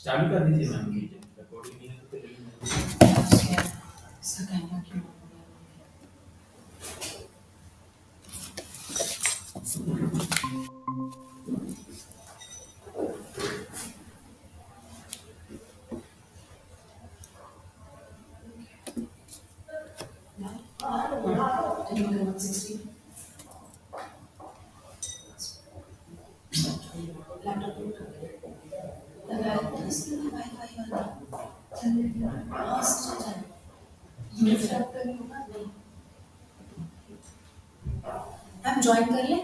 चालू कर दीजिए मैम कीजिए रिकॉर्डिंग नहीं है तो फिर इसका कैमरा क्यों आप ज्वाइन कर ले।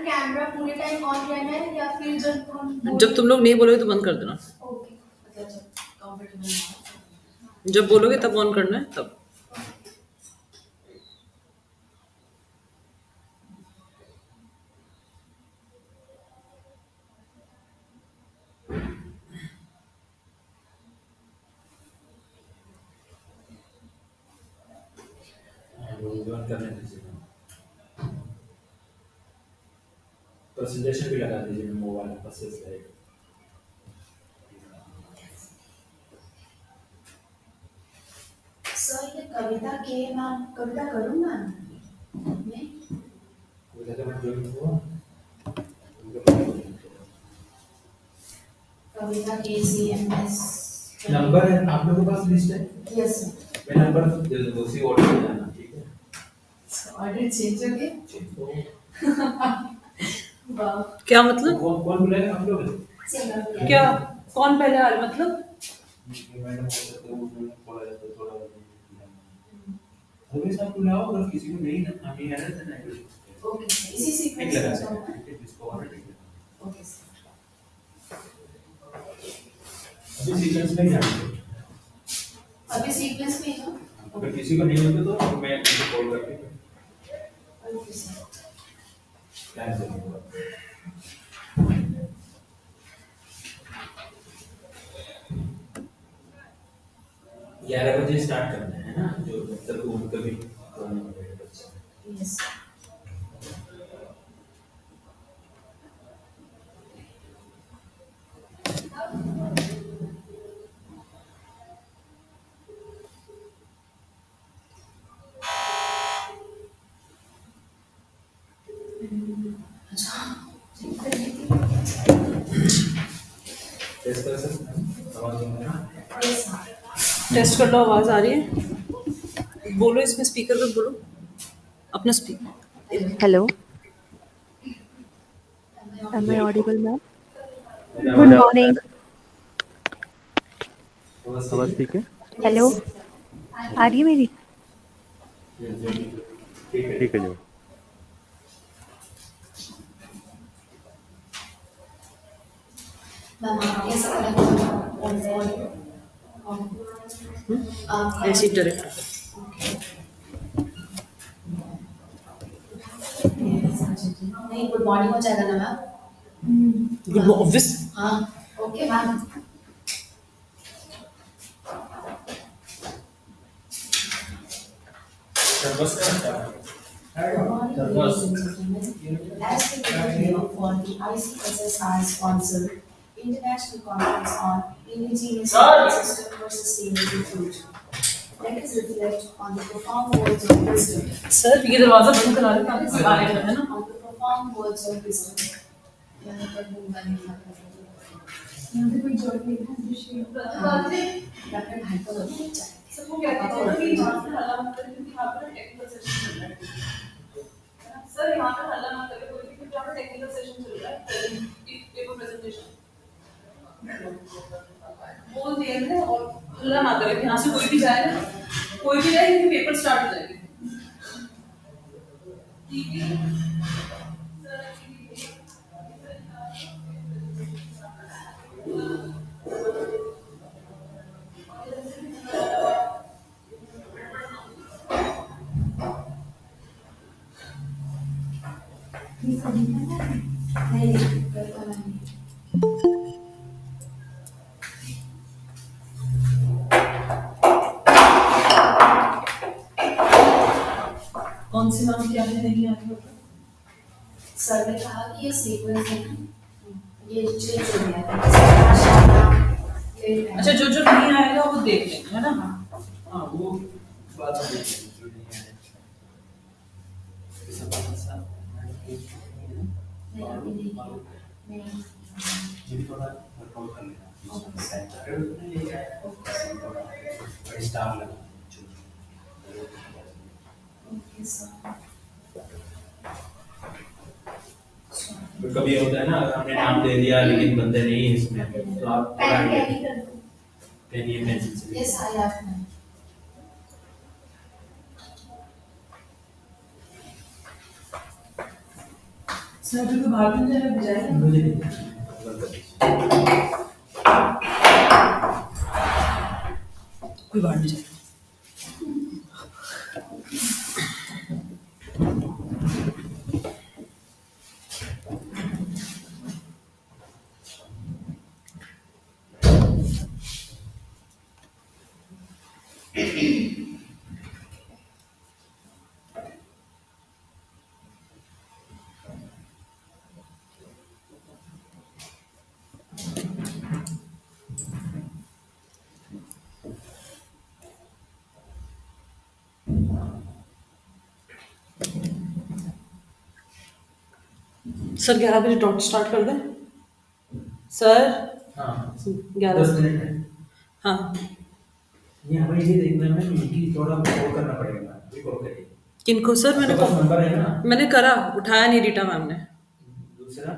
कैमरा पूरे टाइम ऑन रहना है या फिर जब तुम लोग नहीं बोलोगे तो बंद कर देना। ओके, जब बोलोगे तब ऑन करना है तब। ज्वाइन करने दीजिए प्रेजेंटेशन भी लगा दीजिए मोबाइल पर से स्लाइड। सर ये कविता के नाम कविता करूँ ना मैं कविता का नाम ज्वाइन हुआ कविता के सीएमएस नंबर है आप लोगों के पास लिस्ट है? Yes sir. मैं नंबर दे दूंगा उसी ऑर्डर में जाना ठीक है। ऑर्डर चेंज हो गया। वाह क्या मतलब कौन बुलाएगा आप लोग? क्या कौन पहले आ रहा मतलब मैडम हो सकते हैं उसमें थोड़ा थोड़ा अभी सब बुलाओ अगर किसी को नहीं ना हम ही आ रहे थे ना ओके इसी सीक्वेंस लगा सकते हैं इसको ऑर्डर ओके सर। अभी सीक्वेंस में जाएंगे अभी सीक्वेंस में हो अगर किसी को नहीं होता तो मैं उनको कॉल करके ओके सर टाइम दे दूंगा। 11 बजे स्टार्ट करना है ना जो तब उनको भी करना पड़ेगा बच्चे। यस टेस्ट कर सकते हैं आवाज टेस्ट कर लो आवाज आ रही है बोलो इसमें स्पीकर पे बोलो अपना speaker. Hello, am I audible, ma'am? Good morning. आवाज ठीक है? Hello, आ रही है मेरी? ठीक है जो ऐसी डायरेक्ट नहीं गुड मॉर्निंग हो जाएगा ना मैम गुड ऑब्वियस हाँ ओके मैम बस As the video for the ICSSR sponsored International Conference on Indigenous System for Sustainable Food. Let us reflect on the profound words of wisdom. Sir, ये दरवाजा बंद करा रहे हैं ताकि आए है ना? On the profound words of wisdom. यहाँ पर होगा नहीं था। यहाँ पे कोई जॉब नहीं है जिससे डॉक्टर भाई को बोलना चाहिए। सबको क्या पता है कि यहाँ से हल्ला मत करें क्योंकि यहाँ पर टेक्निकल सेशन चल रहा है। सर यहाँ पर हल्ला मत करें क्योंकि यहाँ पर टेक्निकल सेशन चल रहा है। पेपर प्रेजेंटेशन बोल दिया है और हल्ला ना करें यहाँ से कोई भी जाए ना कोई भी जाए क्योंकि पेपर स्टार्ट हो जाएंगे ठीक है सर ने कहा कि ये सीक्वेंस है, ये चेंज हो गया है, इसका शाखा फिर अच्छा, जो जो नहीं आएगा वो देख लेंगे, है ना? हाँ वो बात हो गई, जो नहीं है ये सब बात सा नहीं अभी नहीं ये भी थोड़ा वर्कआउट कर लेना, अगर नहीं है थोड़ा स्टाफ लगा ओके सर। तो कभी होता है ना, अगर हमने नाम दे दिया लेकिन बंदे नहीं है इसमें, तो आप पेन कैरी कर दो। पेन पेंसिल से यस आई हैव। सर जो बाहर में जरा जाएगा, मुझे नहीं कोई बाहर नहीं जाएगा। सर 11 बजे डॉट स्टार्ट कर दें सर? हाँ 11 10 मिनट है। हाँ ये हमें ये देखना है कि थोड़ा कॉल करना पड़ेगा, अभी कॉल करिए। किनको सर? मैंने आपके पास नंबर है ना? मैंने करा, उठाया नहीं रीटा मैम ने। दूसरा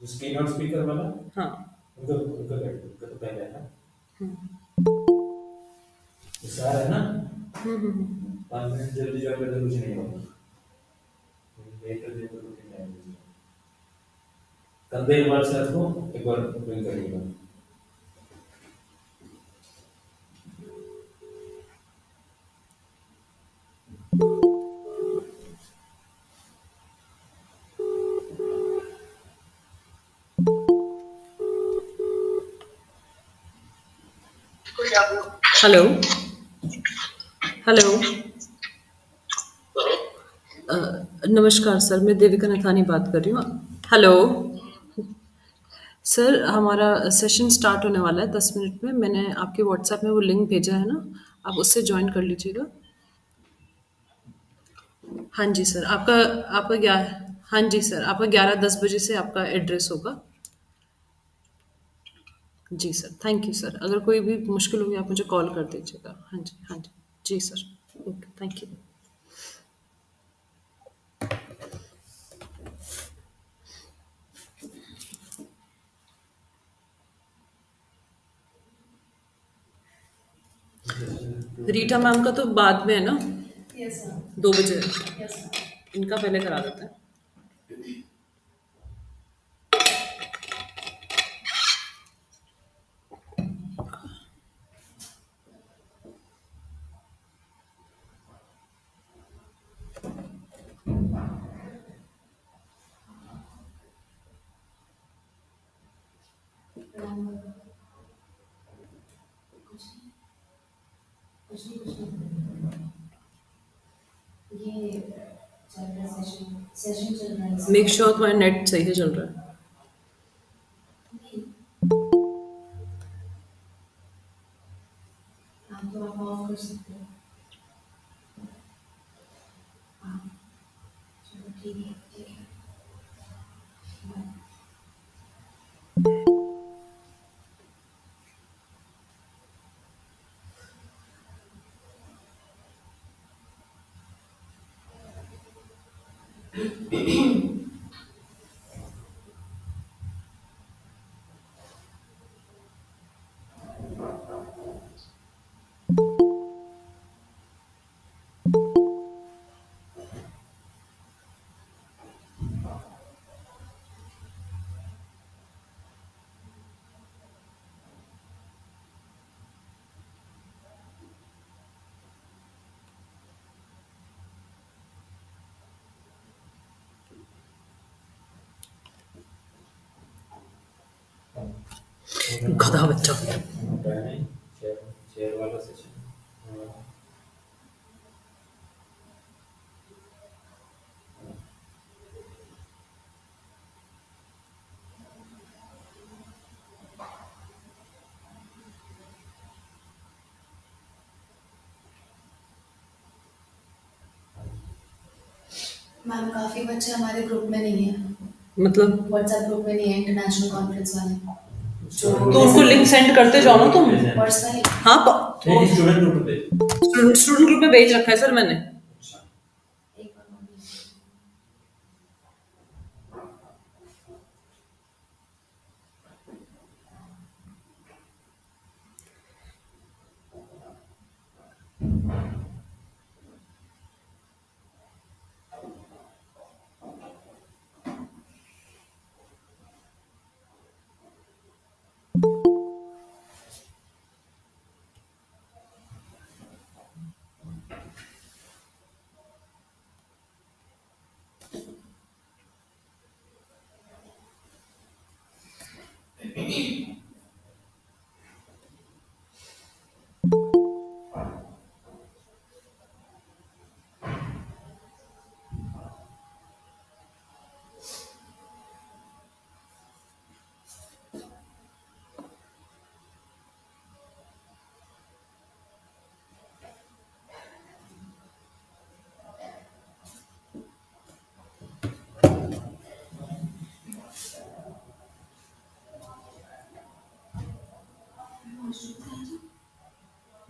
जो स्क्रीन और स्पीकर वाला, हाँ उनका तो पहले है ना, सारा है ना। 5 मिनट जल्दी ज्वाइन कर दे, कुछ नहीं होगा। वेट कर दे तो कुछ नहीं आएगा। कंधे एक बार सर को एक बार ब्रिंग करिएगा। हेलो हेलो, नमस्कार सर, मैं देविका नथानी बात कर रही हूँ। हेलो सर, हमारा सेशन स्टार्ट होने वाला है 10 मिनट में। मैंने आपके व्हाट्सएप में वो लिंक भेजा है ना, आप उससे ज्वाइन कर लीजिएगा। हाँ जी सर, आपका आपका 11, हाँ जी सर, आपका 11-10 बजे से आपका एड्रेस होगा। जी सर, थैंक यू सर। अगर कोई भी मुश्किल होगी आप मुझे कॉल कर दीजिएगा। हाँ जी हाँ जी, जी sir, okay, thank you. Rita ma'am का तो बाद में है ना, यस सर। 2 बजे। Yes sir. इनका पहले करा देते हैं। कुछ नहीं ये चल रहा है, सेशन चल रहा है। मेक श्योर तुम्हारा नेट सही से चल रहा है। आप तो आप ऑफ कर सकते हो। हाँ चलो ठीक है ठीक है। गधा बच्चा। शेयर वाला सेशन मैम काफी बच्चे हमारे ग्रुप में नहीं है, मतलब व्हाट्सएप ग्रुप में नहीं है इंटरनेशनल कॉन्फ्रेंस वाले। तो उनको लिंक सेंड करते जाओ ना तुम। पर्सनली हाँ नहीं, स्टूडेंट ग्रुप पे। स्टूडेंट ग्रुप में भेज रखा है सर मैंने। एक बार और भेज।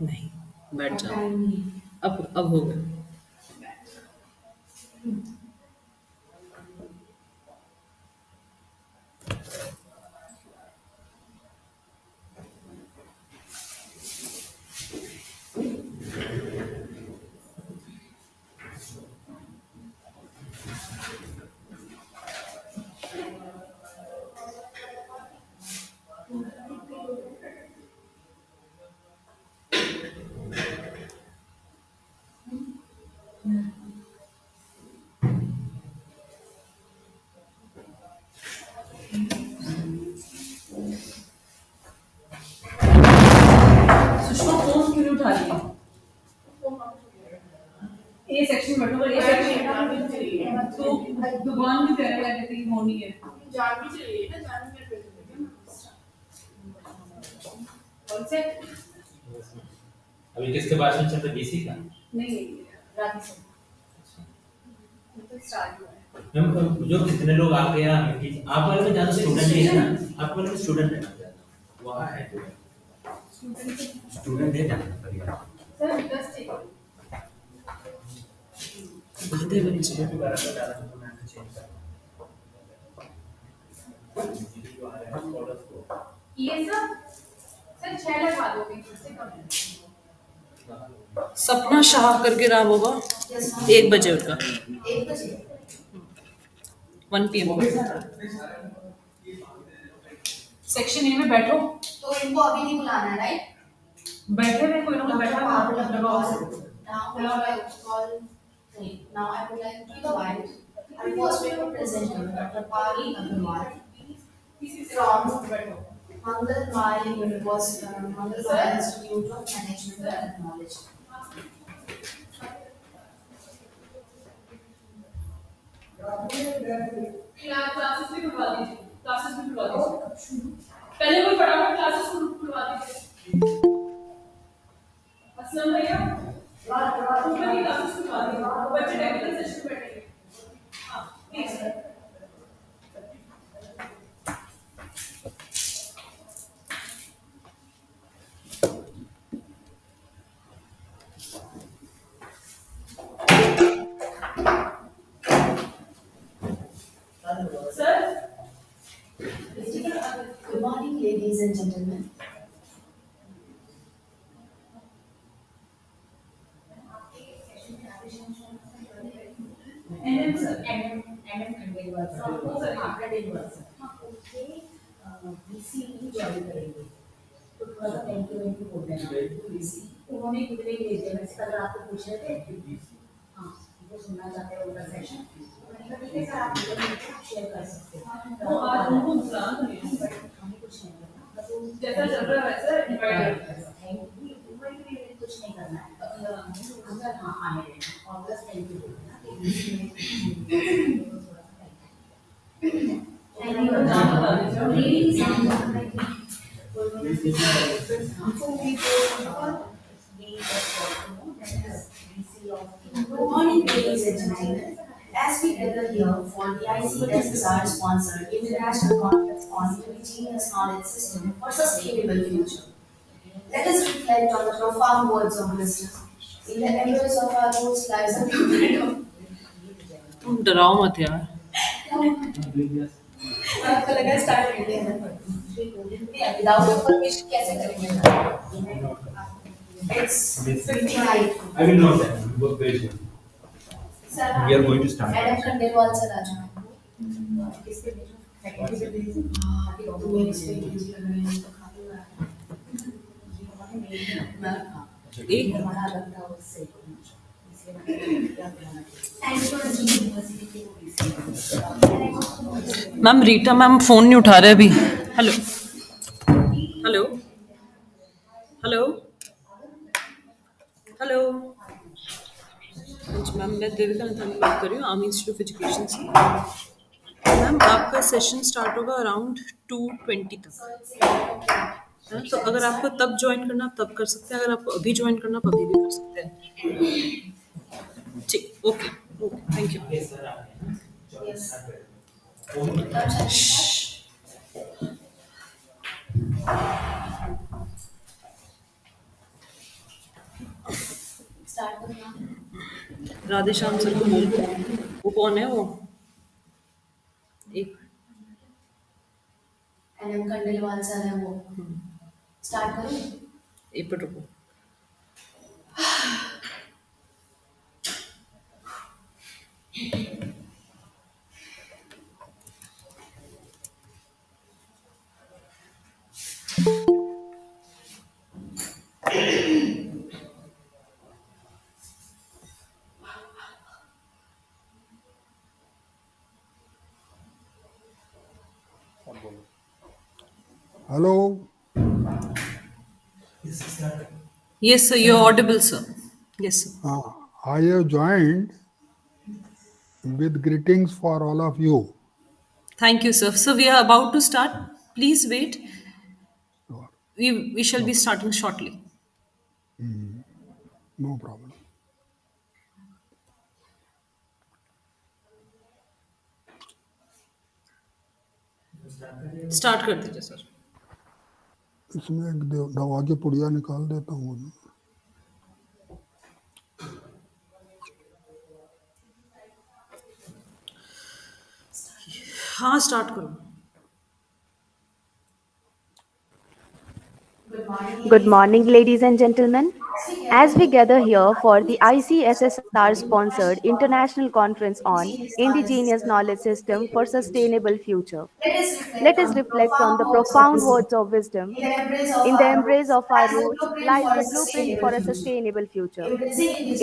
नहीं बैठ जा। टाइम नहीं है। अब हो गया। सुषमा फोन क्यों नहीं उठा रही है? ये सेक्शन में बैठो, ये सेक्शन तो दुकान भी तेरे लगे थी होनी है। जान भी चाहिए ना, जान में प्रेजेंट कौन से अभी किसके भाषण चल रहा है? बीसी का? नहीं राधे से तो स्टार्ट हुआ है। मैम जो कितने लोग आ गए आप वाले में ज्यादा स्टूडेंट ही है ना, आप वाले में स्टूडेंट है ना ज्यादा, वहाँ है स्टूडेंट है ज्यादा परिवार सर दस चाहिए बातें बनी चाहिए। ये सब सर 6 लगा दोगे इससे कम सपना शाह करके नाम होगा। 1 बजे उनका 1 बजे 1 PM। सेक्शन ए में बैठो। तो इनको अभी नहीं बुलाना है, राइट? बैठे हुए कोई ना कोई बैठा है। Now I would like to invite our first paper presenter, Dr. Pari Agarwal from Mangalmaya University, Mangalmaya Institute of Management and Technology. Classes भी खुलवा दीजिए, क्लासेस भी खुलवा दीजिए। पहले कोई फटाफट क्लासेस खुलवा दीजिए। असलम भैया ऊपर की क्लासेस खुलवा दीजिए, बच्चे टेक्निकल सेशन में बैठेंगे। हाँ please sir. Good morning, ladies and gentlemen. MM sir, MM content work sir, हाँ content work sir. Okay BCE join करेंगे तो थोड़ा सा थैंक यू बोलना है। उन्होंने कितने भेज दिए? वैसे कल आपको पूछ रहे थे, हाँ वो सुनना चाहते हैं उनका सेशन। ठीक है सर, आप शेयर कर सकते हैं। तो आज उनको बुला नहीं है, हमें कुछ नहीं करना, बस वो जैसा चल रहा है वैसे इनवाइट कर। थैंक यू कुछ नहीं करना है। अगर हाँ आने देना और बस थैंक यू बोलना Ladies and gentlemen, before we go further, good morning, ladies and gentlemen. As we ICSSR sponsored international conference on indigenous knowledge system for sustainable future. Let us reflect on the profound words of wisdom. In the embers of our roots lies a freedom. तुम डराओ मत यार. आपको लगा start कर दिया ना? Without your permission कैसे करेंगे? It's 59. I will note that. Work very soon. Sir, We are going to start. Madam Khandelwal sir आ जाओ. किस पे भेजो? हाँ, तो मेरे इस पे भेज कर रहे हैं तो खा लूँगा. एक हमारा अलग था उससे मैम रीटा मैम फोन नहीं उठा रहे अभी. Hello hello hello hello. Ma'am मैं देविका नथानी बात कर रही हूँ आर्मी इंस्टीट्यूट ऑफ एजुकेशन से. मैम आपका सेशन स्टार्ट होगा अराउंड 2:20 तक. तो अगर आपको तब ज्वाइन करना आप तब कर सकते हैं, अगर आपको अभी ज्वाइन करना आप अभी भी कर सकते हैं. ठीक. Okay okay thank you. Start करना. राधे श्याम सर को बोल. वो कौन है वो? एक एनएम खंडेलवाल सर है वो. स्टार्ट करूँ? एक मिनट रुको. Hello. Yes sir, you're audible sir. Yes sir. I have joined with greetings for all of you. Thank you sir. So we are about to start. Please wait. We shall be starting shortly. No problem. Start कर दीजिए sir. इसमें एक दवा की पुड़िया निकाल देता हूँ. हाँ स्टार्ट करो. Good morning, ladies and gentlemen. As we gather here for the ICSSR-sponsored International Conference on Indigenous Knowledge System for Sustainable Future, let us reflect on the profound words of wisdom. In the embrace of our roots lies the blueprint for a sustainable future.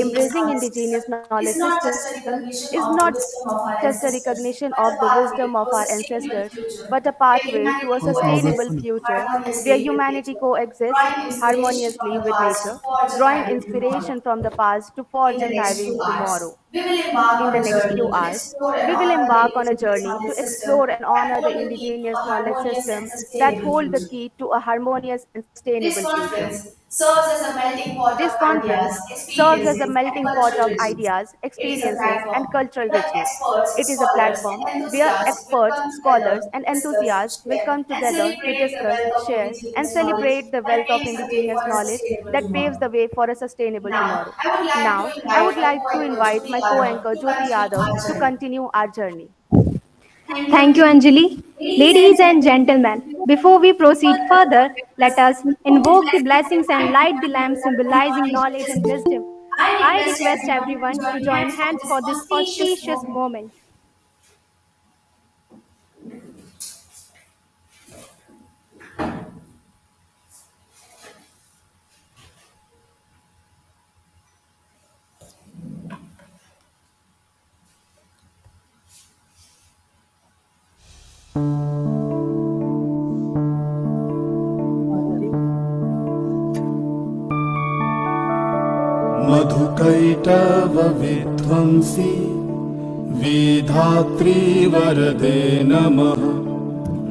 Embracing indigenous knowledge system is not just a recognition of the wisdom of our ancestors, but a pathway to a sustainable future where humanity coexists harmoniously with nature, drawing inspiration from the past to forge a thriving tomorrow. In the next few hours, we will embark on a journey to explore and honor the indigenous knowledge system that hold the key to a harmonious and sustainable future. This conference serves as a melting pot of ideas, experiences, and cultural richness. It is a platform where experts, scholars, and enthusiasts will come together to discuss, share, and celebrate the wealth of indigenous knowledge that paves the way for a sustainable tomorrow. Now, I would like to invite my co-anchor Jyoti Yadav to continue our journey. Thank you, Anjali. Ladies and gentlemen, before we proceed further, let us invoke the blessings and light the lamp symbolizing knowledge and wisdom. I request everyone to join hands for this auspicious moment. Madhukaitabh विध्वंसी Vidhatri वरदे नमः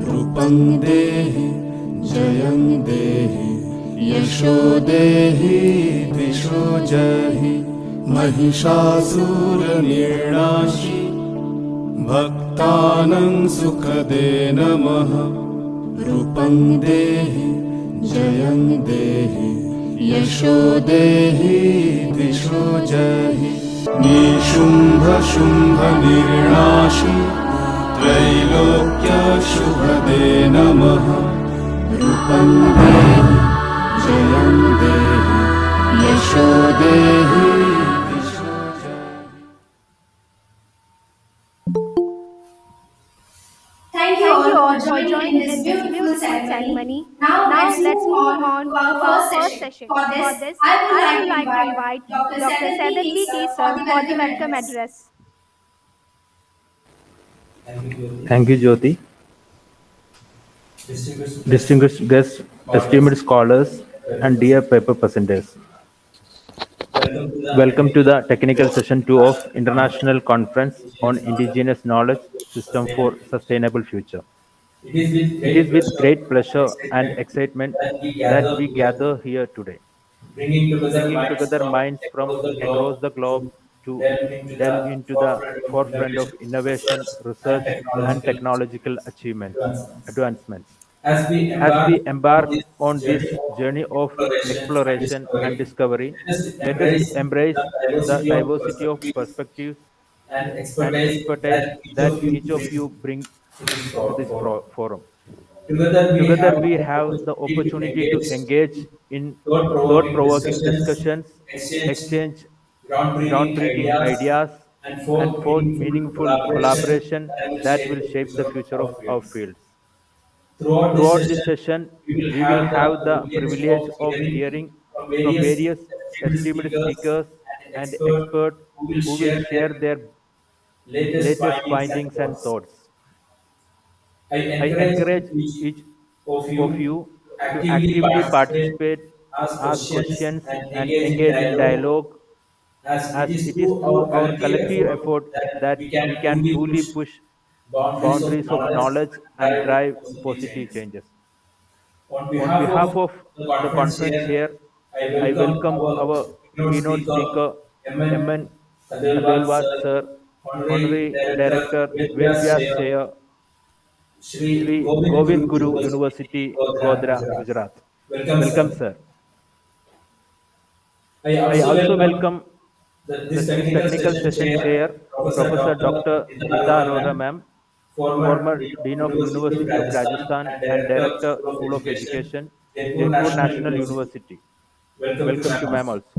रूपं देहि जयं देहि यशो देहि दिशो जहि महिषासुरनिर्णाशि भक्त सन्तानं सुखदे नमः रूपं देहि जयं देहि यशो देहि दिशो जहि निशुम्भ शुम्भ निर्णाशि त्रैलोक्यशुभदे नमः रूपं देहि जयं देहि यशो देहि दिशो जहि Thank you all for joining in this beautiful ceremony. Now let's move on to our first session. For this, I would like to invite Dr. Sadalvi T. Sir for the welcome address. Thank you, Jyoti. Distinguished guests, esteemed scholars, and dear paper presenters. Welcome to the technical session 2 of International Conference on Indigenous Knowledge System for Sustainable Future. It is with great pleasure and excitement that we gather here today, bringing together minds from across the globe to delve into the forefront of innovation, research, and technological advancements. As we embark on this journey of exploration and discovery, let us embrace the diversity of perspectives and expertise that each of you bring to this forum. Together, we have the opportunity to engage in thought provoking discussions, exchange groundbreaking ideas, and forge meaningful collaboration that will shape the future of our fields. Throughout this session, we will have the privilege of hearing from various esteemed speakers and experts who will share their latest findings and thoughts. I encourage each of you to actively participate, ask questions, and engage in dialogue, as it is through our collective effort that we can truly push boundaries of knowledge and drive positive changes. On behalf of the conference here, I welcome our keynote speaker, M.N. Khandelwal Sir, Honorary Director, Ved Vyas Chair, Shri Govind Guru University, Godhra, Gujarat. Welcome, sir. I also welcome this technical session chair, Professor Dr. Nita Arora ma'am, former Dean of University of Rajasthan and Director, School of Education, Jaipur National University. Welcome to ma'am also.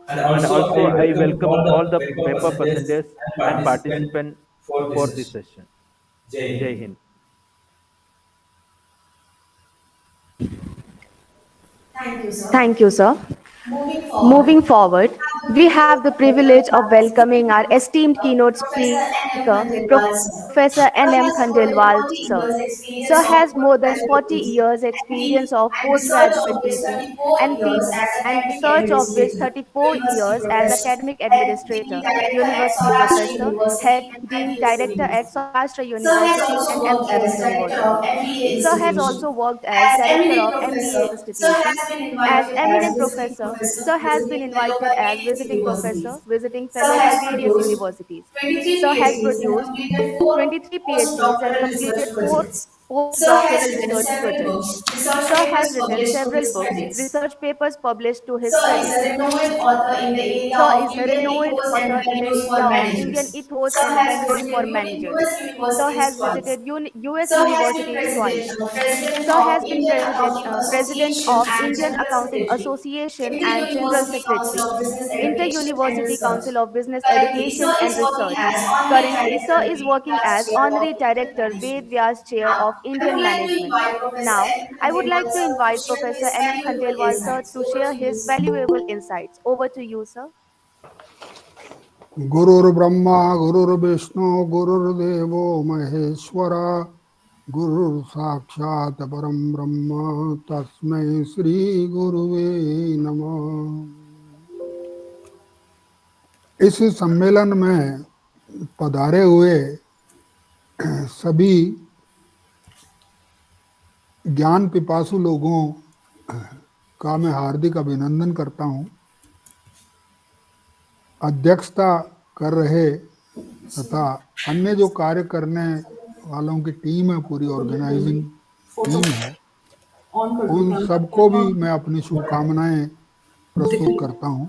And also I welcome all the paper presenters and participants for this session. Jai Hind. Thank you, sir. Moving forward, we have the privilege of welcoming our esteemed keynote speaker, Professor N.M. Khandelwal, sir. Sir has more than 40 years experience of postgraduate teaching and research, of which 34 years as academic administrator, university professor, head, dean, director at Saurashtra University and MKS University. Sir has also worked as director of MBA institution. As eminent professor, Sir has been invited as visiting professor, visiting fellow at various universities. Sir has produced 23 PhDs and completed 4 postdoctoral research projects. Sir has written several books, research papers published to his credit. Sir is a renowned author in the area of Indian ethos and values for managers. Sir has visited US universities twice. Sir has been president of Indian Accounting Association and General Secretary, Inter-University Council of Business Education and Research. Currently, Sir is working as Honorary Director, Ved Vyas Chair of Indian Management. Now, I would like to invite Professor N.M. Khandelwal, sir, to share his valuable insights. Over to you, sir. Gurur Brahma, Gurur Vishnu, Gurur Devo Maheshwara, Gurur Sakshat Param Brahma, Tasmai Sri Guruve Namah. इस सम्मेलन में पधारे हुए सभी ज्ञान पिपासु लोगों का मैं हार्दिक अभिनंदन करता हूं। अध्यक्षता कर रहे तथा अन्य जो कार्य करने वालों की टीम है, पूरी ऑर्गेनाइजिंग टीम है, उन सबको भी मैं अपनी शुभकामनाएं प्रस्तुत करता हूं।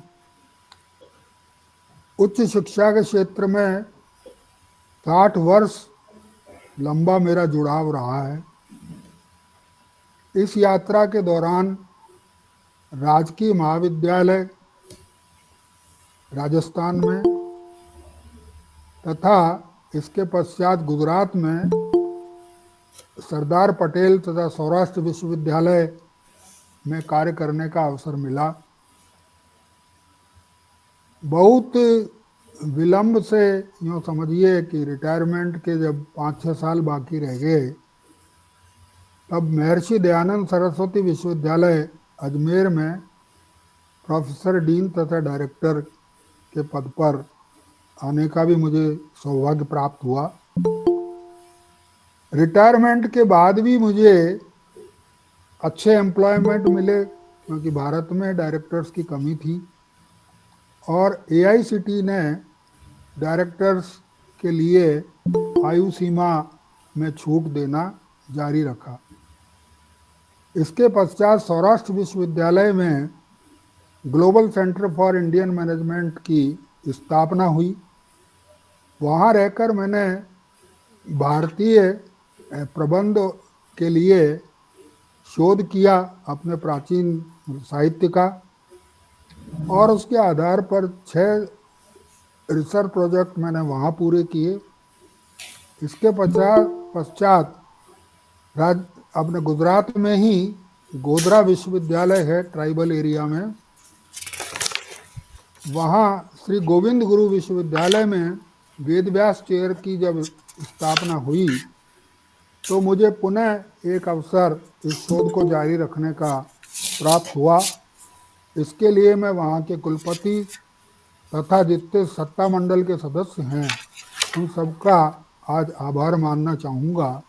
उच्च शिक्षा के क्षेत्र में 60 वर्ष लंबा मेरा जुड़ाव रहा है। इस यात्रा के दौरान राजकीय महाविद्यालय राजस्थान में तथा इसके पश्चात गुजरात में सरदार पटेल तथा सौराष्ट्र विश्वविद्यालय में कार्य करने का अवसर मिला। बहुत विलंब से, यूँ समझिए कि रिटायरमेंट के जब 5-6 साल बाकी रह गए, तब महर्षि दयानंद सरस्वती विश्वविद्यालय अजमेर में प्रोफेसर डीन तथा डायरेक्टर के पद पर आने का भी मुझे सौभाग्य प्राप्त हुआ। रिटायरमेंट के बाद भी मुझे अच्छे एम्प्लॉयमेंट मिले, क्योंकि भारत में डायरेक्टर्स की कमी थी और AICTE ने डायरेक्टर्स के लिए आयु सीमा में छूट देना जारी रखा। इसके पश्चात सौराष्ट्र विश्वविद्यालय में global centre for Indian management की स्थापना हुई। वहाँ रहकर मैंने भारतीय प्रबंध के लिए शोध किया अपने प्राचीन साहित्य का, और उसके आधार पर 6 रिसर्च प्रोजेक्ट मैंने वहाँ पूरे किए। इसके पश्चात अपने गुजरात में ही गोधरा विश्वविद्यालय है ट्राइबल एरिया में, वहाँ श्री गोविंद गुरु विश्वविद्यालय में वेद व्यास चेयर की जब स्थापना हुई तो मुझे पुनः एक अवसर इस शोध को जारी रखने का प्राप्त हुआ। इसके लिए मैं वहाँ के कुलपति तथा जितने सत्ता मंडल के सदस्य हैं उन सबका आज आभार मानना चाहूँगा।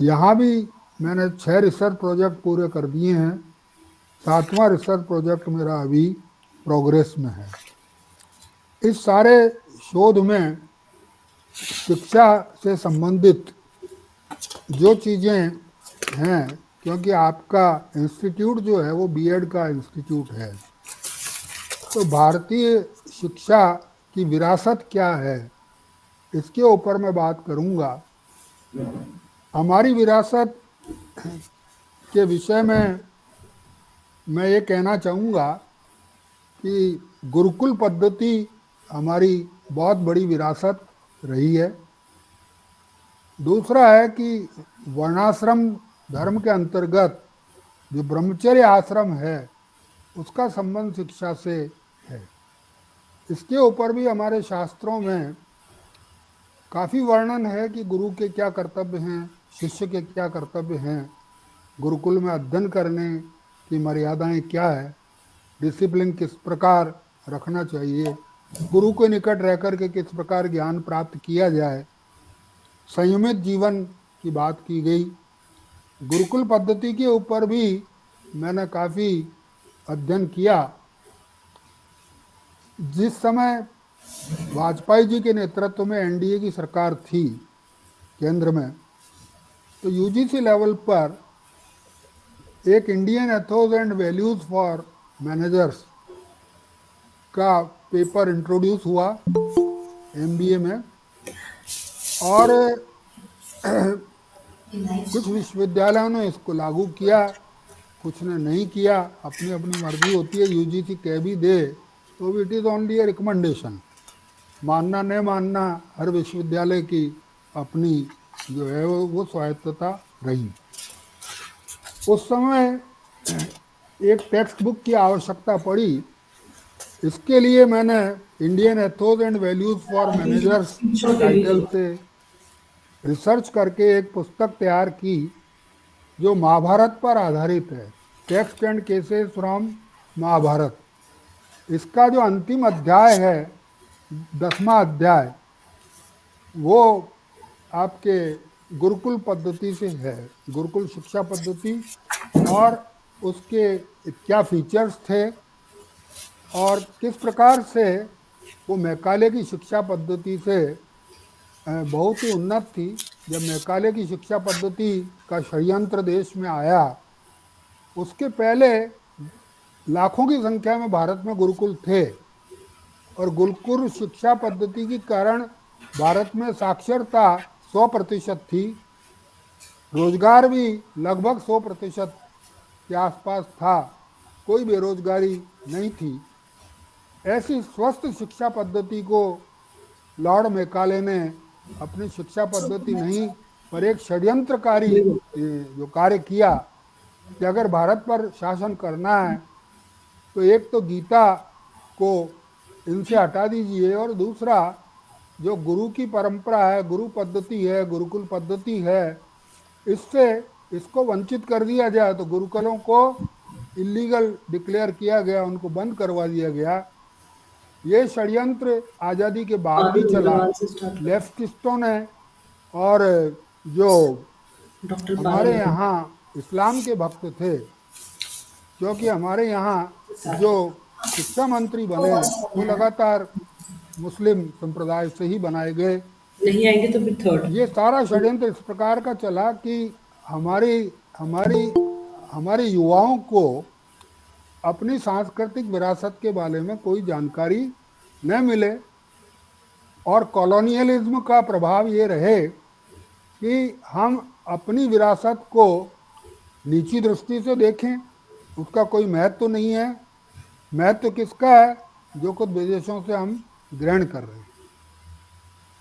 यहाँ भी मैंने 6 रिसर्च प्रोजेक्ट पूरे कर दिए हैं। 7वां रिसर्च प्रोजेक्ट मेरा अभी प्रोग्रेस में है। इस सारे शोध में शिक्षा से संबंधित जो चीज़ें हैं, क्योंकि आपका इंस्टीट्यूट जो है वो B.Ed का इंस्टीट्यूट है, तो भारतीय शिक्षा की विरासत क्या है इसके ऊपर मैं बात करूंगा। हमारी विरासत के विषय में मैं ये कहना चाहूँगा कि गुरुकुल पद्धति हमारी बहुत बड़ी विरासत रही है। दूसरा है कि वर्णाश्रम धर्म के अंतर्गत जो ब्रह्मचर्य आश्रम है उसका संबंध शिक्षा से है। इसके ऊपर भी हमारे शास्त्रों में काफ़ी वर्णन है कि गुरु के क्या कर्तव्य हैं, शिष्य के क्या कर्तव्य हैं, गुरुकुल में अध्ययन करने की मर्यादाएं क्या है, डिसिप्लिन किस प्रकार रखना चाहिए, गुरु के निकट रह कर के किस प्रकार ज्ञान प्राप्त किया जाए, संयमित जीवन की बात की गई। गुरुकुल पद्धति के ऊपर भी मैंने काफ़ी अध्ययन किया। जिस समय वाजपेयी जी के नेतृत्व में NDA की सरकार थी केंद्र में, तो UGC लेवल पर एक Indian Athos and values for managers का पेपर इंट्रोड्यूस हुआ MBA में, और कुछ विश्वविद्यालयों ने इसको लागू किया, कुछ ने नहीं किया। अपनी अपनी मर्जी होती है। UGC कह भी दे तो it is only A recommendation, मानना नहीं मानना हर विश्वविद्यालय की अपनी जो है वो स्वायत्तता रही। उस समय एक टेक्स्ट बुक की आवश्यकता पड़ी। इसके लिए मैंने Indian Athos and values for managers title से रिसर्च करके एक पुस्तक तैयार की जो महाभारत पर आधारित है, text and cases from Mahabharata. इसका जो अंतिम अध्याय है, 10वां अध्याय, वो आपके गुरुकुल पद्धति से है, गुरुकुल शिक्षा पद्धति, और उसके क्या फीचर्स थे और किस प्रकार से वो मैकाले की शिक्षा पद्धति से बहुत ही उन्नत थी। जब मैकाले की शिक्षा पद्धति का षड्यंत्र देश में आया, उसके पहले लाखों की संख्या में भारत में गुरुकुल थे, और गुरुकुल शिक्षा पद्धति के कारण भारत में साक्षरता 100% थी, रोजगार भी लगभग 100% के आसपास था, कोई बेरोजगारी नहीं थी। ऐसी स्वस्थ शिक्षा पद्धति को लॉर्ड मैकाले ने अपनी शिक्षा पद्धति नहीं पर एक षड्यंत्रकारी जो कार्य किया कि अगर भारत पर शासन करना है तो एक तो गीता को इनसे हटा दीजिए, और दूसरा जो गुरु की परंपरा है, गुरु पद्धति है, गुरुकुल पद्धति है, इससे इसको वंचित कर दिया जाए। तो गुरुकुलों को इलीगल डिक्लेयर किया गया, उनको बंद करवा दिया गया। ये षड्यंत्र आज़ादी के बाद भी चला। लेफ्टिस्टों ने और जो हमारे यहाँ इस्लाम के भक्त थे, क्योंकि हमारे यहाँ जो शिक्षा मंत्री बने वो लगातार मुस्लिम संप्रदाय से ही बनाए गए। नहीं आएंगे तो फिर थर्ड। ये सारा षड्यंत्र इस प्रकार का चला कि हमारे युवाओं को अपनी सांस्कृतिक विरासत के बारे में कोई जानकारी न मिले, और कॉलोनियलिज्म का प्रभाव ये रहे कि हम अपनी विरासत को नीची दृष्टि से देखें, उसका कोई महत्व नहीं है। महत्व किसका है? जो कुछ विदेशों से हम ग्रहण कर रहे हैं।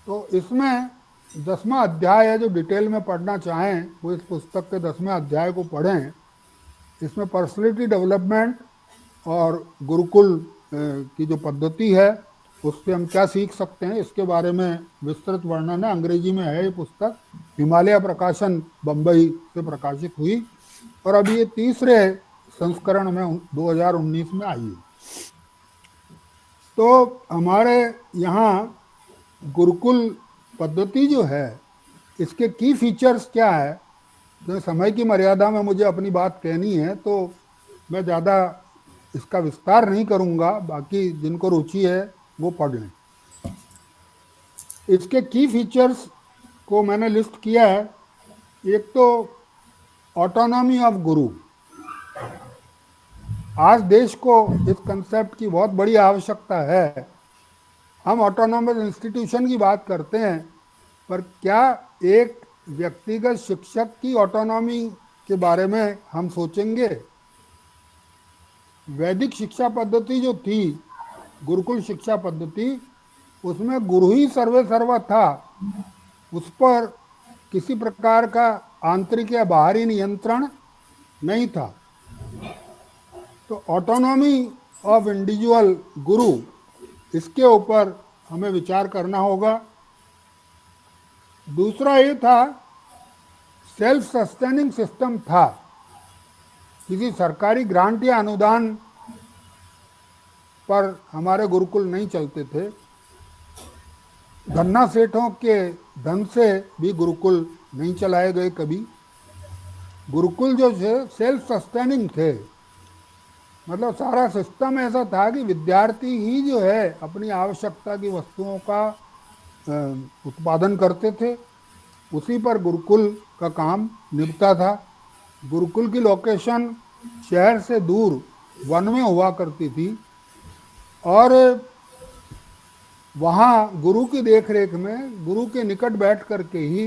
तो इसमें 10वां अध्याय है, जो डिटेल में पढ़ना चाहें वो इस पुस्तक के 10वें अध्याय को पढ़ें। इसमें पर्सनैलिटी डेवलपमेंट और गुरुकुल की जो पद्धति है उससे हम क्या सीख सकते हैं, इसके बारे में विस्तृत वर्णन है। अंग्रेजी में है ये पुस्तक, हिमालय प्रकाशन बम्बई से प्रकाशित हुई, और अभी ये तीसरे संस्करण में 2019 में आई है। तो हमारे यहाँ गुरुकुल पद्धति जो है, इसके की फीचर्स क्या है, तो समय की मर्यादा में मुझे अपनी बात कहनी है तो मैं ज़्यादा इसका विस्तार नहीं करूँगा, बाकी जिनको रुचि है वो पढ़ लें। इसके की फीचर्स को मैंने लिस्ट किया है। एक तो ऑटोनॉमी ऑफ गुरु। आज देश को इस कंसेप्ट की बहुत बड़ी आवश्यकता है। हम ऑटोनॉमस इंस्टीट्यूशन की बात करते हैं, पर क्या एक व्यक्तिगत शिक्षक की ऑटोनॉमी के बारे में हम सोचेंगे? वैदिक शिक्षा पद्धति जो थी, गुरुकुल शिक्षा पद्धति, उसमें गुरु ही सर्वे सर्वा था, उस पर किसी प्रकार का आंतरिक या बाहरी नियंत्रण नहीं था। तो ऑटोनॉमी ऑफ इंडिविजुअल गुरु, इसके ऊपर हमें विचार करना होगा। दूसरा ये था सेल्फ सस्टेनिंग सिस्टम था, किसी सरकारी ग्रांट या अनुदान पर हमारे गुरुकुल नहीं चलते थे। धन्ना सेठों के धन से भी गुरुकुल नहीं चलाए गए कभी। गुरुकुल जो थे सेल्फ सस्टेनिंग थे, मतलब सारा सिस्टम ऐसा था कि विद्यार्थी ही जो है अपनी आवश्यकता की वस्तुओं का उत्पादन करते थे, उसी पर गुरुकुल का काम निभता था। गुरुकुल की लोकेशन शहर से दूर वन में हुआ करती थी, और वहाँ गुरु की देखरेख में, गुरु के निकट बैठ कर के ही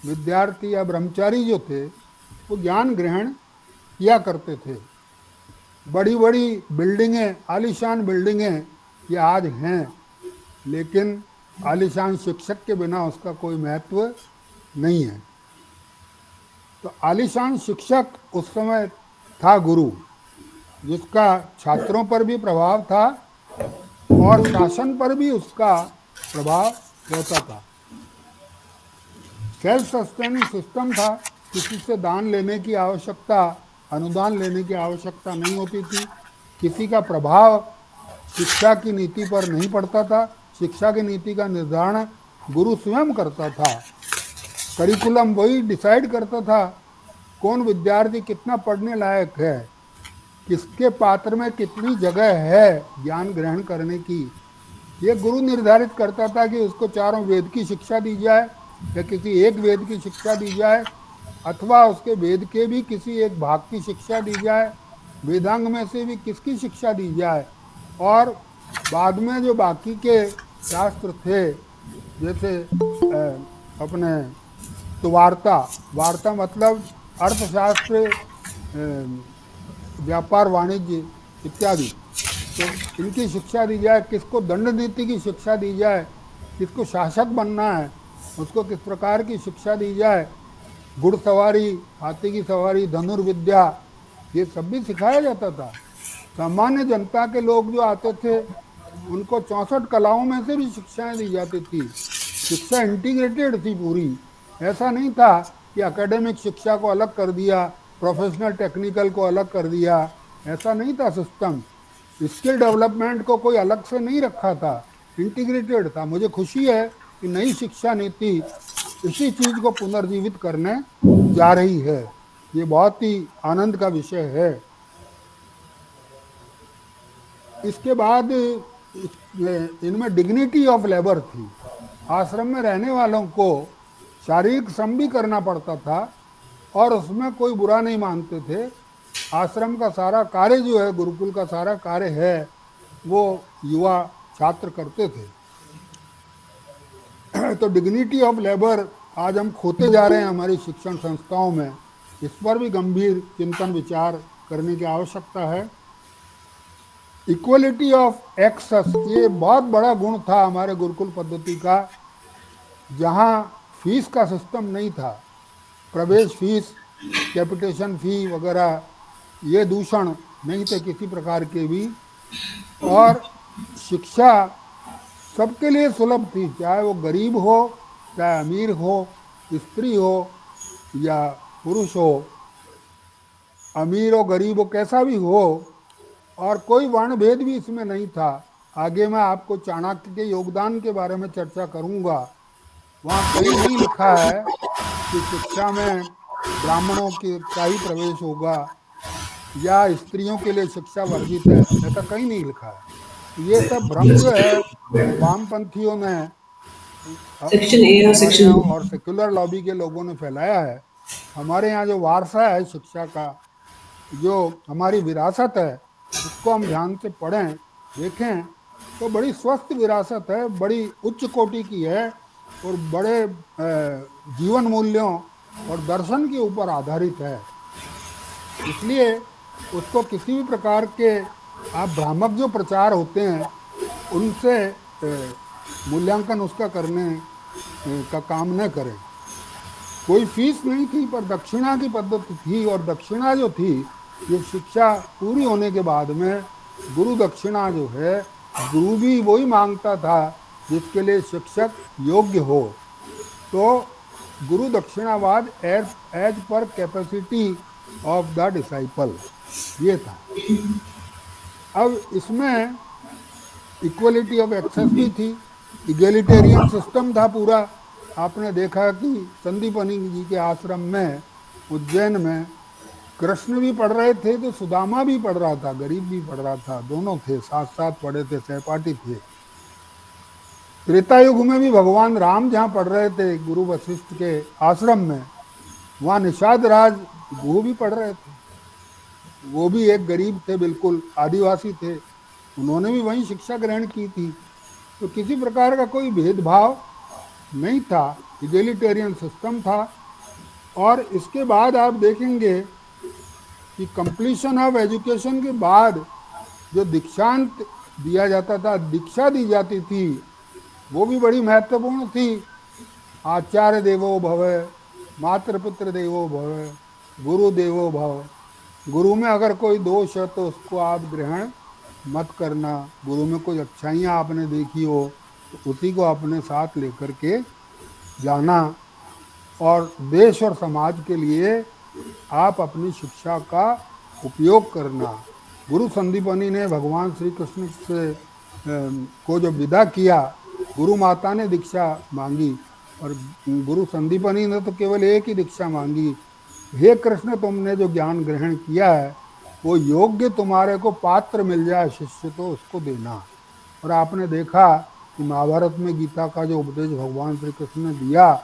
विद्यार्थी या ब्रह्मचारी जो थे वो ज्ञान ग्रहण किया करते थे। बड़ी बड़ी बिल्डिंगें, आलीशान बिल्डिंगें ये आज हैं, लेकिन आलीशान शिक्षक के बिना उसका कोई महत्व नहीं है। तो आलीशान शिक्षक उस समय था गुरु, जिसका छात्रों पर भी प्रभाव था और शासन पर भी उसका प्रभाव रहता था। सेल्फ सस्टेनिंग सिस्टम था, किसी से दान लेने की आवश्यकता, अनुदान लेने की आवश्यकता नहीं होती थी। किसी का प्रभाव शिक्षा की नीति पर नहीं पड़ता था। शिक्षा की नीति का निर्धारण गुरु स्वयं करता था। करिकुलम वही डिसाइड करता था कौन विद्यार्थी कितना पढ़ने लायक है, किसके पात्र में कितनी जगह है ज्ञान ग्रहण करने की, ये गुरु निर्धारित करता था कि उसको चारों वेद की शिक्षा दी जाए या किसी एक वेद की शिक्षा दी जाए, अथवा उसके वेद के भी किसी एक भाग की शिक्षा दी जाए, वेदांग में से भी किसकी शिक्षा दी जाए, और बाद में जो बाकी के शास्त्र थे, जैसे अपने तो वार्ता मतलब अर्थशास्त्र, व्यापार वाणिज्य इत्यादि, तो इनकी शिक्षा दी जाए, किसको दंड नीति की शिक्षा दी जाए, किसको शासक बनना है उसको किस प्रकार की शिक्षा दी जाए, घुड़सवारी, हाथी की सवारी, धनुर्विद्या, ये सब भी सिखाया जाता था। सामान्य जनता के लोग जो आते थे उनको 64 कलाओं में से भी शिक्षाएं दी जाती थी। शिक्षा इंटीग्रेटेड थी पूरी, ऐसा नहीं था कि एकेडमिक शिक्षा को अलग कर दिया, प्रोफेशनल टेक्निकल को अलग कर दिया, ऐसा नहीं था सिस्टम। स्किल डेवलपमेंट को कोई अलग से नहीं रखा था, इंटीग्रेटेड था। मुझे खुशी है कि नई शिक्षा नीति इसी चीज को पुनर्जीवित करने जा रही है, ये बहुत ही आनंद का विषय है। इसके बाद इनमें डिग्निटी ऑफ लेबर थी। आश्रम में रहने वालों को शारीरिक श्रम भी करना पड़ता था और उसमें कोई बुरा नहीं मानते थे। आश्रम का सारा कार्य जो है, गुरुकुल का सारा कार्य है, वो युवा छात्र करते थे। तो डिग्निटी ऑफ लेबर आज हम खोते जा रहे हैं हमारी शिक्षण संस्थाओं में, इस पर भी गंभीर चिंतन विचार करने की आवश्यकता है। इक्वलिटी ऑफ एक्सेस, ये बहुत बड़ा गुण था हमारे गुरुकुल पद्धति का, जहाँ फीस का सिस्टम नहीं था, प्रवेश फीस, कैपिटेशन फी वगैरह ये दूषण नहीं थे किसी प्रकार के भी, और शिक्षा सबके लिए सुलभ थी, चाहे वो गरीब हो, चाहे अमीर हो, स्त्री हो या पुरुष हो, अमीर हो गरीब हो कैसा भी हो, और कोई वर्ण भेद भी इसमें नहीं था। आगे मैं आपको चाणक्य के योगदान के बारे में चर्चा करूंगा। वहाँ कहीं नहीं लिखा है कि शिक्षा में ब्राह्मणों का ही प्रवेश होगा या स्त्रियों के लिए शिक्षा वर्जित है, ऐसा कहीं नहीं लिखा है। ये सब भ्रम जो है वामपंथियों ने और सेक्युलर लॉबी के लोगों ने फैलाया है। हमारे यहाँ जो वारसा है शिक्षा का, जो हमारी विरासत है, उसको हम ध्यान से पढ़ें देखें तो बड़ी स्वस्थ विरासत है, बड़ी उच्च कोटि की है और बड़े जीवन मूल्यों और दर्शन के ऊपर आधारित है। इसलिए उसको किसी भी प्रकार के आप भ्रामक जो प्रचार होते हैं उनसे मूल्यांकन उसका करने का काम न करें। कोई फीस नहीं थी पर दक्षिणा की पद्धति थी, और दक्षिणा जो थी ये शिक्षा पूरी होने के बाद में गुरु दक्षिणा जो है, गुरु भी वही मांगता था जिसके लिए शिक्षक योग्य हो। तो गुरु दक्षिणावाद as per capacity of the disciple, ये था। अब इसमें इक्वलिटी ऑफ एक्सेस भी थी, इगेलिटेरियन सिस्टम था पूरा। आपने देखा कि संदीपनी जी के आश्रम में उज्जैन में कृष्ण भी पढ़ रहे थे तो सुदामा भी पढ़ रहा था, गरीब भी पढ़ रहा था, दोनों थे, साथ साथ पढ़े थे, सहपाठी थे। त्रेता युग में भी भगवान राम जहाँ पढ़ रहे थे गुरु वशिष्ठ के आश्रम में, वहाँ निषाद राज वो भी पढ़ रहे थे। वो भी एक गरीब थे, बिल्कुल आदिवासी थे, उन्होंने भी वहीं शिक्षा ग्रहण की थी। तो किसी प्रकार का कोई भेदभाव नहीं था, इगेलिटेरियन सिस्टम था। और इसके बाद आप देखेंगे कि कंप्लीशन ऑफ एजुकेशन के बाद जो दीक्षांत दिया जाता था, दीक्षा दी जाती थी, वो भी बड़ी महत्वपूर्ण थी। आचार्य देवो भव, मातृपुत्र देवो भव, गुरु देवो भव। गुरु में अगर कोई दोष है तो उसको आप ग्रहण मत करना, गुरु में कोई अच्छाइयाँ आपने देखी हो तो उसी को अपने साथ लेकर के जाना, और देश और समाज के लिए आप अपनी शिक्षा का उपयोग करना। गुरु संदीपनी ने भगवान श्री कृष्ण से को जो विदा किया, गुरु माता ने दीक्षा मांगी और गुरु संदीपनी ने तो केवल एक ही दीक्षा मांगी, हे कृष्ण तुमने जो ज्ञान ग्रहण किया है वो योग्य तुम्हारे को पात्र मिल जाए शिष्य तो उसको देना। और आपने देखा कि महाभारत में गीता का जो उपदेश भगवान श्री कृष्ण ने दिया,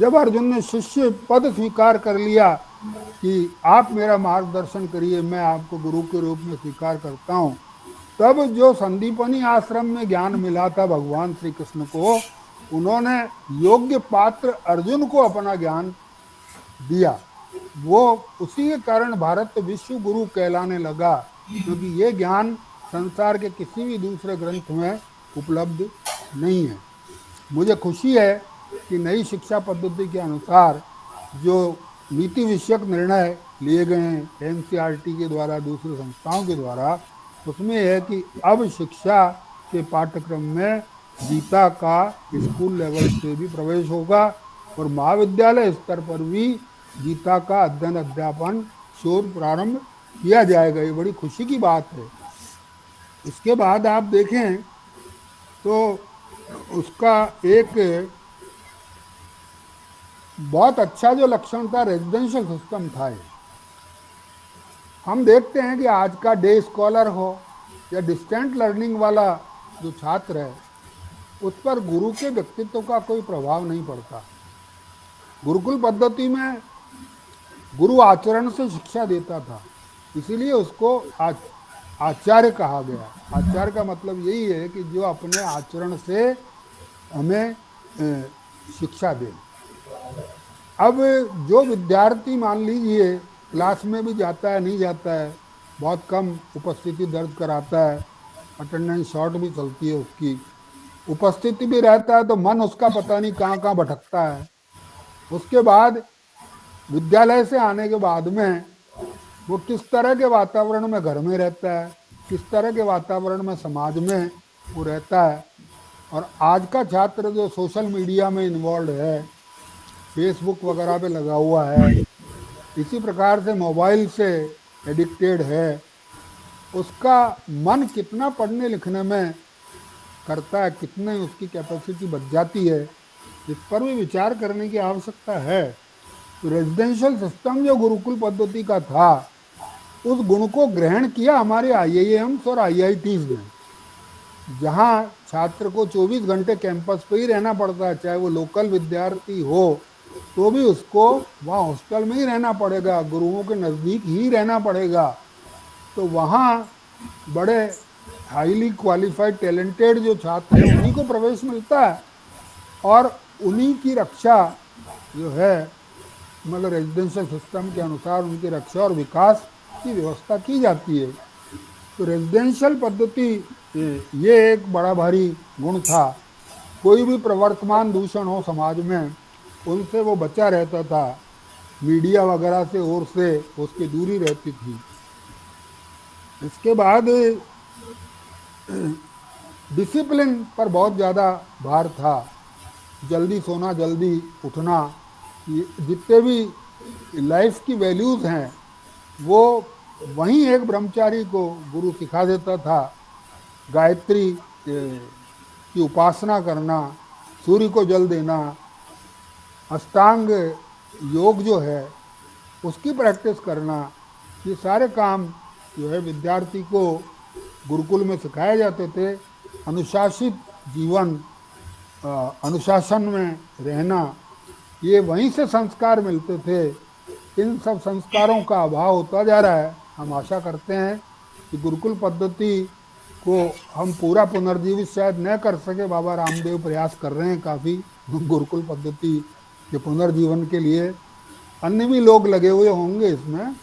जब अर्जुन ने शिष्य पद स्वीकार कर लिया कि आप मेरा मार्गदर्शन करिए, मैं आपको गुरु के रूप में स्वीकार करता हूँ, तब जो संदीपनी आश्रम में ज्ञान मिला था भगवान श्री कृष्ण को, उन्होंने योग्य पात्र अर्जुन को अपना ज्ञान दिया। वो उसी के कारण भारत विश्व गुरु कहलाने लगा, क्योंकि ये ज्ञान संसार के किसी भी दूसरे ग्रंथ में उपलब्ध नहीं है। मुझे खुशी है कि नई शिक्षा पद्धति के अनुसार जो नीति विषयक निर्णय लिए गए हैं एनसीईआरटी के द्वारा, दूसरी संस्थाओं के द्वारा, उसमें है कि अब शिक्षा के पाठ्यक्रम में गीता का स्कूल लेवल से भी प्रवेश होगा और महाविद्यालय स्तर पर भी गीता का अध्ययन अध्यापन शोध प्रारंभ किया जाएगा। ये बड़ी खुशी की बात है। इसके बाद आप देखें तो उसका एक बहुत अच्छा जो लक्षण था, रेजिडेंशियल सिस्टम था। ये हम देखते हैं कि आज का डे स्कॉलर हो या डिस्टेंट लर्निंग वाला जो छात्र है, उस पर गुरु के व्यक्तित्व का कोई प्रभाव नहीं पड़ता। गुरुकुल पद्धति में गुरु आचरण से शिक्षा देता था, इसीलिए उसको आचार्य कहा गया। आचार्य का मतलब यही है कि जो अपने आचरण से हमें शिक्षा दे। अब जो विद्यार्थी मान लीजिए क्लास में भी जाता है, नहीं जाता है, बहुत कम उपस्थिति दर्ज कराता है, अटेंडेंस शॉर्ट भी चलती है उसकी, उपस्थिति भी रहता है तो मन उसका पता नहीं कहाँ कहाँ भटकता है। उसके बाद विद्यालय से आने के बाद में वो किस तरह के वातावरण में घर में रहता है, किस तरह के वातावरण में समाज में वो रहता है। और आज का छात्र जो सोशल मीडिया में इन्वॉल्व है, फेसबुक वगैरह पे लगा हुआ है, इसी प्रकार से मोबाइल से एडिक्टेड है, उसका मन कितना पढ़ने लिखने में करता है, कितने उसकी कैपेसिटी बढ़ जाती है, इस पर भी विचार करने की आवश्यकता है। तो रेजिडेंशियल सिस्टम जो गुरुकुल पद्धति का था, उस गुण को ग्रहण किया हमारे IIMs और IITs ने, जहाँ छात्र को 24 घंटे कैंपस पे ही रहना पड़ता है। चाहे वो लोकल विद्यार्थी हो तो भी उसको वहाँ हॉस्टल में ही रहना पड़ेगा, गुरुओं के नज़दीक ही रहना पड़ेगा। तो वहाँ बड़े हाईली क्वालिफाइड टैलेंटेड जो छात्र हैं उन्हीं को प्रवेश मिलता है और उन्हीं की रक्षा जो है, मतलब रेजिडेंशियल सिस्टम के अनुसार उनकी रक्षा और विकास की व्यवस्था की जाती है। तो रेजिडेंशियल पद्धति ये एक बड़ा भारी गुण था। कोई भी प्रवर्तमान दूषण हो समाज में, उनसे वो बचा रहता था, मीडिया वगैरह से और से उसकी दूरी रहती थी। इसके बाद डिसिप्लिन पर बहुत ज़्यादा भार था, जल्दी सोना जल्दी उठना, जितने भी लाइफ की वैल्यूज़ हैं वो वहीं एक ब्रह्मचारी को गुरु सिखा देता था। गायत्री की उपासना करना, सूर्य को जल देना, अष्टांग योग जो है उसकी प्रैक्टिस करना, ये सारे काम जो है विद्यार्थी को गुरुकुल में सिखाए जाते थे। अनुशासित जीवन, अनुशासन में रहना, ये वहीं से संस्कार मिलते थे। इन सब संस्कारों का अभाव होता जा रहा है। हम आशा करते हैं कि गुरुकुल पद्धति को हम पूरा पुनर्जीवित शायद न कर सके, बाबा रामदेव प्रयास कर रहे हैं काफ़ी गुरुकुल पद्धति के पुनर्जीवन के लिए, अन्य भी लोग लगे हुए होंगे इसमें।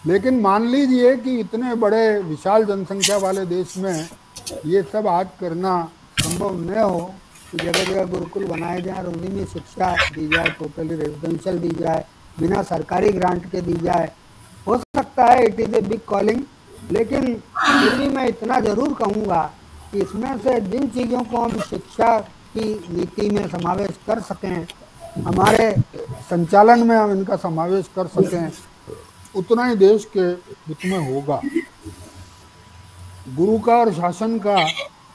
लेकिन मान लीजिए कि इतने बड़े विशाल जनसंख्या वाले देश में ये सब आज करना संभव न हो, तो जगह जगह गुरुकुल बनाए जाए और उन्हीं में शिक्षा दी जाए, टोटली रेजिडेंशियल दी जाए, बिना सरकारी ग्रांट के दी जाए। हो सकता है it is a big calling, लेकिन फिर भी मैं इतना ज़रूर कहूँगा कि इसमें से जिन चीज़ों को हम शिक्षा की नीति में समावेश कर सकें, हमारे संचालन में हम इनका समावेश कर सकें, उतना ही देश के हित में होगा। गुरु का और शासन का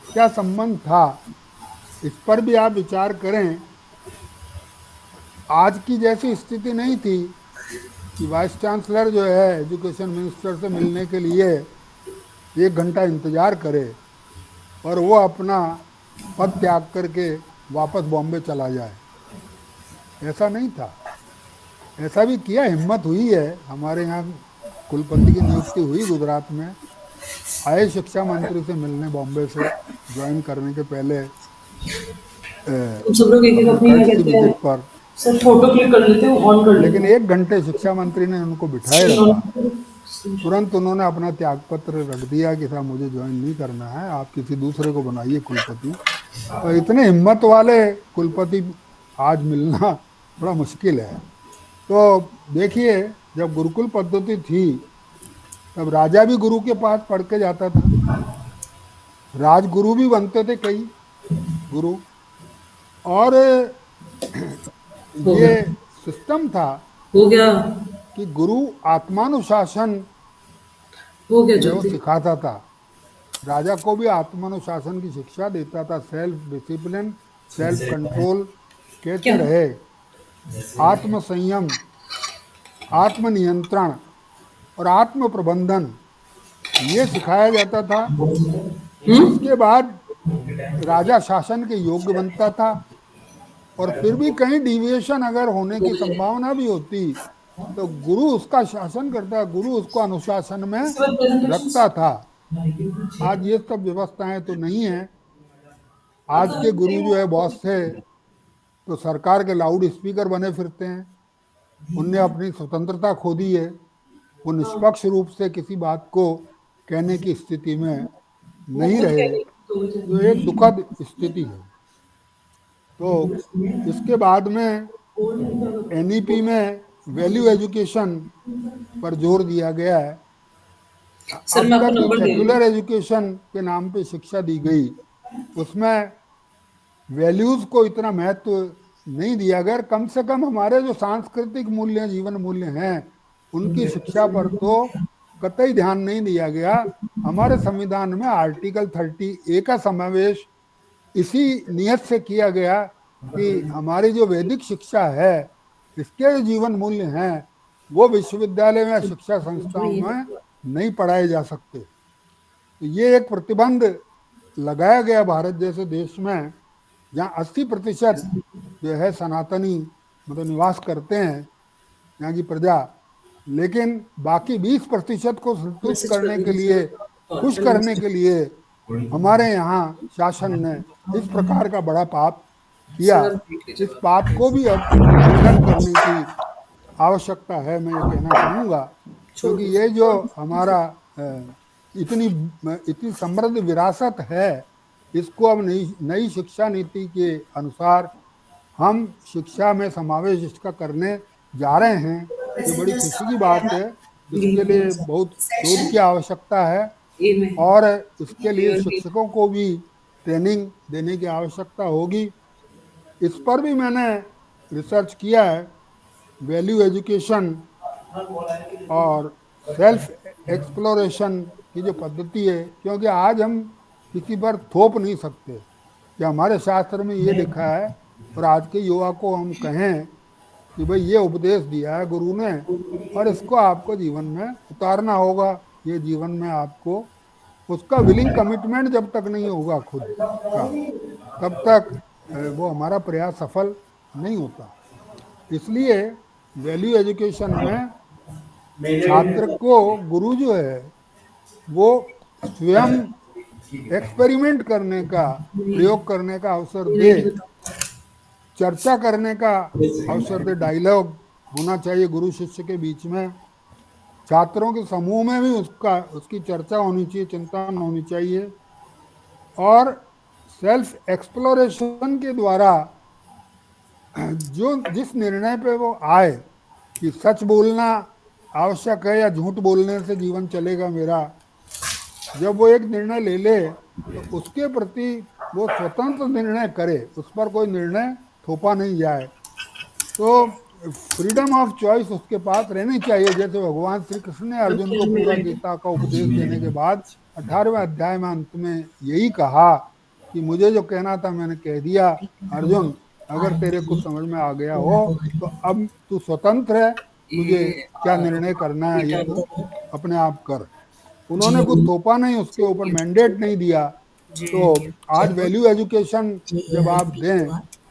क्या संबंध था, इस पर भी आप विचार करें। आज की जैसी स्थिति नहीं थी कि वाइस चांसलर जो है एजुकेशन मिनिस्टर से मिलने के लिए 1 घंटा इंतज़ार करे। और वो अपना पद त्याग करके वापस बॉम्बे चला जाए। ऐसा नहीं था, ऐसा भी किया, हिम्मत हुई है। हमारे यहाँ कुलपति की नियुक्ति हुई गुजरात में, आए शिक्षा मंत्री से मिलने बॉम्बे से ज्वाइन करने के पहले तुम सब लोग एक एक अपने अपनी क्या कर्ज की कहते हैं विजिट पर, सर फोटो क्लिक कर लेते हो, ऑन कर लेते लेकिन 1 घंटे शिक्षा मंत्री ने उनको बिठाए रखा। तुरंत उन्होंने अपना त्याग पत्र रख दिया कि साहब मुझे ज्वाइन नहीं करना है, आप किसी दूसरे को बनाइए कुलपति। तो इतने हिम्मत वाले कुलपति आज मिलना बड़ा मुश्किल है। तो देखिए, जब गुरुकुल पद्धति थी तब राजा भी गुरु के पास पढ़ के जाता था, राजगुरु भी बनते थे कई गुरु, और ये सिस्टम था हो गया, कि गुरु आत्मानुशासन हो गया जो जल्दी। सिखाता था, राजा को भी आत्मानुशासन की शिक्षा देता था, सेल्फ डिसिप्लिन, सेल्फ कंट्रोल कैसे रहे, आत्म संयम, आत्मनियंत्रण और आत्म प्रबंधन, ये सिखाया जाता था। इसके बाद राजा शासन के योग्य बनता था, और फिर भी कहीं डिविएशन अगर होने की संभावना भी होती तो गुरु उसका शासन करता, गुरु उसको अनुशासन में रखता था। आज ये सब व्यवस्थाएं तो नहीं है। आज के गुरु जो है बॉस थे तो सरकार के लाउड स्पीकर बने फिरते हैं, उनने अपनी स्वतंत्रता खो दी है, वो निष्पक्ष रूप से किसी बात को कहने की स्थिति में नहीं रहे, तो एक दुखद स्थिति है। तो इसके बाद में एनईपी में वैल्यू एजुकेशन पर जोर दिया गया है। अब तक जो सेक्युलर एजुकेशन के नाम पे शिक्षा दी गई उसमें वैल्यूज को इतना महत्व नहीं दिया गया। कम से कम हमारे जो सांस्कृतिक मूल्य, जीवन मूल्य हैं, उनकी शिक्षा पर तो कतई ध्यान नहीं दिया गया। हमारे संविधान में आर्टिकल 30A का समावेश इसी नियत से किया गया कि हमारी जो वैदिक शिक्षा है, इसके जो जीवन मूल्य हैं, वो विश्वविद्यालय में, शिक्षा संस्थाओं में नहीं पढ़ाए जा सकते। तो ये एक प्रतिबंध लगाया गया भारत जैसे देश में, जहाँ 80% जो है सनातनी मतलब निवास करते हैं यहाँ की प्रजा, लेकिन बाकी 20% को संतुष्ट करने के लिए, खुश करने के लिए हमारे यहाँ शासन ने इस प्रकार का बड़ा पाप किया। इस पाप को भी अब खंडन करने की आवश्यकता है, मैं ये कहना चाहूँगा, क्योंकि ये जो हमारा इतनी समृद्ध विरासत है, इसको अब नई शिक्षा नीति के अनुसार हम शिक्षा में समावेश इसका करने जा रहे हैं। ये बड़ी खुशी की बात है। इसके लिए बहुत शोध की आवश्यकता है और इसके लिए शिक्षकों को भी ट्रेनिंग देने की आवश्यकता होगी। इस पर भी मैंने रिसर्च किया है, वैल्यू एजुकेशन और सेल्फ एक्सप्लोरेशन की जो पद्धति है, क्योंकि आज हम किसी पर थोप नहीं सकते कि हमारे शास्त्र में ये लिखा है और आज के युवा को हम कहें कि भाई ये उपदेश दिया है गुरु ने और इसको आपको जीवन में उतारना होगा। ये जीवन में आपको उसका विलिंग कमिटमेंट जब तक नहीं होगा खुद का, तब तक वो हमारा प्रयास सफल नहीं होता। इसलिए वैल्यू एजुकेशन में छात्र को गुरु जो है वो स्वयं एक्सपेरिमेंट करने का, प्रयोग करने का अवसर दे, चर्चा करने का अवसर दे, डायलॉग होना चाहिए गुरु शिष्य के बीच में, छात्रों के समूह में भी उसकी चर्चा होनी चाहिए, चिंतन होनी चाहिए, और सेल्फ एक्सप्लोरेशन के द्वारा जो जिस निर्णय पे वो आए कि सच बोलना आवश्यक है या झूठ बोलने से जीवन चलेगा मेरा, जब वो एक निर्णय ले ले तो उसके प्रति वो स्वतंत्र निर्णय करे, उस पर कोई निर्णय थोपा नहीं जाए। तो फ्रीडम ऑफ चॉइस उसके पास रहनी चाहिए। जैसे भगवान श्री कृष्ण ने अर्जुन को पूरा गीता का उपदेश देने के बाद 18वें अध्याय में अंत में यही कहा कि मुझे जो कहना था मैंने कह दिया, अर्जुन अगर तेरे कुछ समझ में आ गया हो तो अब तू स्वतंत्र है, तुझे क्या निर्णय करना है ये तू अपने आप कर। उन्होंने कुछ थोपा नहीं, उसके ऊपर मैंडेट नहीं दिया तो आज वैल्यू एजुकेशन जब आप दें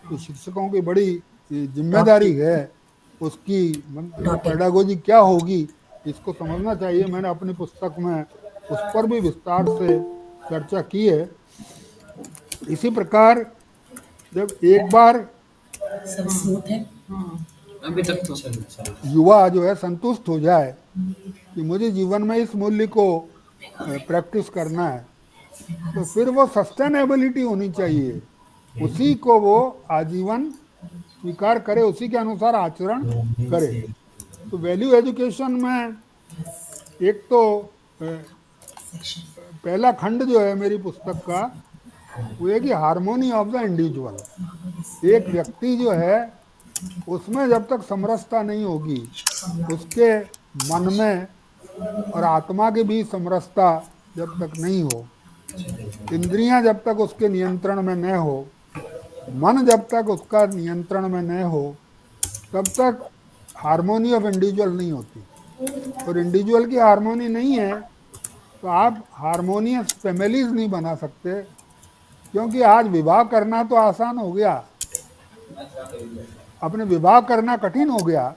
तो शिक्षकों की बड़ी जिम्मेदारी है, उसकी पेडागोजी क्या होगी इसको समझना चाहिए। मैंने अपनी पुस्तक में उस पर भी विस्तार से चर्चा की है। इसी प्रकार जब एक बार अभी तक तो युवा जो है संतुष्ट हो जाए कि मुझे जीवन में इस मूल्य को प्रैक्टिस करना है, तो फिर वो सस्टेनेबिलिटी होनी चाहिए, उसी को वो आजीवन स्वीकार करे, उसी के अनुसार आचरण करे। तो वैल्यू एजुकेशन में एक तो पहला खंड जो है मेरी पुस्तक का वो है कि हार्मोनी ऑफ द इंडिविजुअल। एक व्यक्ति जो है उसमें जब तक समरसता नहीं होगी, उसके मन में और आत्मा के बीच समरसता जब तक नहीं हो, इंद्रियां जब तक उसके नियंत्रण में न हो, मन जब तक उसका नियंत्रण में न हो, तब तक हार्मोनी ऑफ इंडिविजुअल नहीं होती। और इंडिविजुअल की हार्मोनी नहीं है तो आप हार्मोनियस फैमिलीज नहीं बना सकते, क्योंकि आज विवाह करना तो आसान हो गया, अपने विवाह करना कठिन हो गया,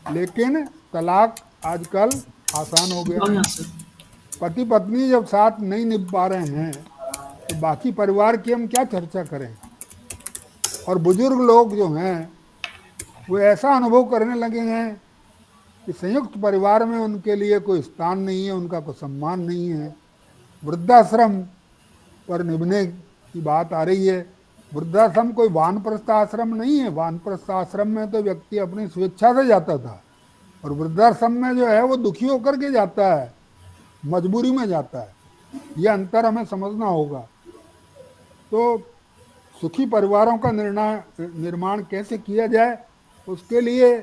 लेकिन तलाक आजकल आसान हो गया। पति पत्नी जब साथ नहीं निभ पा रहे हैं तो बाकी परिवार की हम क्या चर्चा करें। और बुजुर्ग लोग जो हैं वो ऐसा अनुभव करने लगे हैं कि संयुक्त परिवार में उनके लिए कोई स्थान नहीं है, उनका कोई सम्मान नहीं है। वृद्धाश्रम पर निभने की बात आ रही है। वृद्धाश्रम कोई वानप्रस्थ आश्रम नहीं है। वानप्रस्थ आश्रम में तो व्यक्ति अपनी स्वेच्छा से जाता था, और वृद्धाश्रम में जो है वो दुखी होकर के जाता है, मजबूरी में जाता है। ये अंतर हमें समझना होगा। तो सुखी परिवारों का निर्माण कैसे किया जाए, उसके लिए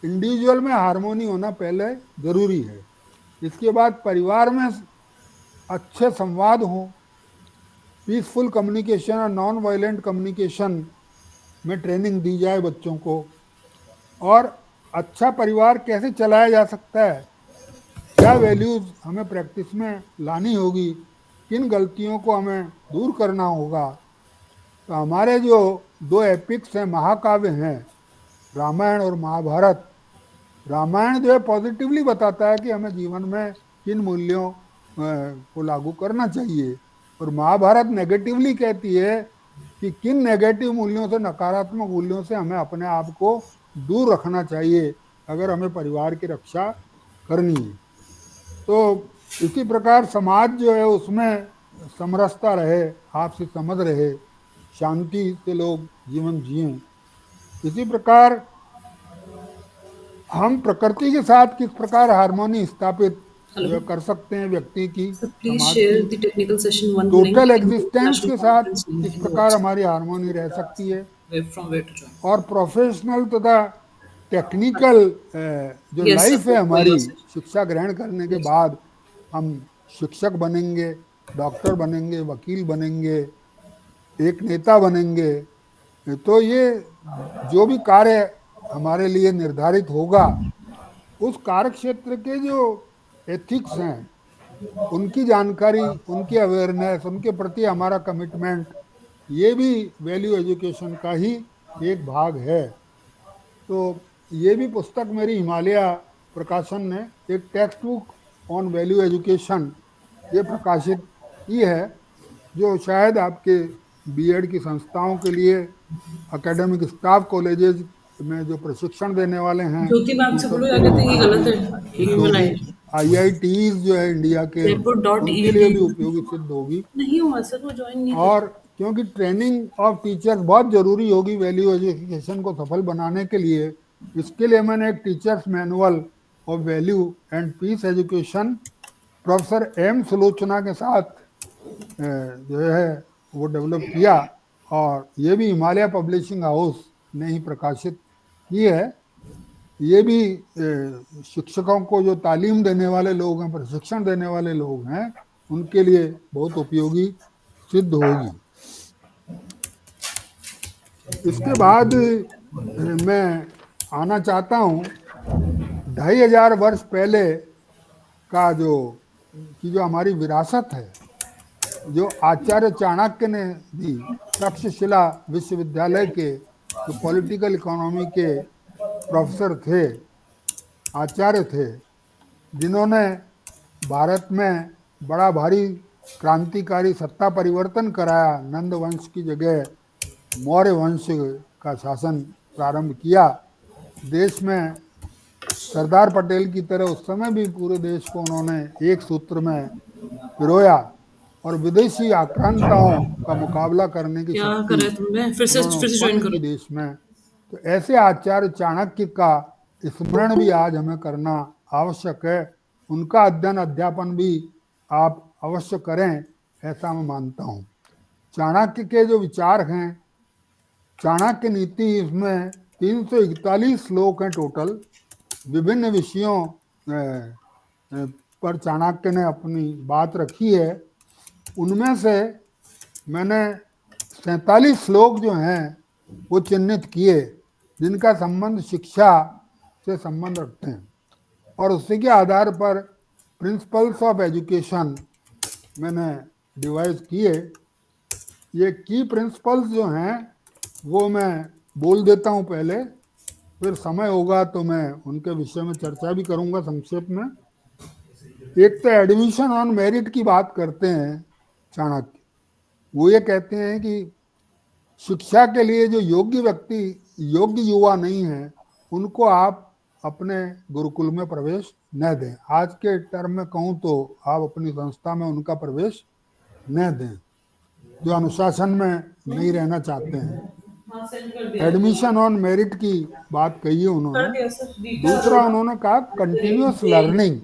इंडिविजुअल में हार्मोनी होना पहले जरूरी है। इसके बाद परिवार में अच्छे संवाद हों, पीसफुल कम्युनिकेशन और नॉन वायलेंट कम्युनिकेशन में ट्रेनिंग दी जाए बच्चों को। और अच्छा परिवार कैसे चलाया जा सकता है, क्या वैल्यूज़ हमें प्रैक्टिस में लानी होगी, किन गलतियों को हमें दूर करना होगा। तो हमारे जो दो एपिक्स हैं, महाकाव्य हैं, रामायण और महाभारत। रामायण जो है पॉजिटिवली बताता है कि हमें जीवन में किन मूल्यों को लागू करना चाहिए, और महाभारत नेगेटिवली कहती है कि किन नेगेटिव मूल्यों से, नकारात्मक मूल्यों से हमें अपने आप को दूर रखना चाहिए अगर हमें परिवार की रक्षा करनी है। तो इसी प्रकार समाज जो है उसमें समरसता रहे, आपसी समझ रहे, शांति से लोग जीवन जिएं। इसी प्रकार हम प्रकृति के साथ किस प्रकार हार्मोनी स्थापित कर सकते हैं, व्यक्ति की, समाज की, टोटल एग्जिस्टेंस के साथ किस प्रकार हमारी हार्मोनी रह सकती है, और प्रोफेशनल तथा टेक्निकल जो लाइफ है हमारी, शिक्षा ग्रहण करने के बाद हम शिक्षक बनेंगे, डॉक्टर बनेंगे, वकील बनेंगे, एक नेता बनेंगे, तो ये जो भी कार्य हमारे लिए निर्धारित होगा, उस कार्य क्षेत्र के जो एथिक्स हैं उनकी जानकारी, उनकी अवेयरनेस, उनके प्रति हमारा कमिटमेंट, ये भी वैल्यू एजुकेशन का ही एक भाग है। तो ये भी पुस्तक मेरी हिमालय प्रकाशन ने एक text book on value education ये प्रकाशित की है, जो शायद आपके बीएड की संस्थाओं के लिए, एकेडमिक स्टाफ कॉलेजेस में जो प्रशिक्षण देने वाले हैं, IITs जो है इंडिया के, उनके लिए भी उपयोगी सिद्ध होगी। नहीं हुआ सर, वो ज्वाइन नहीं। और क्योंकि ट्रेनिंग ऑफ टीचर्स बहुत जरूरी होगी वैल्यू एजुकेशन को सफल बनाने के लिए, इसके लिए मैंने एक teachers manual of value and peace education professor M Sulochana के साथ जो है वो डेवलप किया, और ये भी हिमालय पब्लिशिंग हाउस ने ही प्रकाशित की है। ये भी शिक्षकों को जो तालीम देने वाले लोग हैं, प्रशिक्षण देने वाले लोग हैं, उनके लिए बहुत उपयोगी सिद्ध होगी। इसके बाद मैं आना चाहता हूँ 2500 वर्ष पहले का जो हमारी विरासत है, जो आचार्य चाणक्य ने दी, तक्षशिला विश्वविद्यालय के जो पॉलिटिकल इकोनॉमी के प्रोफेसर थे, आचार्य थे, जिन्होंने भारत में बड़ा भारी क्रांतिकारी सत्ता परिवर्तन कराया, नंद वंश की जगह मौर्य वंश का शासन प्रारंभ किया, देश में सरदार पटेल की तरह उस समय भी पूरे देश को उन्होंने एक सूत्र में पिरोया और विदेशी आक्रांताओं का मुकाबला करने की क्या कर रहे शक्ति तुम? फिर से ज्वाइन उत्पन्न की करो। देश में। तो ऐसे आचार्य चाणक्य का स्मरण भी आज हमें करना आवश्यक है, उनका अध्ययन अध्यापन भी आप अवश्य करें, ऐसा मैं मानता हूँ। चाणक्य के जो विचार हैं, चाणक्य नीति, इसमें 341 श्लोक हैं टोटल, विभिन्न विषयों पर चाणक्य ने अपनी बात रखी है। उनमें से मैंने 47 श्लोक जो हैं वो चिन्हित किए, जिनका संबंध शिक्षा से संबंध रखते हैं, और उसी के आधार पर प्रिंसिपल्स ऑफ एजुकेशन मैंने डिवाइस किए। ये की प्रिंसिपल्स जो हैं वो मैं बोल देता हूँ पहले, फिर समय होगा तो मैं उनके विषय में चर्चा भी करूँगा संक्षेप में। एक तो एडमिशन ऑन मेरिट की बात करते हैं चाणक्य। वो ये कहते हैं कि शिक्षा के लिए जो योग्य व्यक्ति, योग्य युवा नहीं है, उनको आप अपने गुरुकुल में प्रवेश न दें। आज के टर्म में कहूँ तो आप अपनी संस्था में उनका प्रवेश न दें, जो अनुशासन में नहीं रहना चाहते हैं। एडमिशन ऑन मेरिट की बात कही है उन्होंने। दूसरा उन्होंने कहा कंटिन्यूअस लर्निंग।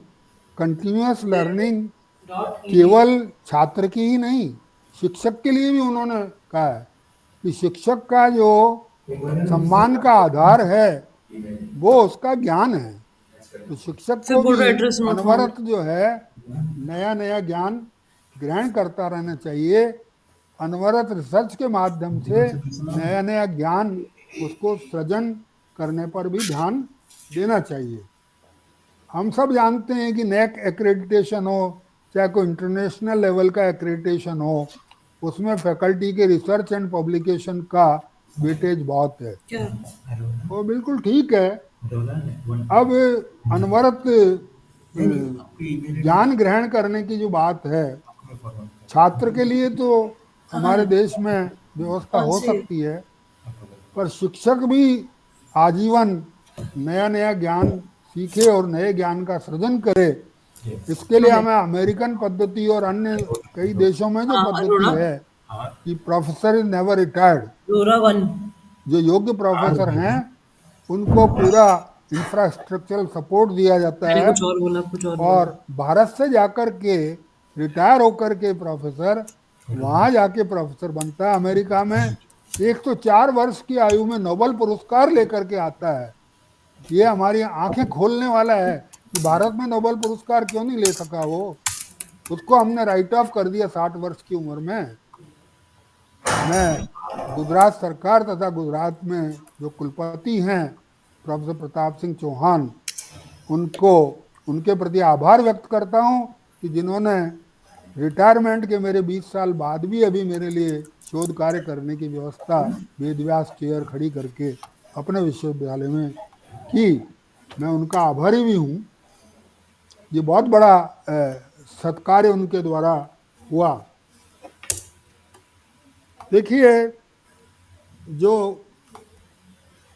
कंटिन्यूअस लर्निंग केवल छात्र की ही नहीं, शिक्षक के लिए भी उन्होंने कहा है कि शिक्षक का जो सम्मान का आधार है वो उसका ज्ञान है। तो शिक्षक को भी अनवरत जो है नया नया ज्ञान ग्रहण करता रहना चाहिए, अनवरत रिसर्च के माध्यम से नया नया ज्ञान उसको सृजन करने पर भी ध्यान देना चाहिए। हम सब जानते हैं कि नेक एक्रेडिटेशन हो, चाहे कोई इंटरनेशनल लेवल का एक्रेडिटेशन हो, उसमें फैकल्टी के रिसर्च एंड पब्लिकेशन का वेटेज बहुत है, वो बिल्कुल ठीक है। अब अनवरत ज्ञान ग्रहण करने की जो बात है, छात्र के लिए तो हमारे देश में व्यवस्था हो सकती है, पर शिक्षक भी आजीवन नया नया ज्ञान सीखे और नए ज्ञान का सृजन करे। इसके लिए हमें अमेरिकन पद्धति और अन्य कई देशों में जो पद्धति है कि प्रोफेसर इज नेवर रिटायर्ड, जो योग्य प्रोफेसर हैं उनको पूरा इंफ्रास्ट्रक्चरल सपोर्ट दिया जाता है, और भारत से जाकर के रिटायर होकर के प्रोफेसर वहाँ जाके प्रोफेसर बनता है। अमेरिका में 104 वर्ष की आयु में नोबेल पुरस्कार लेकर के आता है। ये हमारी आंखें खोलने वाला है कि भारत में नोबेल पुरस्कार क्यों नहीं ले सका वो, उसको हमने राइट ऑफ कर दिया 60 वर्ष की उम्र में। मैं गुजरात सरकार तथा गुजरात में जो कुलपति हैं प्रोफेसर प्रताप सिंह चौहान, उनको उनके प्रति आभार व्यक्त करता हूं कि जिन्होंने रिटायरमेंट के मेरे 20 साल बाद भी अभी मेरे लिए शोध कार्य करने की व्यवस्था वेदव्यास चेयर खड़ी करके अपने विश्वविद्यालय में की। मैं उनका आभारी भी हूँ। ये बहुत बड़ा सत्कार्य उनके द्वारा हुआ। देखिए, जो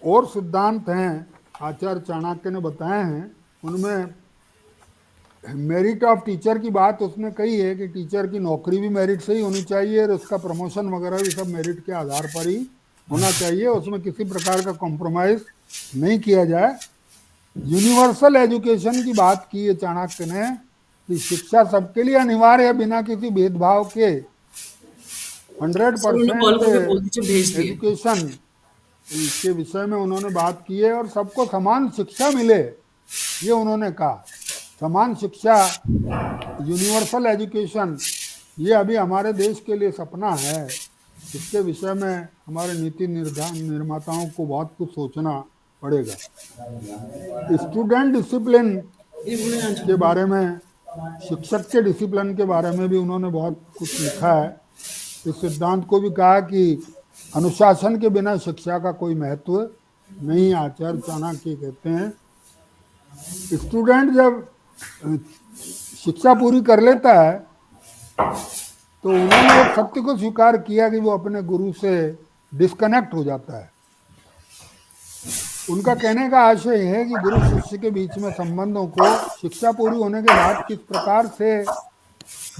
और सिद्धांत हैं आचार्य चाणक्य ने बताए हैं, उनमें मेरिट ऑफ टीचर की बात उसने कही है कि टीचर की नौकरी भी मेरिट से ही होनी चाहिए और उसका प्रमोशन वगैरह भी सब मेरिट के आधार पर ही होना चाहिए, उसमें किसी प्रकार का कॉम्प्रोमाइज नहीं किया जाए। यूनिवर्सल एजुकेशन की बात की है चाणक्य ने कि शिक्षा सबके लिए अनिवार्य है बिना किसी भेदभाव के। 100% एजुकेशन के विषय में उन्होंने बात की है और सबको समान शिक्षा मिले, ये उन्होंने कहा। समान शिक्षा, यूनिवर्सल एजुकेशन, ये अभी हमारे देश के लिए सपना है। इसके विषय में हमारे नीति निर्माताओं को बहुत कुछ सोचना पड़ेगा। स्टूडेंट डिसिप्लिन के बारे में शिक्षक के डिसिप्लिन के बारे में भी उन्होंने बहुत कुछ लिखा है। इस सिद्धांत को भी कहा कि अनुशासन के बिना शिक्षा का कोई महत्व नहीं। आचार्य चाणक्य कहते हैं स्टूडेंट जब शिक्षा पूरी कर लेता है तो उन्होंने एक सत्य को स्वीकार किया कि वो अपने गुरु से डिस्कनेक्ट हो जाता है। उनका कहने का आशय है कि गुरु शिष्य के बीच में संबंधों को शिक्षा पूरी होने के बाद किस प्रकार से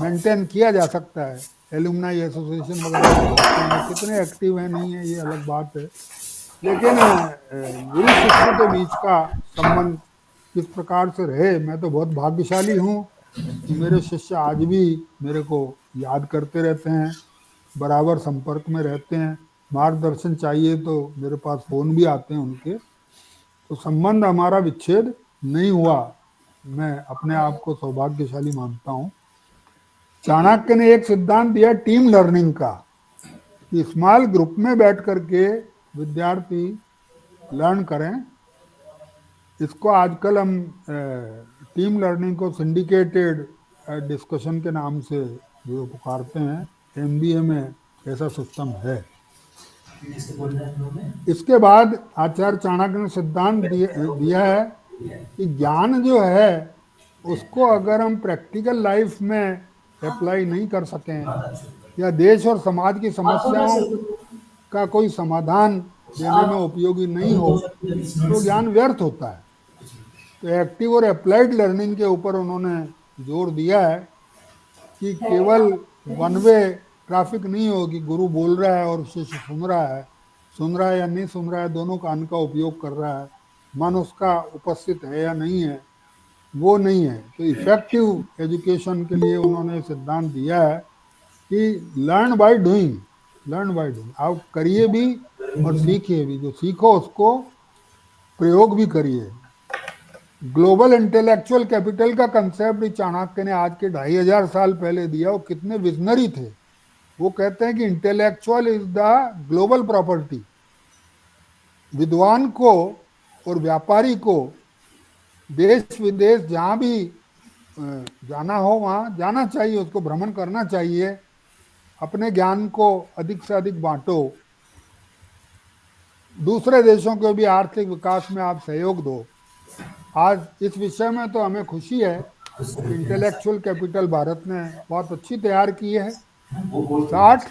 मेंटेन किया जा सकता है। एलुमनाई एसोसिएशन वगैरह कितने एक्टिव है नहीं है ये अलग बात है, लेकिन गुरु शिष्य के बीच का संबंध किस प्रकार से रहे। मैं तो बहुत भाग्यशाली हूँ कि मेरे शिष्य आज भी मेरे को याद करते रहते हैं, बराबर संपर्क में रहते हैं। मार्गदर्शन चाहिए तो मेरे पास फ़ोन भी आते हैं उनके, तो संबंध हमारा विच्छेद नहीं हुआ। मैं अपने आप को सौभाग्यशाली मानता हूँ। चाणक्य ने एक सिद्धांत दिया टीम लर्निंग का, कि स्मॉल ग्रुप में बैठ करके विद्यार्थी लर्न करें। इसको आजकल हम टीम लर्निंग को सिंडिकेटेड डिस्कशन के नाम से जो पुकारते हैं, एमबीए में ऐसा सिस्टम है। इसके बाद आचार्य चाणक्य ने सिद्धांत दिया है कि ज्ञान जो है उसको अगर हम प्रैक्टिकल लाइफ में अप्लाई नहीं कर सकें या देश और समाज की समस्याओं का कोई समाधान देने में उपयोगी नहीं हो तो ज्ञान व्यर्थ होता है। तो एक्टिव और अप्लाइड लर्निंग के ऊपर उन्होंने जोर दिया है कि केवल वन वे ट्रैफिक नहीं होगी, गुरु बोल रहा है और शिष्य सुन रहा है या नहीं सुन रहा है, दोनों कान का उपयोग कर रहा है, मन उसका उपस्थित है या नहीं है, वो नहीं है। तो इफेक्टिव एजुकेशन के लिए उन्होंने सिद्धांत दिया है कि लर्न बाय डूइंग, आप करिए भी और सीखिए भी। जो सीखो उसको प्रयोग भी करिए। ग्लोबल इंटेलेक्चुअल कैपिटल का कंसेप्ट चाणक्य ने आज के 2500 साल पहले दिया। वो कितने विजनरी थे। वो कहते हैं कि intellectual is the global property. विद्वान को और व्यापारी को देश विदेश जहाँ भी जाना हो वहाँ जाना चाहिए, उसको भ्रमण करना चाहिए, अपने ज्ञान को अधिक से अधिक बांटो, दूसरे देशों के भी आर्थिक विकास में आप सहयोग दो। आज इस विषय में तो हमें खुशी है, इंटेलेक्चुअल कैपिटल भारत ने बहुत अच्छी तैयार की है। $60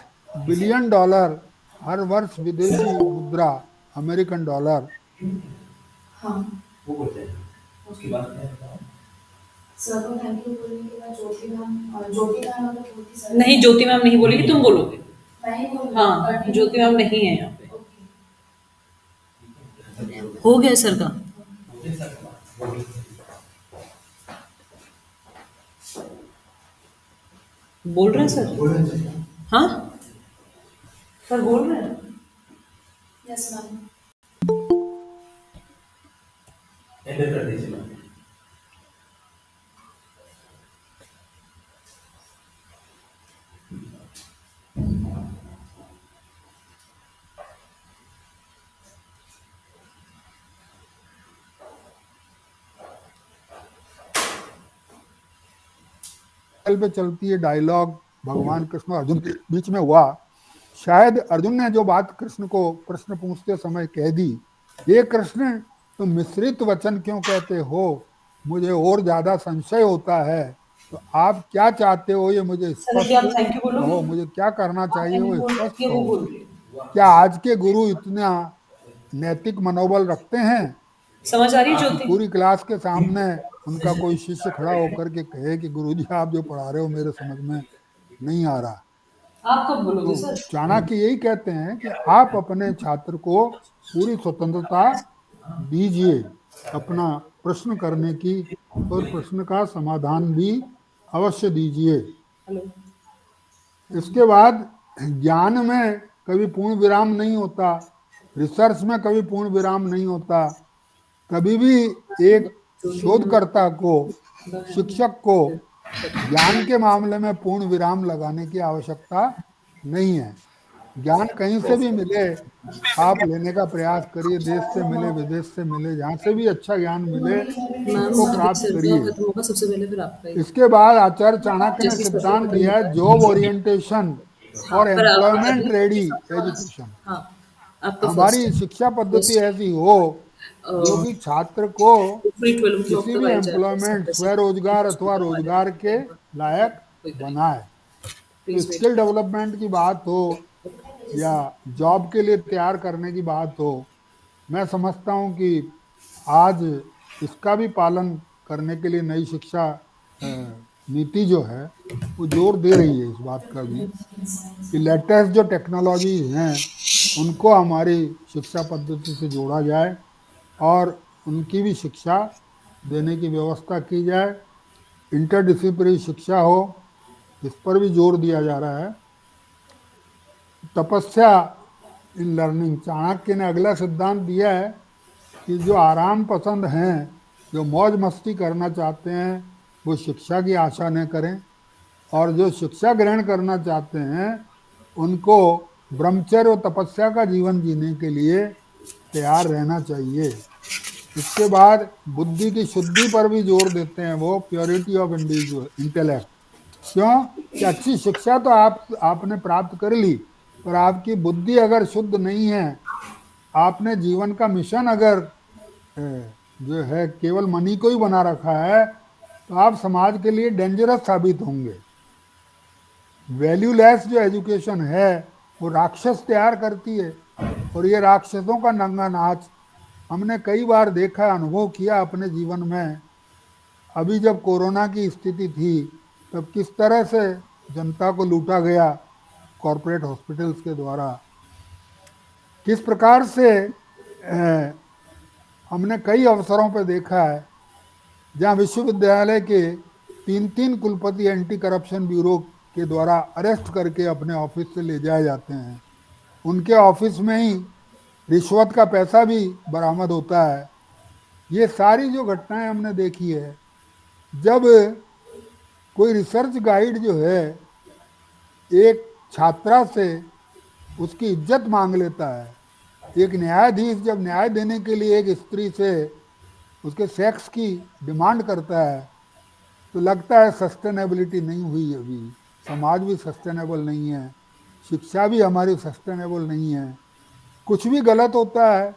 बिलियन हर वर्ष विदेशी मुद्रा, अमेरिकन डॉलर। नहीं, ज्योति मैम नहीं बोलेगी, तुम बोलोगे। हाँ, ज्योति मैम नहीं है यहाँ पे। हो गया सर का। बोल रहे हैं सर? हाँ सर बोल रहे हैं। Yes ma'am. एंटर कर दीजिए मैम। पे चलती है डायलॉग भगवान कृष्ण और अर्जुन के बीच में हुआ। शायद अर्जुन ने जो बात कृष्ण को प्रश्न पूछते समय कह दी, ये कृष्ण तुम मिश्रित वचन क्यों कहते हो, मुझे और ज्यादा संशय होता है, तो आप क्या चाहते हो ये मुझे स्पष्ट कहो, मुझे क्या करना चाहिए वो स्पष्ट कहो। क्या आज के गुरु इतना नैतिक मनोबल रखते हैं? समझ आ रही है ज्योति? पूरी क्लास के सामने उनका कोई शिष्य खड़ा होकर के कहे कि गुरुजी आप जो पढ़ा रहे हो मेरे समझ में नहीं आ रहा। आप कब बोलोगे सर? चाणक्य यही कहते हैं कि आप अपने छात्र को पूरी स्वतंत्रता दीजिए अपना प्रश्न करने की, और प्रश्न का समाधान भी अवश्य दीजिए। इसके बाद ज्ञान में कभी पूर्ण विराम नहीं होता, रिसर्च में कभी पूर्ण विराम नहीं होता। कभी भी एक शोधकर्ता को, शिक्षक को ज्ञान के मामले में पूर्ण विराम लगाने की आवश्यकता नहीं है। ज्ञान कहीं से भी मिले, आप लेने का प्रयास करिए, देश से मिले, विदेश से मिले, जहाँ से भी अच्छा ज्ञान मिले मैम उसको अभी प्राप्त सर्वर करिए। खत्म होगा, सबसे पहले फिर आपका ही। इसके बाद आचार्य चाणक्य ने जैसे ही सर्वर सिद्धांत खत्म दिया है होता जॉब है। ओरिएंटेशन हाँ, और पर आप एम्प्लॉयमेंट अभी रेडी आपका, एजुकेशन। हाँ आपका फर्स्ट हमारी है। शिक्षा पद्धति फर्स्ट ऐसी हो जो कि छात्र को फ्री 12 क्लॉक किसी तक भी आई जाए एम्प्लॉयमेंट, सब पैसे, स्वरोजगार उसके अथवा बाद आ रोजगार के जाएगा, लायक कोई करेंगे। बनाए। तो प्लीज स्किल वेट। डेवलपमेंट की बात हो या जॉब के लिए तैयार करने की बात हो, मैं समझता हूँ कि आज इसका भी पालन करने के लिए नई शिक्षा नीति जो है वो जोर दे रही है इस बात का भी कि लेटेस्ट जो टेक्नोलॉजीज हैं उनको हमारी शिक्षा पद्धति से जोड़ा जाए और उनकी भी शिक्षा देने की व्यवस्था की जाए। इंटरडिसिप्लिनरी शिक्षा हो, इस पर भी जोर दिया जा रहा है। तपस्या इन लर्निंग, चाणक्य ने अगला सिद्धांत दिया है कि जो आराम पसंद हैं, जो मौज मस्ती करना चाहते हैं, वो शिक्षा की आशा न करें, और जो शिक्षा ग्रहण करना चाहते हैं उनको ब्रह्मचर्य और तपस्या का जीवन जीने के लिए तैयार रहना चाहिए। इसके बाद बुद्धि की शुद्धि पर भी जोर देते हैं वो, प्योरिटी ऑफ इंडिविजुअल इंटेलेक्ट। क्यों कि अच्छी शिक्षा तो आपने प्राप्त कर ली, पर आपकी बुद्धि अगर शुद्ध नहीं है, आपने जीवन का मिशन अगर जो है केवल मनी को ही बना रखा है, तो आप समाज के लिए डेंजरस साबित होंगे। वैल्यूलेस जो एजुकेशन है वो राक्षस तैयार करती है, और ये राक्षसों का नंगा नाच हमने कई बार देखा, अनुभव किया अपने जीवन में। अभी जब कोरोना की स्थिति थी तब किस तरह से जनता को लूटा गया कॉरपोरेट हॉस्पिटल्स के द्वारा, किस प्रकार से हमने कई अवसरों पर देखा है जहां विश्वविद्यालय के 3-3 कुलपति एंटी करप्शन ब्यूरो के द्वारा अरेस्ट करके अपने ऑफिस से ले जाए जाते हैं। उनके ऑफिस में ही रिश्वत का पैसा भी बरामद होता है। ये सारी जो घटनाएं हमने देखी है, जब कोई रिसर्च गाइड जो है एक छात्रा से उसकी इज्जत मांग लेता है, एक न्यायाधीश जब न्याय देने के लिए एक स्त्री से उसके सेक्स की डिमांड करता है, तो लगता है सस्टेनेबिलिटी नहीं हुई। अभी समाज भी सस्टेनेबल नहीं है, शिक्षा भी हमारी सस्टेनेबल नहीं है। कुछ भी गलत होता है,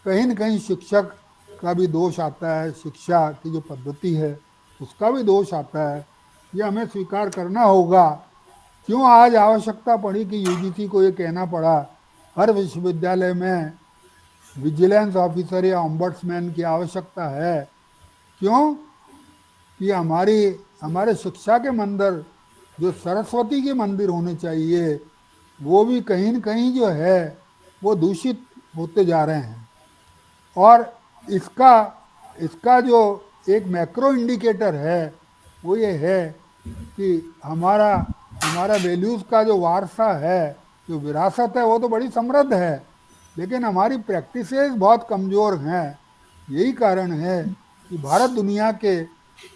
कहीं न कहीं शिक्षक का भी दोष आता है, शिक्षा की जो पद्धति है उसका भी दोष आता है। ये हमें स्वीकार करना होगा। क्यों आज आवश्यकता पड़ी कि यूजीसी को ये कहना पड़ा हर विश्वविद्यालय में विजिलेंस ऑफिसर या ऑम्बड्समैन की आवश्यकता है? क्यों कि हमारे शिक्षा के मंदिर जो सरस्वती के मंदिर होने चाहिए, वो भी कहीं न कहीं जो है वो दूषित होते जा रहे हैं। और इसका जो एक मैक्रो इंडिकेटर है वो ये है कि हमारा वैल्यूज़ का जो वारसा है, जो विरासत है, वो तो बड़ी समृद्ध है, लेकिन हमारी प्रैक्टिसेस बहुत कमज़ोर हैं। यही कारण है कि भारत दुनिया के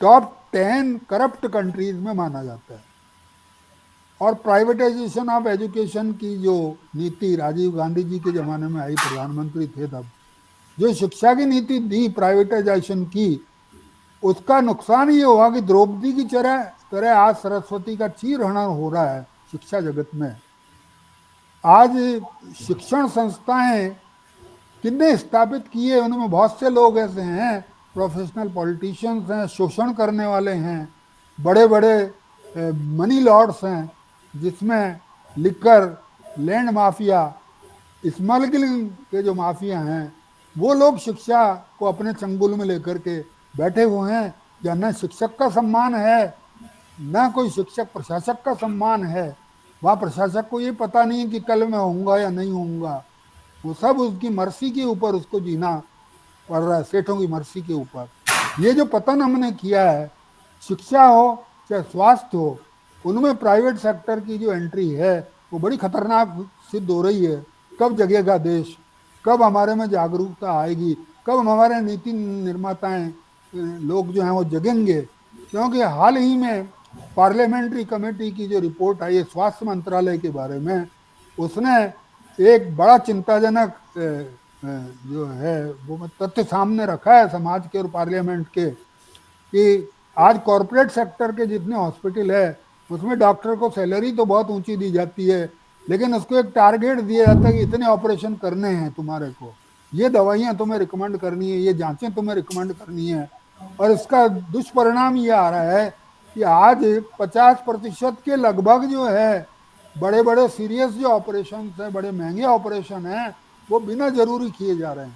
टॉप 10 करप्ट कंट्रीज में माना जाता है। और प्राइवेटाइजेशन ऑफ एजुकेशन की जो नीति राजीव गांधी जी के ज़माने में आई, प्रधानमंत्री थे तब, जो शिक्षा की नीति दी प्राइवेटाइजेशन की, उसका नुकसान ये हुआ कि द्रौपदी की तरह आज सरस्वती का चीरहरण हो रहा है शिक्षा जगत में। आज शिक्षण संस्थाएं कितने स्थापित किए, उनमें बहुत से लोग ऐसे हैं, प्रोफेशनल पॉलिटिशियंस हैं, शोषण करने वाले हैं, बड़े बड़े मनी लॉर्ड्स हैं, जिसमें लिकर, लैंड माफिया, स्मगलिंग के जो माफिया हैं, वो लोग शिक्षा को अपने चंगुल में लेकर के बैठे हुए हैं। या न शिक्षक का सम्मान है, न कोई शिक्षक प्रशासक का सम्मान है। वहाँ प्रशासक को ये पता नहीं कि कल मैं होऊंगा या नहीं होऊंगा, वो सब उसकी मर्जी के ऊपर उसको जीना पड़ रहा है, सेठों की मर्जी के ऊपर। ये जो पतन हमने किया है, शिक्षा हो चाहे स्वास्थ्य हो, उनमें प्राइवेट सेक्टर की जो एंट्री है वो बड़ी खतरनाक सिद्ध हो रही है। कब जगेगा देश, कब हमारे में जागरूकता आएगी, कब हमारे नीति निर्माताएं लोग जो हैं वो जगेंगे? क्योंकि हाल ही में पार्लियामेंट्री कमेटी की जो रिपोर्ट आई है स्वास्थ्य मंत्रालय के बारे में, उसने एक बड़ा चिंताजनक जो है वो तथ्य सामने रखा है समाज के और पार्लियामेंट के, कि आज कॉरपोरेट सेक्टर के जितने हॉस्पिटल है उसमें डॉक्टर को सैलरी तो बहुत ऊंची दी जाती है, लेकिन उसको एक टारगेट दिया जाता है कि इतने ऑपरेशन करने हैं तुम्हारे को, ये दवाइयां तुम्हें रिकमेंड करनी है, ये जांचें तुम्हें रिकमेंड करनी है। और इसका दुष्परिणाम ये आ रहा है कि आज 50% के लगभग जो है बड़े बड़े सीरियस जो ऑपरेशन है, बड़े महंगे ऑपरेशन हैं, वो बिना जरूरी किए जा रहे हैं।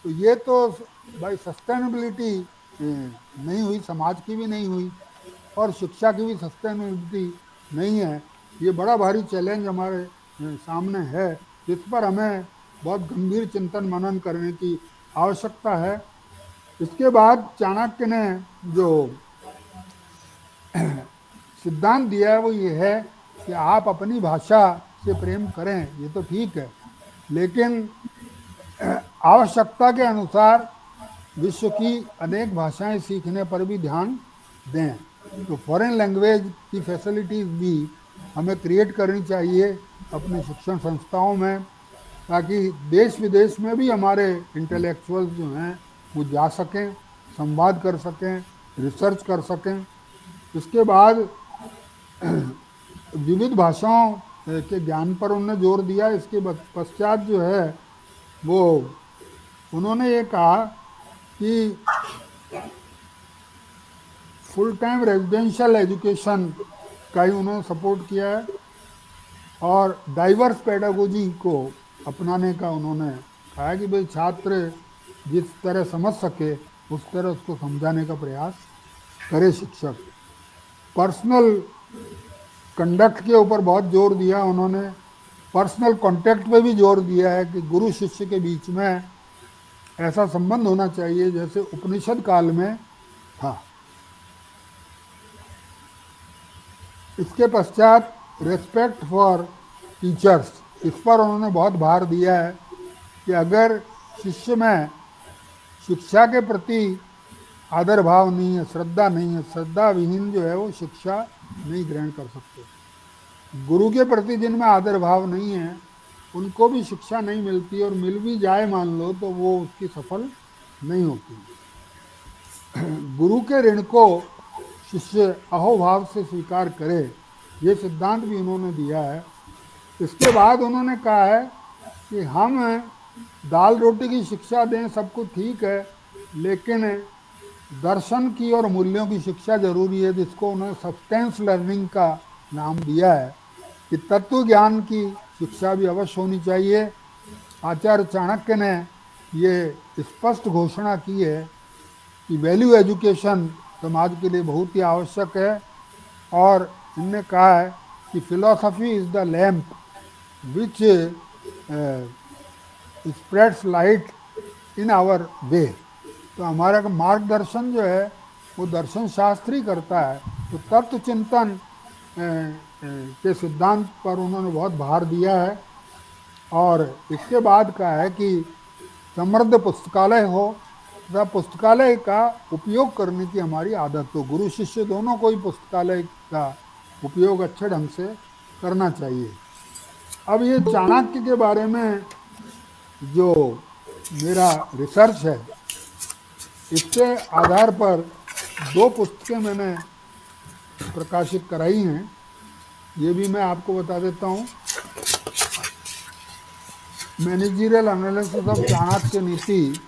तो ये तो भाई सस्टेनेबिलिटी नहीं हुई, समाज की भी नहीं हुई और शिक्षा की भी सस्टेनेबिलिटी नहीं है। ये बड़ा भारी चैलेंज हमारे सामने है, जिस पर हमें बहुत गंभीर चिंतन मनन करने की आवश्यकता है। इसके बाद चाणक्य ने जो सिद्धांत दिया है वो ये है कि आप अपनी भाषा से प्रेम करें, ये तो ठीक है, लेकिन आवश्यकता के अनुसार विश्व की अनेक भाषाएं सीखने पर भी ध्यान दें। तो फॉरेन लैंग्वेज की फैसिलिटीज़ भी हमें क्रिएट करनी चाहिए अपने शिक्षण संस्थाओं में, ताकि देश विदेश में भी हमारे इंटेलेक्चुअल्स जो हैं वो जा सकें, संवाद कर सकें, रिसर्च कर सकें। इसके बाद विविध भाषाओं के ज्ञान पर उन्होंने जोर दिया। इसके पश्चात जो है वो उन्होंने ये कहा कि फुल टाइम रेजिडेंशियल एजुकेशन का ही उन्होंने सपोर्ट किया है और डाइवर्स पेडागोजी को अपनाने का उन्होंने कहा कि भाई छात्र जिस तरह समझ सके उस तरह उसको समझाने का प्रयास करे शिक्षक। पर्सनल कंडक्ट के ऊपर बहुत जोर दिया उन्होंने, पर्सनल कांटेक्ट पे भी जोर दिया है कि गुरु शिष्य के बीच में ऐसा संबंध होना चाहिए जैसे उपनिषद काल में था। इसके पश्चात रेस्पेक्ट फॉर टीचर्स, इस पर उन्होंने बहुत भार दिया है कि अगर शिष्य में शिक्षा के प्रति आदर भाव नहीं है, श्रद्धा नहीं है, श्रद्धा विहीन जो है वो शिक्षा नहीं ग्रहण कर सकते। गुरु के प्रति जिनमें आदर भाव नहीं है उनको भी शिक्षा नहीं मिलती, और मिल भी जाए मान लो तो वो उसकी सफल नहीं होती। गुरु के ऋण को शिष्य अहोभाव से स्वीकार करे, ये सिद्धांत भी उन्होंने दिया है। इसके बाद उन्होंने कहा है कि हम दाल रोटी की शिक्षा दें, सब कुछ ठीक है, लेकिन दर्शन की और मूल्यों की शिक्षा जरूरी है, जिसको उन्होंने सब्सटेंस लर्निंग का नाम दिया है कि तत्व ज्ञान की शिक्षा भी अवश्य होनी चाहिए। आचार्य चाणक्य ने ये स्पष्ट घोषणा की है कि वैल्यू एजुकेशन समाज के लिए बहुत ही आवश्यक है, और इनने कहा है कि philosophy is the lamp which spreads light in our way. तो हमारा मार्गदर्शन जो है वो दर्शन शास्त्र ही करता है। तो तत्व चिंतन के सिद्धांत पर उन्होंने बहुत भार दिया है। और इसके बाद कहा है कि समृद्ध पुस्तकालय हो तथा पुस्तकालय का उपयोग करने की हमारी आदत हो। गुरु शिष्य दोनों को ही पुस्तकालय का उपयोग अच्छे ढंग से करना चाहिए। अब ये चाणक्य के बारे में जो मेरा रिसर्च है, इसके आधार पर 2 पुस्तकें मैंने प्रकाशित कराई हैं, ये भी मैं आपको बता देता हूँ। मैनेजरियल एनालिसिस ऑफ चाणक्य नीति,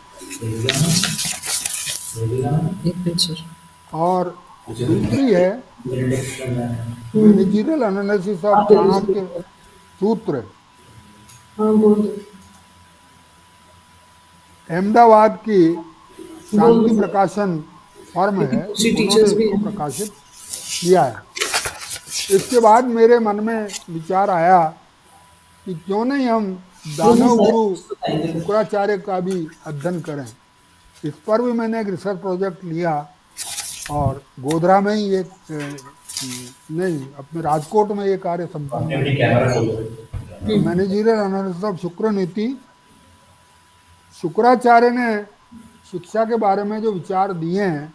और दूसरी है मैनेजरियल एनालिसिस ऑफ चाणक्य सूत्र। अहमदाबाद की शांति प्रकाशन फर्म है, उन्होंने इसको प्रकाशित किया है। इसके बाद मेरे मन में विचार आया कि क्यों नहीं हम दानव गुरु शुक्राचार्य का भी अध्ययन करें। इस पर भी मैंने एक रिसर्च प्रोजेक्ट लिया और गोधरा में ही एक नहीं अपने राजकोट में ये कार्य संपन्न मैनेजरियल एनालिसिस ऑफ शुक्र नीति। शुक्राचार्य ने शिक्षा के बारे में जो विचार दिए हैं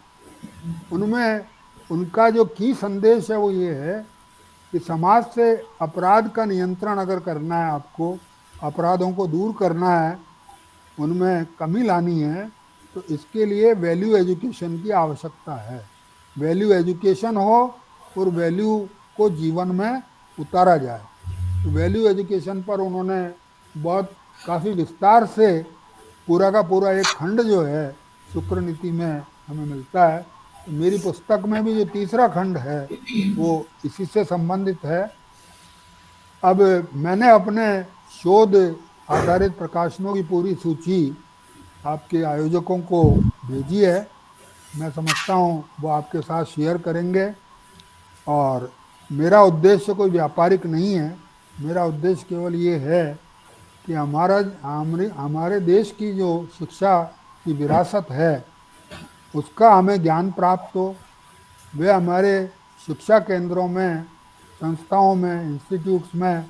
उनमें उनका जो की संदेश है वो ये है कि समाज से अपराध का नियंत्रण अगर करना है, आपको अपराधों को दूर करना है, उनमें कमी लानी है, तो इसके लिए वैल्यू एजुकेशन की आवश्यकता है। वैल्यू एजुकेशन हो और वैल्यू को जीवन में उतारा जाए। तो वैल्यू एजुकेशन पर उन्होंने बहुत काफ़ी विस्तार से पूरा का पूरा एक खंड जो है शुक्र नीति में हमें मिलता है। तो मेरी पुस्तक में भी जो तीसरा खंड है वो इसी से संबंधित है। अब मैंने अपने शोध आधारित प्रकाशनों की पूरी सूची आपके आयोजकों को भेजी है। मैं समझता हूँ वो आपके साथ शेयर करेंगे। और मेरा उद्देश्य कोई व्यापारिक नहीं है, मेरा उद्देश्य केवल ये है कि हमारे देश की जो शिक्षा की विरासत है उसका हमें ज्ञान प्राप्त हो। वे हमारे शिक्षा केंद्रों में, संस्थाओं में, इंस्टीट्यूट्स में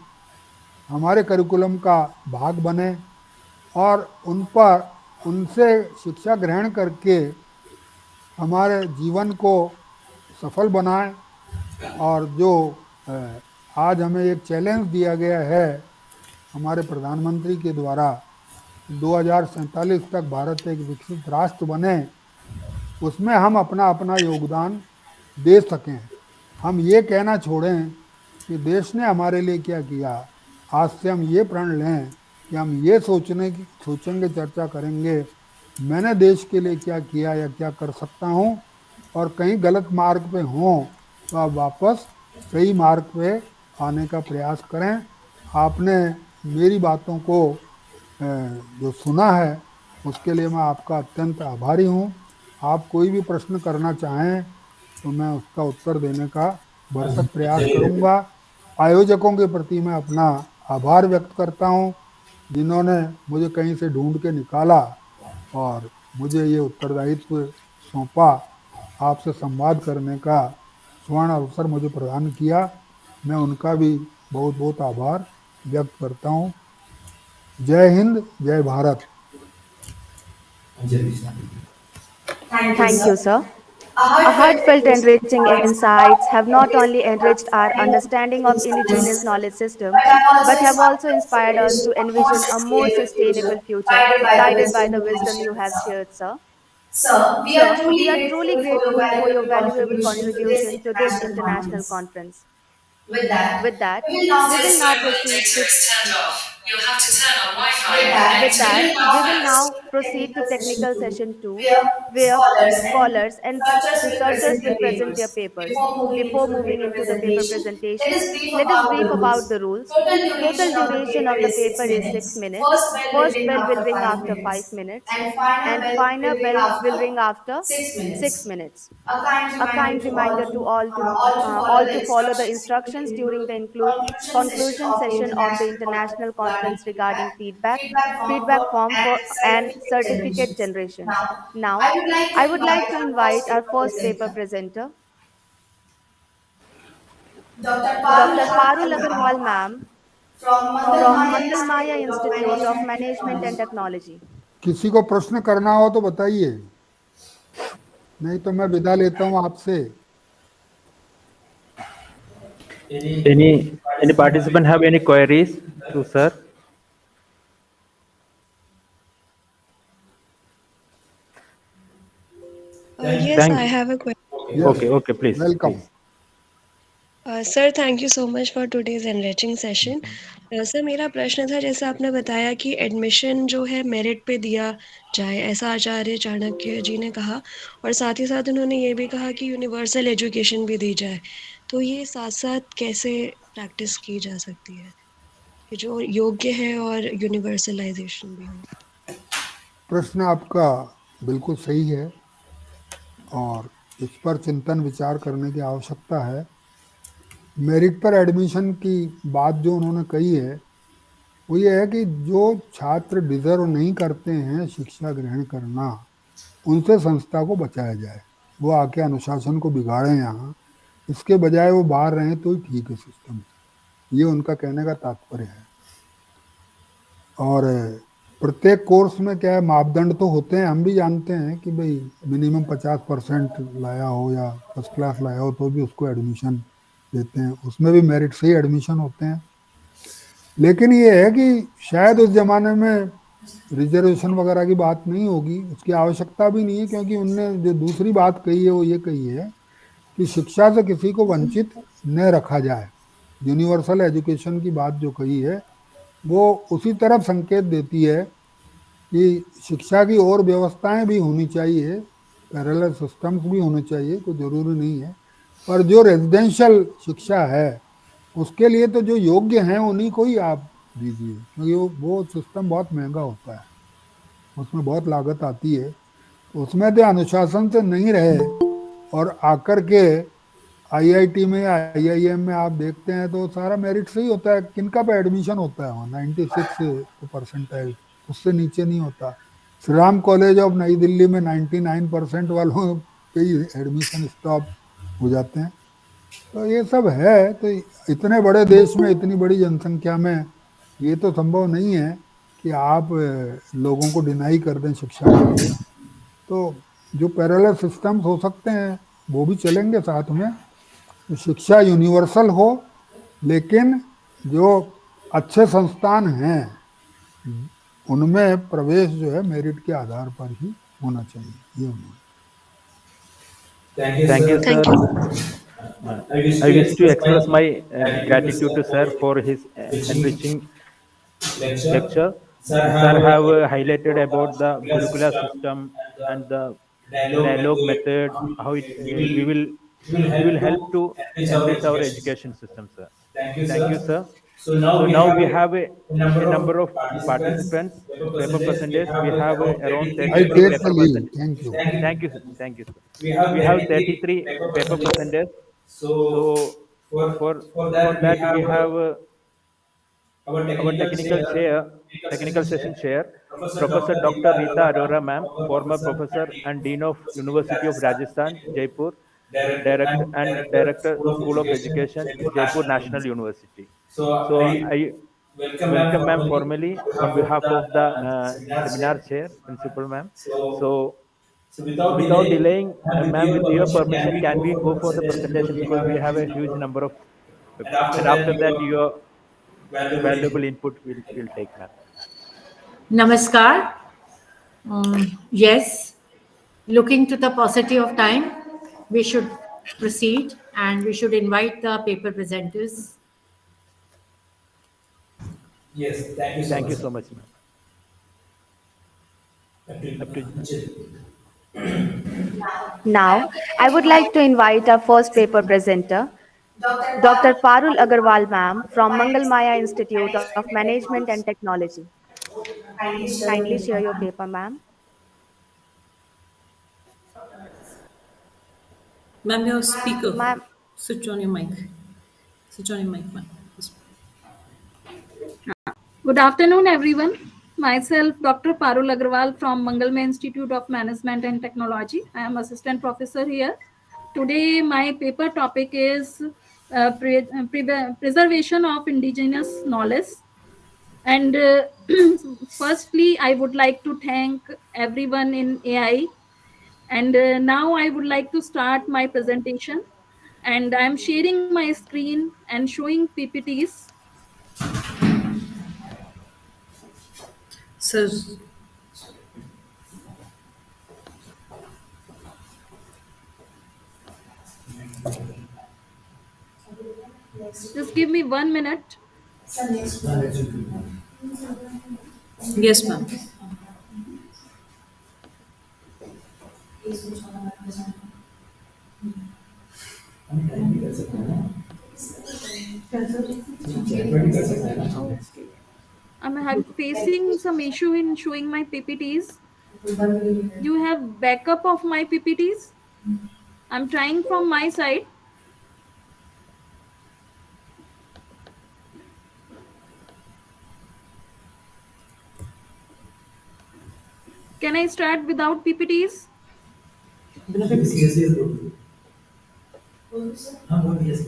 हमारे करिकुलम का भाग बने और उनसे शिक्षा ग्रहण करके हमारे जीवन को सफल बनाएं। और जो आज हमें एक चैलेंज दिया गया है हमारे प्रधानमंत्री के द्वारा, 2047 तक भारत एक विकसित राष्ट्र बने, उसमें हम अपना अपना योगदान दे सकें। हम ये कहना छोड़ें कि देश ने हमारे लिए क्या किया। आज से हम ये प्रण लें कि हम ये सोचेंगे, चर्चा करेंगे, मैंने देश के लिए क्या किया या क्या कर सकता हूँ। और कहीं गलत मार्ग पे हों तो आप वापस सही मार्ग पे आने का प्रयास करें। आपने मेरी बातों को जो सुना है उसके लिए मैं आपका अत्यंत आभारी हूँ। आप कोई भी प्रश्न करना चाहें तो मैं उसका उत्तर देने का भरसक प्रयास करूँगा। आयोजकों के प्रति मैं अपना आभार व्यक्त करता हूँ जिन्होंने मुझे कहीं से ढूंढ के निकाला और मुझे ये उत्तरदायित्व सौंपा, आपसे संवाद करने का स्वर्ण अवसर मुझे प्रदान किया। मैं उनका भी बहुत बहुत आभार व्यक्त करता हूँ। जय हिंद, जय Bharat. Thank you, sir. A heartfelt, enriching insights have not only enriched our understanding of indigenous knowledge system, but have also inspired us to envision a more sustainable future, guided by the wisdom you have shared, sir. Sir, we are truly grateful for your valuable contribution to this international conference. With that, we will now proceed to we will now proceed to technical session 2, where scholars and researchers will present their papers. Before moving into the paper presentation, let us brief about the rules. Total duration of the paper is 6 minutes. First bell will ring after 5 minutes, and final bell will ring after 6 minutes. A kind reminder to all to follow the instructions during the conclusion session of the international conference regarding feedback form for and certificate generation. Now, I would like to invite our first paper presenter, Dr. Parul Agarwal ma'am from Mangal Maya Institute of Management and Technology. किसी को प्रश्न करना हो तो बताइए, नहीं तो मैं विदा लेता हूँ आपसे। Any participant have any queries to sir? Yes, I have a question. Yes. Okay, please. Welcome. Please. Sir, thank you so much for today's enriching session. Sir, मेरा प्रश्न था, जैसे आपने बताया कि एडमिशन जो है मेरिट पे दिया जाए, ऐसा आचार्य चाणक्य जी ने कहा, और साथ ही साथ उन्होंने ये भी कहा कि यूनिवर्सल एजुकेशन भी दी जाए। तो ये साथ साथ कैसे प्रैक्टिस की जा सकती है कि जो योग्य है और यूनिवर्सलाइजेशन भी हो? प्रश्न आपका बिल्कुल सही है और इस पर चिंतन विचार करने की आवश्यकता है। मेरिट पर एडमिशन की बात जो उन्होंने कही है वो ये है कि जो छात्र डिजर्व नहीं करते हैं शिक्षा ग्रहण करना, उनसे संस्था को बचाया जाए। वो आके अनुशासन को बिगाड़े यहाँ, इसके बजाय वो बाहर रहें तो ही ठीक है सिस्टम से। ये उनका कहने का तात्पर्य है। और प्रत्येक कोर्स में क्या है, मापदंड तो होते हैं, हम भी जानते हैं कि भाई मिनिमम 50% लाया हो या फर्स्ट क्लास लाया हो तो भी उसको एडमिशन देते हैं, उसमें भी मेरिट से ही एडमिशन होते हैं। लेकिन ये है कि शायद उस जमाने में रिजर्वेशन वगैरह की बात नहीं होगी, उसकी आवश्यकता भी नहीं है, क्योंकि उनने जो दूसरी बात कही है वो ये कही है कि शिक्षा से किसी को वंचित न रखा जाए। यूनिवर्सल एजुकेशन की बात जो कही है वो उसी तरफ संकेत देती है कि शिक्षा की और व्यवस्थाएं भी होनी चाहिए, पैरेलल सिस्टम्स भी होने चाहिए, कोई जरूरी नहीं है। पर जो रेजिडेंशियल शिक्षा है उसके लिए तो जो योग्य हैं उन्हीं को ही आप दीजिए, क्योंकि वो सिस्टम बहुत महंगा होता है, उसमें बहुत लागत आती है। तो उसमें तो अनुशासन से नहीं रहे और आकर के आईआईटी में या आईआईएम में आप देखते हैं तो सारा मेरिट से ही होता है। किनका पे एडमिशन होता है वहाँ 96 परसेंटाइल, उससे नीचे नहीं होता। श्री राम कॉलेज ऑफ नई दिल्ली में 99% वालों के ही एडमिशन स्टॉप हो जाते हैं। तो ये सब है। तो इतने बड़े देश में इतनी बड़ी जनसंख्या में ये तो संभव नहीं है कि आप लोगों को डिनाई कर दें शिक्षा के लिए। तो जो पैरेलल सिस्टम्स हो सकते हैं वो भी चलेंगे साथ में, तो शिक्षा यूनिवर्सल हो, लेकिन जो अच्छे संस्थान हैं उनमें प्रवेश जो है मेरिट के आधार पर ही होना चाहिए। ये उन्होंने Thank you, Thank sir. you. I wish to express my gratitude to sir for his enriching lecture. Sir have highlighted about the Gurukula system and the dialogue method, how it we will help to enrich our education system, sir. Thank you, sir. So now we have a number of participants, paper percentage. We have around I 33 take the paper lead. percentage. Thank you. Thank you, sir. Thank you, sir. We have 33 paper percentage. So for that we have our technical session chair, Professor Dr. Rita Arora ma'am, former professor and Dean of University of Rajasthan, Jaipur, Director School of Education, Jaipur National University. So I welcome ma'am formally on behalf of the seminar chair, Principal ma'am. So without delaying, ma'am, with your permission, can we go for the presentation, because we have a huge number of people. And after that, your valuable input will take, ma'am. Namaskar. Yes, looking to the paucity of time, we should proceed and we should invite the paper presenters. Yes, thank you so Thank much, you sir. so much, ma'am. Up to Now, I would like to invite our first paper presenter, Dr. Parul Agarwal ma'am from Mangalmaya Institute of Management and Technology. Kindly share your paper, ma'am. Ma'am, your speaker. Ma'am, Switch on your mic. Switch on your mic, ma'am. Good afternoon, everyone. Myself, Dr. Parul Agrawal from Mangalmay Institute of Management and Technology. I am assistant professor here. Today, my paper topic is preservation of indigenous knowledge. And firstly, I would like to thank everyone in AI. And now I would like to start my presentation. And I'm sharing my screen and showing PPTs. Sir, Just give me 1 minute. yes, ma'am. I'm facing some issue in showing my PPTs. You have backup of my PPTs? I'm trying from my side. Can I start without PPTs?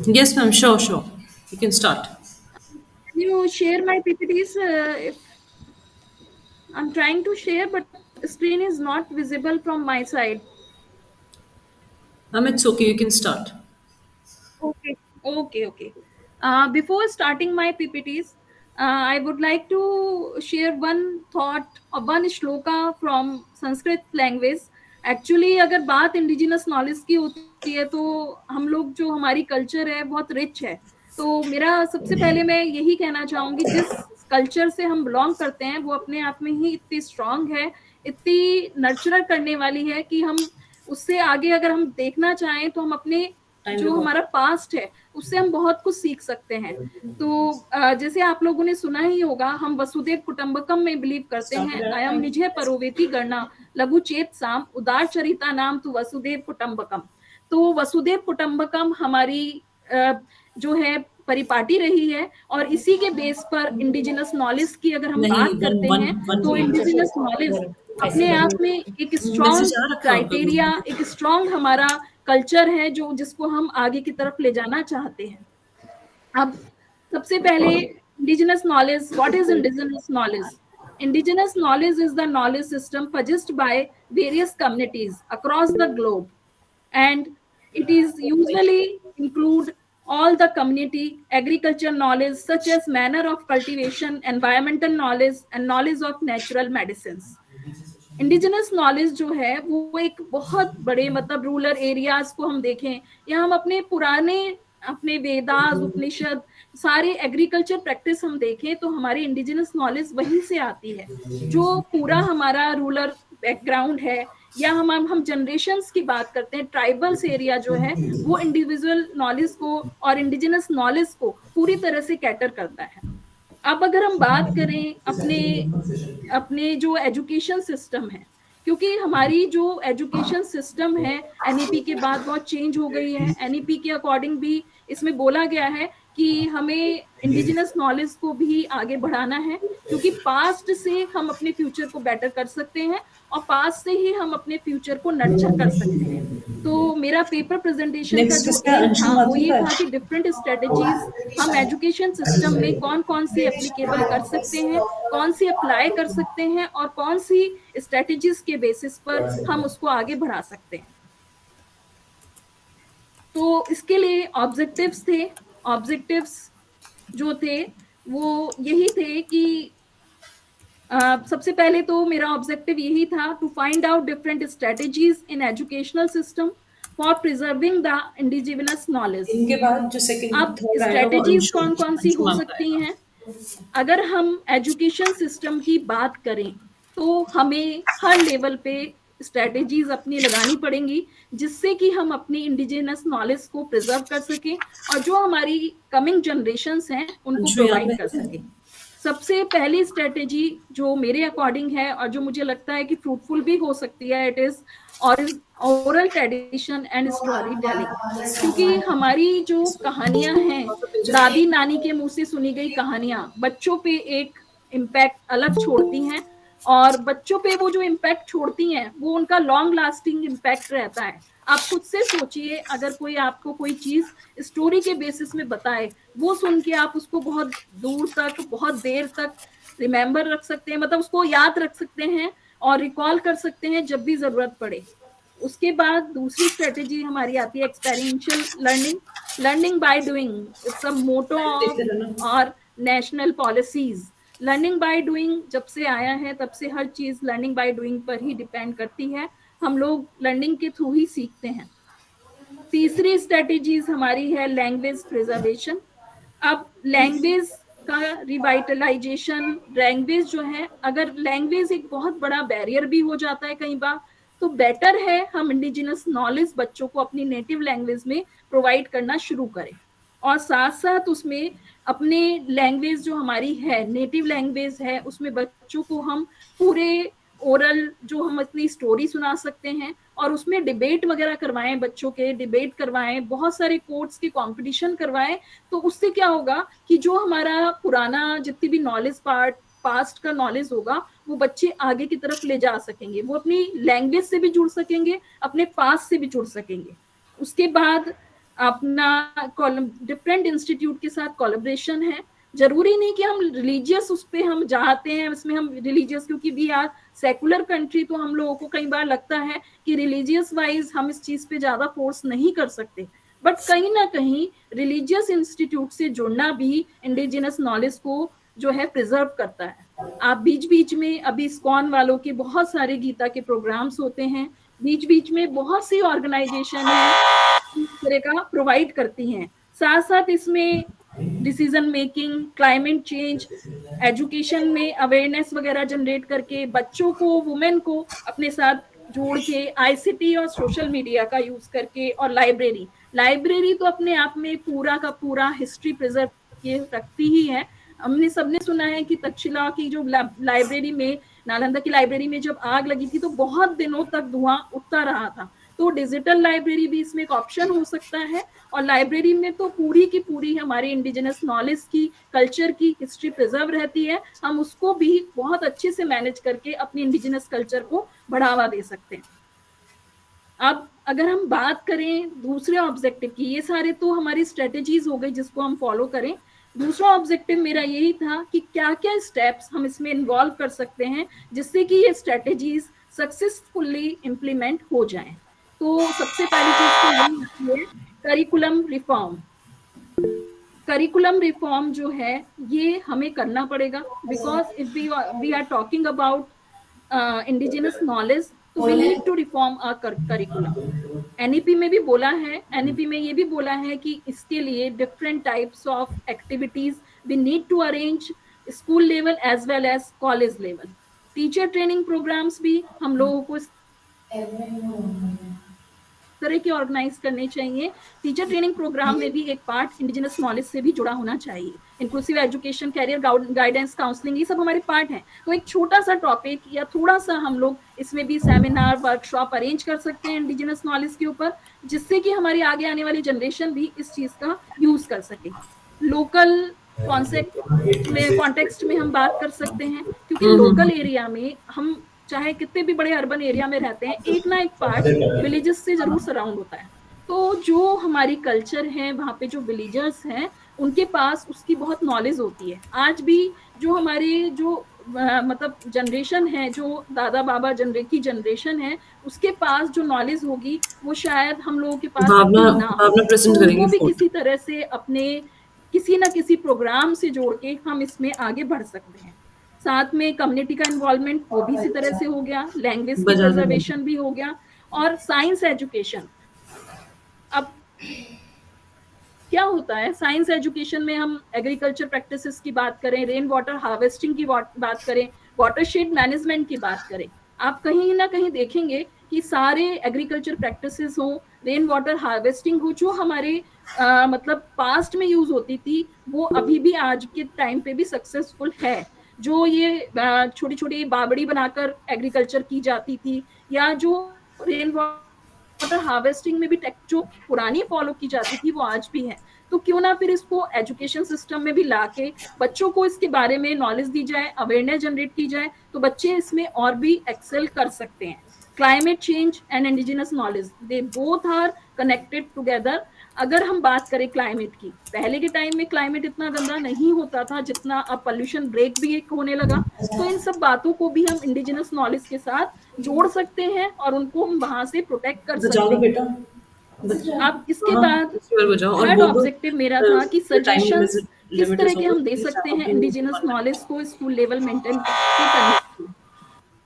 Yes, ma'am. Sure. You can start. Can you share my PPTs? If I'm trying to share, but the screen is not visible from my side. Ma'am, it's okay. You can start. Okay. Okay. Before starting my PPTs, I would like to share one thought or one shloka from Sanskrit language. Actually, अगर बात indigenous knowledge की होती है तो हम लोग जो हमारी culture है बहुत rich है. तो मेरा सबसे पहले मैं यही कहना चाहूंगी, जिस कल्चर से हम बिलोंग करते हैं वो अपने आप में ही इतनी स्ट्रांग है, इतनी नर्चर करने वाली है कि हम उससे आगे अगर हम देखना चाहें तो हम अपने जो हमारा पास्ट है उससे हम बहुत कुछ सीख सकते हैं. तो जैसे आप लोगों ने सुना ही होगा, हम वसुदेव कुटुंबकम में बिलीव करते हैं. अयम निजय परोवेति गणना लघु चेत साम उदार चरिता नाम तो वसुदेव कुटुंबकम. तो वसुदेव कुटुंबकम हमारी जो है परिपाटी रही है, और इसी के बेस पर इंडिजिनस नॉलेज की अगर हम बात करते हैं तो इंडिजिनस नॉलेज अपने आप में एक स्ट्रॉन्ग क्राइटेरिया, एक स्ट्रॉन्ग हमारा कल्चर है जो जिसको हम आगे की तरफ ले जाना चाहते हैं. अब सबसे पहले indigenous knowledge. What is indigenous knowledge? Indigenous knowledge is the knowledge system possessed by various communities across the globe, and it is usually include all the community agriculture knowledge such as manner of cultivation, environmental knowledge and knowledge of natural medicines. Indigenous knowledge जो है वो एक बहुत बड़े मतलब rural areas को हम देखें या हम अपने पुराने अपने वेदास उपनिषद सारे एग्रीकल्चर प्रैक्टिस हम देखें तो हमारी इंडिजिनस नॉलेज वहीं से आती है. जो पूरा हमारा रूरल बैकग्राउंड है, या हम जनरेशंस की बात करते हैं, ट्राइबल्स एरिया जो है वो इंडिविजुअल नॉलेज को और इंडिजिनस नॉलेज को पूरी तरह से कैटर करता है. अब अगर हम बात करें अपने जो एजुकेशन सिस्टम है, क्योंकि हमारी जो एजुकेशन सिस्टम है एनईपी के बाद बहुत चेंज हो गई है. एनईपी के अकॉर्डिंग भी इसमें बोला गया है कि हमें इंडिजिनस नॉलेज को भी आगे बढ़ाना है, क्योंकि पास्ट से हम अपने फ्यूचर को बेटर कर सकते हैं और पास्ट से ही हम अपने फ्यूचर को नर्चर कर सकते हैं. तो मेरा पेपर प्रेजेंटेशन का जो एम था वो ये था कि डिफरेंट स्ट्रेटेजीज हम एजुकेशन सिस्टम में कौन कौन सी एप्लीकेबल कर सकते हैं, कौन सी अप्लाई कर सकते हैं और कौन सी स्ट्रेटेजीज के बेसिस पर हम उसको आगे बढ़ा सकते हैं. तो इसके लिए ऑब्जेक्टिव्स थे. ऑब्जेक्टिव्स जो थे वो यही थे कि सबसे पहले तो मेरा ऑब्जेक्टिव यही था to find out different strategies in educational system for preserving the indigenous knowledge. इनके बाद जो सेकंड अब स्ट्रेटेजीज कौन कौन सी हो सकती हैं? अगर हम एजुकेशन सिस्टम की बात करें तो हमें हर लेवल पे स्ट्रेटेजीज अपनी लगानी पड़ेंगी जिससे कि हम अपनी इंडिजिनस नॉलेज को प्रिजर्व कर सकें और जो हमारी कमिंग जनरेशंस हैं उनको प्रोवाइड कर सकें. सबसे पहली स्ट्रेटेजी जो मेरे अकॉर्डिंग है और जो मुझे लगता है कि फ्रूटफुल भी हो सकती है, it is oral tradition and story telling. क्योंकि हमारी जो कहानियां हैं, दादी नानी के मुंह से सुनी गई कहानियां बच्चों पे एक इम्पैक्ट अलग छोड़ती हैं, और बच्चों पे वो जो इम्पैक्ट छोड़ती हैं वो उनका लॉन्ग लास्टिंग इम्पैक्ट रहता है. आप खुद से सोचिए, अगर कोई आपको कोई चीज स्टोरी के बेसिस में बताए, वो सुन के आप उसको बहुत दूर तक, बहुत देर तक रिमेम्बर रख सकते हैं, मतलब उसको याद रख सकते हैं और रिकॉल कर सकते हैं जब भी जरूरत पड़े. उसके बाद दूसरी स्ट्रेटेजी हमारी आती है experiential learning. Learning by doing, it's a motto of our national policies. Learning by doing जब से आया है तब से हर चीज लर्निंग बाय डूइंग पर ही डिपेंड करती है. हम लोग लर्निंग के थ्रू ही सीखते हैं. तीसरी स्ट्रेटेजीज हमारी है लैंग्वेज प्रिजर्वेशन. अब लैंग्वेज का रिवाइटलाइजेशन, लैंग्वेज जो है, अगर लैंग्वेज एक बहुत बड़ा बैरियर भी हो जाता है कई बार, तो बेटर है हम इंडिजिनस नॉलेज बच्चों को अपनी नेटिव लैंग्वेज में प्रोवाइड करना शुरू करें, और साथ साथ उसमें अपने लैंग्वेज जो हमारी है, नेटिव लैंग्वेज है, उसमें बच्चों को हम पूरे ओरल जो हम अपनी स्टोरी सुना सकते हैं और उसमें डिबेट वगैरह करवाएं, बच्चों के डिबेट करवाएं, बहुत सारे कोर्ट्स के कंपटीशन करवाएं. तो उससे क्या होगा कि जो हमारा पुराना जितनी भी नॉलेज पास्ट का नॉलेज होगा वो बच्चे आगे की तरफ ले जा सकेंगे, वो अपनी लैंग्वेज से भी जुड़ सकेंगे, अपने पास्ट से भी जुड़ सकेंगे. उसके बाद अपना डिफरेंट इंस्टीट्यूट के साथ कोलैबोरेशन है. जरूरी नहीं कि हम रिलीजियस उस पे हम चाहते हैं, इसमें हम रिलीजियस, क्योंकि वी आर सेकुलर कंट्री, तो हम लोगों को कई बार लगता है कि रिलीजियस वाइज हम इस चीज पे ज्यादा फोर्स नहीं कर सकते. बट कहीं ना कहीं रिलीजियस इंस्टीट्यूट से जुड़ना भी इंडिजिनस नॉलेज को जो है प्रिजर्व करता है। आप बीच बीच में अभी इस्कॉन वालों के बहुत सारे गीता के प्रोग्राम्स होते हैं, बीच बीच में बहुत सी ऑर्गेनाइजेशन है इस तरह का प्रोवाइड करती हैं। साथ साथ इसमें decision making, climate change, education में अवेयरनेस वगैरह जनरेट करके बच्चों को, वुमेन को अपने साथ जोड़ के, आईसीटी और सोशल मीडिया का यूज करके, और लाइब्रेरी लाइब्रेरी तो अपने आप में पूरा का पूरा हिस्ट्री प्रिजर्व किए रखती ही है। हमने सबने सुना है कि तक्षशिला की जो लाइब्रेरी में, नालंदा की लाइब्रेरी में जब आग लगी थी तो बहुत दिनों तक धुआं उठता रहा था। तो डिजिटल लाइब्रेरी भी इसमें एक ऑप्शन हो सकता है। और लाइब्रेरी में तो पूरी की पूरी हमारी इंडिजिनस नॉलेज की, कल्चर की हिस्ट्री प्रिजर्व रहती है। हम उसको भी बहुत अच्छे से मैनेज करके अपनी इंडिजिनस कल्चर को बढ़ावा दे सकते हैं। अब अगर हम बात करें दूसरे ऑब्जेक्टिव की, ये सारे तो हमारी स्ट्रेटेजीज हो गई जिसको हम फॉलो करें। दूसरा ऑब्जेक्टिव मेरा यही था कि क्या क्या स्टेप्स हम इसमें इन्वॉल्व कर सकते हैं जिससे कि ये स्ट्रेटेजीज सक्सेसफुली इम्प्लीमेंट हो जाएं। तो सबसे पहली चीज तो यही आती है करिकुलम रिफॉर्म। करिकुलम रिफॉर्म जो है ये हमें करना पड़ेगा, because if we are talking about indigenous knowledge, तो we need to reform our curriculum. NEP में भी बोला है, एनईपी में ये भी बोला है कि इसके लिए different types of activities we need to arrange, school level as well as college level. Teacher training programmes भी हम लोगों को तरह के ऑर्गेनाइज करने चाहिए। टीचर ट्रेनिंग प्रोग्राम में भी एक पार्ट इंडिजिनस नॉलेज से भी जुड़ा होना चाहिए। Inclusive education, career guidance, counselling, ये सब हमारे पार्ट हैं। तो एक छोटा सा टॉपिक या थोड़ा सा हम लोग इसमें भी सेमिनार, वर्कशॉप अरेंज कर सकते हैं इंडिजिनस नॉलेज के ऊपर, जिससे कि हमारी आगे आने वाली जनरेशन भी इस चीज का यूज कर सके। लोकल कॉन्टेक्स्ट में हम बात कर सकते हैं, क्योंकि लोकल एरिया में हम चाहे कितने भी बड़े अर्बन एरिया में रहते हैं, एक ना एक पार्ट विलेजेस से जरूर सराउंड होता है। तो जो हमारी कल्चर है, वहाँ पे जो विलेजर्स हैं उनके पास उसकी बहुत नॉलेज होती है। आज भी जो हमारे जो मतलब जनरेशन है, जो दादा बाबा की जनरेशन है, उसके पास जो नॉलेज होगी वो शायद हम लोगों के पास भावना इतनी ना हो। भावना प्रेजेंट तो करेंगे उनको भी फोटो। किसी तरह से अपने किसी ना किसी प्रोग्राम से जोड़ के हम इसमें आगे बढ़ सकते हैं। साथ में कम्युनिटी का इन्वॉल्वमेंट वो भी इसी तरह से हो गया, लैंग्वेज की बजाने प्रिजर्वेशन भी हो गया, और साइंस एजुकेशन। अब क्या होता है साइंस एजुकेशन में, हम एग्रीकल्चर प्रैक्टिसेस की बात करें, रेन वाटर हार्वेस्टिंग की बात करें, वाटरशेड मैनेजमेंट की बात करें, आप कहीं ना कहीं देखेंगे कि सारे एग्रीकल्चर प्रैक्टिसेस हो, रेन वाटर हार्वेस्टिंग हो, जो हमारे मतलब पास्ट में यूज होती थी, वो अभी भी आज के टाइम पे भी सक्सेसफुल है। जो ये छोटी छोटी बावड़ी बनाकर एग्रीकल्चर की जाती थी, या जो रेन वाटर हार्वेस्टिंग में भी टेक जो पुरानी फॉलो की जाती थी वो आज भी है। तो क्यों ना फिर इसको एजुकेशन सिस्टम में भी लाके बच्चों को इसके बारे में नॉलेज दी जाए, अवेयरनेस जनरेट की जाए, तो बच्चे इसमें और भी एक्सेल कर सकते हैं। Climate change and indigenous knowledge, they both are connected together. अगर हम बात करें क्लाइमेट की, पहले के टाइम में क्लाइमेट इतना गंदा नहीं होता था जितना अब पॉल्यूशन ब्रेक भी एक होने लगा। तो इन सब बातों को भी हम इंडिजिनस नॉलेज के साथ जोड़ सकते हैं और उनको हम वहां से प्रोटेक्ट कर सकते जाओ हैं। बेटा, अब इसके बाद और थर्ड बोलो ऑब्जेक्टिव मेरा था कि टाइम सजेशंस किस लिमिट तरह इज के हम दे सकते हैं इंडिजिनस नॉलेज को स्कूल लेवल मेंटेन करने के लिए।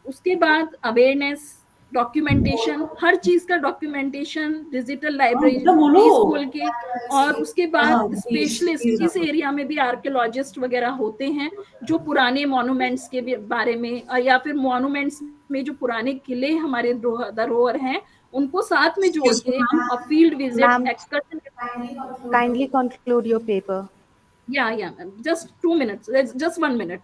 उसके बाद अवेयरनेस, डॉक्यूमेंटेशन, हर चीज का डॉक्यूमेंटेशन, डिजिटल बेटा बोलो। लाइब्रेरी स्कूल के, और उसके बाद हाँ प्लीज स्पेशलिस्ट, प्लीज इस एरिया में भी आर्कियोलॉजिस्ट वगैरह होते हैं जो पुराने मॉन्यूमेंट्स के बारे में, या फिर मॉन्यूमेंट्स में जो पुराने किले हमारे धरोहर हैं उनको साथ में जोड़ के, और field visit, Ma'am, excursion. kindly conclude your paper. Yeah, just 2 minutes, just 1 minute.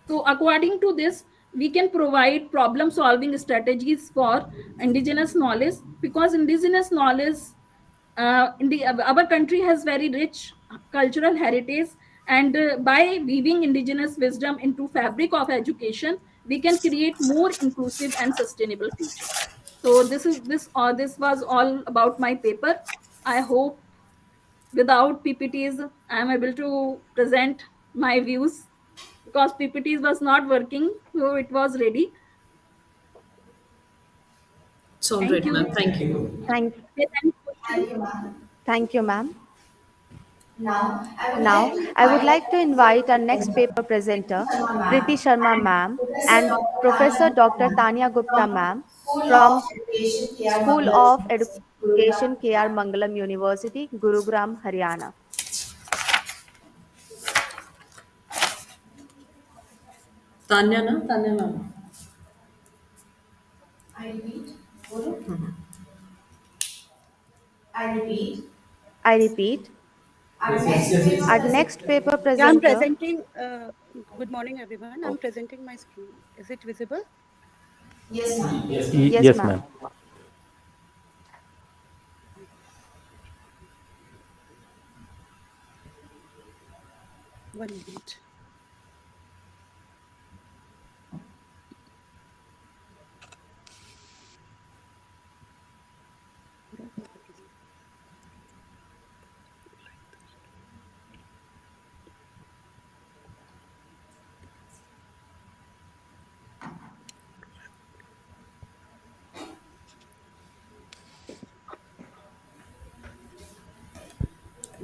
So according to this, we can provide problem solving strategies for indigenous knowledge, because indigenous knowledge, our country has very rich cultural heritage, and by weaving indigenous wisdom into fabric of education, we can create more inclusive and sustainable future. So this was all about my paper. I hope without PPTs I am able to present my views, because PPTs was not working, so it was ready. It's all Thank right, you. ma'am. Thank you. Thank, May I question? Thank you, ma'am. thank you, ma'am. Now, Now, I would like to invite our next paper presenter, Preeti Sharma ma'am, and Professor Dr. Tanya Gupta ma'am from School of Education, K.R. Mangalam University, Gurugram, Haryana. Tanya, na? Tanya, ma'am. I repeat. I repeat. I repeat, Our next paper our next paper Yeah, I'm presenter. presenting. Good morning, everyone. I'm presenting my screen. Is it visible? Yes, ma'am. Yes, Yes, ma'am. ma'am. One minute.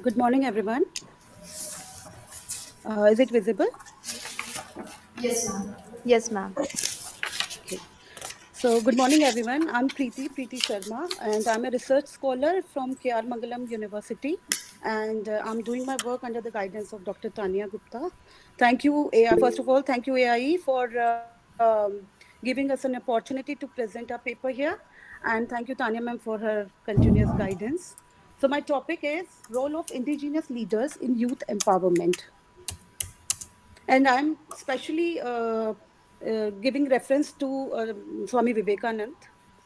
Good morning, everyone. Is it visible? Yes, ma'am. Yes, ma'am. Okay. So, good morning, everyone. I'm Preeti Sharma, and I'm a research scholar from K.R. Mangalam University. And I'm doing my work under the guidance of Dr. Tanya Gupta. Thank you, AI. First of all, thank you, AIE, for giving us an opportunity to present our paper here. And thank you, Tanya ma'am, for her continuous guidance. So, my topic is role of indigenous leaders in youth empowerment. And I'm especially giving reference to Swami Vivekanand.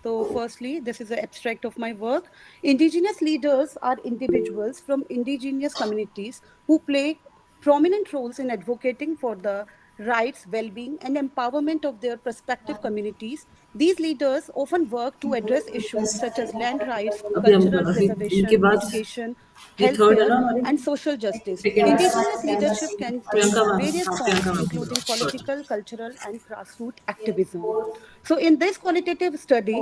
So, firstly, this is an abstract of my work. Indigenous leaders are individuals from indigenous communities who play prominent roles in advocating for the rights, well-being, and empowerment of their respective communities. These leaders often work to address issues such as land rights, अभी हम cultural अभी इनके preservation, बाद education, ये third है healthcare, ना हमारी and social justice. Second Indigenous leadership can take Priyanka ma'am various हाँ forms, प्रियंका मैम की including third political, cultural, and grassroots activism. So, in this qualitative study,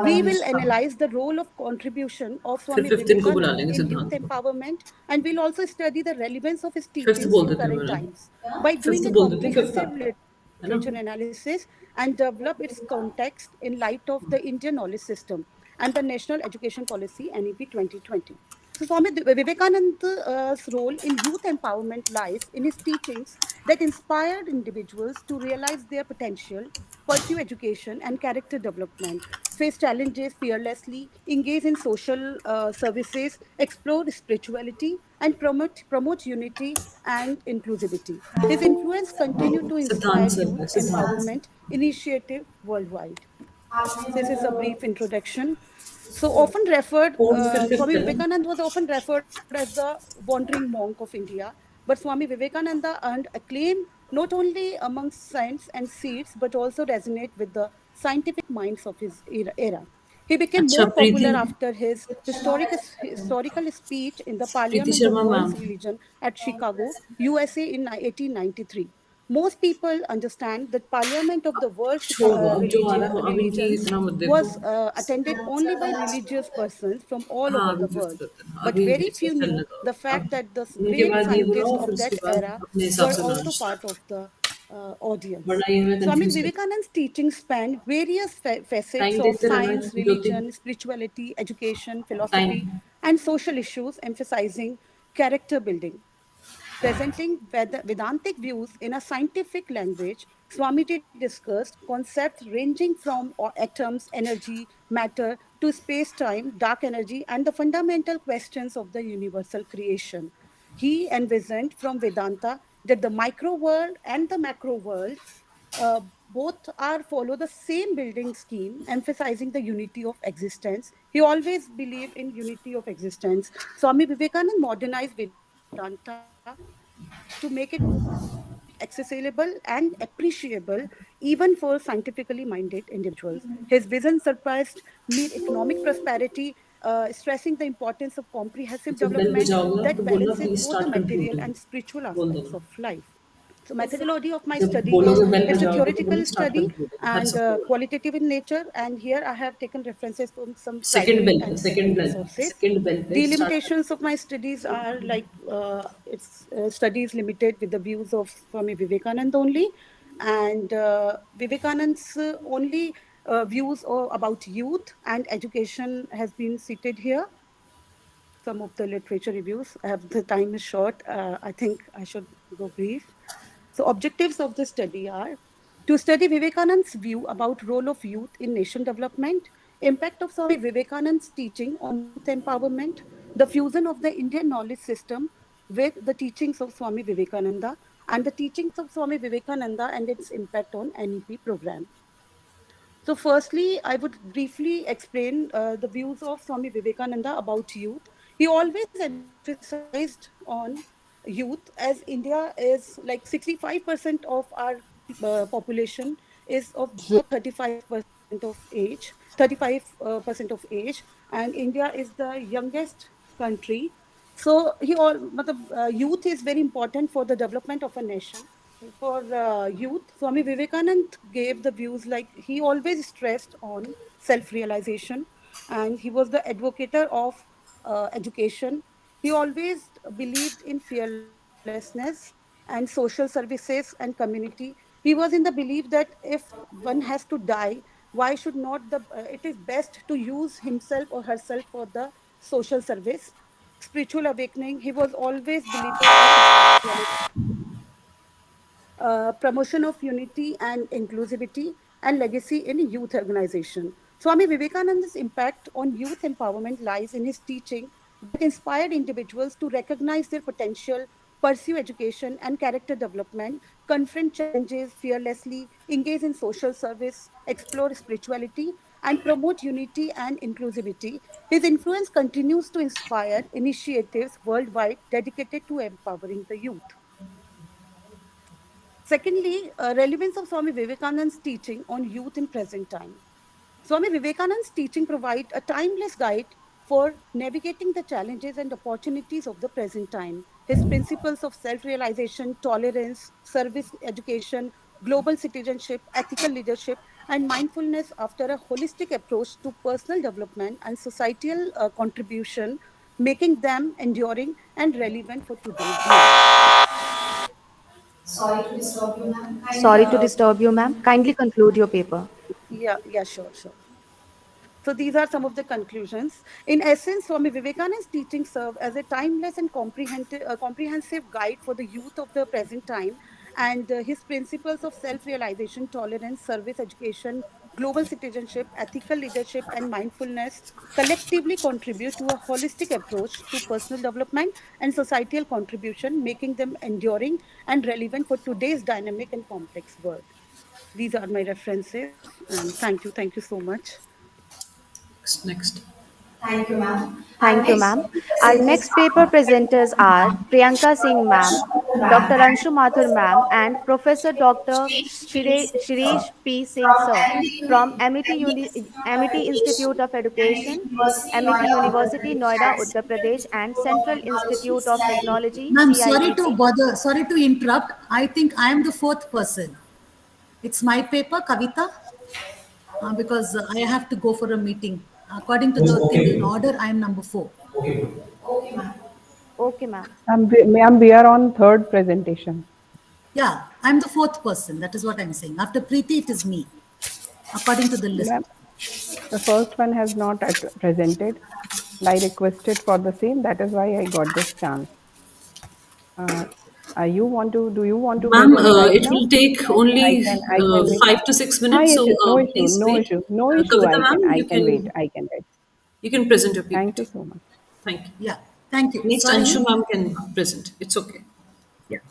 we will analyze the role of contribution of फिर Swami 15 को बुला Vivekanand लेंगे in youth सिद्धांत को empowerment, and we'll also study the relevance of his fifth teachings बोल in देती हूँ current madam times. By doing fifth a बोल देती हूँ फिफ्थ comprehensive आप है ना literature analysis and develop its context in light of the Indian knowledge system and the National Education Policy NEP 2020. So, Swami Vivekananda's role in youth empowerment lies in his teachings that inspired individuals to realize their potential, pursue education and character development, face challenges fearlessly, engage in social services, explore spirituality, and promote unity and inclusivity. His influence continued to inspire सिद्धांत sir youth है सिद्धांत empowerment initiative worldwide. आपने This is a मतलब brief introduction. So often referred, fourth फिर fifth Swami है ना Vivekananda was often referred as the wandering monk of India. But Swami Vivekananda earned acclaim not only amongst saints and seers, but also resonate with the scientific minds of his era. He became अच्छा more Preeti popular after his historical speech in the Preeti Parliament of Sharma ma'am World's Religion at Chicago, USA in 1893. Most people understand that Parliament of the World's छोड़ दो अब जो आ रहा है अब इनकी religions इतना मत देखो was attended only by religious persons from all हाँ over अभी the फिफ्थ world. करते हैं But अभी very इसको few चलने knew दो the अब fact that the इनके great बाद ये scientists बुलाओ फिर of उसके that बाद era अपने हिसाब were से also launch part of the audience. वरना ये मैं Swami कंफ्यूज कर Vivekananda's teachings span various facets time of देखते रहना science, Jyoti religion, spirituality, education, time philosophy, and social issues, emphasizing character building. Presenting Vedantic views in a scientific language, Swamiji discussed concepts ranging from atoms, energy, matter, to space time, dark energy, and the fundamental questions of the universal creation. He envisioned from Vedanta that the micro world and the macro world both are follow the same building scheme, emphasizing the unity of existence. He always believed in unity of existence. Swami Vivekananda modernized Vedanta to make it accessible and appreciable even for scientifically minded individuals. His vision surpassed mere economic prosperity, stressing the importance of comprehensive जब bell development बजाओगे ना that तो बोलना balances please both the start material concluding and spiritual बोल aspects देना of life. So methodology of my जब study is बोलोगे bell it's a बजाओगे तो बोलो theoretical start study conclude her and सबको qualitative in nature. And here I have taken references from some second primary level and second secondary level sources. Second level पे The start limitations of my studies are like it's studies limited with the views of Swami Vivekananda only, and Vivekananda's only views about youth and education has been cited here. Some of the literature reviews. The time is short. I think I should go brief. So objectives of the study are to study Vivekananda's view about role of youth in nation development, impact of Swami Vivekananda's teaching on youth empowerment, the fusion of the Indian knowledge system with the teachings of Swami Vivekananda, and the teachings of Swami Vivekananda and its impact on NEP program. So firstly, I would briefly explain the views of Swami Vivekananda about youth. He always emphasized on youth, as India is like 65% of our population is of below 35% of age, 35% of age, and India is the youngest country. So youth is very important for the development of a nation. For youth, Swami Vivekananda gave the views like he always stressed on self-realization, and he was the advocate of education. He always believed in fearlessness and social services and community. He was in the belief that if one has to die, why should not it is best to use himself or herself for the social service. Spiritual awakening. He was always believer of spirituality, promotion of unity and inclusivity, and legacy in youth organization. Swami Vivekananda's impact on youth empowerment lies in his teaching that inspired individuals to recognize their potential, pursue education and character development, confront challenges fearlessly, engage in social service, explore spirituality, and promote unity and inclusivity. His influence continues to inspire initiatives worldwide dedicated to empowering the youth. Secondly, relevance of Swami Vivekananda's teaching on youth in present time. Swami Vivekananda's teaching provide a timeless guide for navigating the challenges and opportunities of the present time. His principles of self-realization, tolerance, service education, global citizenship, ethical leadership, and mindfulness after a holistic approach to personal development and societal contribution, making them enduring and relevant for today's youth. Sorry to disturb you, ma'am. Sorry to disturb you, ma'am. Kindly conclude your paper. Yeah, sure. So these are some of the conclusions. In essence, Swami Vivekananda's teachings serve as a timeless and comprehensive guide for the youth of the present time, and his principles of self-realization, tolerance, service education, global citizenship, ethical leadership, and mindfulness collectively contribute to a holistic approach to personal development and societal contribution, making them enduring and relevant for today's dynamic and complex world. These are my references, and thank you so much. Next Thank you, ma'am. Our Thank you, next ma'am. Our presenters next paper presenters are Priyanka Singh, ma'am, Dr. ma'am, Anshu Mathur, ma'am, and Professor Dr. Shirish P. Singh, from sir, MD from Institute Amity Institute of Education, Amity Noida, Uttar University, Pradesh, Noida, and Uttar Pradesh, and of Central Technology, Institute of CIET. Technology, Ma'am, CIET. sorry to interrupt. I think I am the fourth person. It's my paper, Kavita, because I have to go for a meeting. According to the thing in order, I am number 4. Okay, ma'am. Okay, ma'am. Ma'am, we are on third presentation. Yeah, I'm the fourth person. That is what I'm saying. After Preeti, it is me, according to the list. Ma'am, the first one has not presented. I requested for the same. That is why I got this chance. Do you want to ma'am present right it now? Will take only I can wait. 5 to 6 minutes so please wait No issue. Kavita ma'am I you can can wait. you can present your Thank you PPT. so much. Thank you. Yeah, thank you. Next Sorry. Anshu ma'am can present. It's okay. Yeah.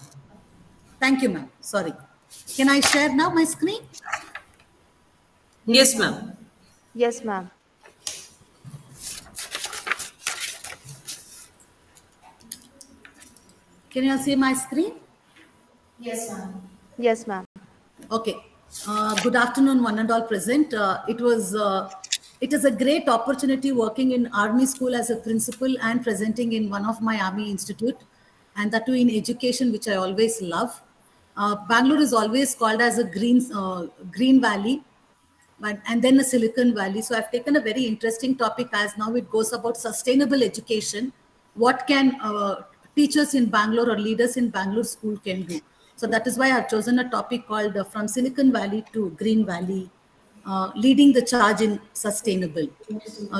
Thank you, ma'am. Sorry. Can I share now my screen? Yes ma'am. Yes, ma'am. Can you see my screen? Yes, ma'am. Yes, ma'am. Okay. Good afternoon, one and all present. It is a great opportunity working in Army School as a principal and presenting in one of my Army institute, and that too in education, which I always love. Bangalore is always called as a green valley, and then a Silicon Valley. So I've taken a very interesting topic as now it goes about sustainable education. What can teachers in Bangalore or leaders in Bangalore school can do? So that is why I've chosen a topic called From Silicon Valley to Green Valley, leading the charge in sustainable.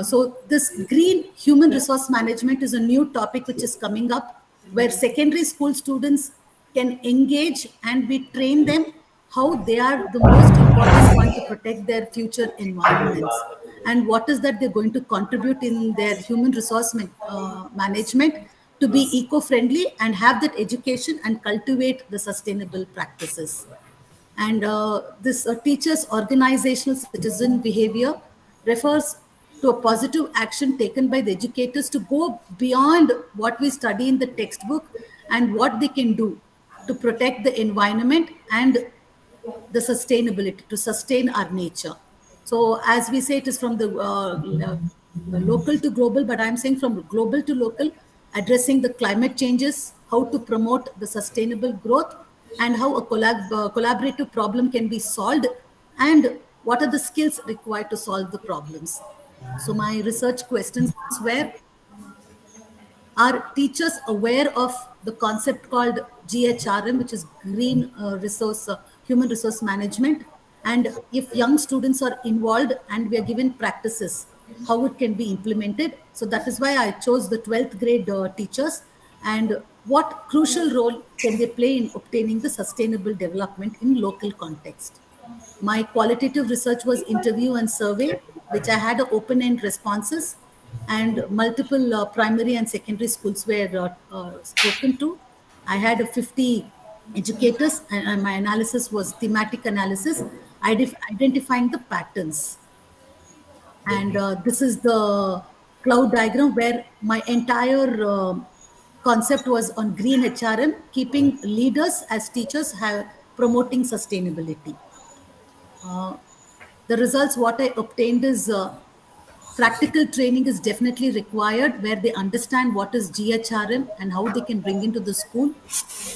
So this green human resource management is a new topic which is coming up, where secondary school students can engage and we train them how they are the most important one to protect their future environments, and what is that they're going to contribute in their human resource management to be eco-friendly and have that education and cultivate the sustainable practices. And this teacher's organizational citizen behavior refers to a positive action taken by the educators to go beyond what we study in the textbook and what they can do to protect the environment and the sustainability, to sustain our nature. So as we say, it is from the local to global, but I'm saying from global to local, addressing the climate changes, how to promote the sustainable growth, and how a collaborative problem can be solved, and what are the skills required to solve the problems. So my research questions were, are teachers aware of the concept called GHRM, which is Green Human Resource Management? And if young students are involved and we are given practices, how it can be implemented? So that is why I chose the 12th grade teachers, and what crucial role can they play in obtaining the sustainable development in local context. My qualitative research was interview and survey, which I had open-end responses, and multiple primary and secondary schools were spoken to. I had 50 educators, and my analysis was thematic analysis, identifying the patterns. And this is the cloud diagram where my entire concept was on green HRM, keeping leaders as teachers, promoting sustainability. The results, what I obtained is practical training is definitely required, where they understand what is GHRM and how they can bring into the school.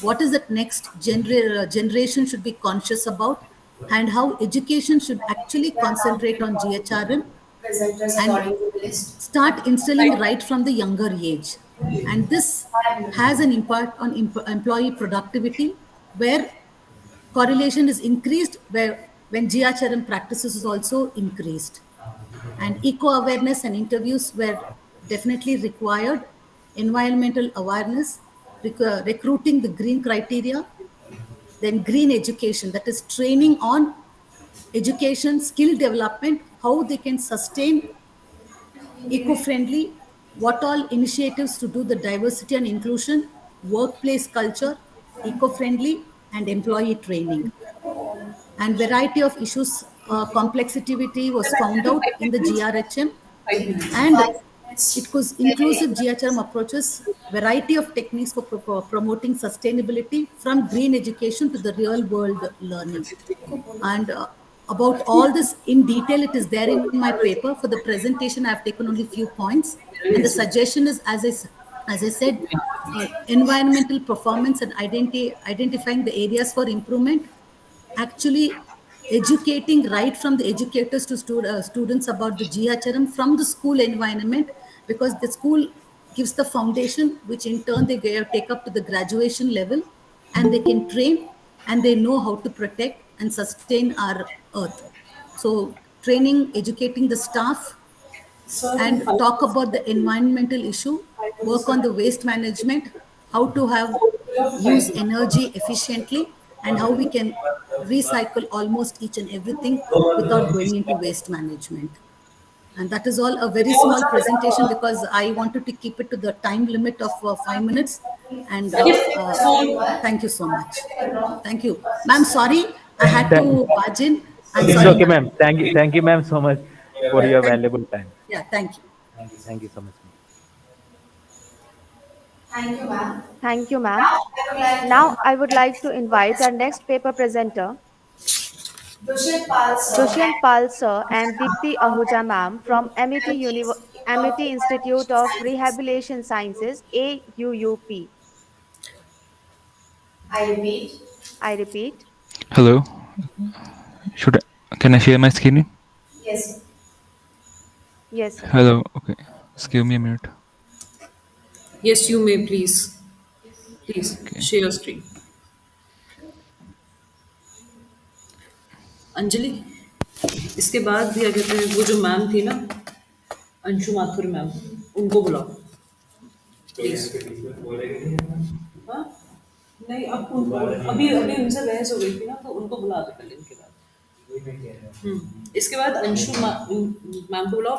What is that next generation should be conscious about, and how education should actually concentrate on GHRM and start instilling right from the younger age. And this has an impact on employee productivity, where correlation is increased where when GHRM practices is also increased. And eco-awareness and interviews were definitely required. Environmental awareness, recruiting the green criteria, then green education, that is training on education, skill development, how they can sustain eco-friendly, what all initiatives to do the diversity and inclusion, workplace culture, eco-friendly, and employee training. And variety of issues, complexity was found out in the GRHM, and it was inclusive GHRM approaches, variety of techniques for promoting sustainability from green education to the real world learning. And about all this in detail, it is there in my paper. For the presentation, I have taken only few points, and the suggestion is, as I said, environmental performance and identifying the areas for improvement, actually educating right from the educators to students about the GHRM from the school environment, because the school gives the foundation, which in turn they take up to the graduation level, and they can train and they know how to protect and sustain our earth. So training, educating the staff, and talk about the environmental issue, work on the waste management, how to use energy efficiently, and how we can recycle almost each and everything without going into waste management. And that is all a very small presentation, because I wanted to keep it to the time limit of 5 minutes. And thank you so much. Thank you. Ma'am, sorry, I had to barge in. I'm It's sorry, okay, ma'am. Thank you, ma'am, so much for your valuable time. Yeah, thank you. Thank you so much, ma'am. Thank you, ma'am. Thank you, ma'am. Now I would like to invite our next paper presenter, Dushyant Pal sir Dushyant Pal sir and Deepti Ahuja ma'am from Amity Institute of Rehabilitation Sciences, AUUP. I repeat, I repeat. Hello. Can I share my screen? Yes. Yes, sir. Hello. Okay. Just give me a minute. Yes, you may, please. Please Okay. share your screen. Anjali, इसके बाद भी अगर वो जो ma'am थी ना, Anshu Mathur ma'am, उनको बुलाओ प्लीज। हाँ, नहीं, अब उनको अभी अभी उनसे बहस हो गई थी ना, तो उनको बुला दो पहले इनके बाद। इसके बाद अंशु मैम को बुलाओ,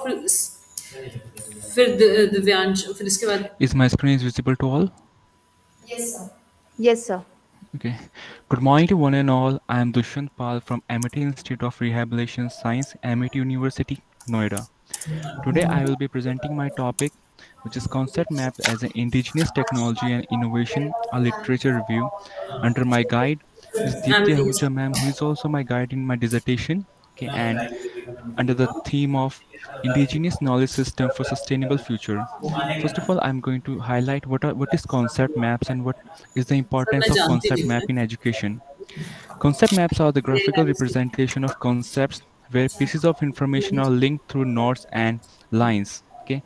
फिर दिव्यांश, फिर इसके बाद। Is my screen visible to all? Yes, sir. Yes, sir. Okay. Good morning to one and all. I am Dushyant Pal from MIT Institute of Rehabilitation Science, MIT University, Noida. Today I will be presenting my topic, which is concept map as an indigenous technology and innovation, a literature review. Under my guide is Deepti Amity. Ahuja ma'am, who is also my guide in my dissertation. Okay, and under the theme of indigenous knowledge system for sustainable future. First of all, I'm going to highlight what is concept maps and what is the सब importance मैं of जानती concept नहीं map in education. Concept maps are the graphical representation of concepts where pieces of information are linked through nodes and lines. Okay,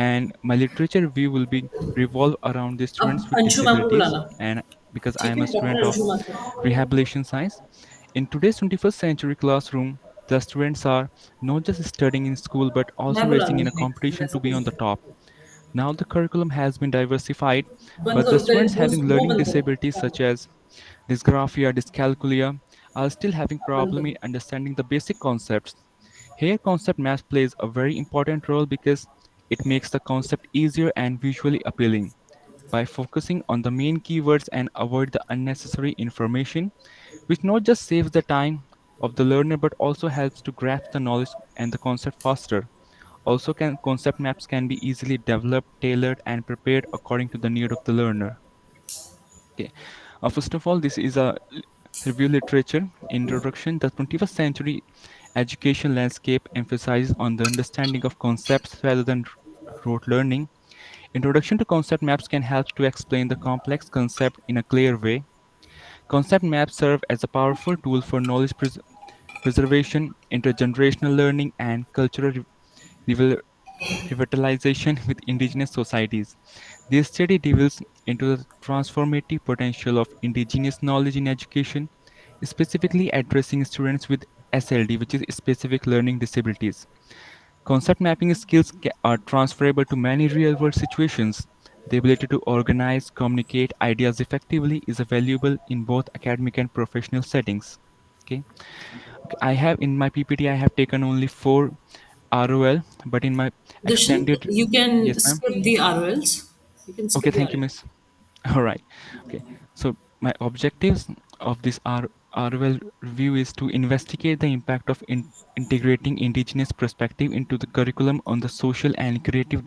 and my literature review will be revolve around the अब students with Anshu ma'am को disabilities, बुलाना, and because I ठीक am a है, student doctor of Anshu Mathur. rehabilitation science, in today's 21st century classroom, the students are not just studying in school but also मैं racing in a बुलाऊंगी, competition to वैसे be कुछ on the नहीं। top. Now the curriculum has been diversified, बंद but the करो पहले, students having वो learning बंद disabilities करो। such as dysgraphia, dyscalculia are still having बंद problem करो। in understanding the basic concepts. Here concept maps plays a very important role because it makes the concept easier and visually appealing. By focusing on the main keywords and avoid the unnecessary information, which not just saves the time of the learner but also helps to grasp the knowledge and the concept faster. Also, concept maps can be easily developed, tailored, and prepared according to the need of the learner. Okay. First of all, this is a review literature introduction. The 21st century education landscape emphasizes on the understanding of concepts rather than rote learning. Introduction to concept maps can help to explain the complex concept in a clear way. Concept maps serve as a powerful tool for knowledge preservation, intergenerational learning, and cultural revel- revitalization with indigenous societies. This study delves into the transformative potential of indigenous knowledge in education, specifically addressing students with SLD, which is specific learning disabilities. Concept mapping skills are transferable to many real-world situations. The ability to organize, communicate ideas effectively is valuable in both academic and professional settings. Okay. Okay, I have in my PPT, I have taken only 4 ROL, but in my Dushyant, extended, you can yes, ma'am. skip the ROLs. You can Okay, skip the thank you, ROLs. miss. All right. Okay. So my objectives of this ROL review is to investigate the impact of integrating indigenous perspective into the curriculum on the social and creative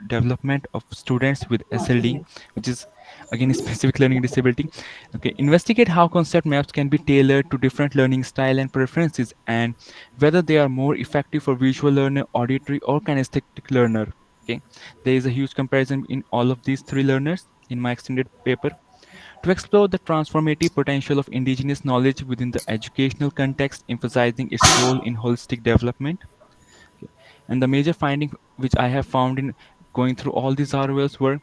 development of students with SLD, which is again specific learning disability. Okay. Investigate how concept maps can be tailored to different learning style and preferences, and whether they are more effective for visual learner, auditory, or kinesthetic learner. Okay. There is a huge comparison in all of these three learners in my extended paper. To explore the transformative potential of indigenous knowledge within the educational context, emphasizing its role in holistic development. Okay. And the major finding which I have found in going through all these ROLs were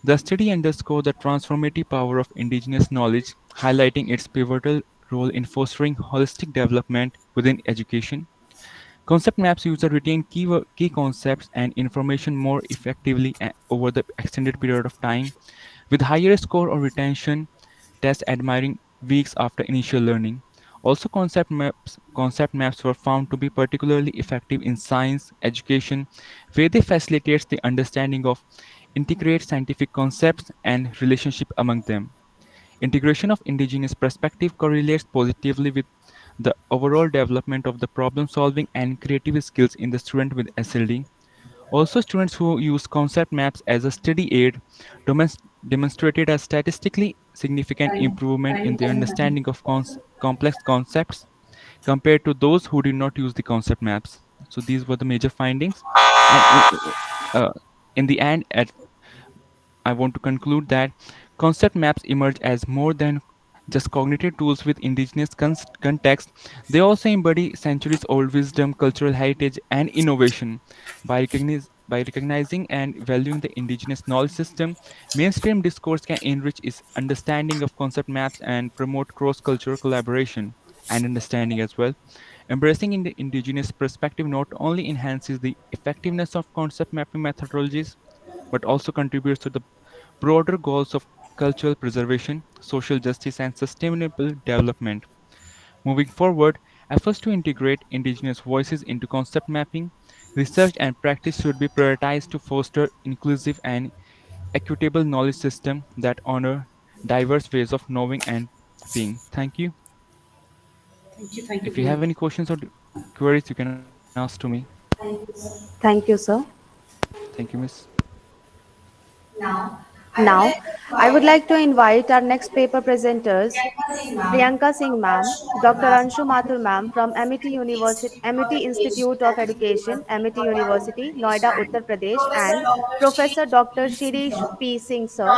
the study underscored the transformative power of indigenous knowledge, highlighting its pivotal role in fostering holistic development within education. Concept maps user retain key concepts and information more effectively over the extended period of time, with higher score or retention tests admiring weeks after initial learning. Also, concept maps were found to be particularly effective in science education, where they facilitate the understanding of integrate scientific concepts and relationship among them. Integration of indigenous perspective correlates positively with the overall development of the problem solving and creative skills in the student with SLD. Also, students who use concept maps as a study aid demonstrated a statistically significant Time, improvement in time, their time, time. understanding of complex concepts compared to those who did not use the concept maps. So these were the major findings. And uh, in the end, I want to conclude that concept maps emerge as more than just cognitive tools with indigenous context. They also embody centuries old wisdom, cultural heritage, and innovation. By recognizing and valuing the indigenous knowledge system, mainstream discourse can enrich its understanding of concept maps and promote cross cultural collaboration and understanding as well. Embracing the indigenous perspective not only enhances the effectiveness of concept mapping methodologies, but also contributes to the broader goals of cultural preservation, social justice, and sustainable development. Moving forward, efforts to integrate indigenous voices into concept mapping, research, and practice should be prioritized to foster inclusive and equitable knowledge systems that honor diverse ways of knowing and being. Thank you. Thank you, If you have Priyanka. any questions or queries, you can ask to me. Thank you, sir. Thank you, Miss. Now, I would Now, like to I would invite like to invite our next paper presenters, Priyanka Singh ma'am, Priyanka Singh ma'am, Anshu Dr. ma'am, Anshu Mathur ma'am from MIT University, MIT Institute of Education, MIT University, Noida, Uttar Pradesh, Professor and Dr. Professor Shri Dr. Singh Shirish P. Singh, sir,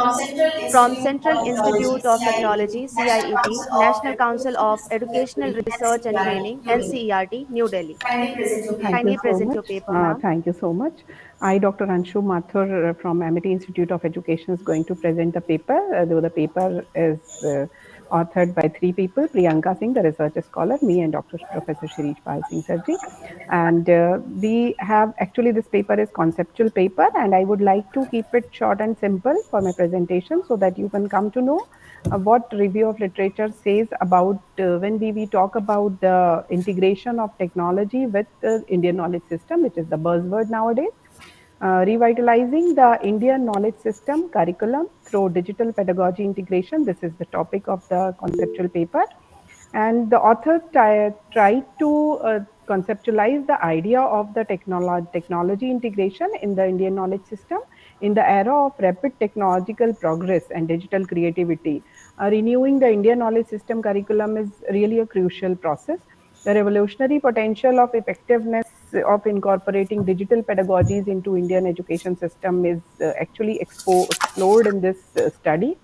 from Central from Institute Central of Technology, Institute of CIET, Technology, National CIET, Council of National Council Educational of Research Educational and Research and CERT, Training, New Delhi. NCERT, New Delhi. Kindly present your Thank paper. you Kindly so present your much. paper, ma'am. Thank you so much. I, Dr. Anshu Mathur from Amity Institute of Education, is going to present the paper. Though the paper is authored by three people: Priyanka Singh, the research scholar, me, and Dr. Professor Shirish Pal Singh Sarji. And we have actually this paper is conceptual paper, and I would like to keep it short and simple for my presentation so that you can come to know what review of literature says about when we talk about the integration of technology with the Indian knowledge system, which is the buzzword nowadays. Revitalizing the Indian knowledge system curriculum through digital pedagogy integration. This is the topic of the conceptual paper. And the author tried to conceptualize the idea of the technology integration in the Indian knowledge system in the era of rapid technological progress and digital creativity. Renewing the Indian knowledge system curriculum is really a crucial process. The revolutionary potential of effectiveness of incorporating digital pedagogies into Indian education system is actually explored in this study.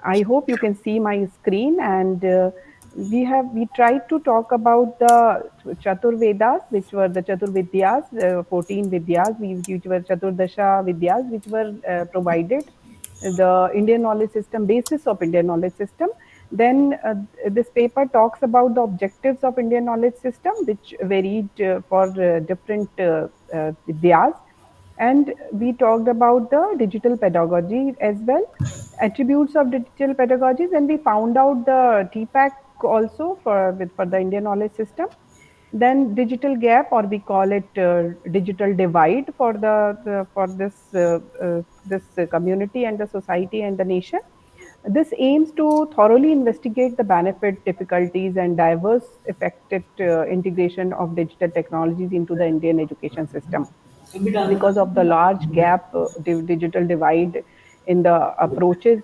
I hope you can see my screen, and we tried to talk about the Chatur Vedas, which were the Chatur Vidyas, 14 Vidyas, which were Chaturdasha Vidyas, which were provided the Indian knowledge system, basis of Indian knowledge system. Then this paper talks about the objectives of Indian knowledge system, which varied for different Vidyas. And we talked about the digital pedagogy as well, attributes of digital pedagogies, and we found out the TPAC also for the Indian knowledge system. Then digital gap, or we call it digital divide for for this community and the society and the nation. This aims to thoroughly investigate the benefit, difficulties, and diverse affected integration of digital technologies into the Indian education system. Because of the large gap, digital divide in the approaches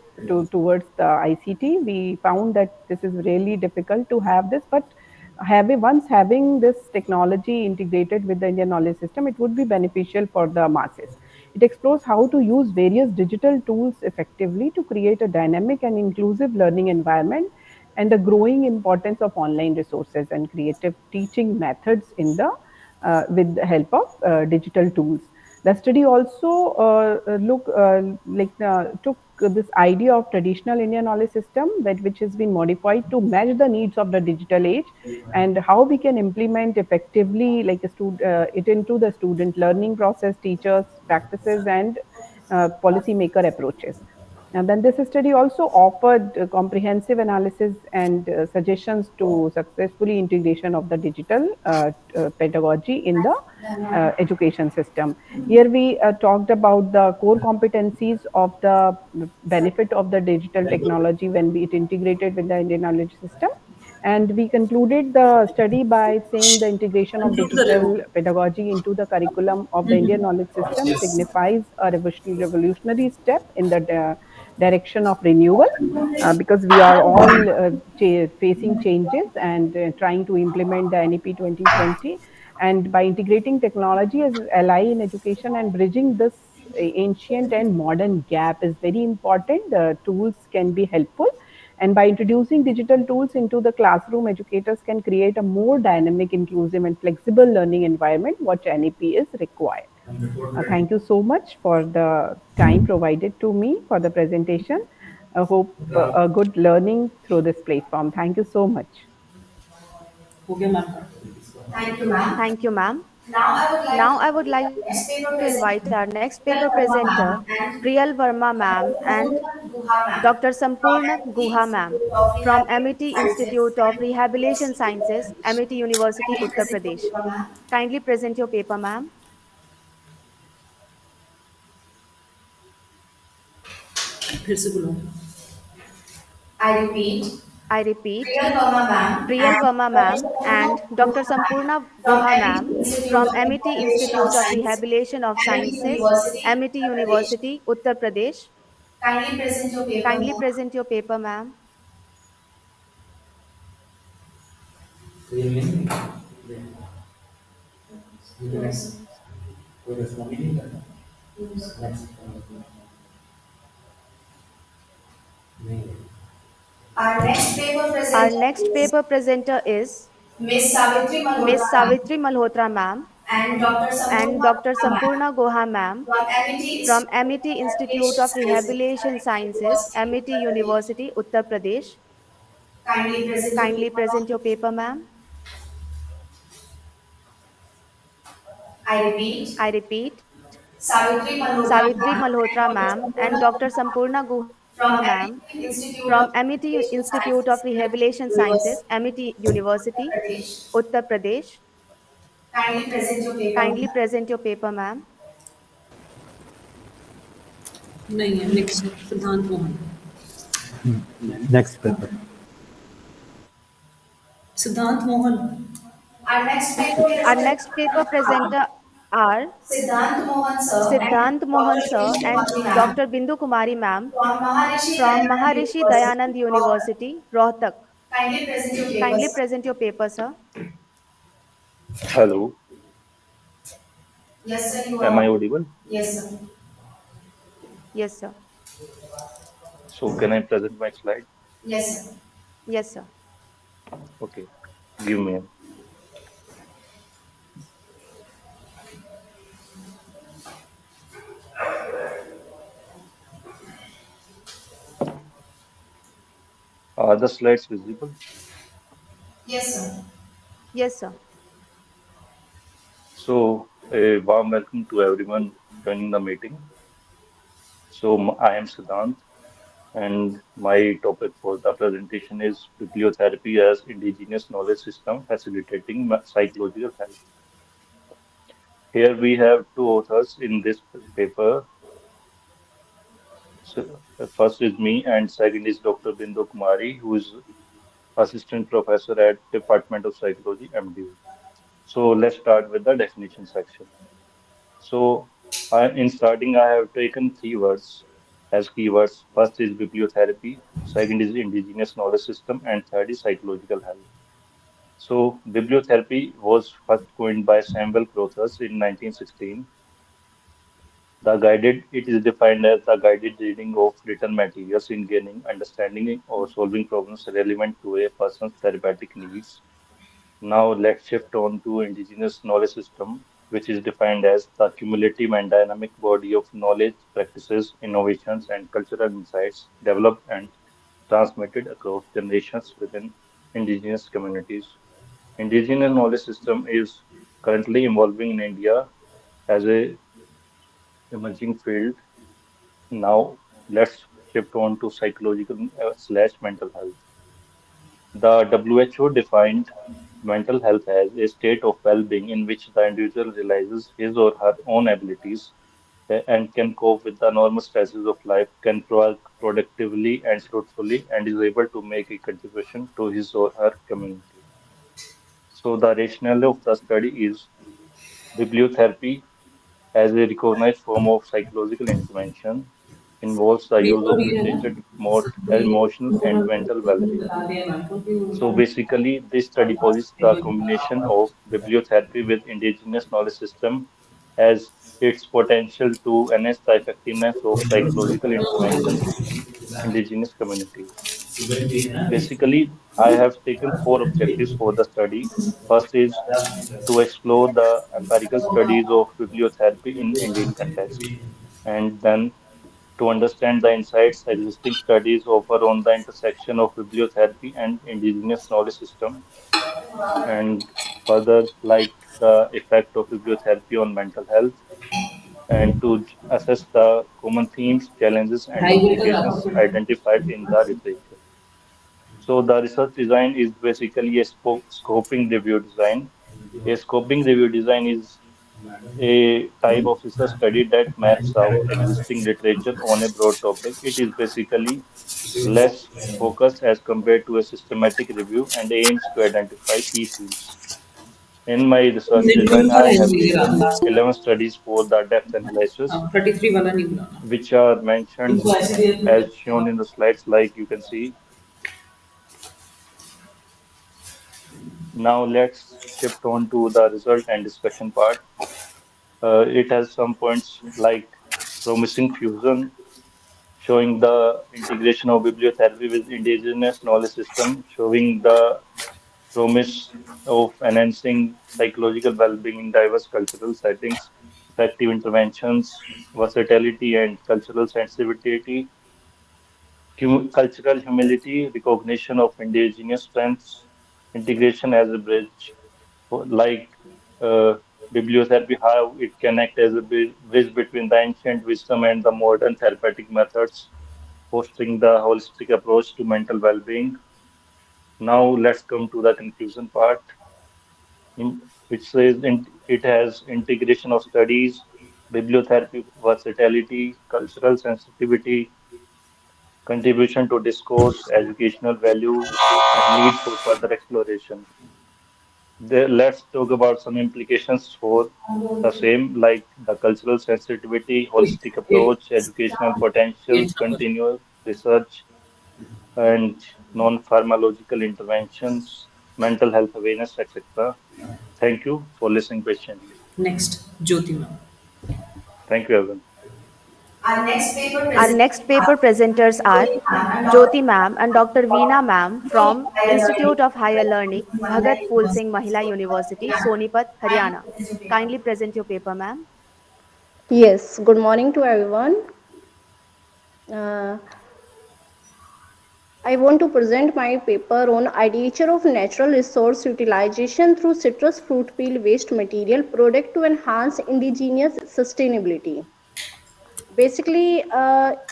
towards the ICT, we found that this is really difficult to have this. But once having this technology integrated with the Indian knowledge system, it would be beneficial for the masses. It explores how to use various digital tools effectively to create a dynamic and inclusive learning environment, and the growing importance of online resources and creative teaching methods in the with the help of digital tools. The study also took this idea of traditional Indian knowledge system which has been modified to match the needs of the digital age, and how we can implement effectively it into the student learning process, teachers, practices, and policymaker approaches. And then this study also offered comprehensive analysis and suggestions to successfully integration of the digital pedagogy in the education system. Here we talked about the core competencies of the benefit of the digital technology when it integrated with the Indian knowledge system. And we concluded the study by saying the integration of Conclude the report. digital pedagogy into the curriculum of the Indian knowledge system signifies a revolutionary step in the direction of renewal, because we are all facing changes and trying to implement the NEP 2020. And by integrating technology as ally in education and bridging this ancient and modern gap is very important. The tools can be helpful, And by introducing digital tools into the classroom, educators can create a more dynamic, inclusive, and flexible learning environment, what NEP is required. Thank you so much for the time provided to me for the presentation. I hope a good learning through this platform. Thank you so much. Thank you, ma'am. Thank you, ma'am. Now I would like Now to I would invite like our next to paper invite our presenter, next paper Priyal Verma presenter, ma'am, and Priyal Verma ma'am, Dr. and Sampurna Guha ma'am Dr. from Sampurna MIT Guha ma'am Institute of from Rehabilitation Amity Sciences, Institute of MIT Rehabilitation University, Uttar Sciences, Pradesh. Amity University, Kindly Uttar present your Pradesh. paper, ma'am. Kindly present your paper, ma'am. फिर से बोलो. I repeat, I repeat, Priyal Verma ma'am Priyal and Verma Dr. ma'am Sampurna and Dr. Guha ma'am Sampurna from Guha MIT ma'am Institute from of Amity Rehabilitation of Institute of Science, Rehabilitation of MIT Sciences, University, Amity Uttar Pradesh. University, Uttar Pradesh. Kindly present your paper, Kindly ma'am. present your paper, ma'am. Yes. Our next paper Our presenter next is paper presenter is Miss Savitri Miss Malhotra ma'am Savitri Malhotra ma'am and Dr. and Sampurna Dr. Guha ma'am Sampurna Goha ma'am from MIT from Institute of Amity Institute Rehabilitation of Sciences, Rehabilitation MIT Sciences, University, Amity Uttar Pradesh. University, Uttar Pradesh. Kindly present your Kindly paper, present ma'am. your paper, ma'am. I repeat, I repeat, Savitri Malhotra Savitri ma'am Malhotra and Dr. ma'am and Sampurna Dr. Guha ma'am Sampurna Guha from ma'am MIT Institute from of Amity Rehabilitation Institute of Sciences, MIT Rehabilitation Sciences, University, Amity Uttar University, Pradesh. Uttar Pradesh. Kindly present your paper, Kindly ma'am. present your paper, ma'am. नहीं है. Next सिद्धांत Mohan. Next paper. सिद्धांत Mohan. Our next paper Our presenter next paper presenter are Siddhant Mohan sir and Siddhant Mohan Dr. sir Bindu and Kumari ma'am Dr. Bindu Kumari ma'am from Maharishi from Dayanand Maharishi University, Dayanand Rohtak. University, Rohtak. Kindly present your Kindly papers. present your paper, sir. Hello, Yes, sir, you am I are. audible? Yes, sir. Yes, sir. So can I present my slide? Yes, sir. Yes, sir. Okay, give me a. Are the slides visible? Yes, sir. Yes, sir. So a warm welcome to everyone joining the meeting. So I am Siddhant and my topic for the presentation is bibliotherapy as indigenous knowledge system facilitating psychological health. Here we have two authors in this paper. So, first is me and second is Dr. Bindu Kumari, who is assistant professor at Department of Psychology, MDU. So let's start with the definition section. So in starting, I have taken three words as keywords. First is bibliotherapy, second is indigenous knowledge system, and third is psychological health. So bibliotherapy was first coined by Samuel Crothers in 1916. It is defined as the guided reading of written materials in gaining understanding or solving problems relevant to a person's therapeutic needs. Now let's shift on to indigenous knowledge system, which is defined as the cumulative and dynamic body of knowledge, practices, innovations, and cultural insights developed and transmitted across generations within indigenous communities. Indigenous knowledge system is currently evolving in India as a emerging field. Now let's shift on to psychological slash mental health. The WHO defined mental health as a state of well-being in which the individual realizes his or her own abilities and can cope with the normal stresses of life, can work productively and fruitfully, and is able to make a contribution to his or her community. So the rationale of the study is bibliotherapy as a recognized form of psychological intervention involves the use paper of भी है ना. literature to promote सब भी emotional दो and घंटे mental उसमें well-being. बता दिया ना क्योंकि So उनका basically, this study posits the combination of bibliotherapy with indigenous knowledge system as its potential to enhance the effectiveness of psychological interventions within indigenous communities. Basically, I have taken four objectives for the study. First is to explore the empirical studies of bibliotherapy in Indian context, and then to understand the insights existing studies offer on the intersection of bibliotherapy and indigenous knowledge system, and further like the effect of bibliotherapy on mental health, and to assess the common themes, challenges, and implications identified in the literature. So the research design is basically a scoping review design. A scoping review design is a type of research study that maps out existing literature on a broad topic. It is basically less focused as compared to a systematic review and aims to identify key fields. In my research network design, का I range have नहीं taken रहा 11 studies for the depth analysis, 33 वाला नहीं बुलाना which are mentioned इनको ऐसे दे as shown in the slides, like you can see. Now let's shift on to the result and discussion part. It has some points like promising fusion, showing the integration of bibliotherapy with indigenous knowledge system, showing the promise of enhancing psychological well-being in diverse cultural settings, effective interventions, versatility and cultural sensitivity, cultural humility, recognition of indigenous strengths, integration as a bridge, like uh, bibliotherapy, how it can act as a bridge between the ancient wisdom and the modern therapeutic methods, fostering the holistic approach to mental well-being. Now let's come to the conclusion part, which says it has integration of studies, bibliotherapy versatility, cultural sensitivity, contribution to discourse, educational value, and need for further exploration. Let's talk about some implications for the same, like the cultural sensitivity, holistic approach, educational potential, 8 continuous research, and non-pharmacological interventions, mental health awareness, etc. Thank you for listening patiently. Next Jyoti ma'am Thank you, everyone. Our next paper presenters are Jyoti ma'am and Dr. Veena ma'am from Institute of Higher Learning, Bhagat Phool Singh Mahila University, Sonipat, Haryana. Kindly present your paper, ma'am. Yes, good morning to everyone. Uh, I want to present my paper on idea of natural resource utilization through citrus fruit peel waste material product to enhance indigenous sustainability. Basically,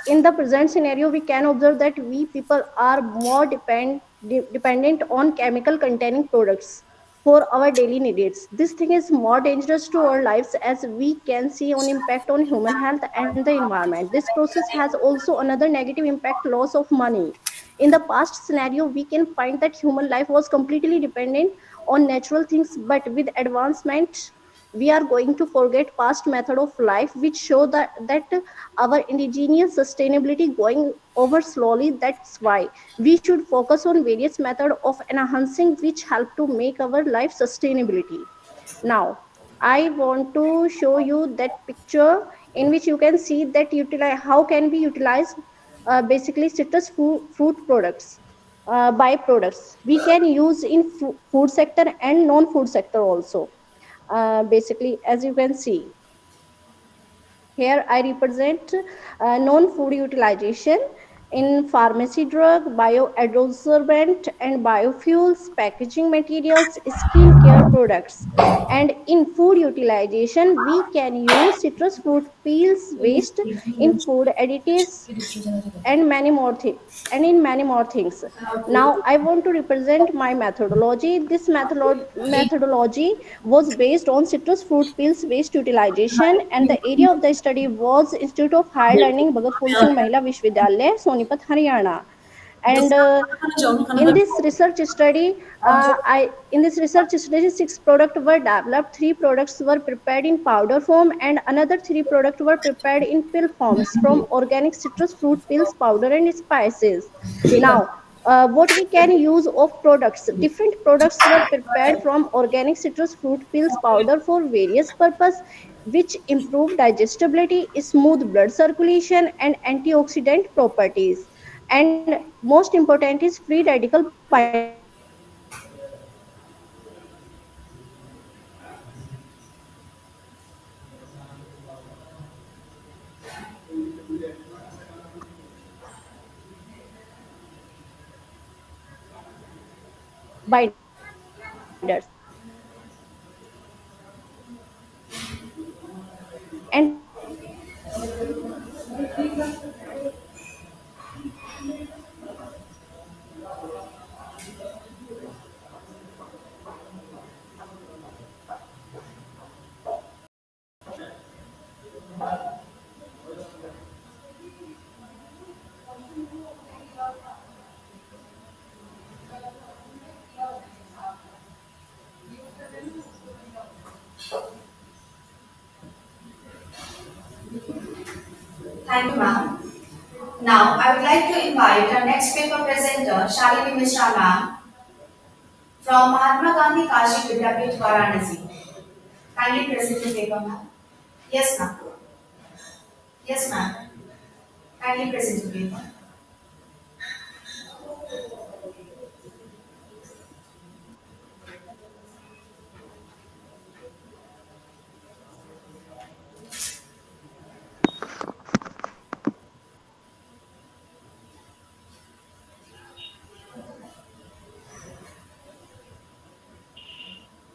in the present scenario, we can observe that we people are more dependent on chemical containing products for our daily needs. This thing is more dangerous to our lives as we can see on impact on human health and the environment. This process has also another negative impact, loss of money. In the past scenario, we can find that human life was completely dependent on natural things, but with advancement we are going to forget past method of life which show that our indigenous sustainability going over slowly. That's why we should focus on various method of enhancing which help to make our life sustainability. Now I want to show you that picture in which you can see that utilize how can we utilize basically citrus fruit products, byproducts we can use in food sector and non-food sector also. Basically, as you can see here, I represent non-food utilization in pharmacy drug, bioadsorbent and biofuels, packaging materials, skin care products. And in food utilization, we can use citrus fruit peels waste in food additives and many more things, and in many more things. Now I want to represent my methodology. This methodology was based on citrus fruit peels waste utilization, and the area of the study was Institute of Higher Learning, Bhagat Phool Singh Mahila Vishwavidyalaya, Sonipat, Haryana. And in this research study, six products were developed. Three products were prepared in powder form, and another three products were prepared in pill forms from organic citrus fruit peels, powder, and spices. Now, what we can use of products? Different products were prepared from organic citrus fruit peels powder for various purpose, which improve digestibility, smooth blood circulation, and antioxidant properties. And most important is free radical binders. And Thank you, ma'am. Now, I would like to invite our next paper presenter, Shalini Mishra ma'am, from Mahatma Gandhi Kashi Vidyapeeth Varanasi. Kindly present the paper, ma'am. Yes, ma'am. Yes, ma'am. Kindly present the paper.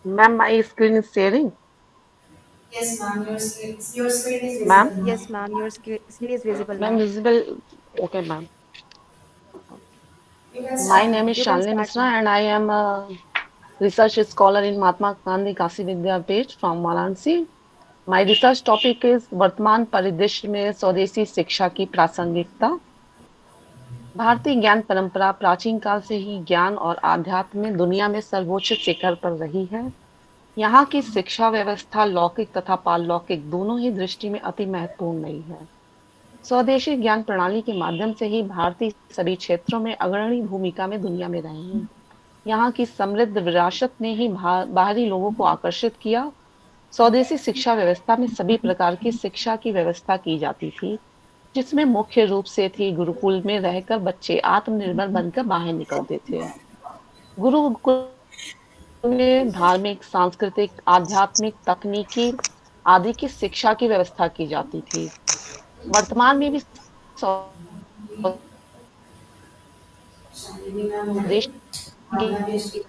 Ma'am, my screen is sharing. Yes, ma'am. Your screen is Ma'am, visible, ma'am. Yes, ma'am. Your screen is visible ma'am, now. visible. Okay, ma'am. You can My start, name ma'am. is You can Shalini start Misra, now. and I am a research scholar in Mahatma Gandhi Kasi Vidyapeeth from Varanasi. My research topic is वर्तमान परिदृश्य में स्वदेशी शिक्षा की प्रासंगिकता। भारतीय ज्ञान परंपरा प्राचीन काल से ही ज्ञान और आध्यात्म में दुनिया में सर्वोच्च शिखर पर रही है। यहाँ की शिक्षा व्यवस्था लौकिक तथा पारलौकिक दोनों ही दृष्टि में अति महत्वपूर्ण रही है। स्वदेशी ज्ञान प्रणाली के माध्यम से ही भारतीय सभी क्षेत्रों में अग्रणी भूमिका में दुनिया में रहे हैं। यहाँ की समृद्ध विरासत ने ही बाहरी लोगों को आकर्षित किया। स्वदेशी शिक्षा व्यवस्था में सभी प्रकार की शिक्षा की व्यवस्था की जाती थी, जिसमें मुख्य रूप से थी गुरुकुल में रहकर बच्चे आत्मनिर्भर बनकर बाहर निकलते थे। गुरुकुल में धार्मिक, सांस्कृतिक, आध्यात्मिक, तकनीकी आदि की शिक्षा की व्यवस्था की जाती थी। वर्तमान में भी Shalini ma'am, okay. स्वदेश की बांग्लादेश की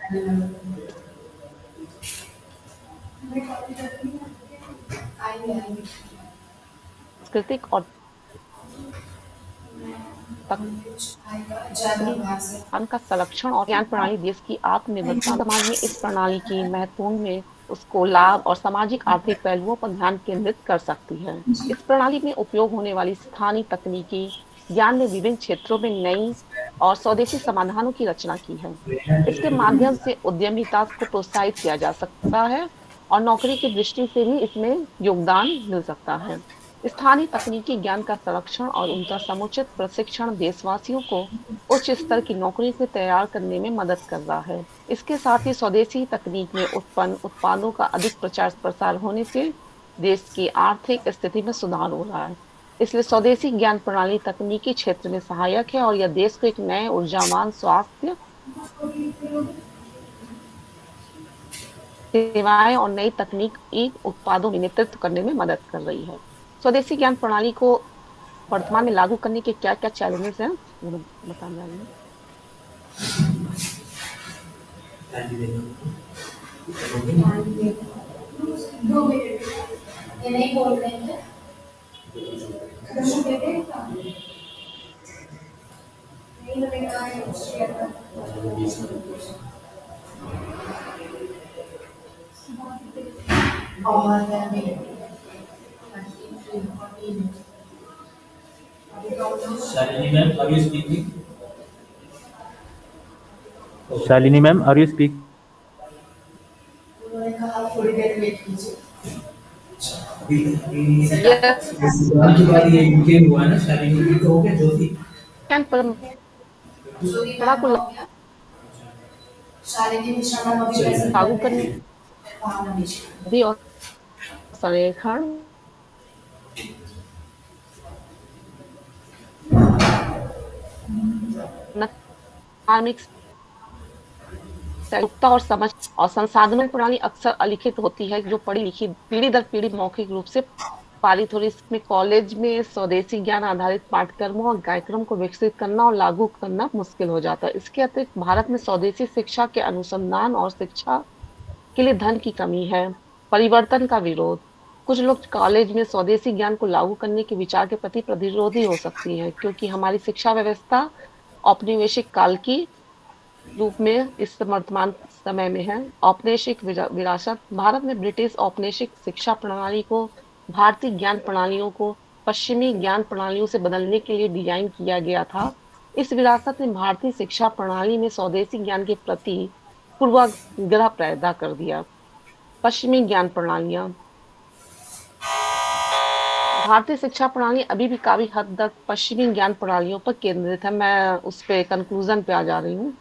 आएंगे सांस्कृतिक और तकनीकी ज्यादा बाहर से ज्ञान का संरक्षण और ज्ञान प्रणाली देश की आत्मनिर्भरता समाज में इस प्रणाली की महत्वपूर्ण में उसको लाभ और सामाजिक आर्थिक पहलुओं पर ध्यान केंद्रित कर सकती है। इस प्रणाली में उपयोग होने वाली स्थानीय तकनीकी ज्ञान ने विभिन्न क्षेत्रों में नई और स्वदेशी समाधानों की रचना की है। इसके माध्यम से उद्यमिता को प्रोत्साहित किया जा सकता है और नौकरी की दृष्टि से भी इसमें योगदान मिल सकता है। स्थानीय तकनीकी ज्ञान का संरक्षण और उनका समुचित प्रशिक्षण देशवासियों को उच्च स्तर की नौकरी से तैयार करने में मदद कर रहा है। इसके साथ ही स्वदेशी तकनीक में उत्पन्न उत्पादों का अधिक प्रचार प्रसार होने से देश की आर्थिक स्थिति में सुधार हो रहा है। इसलिए स्वदेशी ज्ञान प्रणाली तकनीकी क्षेत्र में सहायक है और यह देश को एक नए ऊर्जावान स्वास्थ्य सेवाएं और नई तकनीकी उत्पादों में नेतृत्व करने में मदद कर रही है। स्वदेशी ज्ञान प्रणाली को वर्तमान में लागू करने के क्या क्या चैलेंजेस हैं वो बताने वाली हूँ। ये नहीं बोल रहे हैं Shalini ma'am, are you speaking? Shalini ma'am, are you speaking? उन्होंने कहा थोड़ी देर वेट कीजिए। एग्जाम के बाद ये यूके हुआ है ना, शालिनी जी तो हो गया ज्योति ज्योति पड़ा मैम को हो गया। शालिनी मिश्रा मैम अभी प्रेजेंट लागू कर रहे करने हैं। भावना मिश्रा भी और संरेखण धार्मिक उपयोगिता और समझ और संसाधन प्रणाली अक्सर अलिखित होती है, जो पढ़ी लिखी पीढ़ी दर पीढ़ी मौखिक रूप से पारित हो रही। इसमें कॉलेज में स्वदेशी ज्ञान आधारित पाठ्यक्रमों और कार्यक्रम को विकसित करना और लागू करना मुश्किल हो जाता है। इसके अतिरिक्त भारत में स्वदेशी शिक्षा के अनुसंधान और शिक्षा के लिए धन की कमी है। परिवर्तन का विरोध, कुछ लोग कॉलेज में स्वदेशी ज्ञान को लागू करने के विचार के प्रति प्रतिरोधी हो सकती है, क्योंकि हमारी शिक्षा व्यवस्था औपनिवेशिक काल की रूप में इस वर्तमान समय में है। औपनिवेशिक विरासत, भारत में ब्रिटिश औपनिवेशिक शिक्षा प्रणाली को भारतीय ज्ञान प्रणालियों को पश्चिमी ज्ञान प्रणालियों से बदलने के लिए डिजाइन किया गया था। इस विरासत ने भारतीय शिक्षा प्रणाली में स्वदेशी ज्ञान के प्रति पूर्वाग्रह पैदा कर दिया। पश्चिमी ज्ञान प्रणालियां, भारतीय शिक्षा प्रणाली अभी भी काफी हद तक पश्चिमी ज्ञान प्रणालियों पर केंद्रित है। मैं उस पे कंक्लूजन पे आ जा रही हूँ।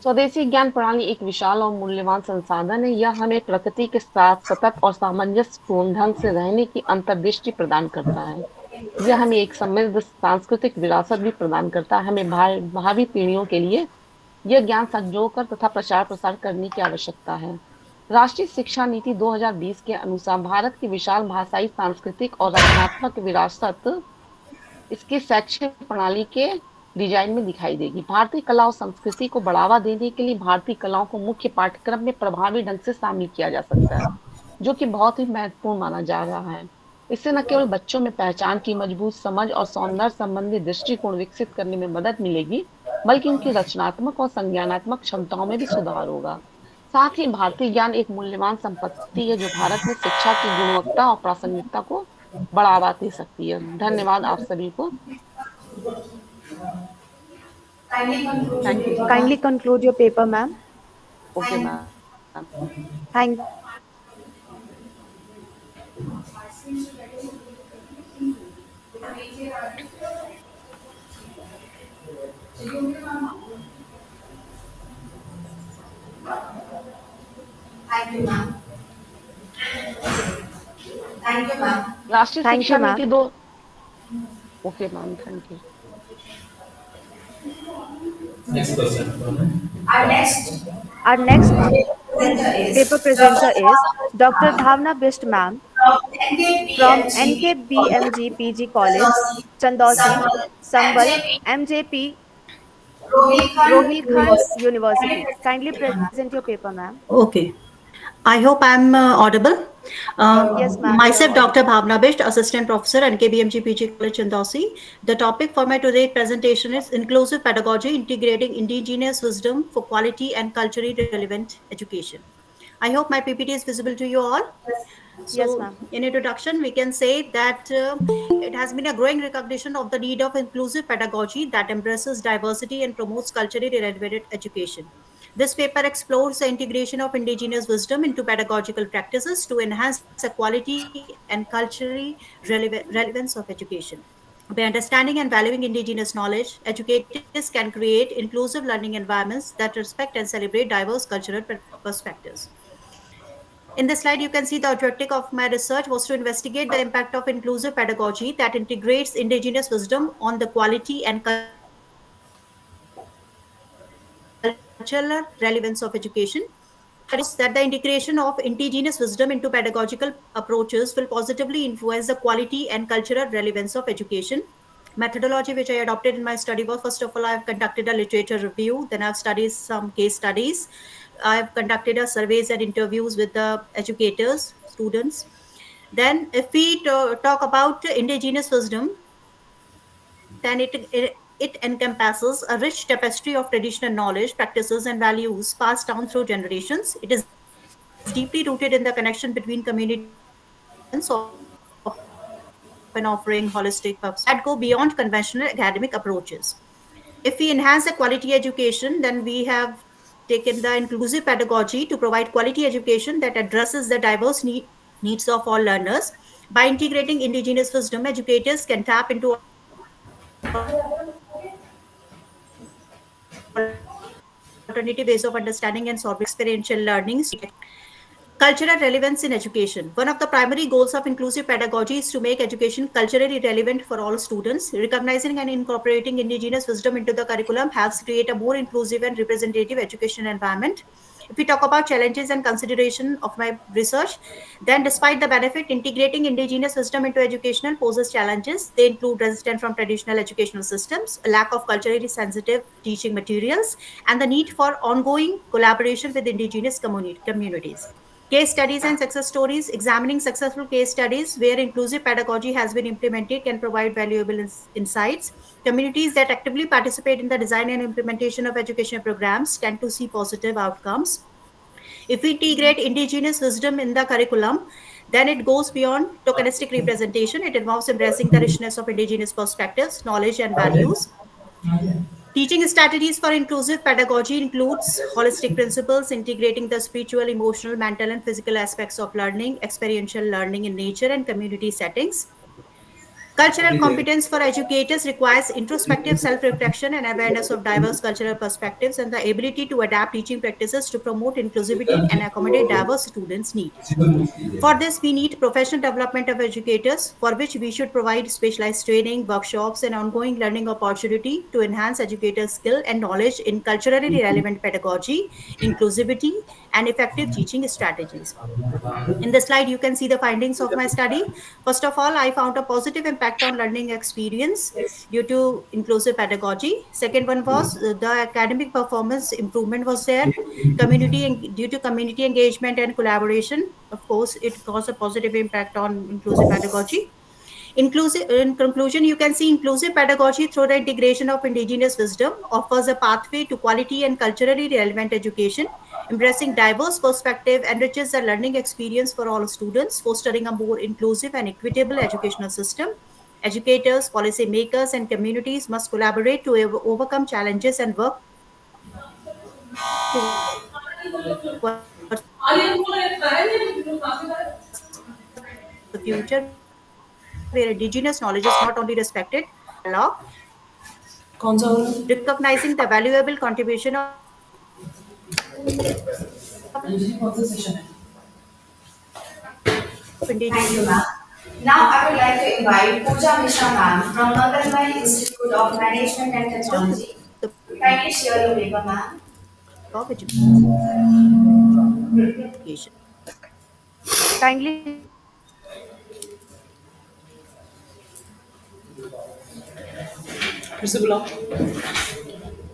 स्वदेशी ज्ञान प्रणाली एक विशाल और मूल्यवान संसाधन है। यह हमें प्रकृति के साथ सतत और सामंजस्यपूर्ण ढंग से रहने की अंतर्दृष्टि प्रदान करता है। यह हमें एक समृद्ध सांस्कृतिक विरासत भी प्रदान करता है। हमें भावी पीढ़ियों के लिए यह ज्ञान संजो कर तथा प्रचार प्रसार करने की आवश्यकता है। राष्ट्रीय शिक्षा नीति 2020 के अनुसार भारत की विशाल भाषाई, सांस्कृतिक और रचनात्मक विरासत इसकी शैक्षिक प्रणाली के डिजाइन में दिखाई देगी। भारतीय कला और संस्कृति को बढ़ावा देने के लिए भारतीय कलाओं को मुख्य पाठ्यक्रम में प्रभावी ढंग से शामिल किया जा सकता है, जो कि बहुत ही महत्वपूर्ण माना जा रहा है। इससे न केवल बच्चों में पहचान की मजबूत समझ और सौंदर्य संबंधी दृष्टिकोण विकसित करने में मदद मिलेगी, बल्कि उनकी रचनात्मक और संज्ञानात्मक क्षमताओं में भी सुधार होगा। साथ ही भारतीय ज्ञान एक मूल्यवान संपत्ति है, जो भारत में शिक्षा की गुणवत्ता और प्रासंगिकता को बढ़ावा दे सकती है। धन्यवाद आप सभी को। Thank you sir. Kindly conclude your paper, ma'am. Okay ma'am. Thank Thank you, ma'am. Thank you, ma'am. राष्ट्रीय Thank शिक्षा you, ma'am. नीति दो। Okay ma'am, thank you. Next question. Our next Our next presenter is paper Dr. presenter is Dr. Bhavna Bisht, ma'am, from NKBMG NKBMG PG College, Chandosi, Sambal, MJP, Rohilkhand University. Kindly present your paper, ma'am. Okay. I hope I'm audible. Yes, ma'am, you're Myself, Dr. audible. Bhavna Bisht, Assistant Professor, NKBMG PG College, Chandosi. The topic for my today's presentation is Inclusive Pedagogy, Integrating Indigenous Wisdom for Quality and Culturally Relevant Education. I hope my PPT is visible to you all. Yes, So, ma'am. in introduction, we can say that it has been a growing recognition of the need of inclusive pedagogy that embraces diversity and promotes culturally relevant education. This paper explores the integration of indigenous wisdom into pedagogical practices to enhance the quality and culturally relevance of education. By understanding and valuing indigenous knowledge, educators can create inclusive learning environments that respect and celebrate diverse cultural perspectives. In this slide, you can see the objective of my research was to investigate the impact of inclusive pedagogy that integrates indigenous wisdom on the quality and cultural relevance of education. That the integration of indigenous wisdom into pedagogical approaches will positively influence the quality and cultural relevance of education. Methodology which I adopted in my study was, first of all, I have conducted a literature review, then I've studied some case studies, I have conducted a surveys and interviews with the educators, students. Then, if we talk about indigenous wisdom, then it encompasses a rich tapestry of traditional knowledge, practices, and values passed down through generations. It is deeply rooted in the connection between communities and citizens, often offering holistic perspectives that go beyond conventional academic approaches. If we enhance the quality education, then we have taken the inclusive pedagogy to provide quality education that addresses the diverse needs of all learners. By integrating indigenous wisdom, educators can tap into alternative ways of understanding and solving complex problems, ensuring experiential learning, students can engage in experiential learning Cultural relevance in education. One of the primary goals of inclusive pedagogy is to make education culturally relevant for all students. Recognizing and incorporating indigenous wisdom into the curriculum helps create a more inclusive and representative education environment. If we talk about challenges and consideration of my research, then despite the benefit, integrating indigenous wisdom into educational poses challenges. They include resistance from traditional educational systems, a lack of culturally sensitive teaching materials, and the need for ongoing collaboration with indigenous communities. Case studies and success stories. Examining successful case studies where inclusive pedagogy has been implemented can provide valuable insights. Communities that actively participate in the design and implementation of educational programs tend to see positive outcomes. If we integrate indigenous wisdom in the curriculum, then it goes beyond tokenistic representation. It involves embracing the richness of indigenous perspectives, knowledge, and values. Teaching strategies for inclusive pedagogy includes holistic principles, integrating the spiritual, emotional, mental, and physical aspects of learning, experiential learning in nature and community settings. Cultural competence for educators requires introspective self-reflection and awareness of diverse cultural perspectives and the ability to adapt teaching practices to promote inclusivity and accommodate diverse students' needs. For this, we need professional development of educators, for which we should provide specialized training, workshops, and ongoing learning opportunity to enhance educators' skill and knowledge in culturally relevant pedagogy, inclusivity, and effective teaching strategies. In the slide, you can see the findings of my study. First of all, I found a positive impact on learning experience due to inclusive pedagogy. Second one was the academic performance improvement was there. Due to community engagement and collaboration, of course, it caused a positive impact on inclusive pedagogy. Inclusive, in conclusion, you can see inclusive pedagogy through the integration of indigenous wisdom offers a pathway to quality and culturally relevant education. Embracing diverse perspective enriches the learning experience for all students, fostering a more inclusive and equitable educational system. Educators, policymakers, and communities must collaborate to overcome challenges and work towards the future where indigenous knowledge is not only respected law, कौन सा हो रहा है? recognizing the valuable contribution of Anjali कौन सा session है? Thank you, indigenous ma'am. Now I would like to invite Pooja Mishra ma'am from Mangalmay Institute of Management and wisdom to Technology. Kindly share your paper, ma'am. of education. Kindly फिर से बुलाओ.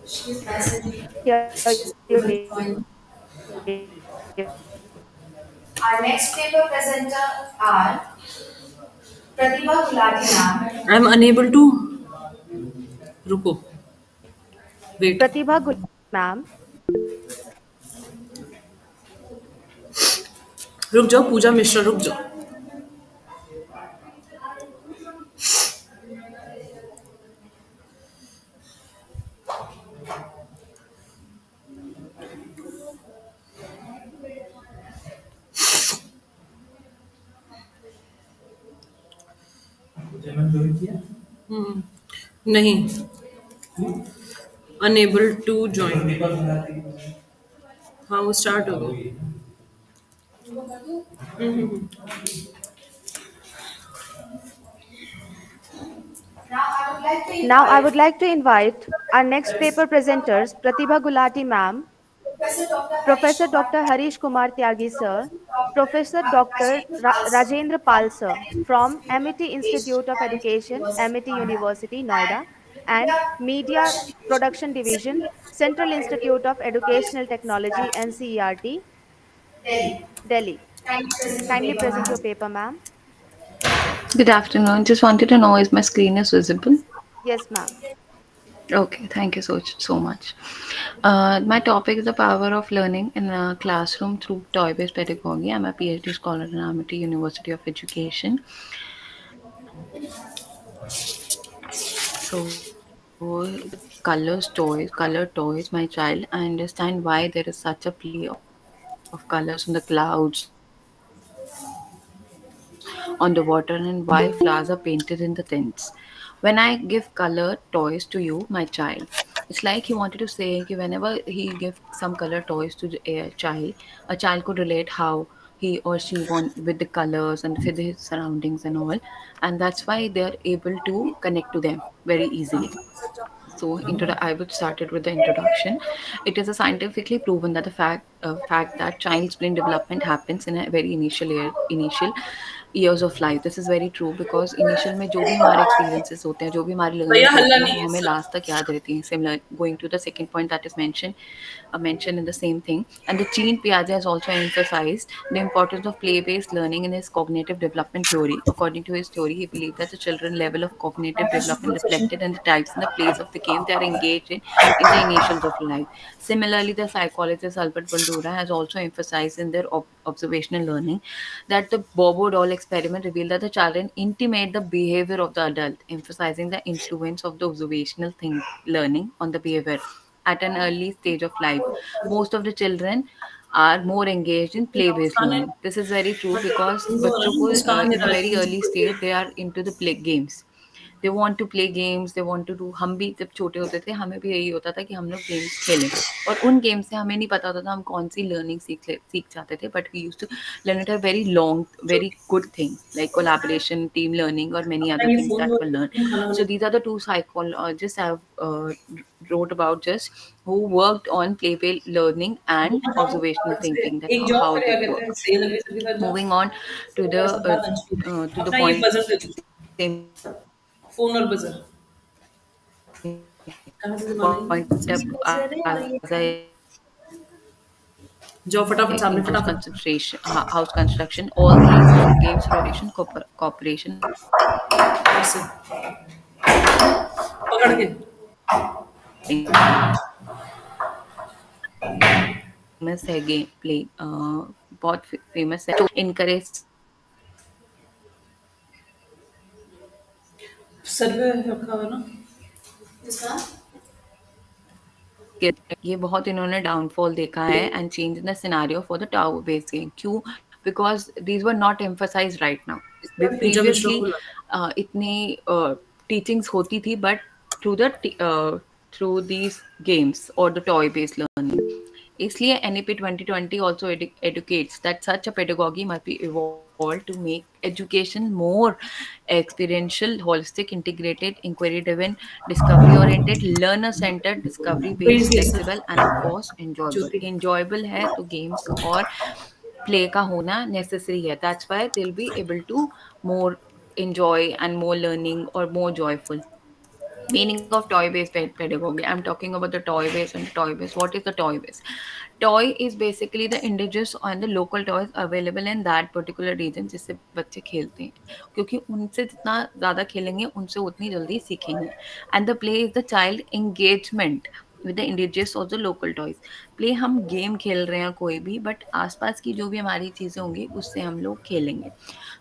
She's messaging. share your Join. paper. Our next paper presenter are Pratibha Gulati ma'am. I am unable to. रुको. Wait. Pratibha Gulati ma'am. रुक जाओ पूजा मिश्रा रुक जाओ. नहीं. Unable to join. हाँ वो स्टार्ट हो गई. Now I would like to invite our next paper presenters, Pratibha Gulati ma'am, Professor Dr. Harish Kumar Tyagi sir, Professor Dr. Rajendra Pal sir from MIT Institute of Education, MIT University, Noida, and Media Production Division, Central Institute of Educational Technology, NCERT, Delhi. Kindly present your paper, ma'am. Good afternoon. Just wanted to know, is my screen is visible? Yes, ma'am. Okay, thank you so much. My topic is the power of learning in a classroom through toy-based pedagogy. I'm a PhD scholar in MIT University of Education. So, color toys, my child. I understand why there is such a play of colors on the clouds, on the water, and why flowers are painted in the tints. When I give color toys to you, my child, it's like he wanted to say that whenever he gives some color toys to a child could relate how he or she want with the colors and with his surroundings and all, and that's why they're able to connect to them very easily. So, I would start it with the introduction. It is a scientifically proven that the fact that child's brain development happens in a very initial years of life. This is very true because initial में जो भी हमारे experiences होते हैं, जो भी हमारी भैया learnings हल्ला होती हैं, नहीं वो है हमें सर। last तक याद रहती हैं. Similar, going to the second point that is mentioned in the same thing. And the Jean Piaget has also emphasized the importance of play-based learning in his cognitive development theory. According to his theory, he believed that the children level of cognitive development reflected in the types and the plays of the game they are engaged in the initials of life. Similarly, the psychologist Albert Bandura has also emphasized in their observational learning that the Bobo doll experiment revealed that the children intimate the behavior of the adult, emphasizing the influence of the observational learning on the behavior at an early stage of life. Most of the children are more engaged in play-based मुस्कान है, learning. This is very true because वो बच्चों को मुस्कान in a very है, early stage they are into the play games. They want to play games, they want to do. हम भी जब छोटे होते थे हमें भी यही होता था कि हम लोग गेम्स खेलें, और उन गेम से हमें नहीं पता होता था हम कौन सी लर्निंग सीख जाते थे, but we used to learn it a very long very good things like collaboration, team learning, or many अपना other ये things phone that were learned. तुम खाना So बना। these are the two psychologists I have wrote about just who worked on play-based learning and observational thinking, that एक job how करेगा they कहते हैं work. Cell अभी sir के साथ job. Moving on to the बस बात अंशु है। अपना ये point, बजर दे दो, same फोन और बजर कहाँ से जमाना है? point as I जाओ फटाफट सामने interest फटाफट। concentration, house construction, all these games, rotation, cooperation, ऐसे पकड़ के famous है गेम प्ले, बहुत फेमस है, इनकरेज सर पे रखा हुआ ना इसका। ये बहुत इन्होंने डाउनफॉल देखा है and change in the scenario for the tower based game. क्यों? Because these were not emphasise right now. Pooja Mishra previously को इतनी टीचिंग्स होती थी, बट थ्रू दीज गेम्स और द टॉय बेस्ड लर्निंग. इसलिए NEP 2020 also educates that such a pedagogy must be evolved to make education more experiential, holistic, integrated, inquiry-driven, discovery-oriented, learner-centered, praise discovery-based, दिया sir flexible, and of course enjoyable. Jyoti. Enjoyable है तो games और play का होना necessary है. That's why they'll be able to more enjoy and more learning or more joyful. Meaning of toy-based pedagogy. I'm talking about the toy-based and the toy-based. What is the toy-based? Toy is basically the indigenous and the local toys available in that particular region जिससे बच्चे खेलते हैं, क्योंकि उनसे जितना ज़्यादा खेलेंगे उनसे उतनी जल्दी सीखेंगे. And the play is the child engagement with the indigenous or the local toys. Play हम गेम खेल रहे हैं कोई भी, बट आसपास की जो भी हमारी चीज़ें होंगी उससे हम लोग खेलेंगे.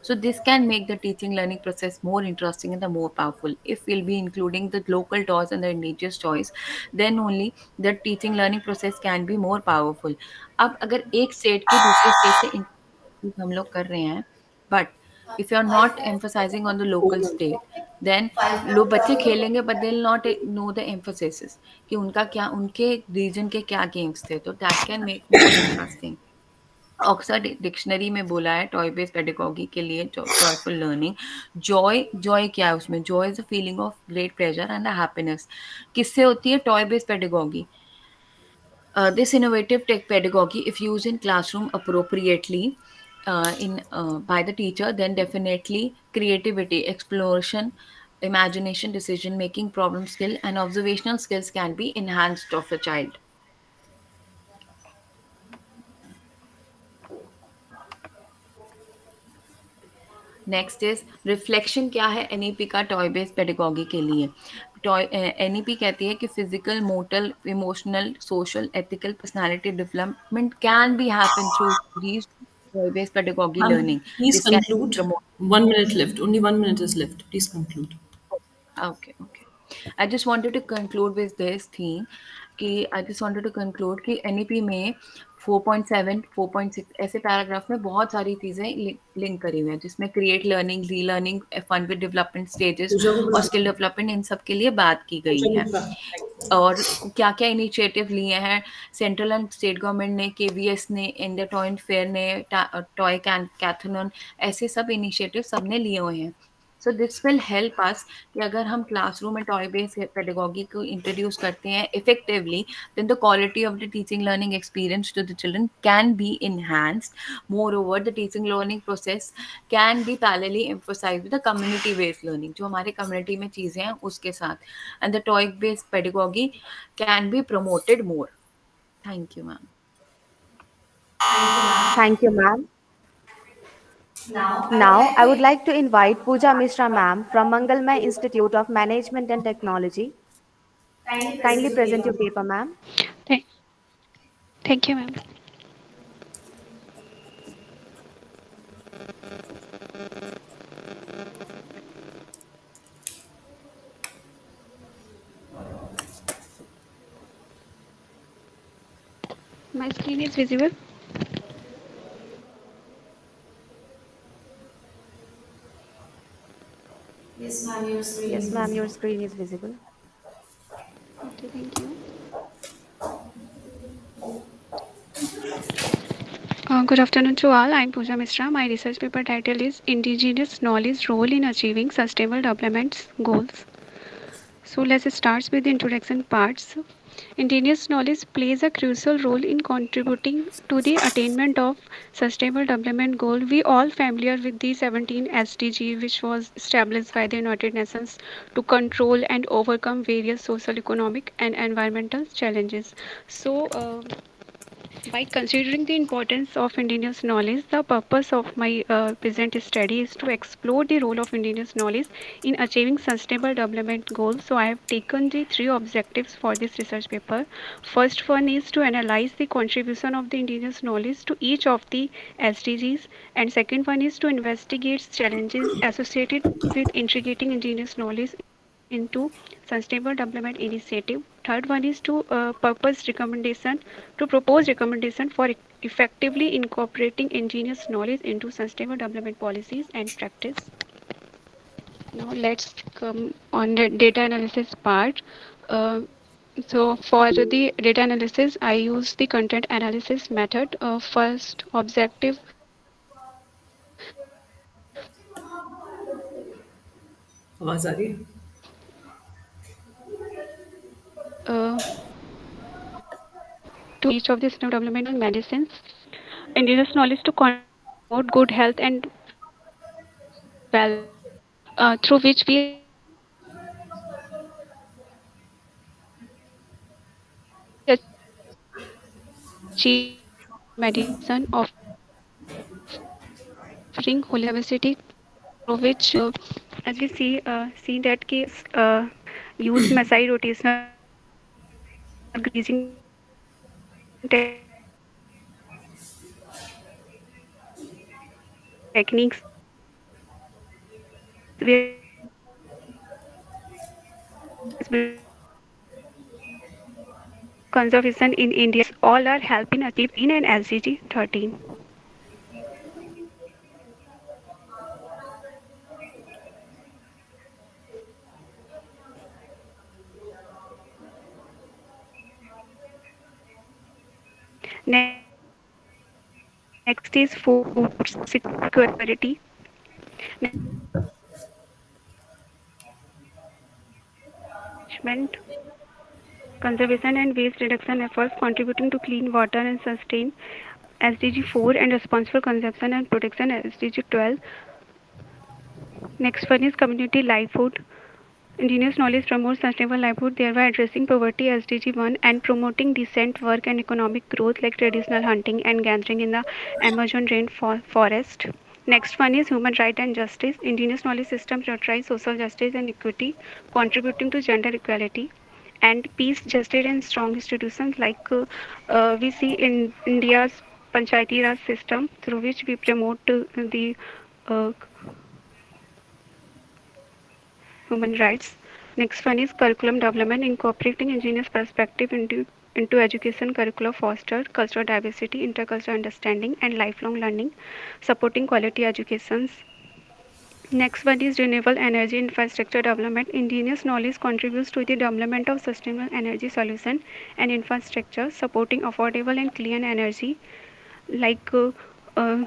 So this can make the teaching learning process more interesting and the more powerful. If we'll be including the local toys and the indigenous toys, then only the teaching learning process can be more powerful. अब अगर एक state की दूसरे state से हम लोग कर रहे हैं, but if you are not emphasizing on the local state, then लोग बच्चे खेलेंगे but they'll not know the emphasis कि उनका क्या, उनके region के क्या games थे, तो that can make more interesting. Oxford dictionary में बोला है टॉय बेस्ड पेडागॉजी के लिए जॉयफुल लर्निंग. जॉय क्या है उसमें? Joy is a feeling of great pleasure and happiness. किससे होती है toy based pedagogy? This innovative tech pedagogy, if used in classroom appropriately by the teacher, then definitely creativity, exploration, imagination, decision making, problem skill, and observational skills can be enhanced of a child. Next is reflection. क्या है NEP का toy based pedagogy के लिए? NEP कहती है कि physical, motor, emotional, social, ethical, personality development can be happen through these toy based pedagogy learning. Please this can conclude. Promote. 1 minute left. Only 1 minute is left. Please conclude. Okay. I just wanted to conclude with this thing कि I just wanted to conclude कि NEP में 4.7, 4.6 ऐसे paragraph में बहुत सारी चीज़ें link करी हुई हैं, जिसमें create learning, relearning, fun with development stages Pooja को और बुला स्किल डेवलपमेंट, इन सब के लिए बात की गई पूजा है. मिश्रा और क्या क्या इनिशिएटिव लिए हैं सेंट्रल एंड स्टेट गवर्नमेंट ने, केवीएस ने, इंडिया टॉय फेयर ने, टॉय कैथलॉन, ऐसे सब इनिशिएटिव सबने लिए हुए हैं. So this will help us कि अगर हम क्लासरूम में टॉय बेस्ड पेडागोगी को इंट्रोड्यूस करते हैं effectively, then the quality of the teaching learning experience to the children can be enhanced. Moreover, the teaching learning process can be parallelly emphasized with the community based learning, जो हमारे community में चीज़ें हैं उसके साथ, and the toy based pedagogy can be promoted more. Thank you, ma'am. Thank you, ma'am. Now, I would like to invite Pooja Mishra ma'am from Mangalmay Institute of Management and Technology. Kindly present your paper, ma'am. Thank you, ma'am. My screen is visible. Yes, ma'am, your screen Yes, is ma'am, your visible. screen is visible. Okay, thank you. Good afternoon to all. I'm Pooja Mishra. My research paper title is Indigenous Knowledge Role in Achieving Sustainable Development Goals. So let's start with the introduction parts. Indigenous knowledge plays a crucial role in contributing to the attainment of Sustainable Development Goal. We all familiar with the 17 SDG, which was established by the United Nations to control and overcome various social, economic, and environmental challenges. So, by considering the importance of indigenous knowledge, the purpose of my present study is to explore the role of indigenous knowledge in achieving sustainable development goals. So I have taken the three objectives for this research paper. First one is to analyze the contribution of the indigenous knowledge to each of the SDGs, and second one is to investigate challenges associated with integrating indigenous knowledge into sustainable development initiative. Third one is to propose recommendation for effectively incorporating indigenous knowledge into sustainable development policies and practice. Now let's come on the data analysis part. Uh, so for the data analysis, I use the content analysis method. First objective. आवाज आ रही है? To each of the sustainable development medicines, indigenous knowledge to promote good health and well, through which we achieve medicine offering holistic, through which as we see that case use Masai rotational grazing techniques conservation in India all are helping achieve in and SDG 13. Next is food security. Management, conservation and waste reduction efforts contributing to clean water and sustain SDG 4 and responsible consumption and protection SDG 12. Next one is community livelihood. Indigenous knowledge promotes sustainable livelihood, thereby addressing poverty SDG 1 and promoting decent work and economic growth like traditional hunting and gathering in the Amazon rainforest. Next one is human right and justice. Indigenous knowledge system prioritize social justice and equity, contributing to gender equality and peace, justice and strong institutions like we see in India's Panchayati Raj system, through which we promote the uh, human rights. Next one is curriculum development, incorporating indigenous perspective into education curricula foster cultural diversity, intercultural understanding, and lifelong learning, supporting quality educations. Next one is renewable energy infrastructure development. Indigenous knowledge contributes to the development of sustainable energy solution and infrastructure supporting affordable and clean energy. Like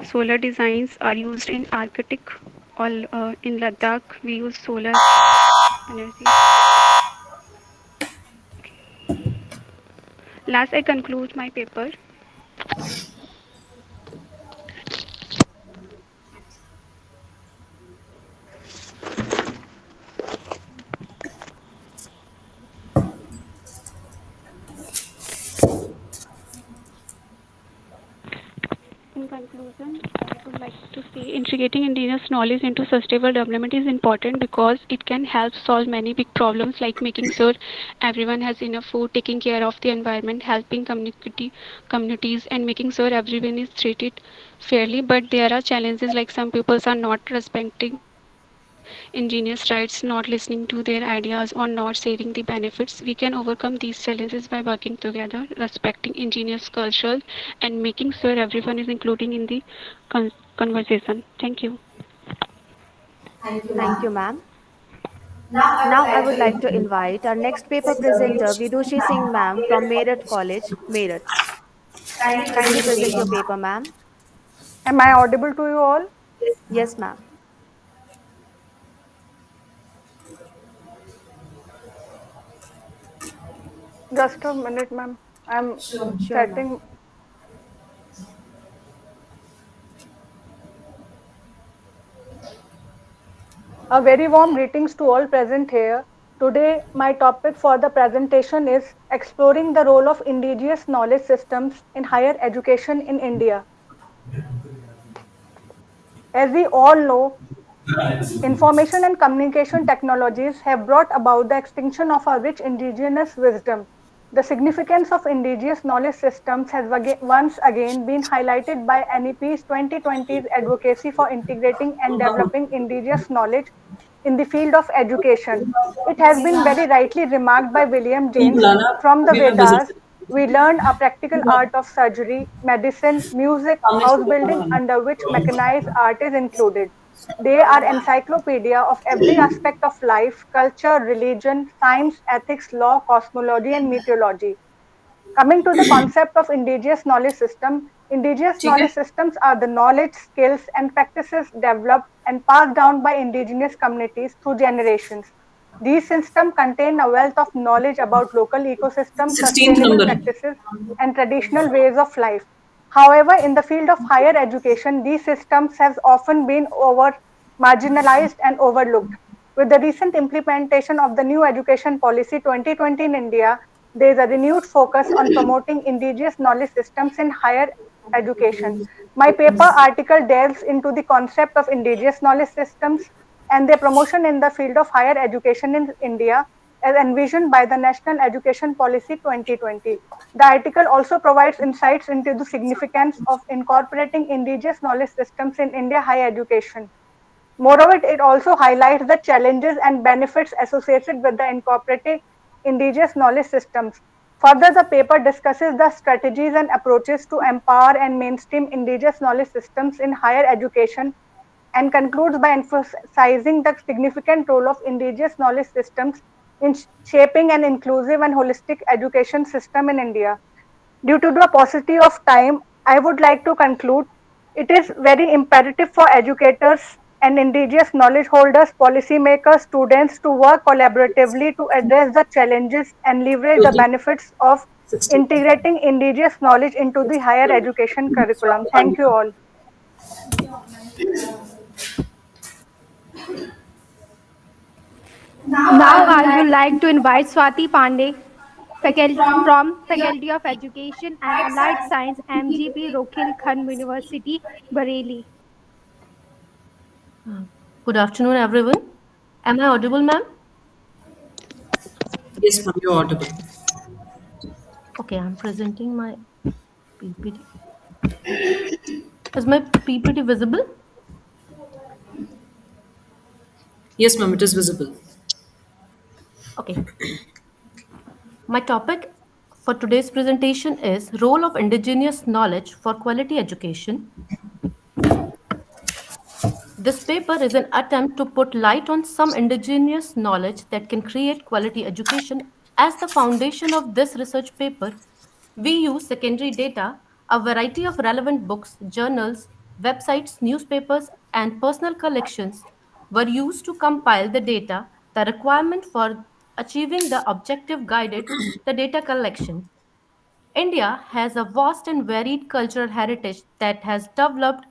solar designs are used in Arctic or in Ladakh. We use solar energy. Last, I conclude my paper. In conclusion, I would like to say integrating indigenous knowledge into sustainable development is important because it can help solve many big problems like making sure everyone has enough food, taking care of the environment, helping communities, and making sure everyone is treated fairly. But there are challenges like some people are not respecting indigenous rights, not listening to their ideas, or not sharing the benefits. We can overcome these challenges by working together, respecting indigenous culture, and making sure everyone is included in the conversation. Thank you. Thank you, Thank you, ma'am. ma'am. Now I would Now I like would to like to invite invite our next paper presenter, Vidushi Vidushi Singh ma'am ma'am from from Meerut Meerut College. College, Meerut. Kindly Kindly present present your your paper, paper, ma'am. ma'am. Am I audible to you all? Yes, ma'am. Just a minute, ma'am. I'm Sure. Sure, ma'am. setting. A very warm greetings to all present here. Today, my topic for the presentation is exploring the role of indigenous knowledge systems in higher education in India. As we all know, information and communication technologies have brought about the extinction of our rich indigenous wisdom. The significance of indigenous knowledge systems has once again been highlighted by NEP's 2020's advocacy for integrating and developing indigenous knowledge in the field of education. It has been very rightly remarked by William James, from the Vedas, we learn a practical art of surgery, medicine, music, house building, under which mechanized art is included. They are encyclopedia of every aspect of life, culture, religion, science, ethics, law, cosmology, and meteorology. Coming to the concept of indigenous knowledge system, indigenous knowledge systems are the knowledge, skills, and practices developed and passed down by indigenous communities through generations. These systems contain a wealth of knowledge about local ecosystems, 16th sustainable number. practices, and traditional ways of life. However, in the field of higher education, these systems have often been marginalized and overlooked. With the recent implementation of the new education policy 2020 in India, there is a renewed focus on promoting indigenous knowledge systems in higher education. My paper article delves into the concept of indigenous knowledge systems and their promotion in the field of higher education in India as envisioned by the National Education Policy 2020. The article also provides insights into the significance of incorporating indigenous knowledge systems in India higher education. Moreover, it also highlights the challenges and benefits associated with the incorporating indigenous knowledge systems. Further, the paper discusses the strategies and approaches to empower and mainstream indigenous knowledge systems in higher education and concludes by emphasizing the significant role of indigenous knowledge systems in shaping an inclusive and holistic education system in India. Due to the paucity of time, I would like to conclude. It is very imperative for educators and indigenous knowledge holders, policymakers, students to work collaboratively to address the challenges and leverage the benefits of 16. integrating indigenous knowledge into the higher education curriculum. Thank you all. Now I would like to invite Swati Pandey, from Faculty of Education and Allied Science, MGP Rokhilkhand University, Bareilly. Good afternoon, everyone. Am I audible, ma'am? Yes, ma'am, you're audible. Okay, I'm presenting my PPT. Is my PPT visible? Yes, ma'am, it is visible. Okay. My topic for today's presentation is Role of Indigenous Knowledge for Quality Education. This paper is an attempt to put light on some indigenous knowledge that can create quality education. As the foundation of this research paper, we use secondary data, a variety of relevant books, journals, websites, newspapers, and personal collections were used to compile the data. The requirement for achieving the objective guided the data collection. India has a vast and varied cultural heritage that has developed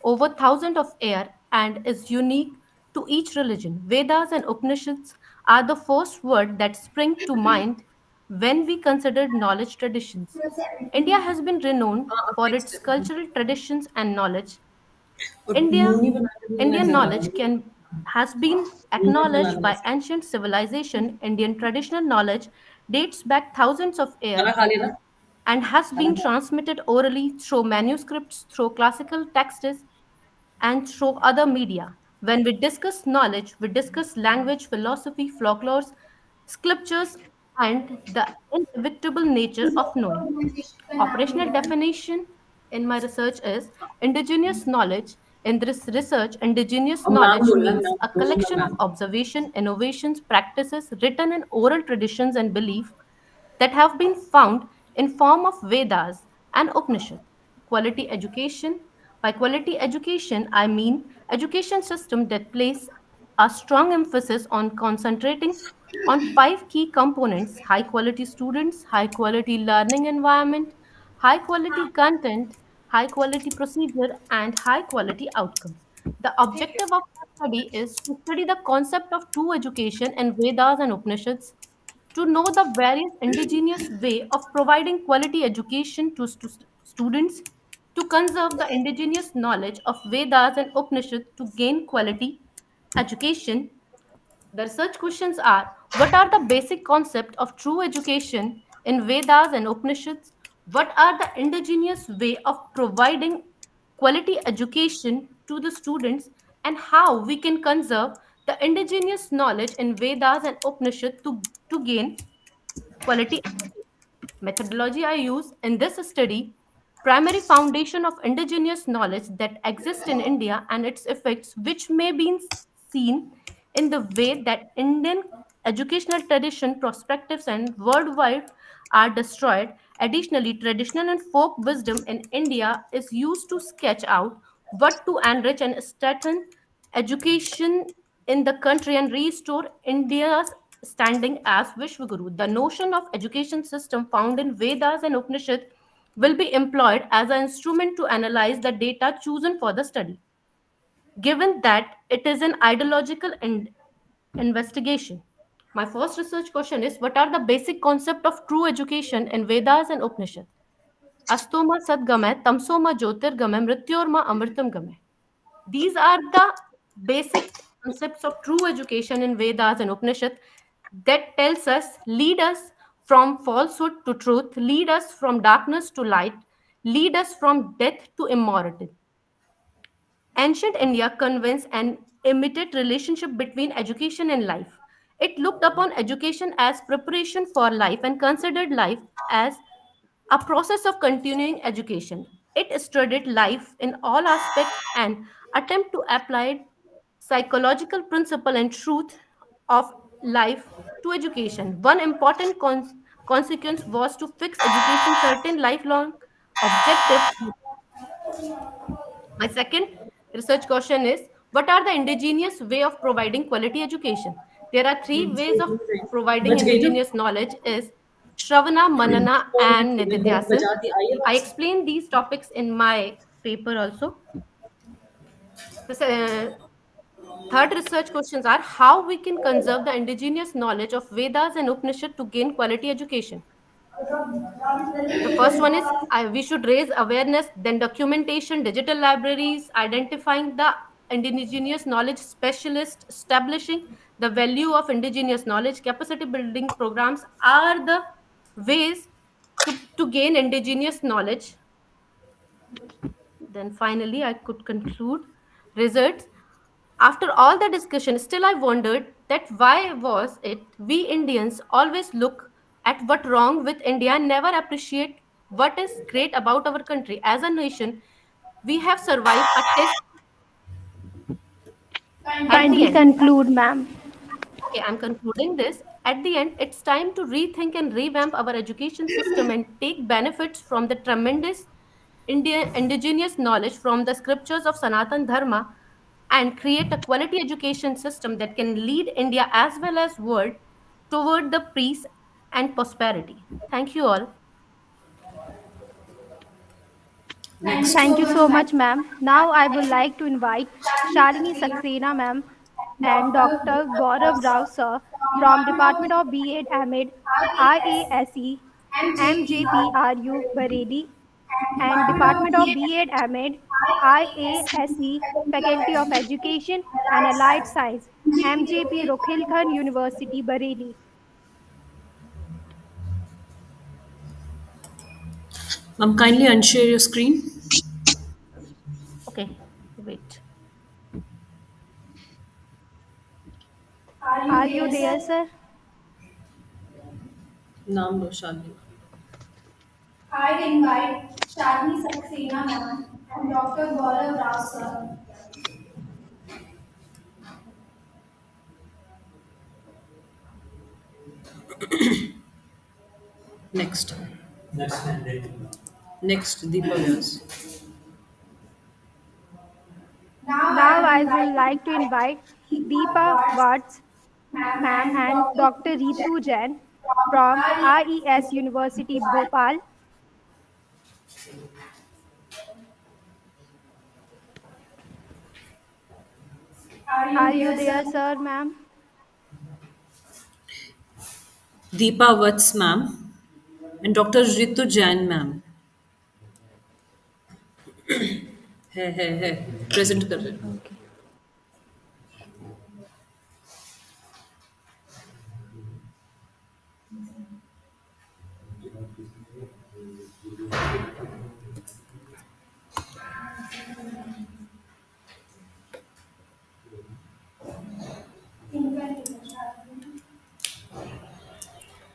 over thousand of years and is unique to each religion. Vedas and Upanishads are the first word that spring to mind when we consider knowledge traditions. India has been renowned for its cultural traditions and knowledge. India, Indian knowledge has been acknowledged by ancient civilization. Indian traditional knowledge dates back thousands of years and has been transmitted orally through manuscripts, through classical texts, and through other media. When we discuss knowledge, we discuss language, philosophy, folklore, scriptures, and the inevitable nature of knowing. Operational definition in my research is indigenous knowledge. In this research, indigenous knowledge means a collection of observation, innovations, practices, written and oral traditions and belief that have been found in form of Vedas and Upanishad. Quality education. By quality education, I mean education system that place a strong emphasis on concentrating on five key components: high quality students, high quality learning environment, high quality content, high quality procedure, and high quality outcomes. The objective of the study is to study the concept of true education in Vedas and Upanishads, to know the various indigenous way of providing quality education to students, to conserve the indigenous knowledge of Vedas and Upanishads to gain quality education. The research questions are: what are the basic concepts of true education in Vedas and Upanishads? What are the indigenous way of providing quality education to the students, and how we can conserve the indigenous knowledge in Vedas and Upanishads to gain quality methodology I use in this study: primary foundation of indigenous knowledge that exists in India and its effects, which may be seen in the way that Indian educational tradition, perspectives, and worldwide are destroyed. Additionally, traditional and folk wisdom in India is used to sketch out what to enrich and strengthen education in the country and restore India's standing as Vishwaguru. The notion of education system found in Vedas and Upanishad will be employed as an instrument to analyze the data chosen for the study. Given that it is an ideological investigation, my first research question is: what are the basic concept of true education in Vedas and Upanishad? Astoma Sadgame, Tamsoma Jyotirgame, Mrityorma Amritam. These are the basic concepts of true education in Vedas and Upanishad that tells us, lead us from falsehood to truth, lead us from darkness to light, lead us from death to immortality. Ancient India convinced an immediate relationship between education and life. It looked upon education as preparation for life and considered life as a process of continuing education. It studied life in all aspects and attempt to apply psychological principle and truth of life to education. One important consequence was to fix education certain lifelong objectives. My second research question is: what are the indigenous way of providing quality education? There are three ways of providing indigenous knowledge: is Shravana, Manana, and Nididhyasan. I explain these topics in my paper also. The third research questions are: how we can conserve the indigenous knowledge of Vedas and Upanishad to gain quality education. The first one is we should raise awareness, then documentation, digital libraries, identifying the indigenous knowledge specialist, establishing the value of indigenous knowledge, capacity building programs are the ways to gain indigenous knowledge. Then finally, I could conclude results. After all the discussion, still I wondered that why was it we Indians always look at what wrong with India and never appreciate what is great about our country. As a nation, we have survived a test At the Kindly end, conclude, ma'am. okay, I'm concluding this. At the end, it's time to rethink and revamp our education system and take benefits from the tremendous indigenous knowledge from the scriptures of Sanatan Dharma and create a quality education system that can lead India as well as world toward the peace and prosperity. Thank you all. Next. Thank you so much, ma'am. Now I would like to invite Shalini Saxena, ma'am, and Dr. Gaurav Rao, sir, from Department of B.Ed Amid, IASE, MJPRU, Bareilly, and Department of B.Ed Amid, IASE, Faculty of Education and Allied Science, MJP Rokhilkhand University, Bareilly. Kindly unshare your screen. Okay, wait. Are you there, sir? Naam lo Shalini. I invite Shalini Saxena ma'am and Dr. Gaurav Rao sir. Next. Next mandate. Next, Deepa Vyas. Now I would like to invite Deepa Watts, ma'am, and Dr. Ritu Jain from IES University, Bhopal. Are you there, sir, ma'am? Deepa Vats, ma'am, and Dr. Ritu Jain, ma'am. है present कर रहे हैं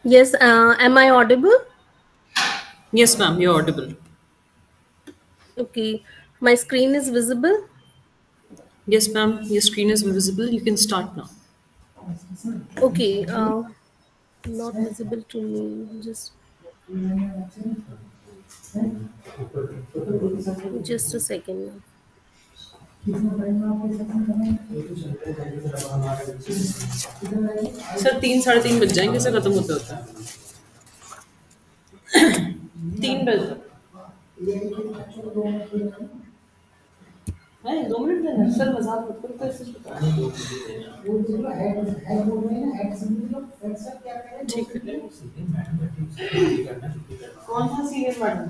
Yes, am I audible? Yes, ma'am, you're audible. Okay, my screen is visible. Yes, ma'am, your screen is visible. You can start now. Okay, not visible to me. Just a second. Sir 3 साढ़े 3 बज जाएंगे sir खत्म होते होता 3 बजे नहीं 2 minute देना sir मजाक मत करो तो ऐसे ठीक है कौन सा सीनियर मैडम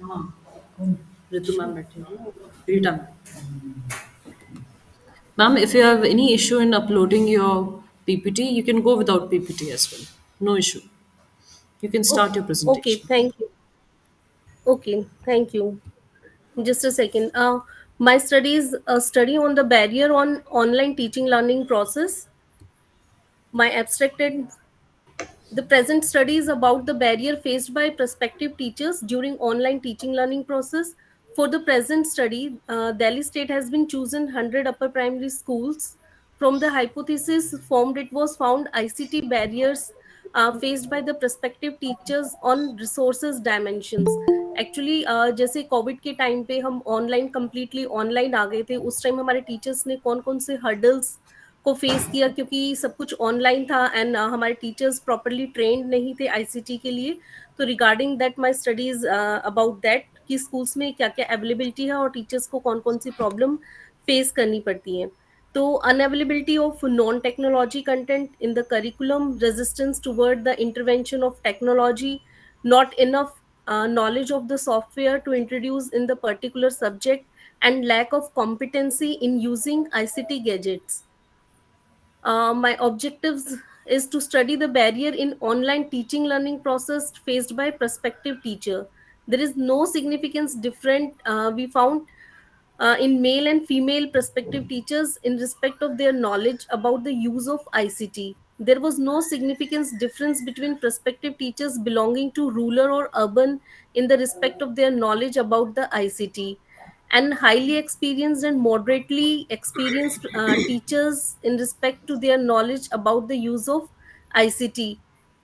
हाँ ऋतु मैम बैठेगी Rita Ma'am, if you have any issue in uploading your PPT, you can go without PPT as well. No issue. You can start your presentation. Okay, thank you. Okay, thank you. Just a second. My study is a study on the barrier on online teaching learning process. My abstracted The present study is about the barrier faced by prospective teachers during online teaching learning process. For the present study, Delhi State has been chosen 100 upper primary schools. From the hypothesis formed, it was found ICT barriers faced by the prospective teachers on resources dimensions. Actually जैसे Covid के time पे हम online completely online आ गए थे उस time हमारे teachers ने कौन कौन से हर्डल्स को फेस किया क्योंकि सब कुछ ऑनलाइन था एंड हमारे टीचर्स प्रॉपरली ट्रेंड नहीं थे आईसीटी के लिए तो regarding that my studies about that कि स्कूल्स में क्या क्या अवेलेबिलिटी है और टीचर्स को कौन कौन सी प्रॉब्लम फेस करनी पड़ती है तो unavailability of non technology content in the curriculum resistance toward the intervention of technology not enough knowledge of the software to introduce in the particular subject and lack of competency in using ICT gadgets. My objectives is to study the barrier in online teaching learning process faced by prospective teacher. There is no significance different we found in male and female prospective teachers in respect of their knowledge about the use of ICT. There was no significance difference between prospective teachers belonging to rural or urban in the respect of their knowledge about the ICT. and highly experienced and moderately experienced teachers in respect to their knowledge about the use of ICT,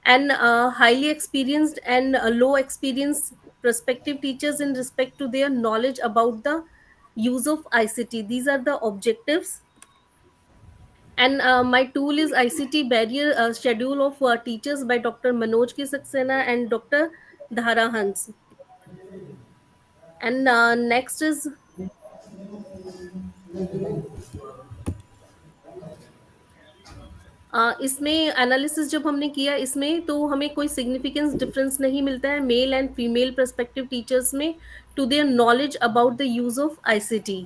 and highly experienced and low experienced prospective teachers in respect to their knowledge about the use of ICT. These are the objectives. And my tool is ICT Barrier Schedule of Teachers by Dr. Manoj K. Saxena and Dr. Dhara Hans. And next is इसमें analysis जब हमने किया इसमें, तो हमें कोई significance difference नहीं मिलता है male and female perspective teachers में to their knowledge about the use of ICT.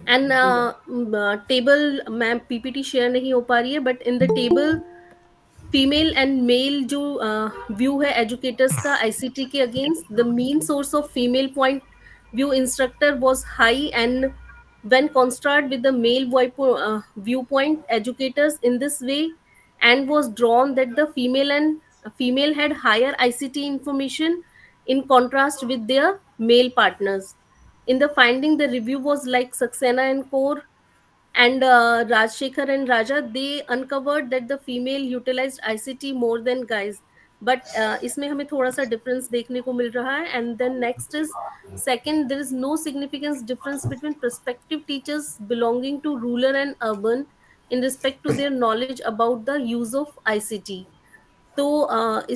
And table ma'am PPT share नहीं हो पा रही है, but in the table female and male जो व्यू है एजुकेटर्स का आईसीटी के against, the main source of female point view instructor was high, and when contrasted with the male viewpoint educators in this way, and was drawn that the female had higher ICT information in contrast with their male partners. In the finding, the review was like Saxena and Kaur and Rajshekhar and Raja. They uncovered that the female utilized ICT more than guys, but इसमें हमें थोड़ा सा difference देखने को मिल रहा है. And then next is second, there is no significant difference between prospective teachers belonging to rural and urban in respect to their knowledge about the use of ICT. तो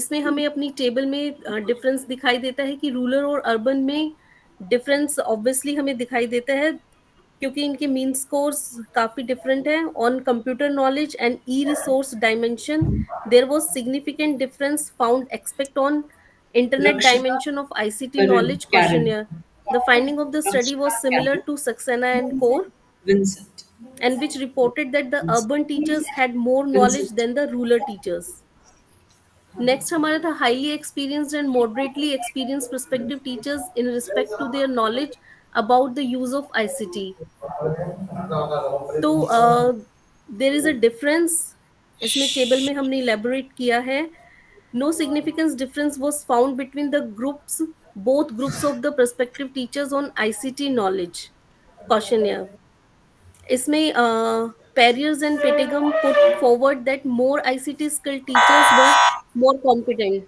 इसमें हमें अपनी टेबल में डिफरेंस दिखाई देता है कि रूरल और अर्बन में डिफरेंस ऑब्वियसली हमें दिखाई देता है, क्योंकि इनके मीन स्कोर्स काफ़ी डिफरेंट है. On computer knowledge and e resource dimension there was significant difference found expect on internet dimension of ICT knowledge questionnaire. The finding of the study was similar to Saxena and Core, and which reported that the urban teachers had more knowledge than the rural teachers. Next हमारा था highly experienced and moderately experienced prospective teachers in respect to their knowledge about the use of ICT. तो there is a difference, इसमें table में हमने elaborate किया है. No significance difference was found between the groups, both groups of the prospective teachers on ICT knowledge questionnaire. इसमें Perriers and Petegum put forward that more ICT skilled teachers were more competent.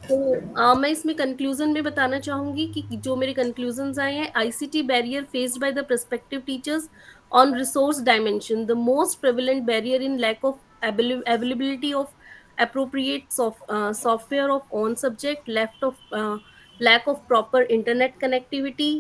तो मैं इसमें conclusion में बताना चाहूंगी कि जो मेरे कंक्लूजन्स आए हैं, ICT barrier faced by the prospective teachers on resource dimension. The most prevalent barrier in lack of availability of appropriate software of own subject, lack of proper internet connectivity.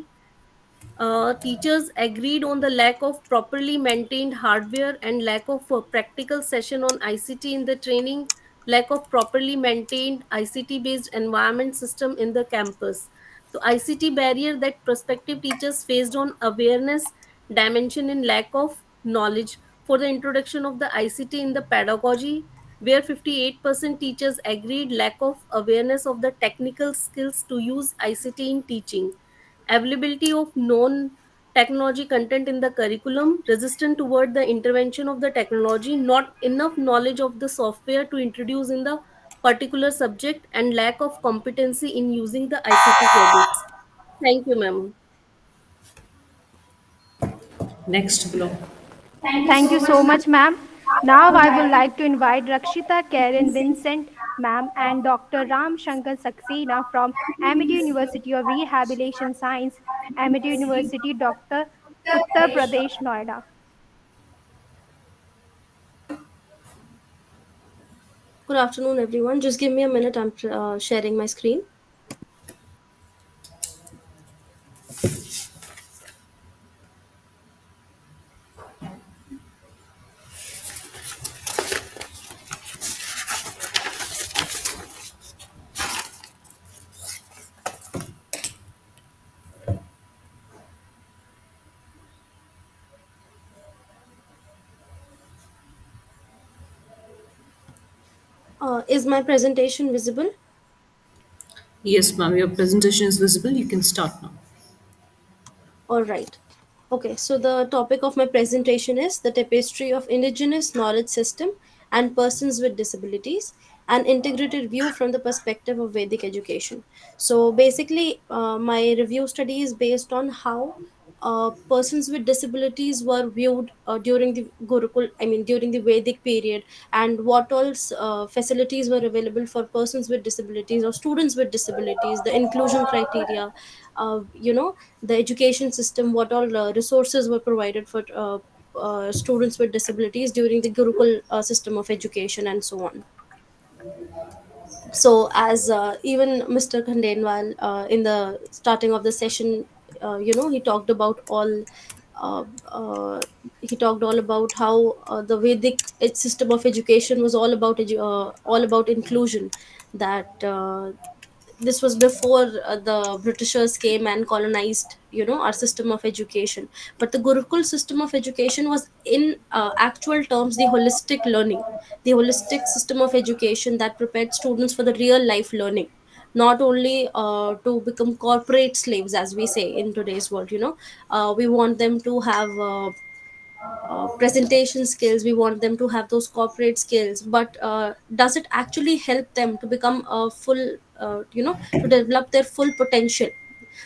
Teachers agreed on the lack of properly maintained hardware and lack of practical session on ICT in the training, lack of properly maintained ICT based environment system in the campus. So ICT barrier that prospective teachers faced on awareness dimension in lack of knowledge for the introduction of the ICT in the pedagogy, where 58% teachers agreed lack of awareness of the technical skills to use ICT in teaching, availability of known technology content in the curriculum, resistant toward the intervention of the technology, not enough knowledge of the software to introduce in the particular subject, and lack of competency in using the ICT gadgets. Thank you, ma'am. Next block. Thank you so much, ma'am. Now I would like to invite Rakshita Karen Vincent, ma'am, and Dr. Ram Shankar Saxena from Amity University of Rehabilitation Science, Amity University, Dr. Uttar Pradesh, Noida. Good afternoon, everyone. Just give me a minute. I'm sharing my screen. Is my presentation visible? Yes, ma'am, your presentation is visible. You can start now. All right. Okay, so the topic of my presentation is the tapestry of indigenous knowledge system and persons with disabilities. an integrated view from the perspective of Vedic education. So basically, my review study is based on how persons with disabilities were viewed during the Gurukul, I mean during the Vedic period, and what all facilities were available for persons with disabilities or students with disabilities, the inclusion criteria, the education system, what all resources were provided for students with disabilities during the Gurukul system of education, and so on. So as even Mr. Khandenwal in the starting of the session, he talked about all uh, uh, he talked all about how the Vedic system of education was all about all about inclusion, that this was before the Britishers came and colonized our system of education. But the Gurukul system of education was in actual terms the holistic learning, the holistic system of education that prepared students for the real life learning, not only to become corporate slaves, as we say in today's world. We want them to have presentation skills, we want them to have those corporate skills, but does it actually help them to become a full to develop their full potential?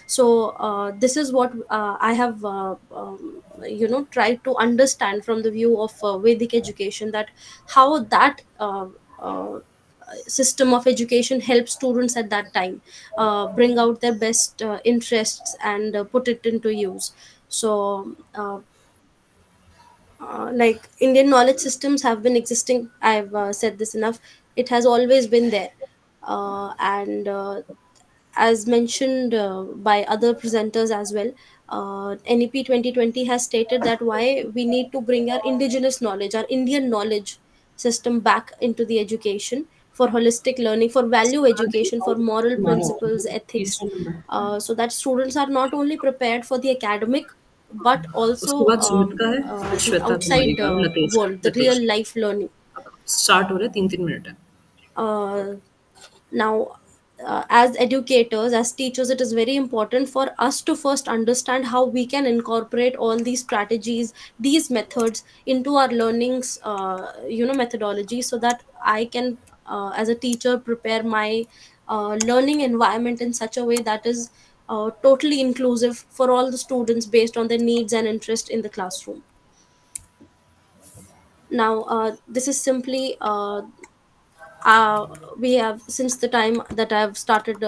So this is what I have tried to understand from the view of Vedic education, that how that system of education helps students at that time bring out their best interests and put it into use. So like Indian knowledge systems have been existing, I've said this enough, it has always been there. And as mentioned by other presenters as well, NEP 2020 has stated that why we need to bring our indigenous knowledge, our Indian knowledge system back into the education for holistic learning, for value education, for moral principles, ethics, so that students are not only prepared for the academic but also उसके बाद सुमित का है, फिर the Shweta Kumari outside का, Latesh world, the Latesh real life learning. Start हो रहे 3-3 minute है. uh, Now, as educators, as teachers, it is very important for us to first understand how we can incorporate all these strategies, these methods into our learnings methodology, so that I can as a teacher prepare my learning environment in such a way that is totally inclusive for all the students based on their needs and interest in the classroom. Now this is simply uh, we have, since the time that I've started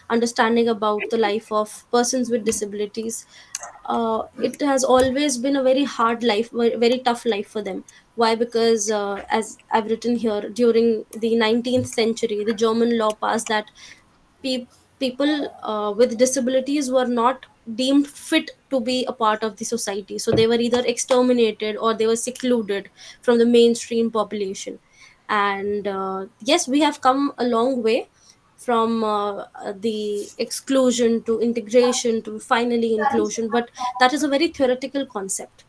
understanding about the life of persons with disabilities, it has always been a very hard life, very tough life for them. Why? Because as I've written here, during the 19th century the German law passed that pe- people with disabilities were not deemed fit to be a part of the society, so they were either exterminated or they were secluded from the mainstream population. And yes, we have come a long way from the exclusion to integration to finally inclusion, but that is a very theoretical concept.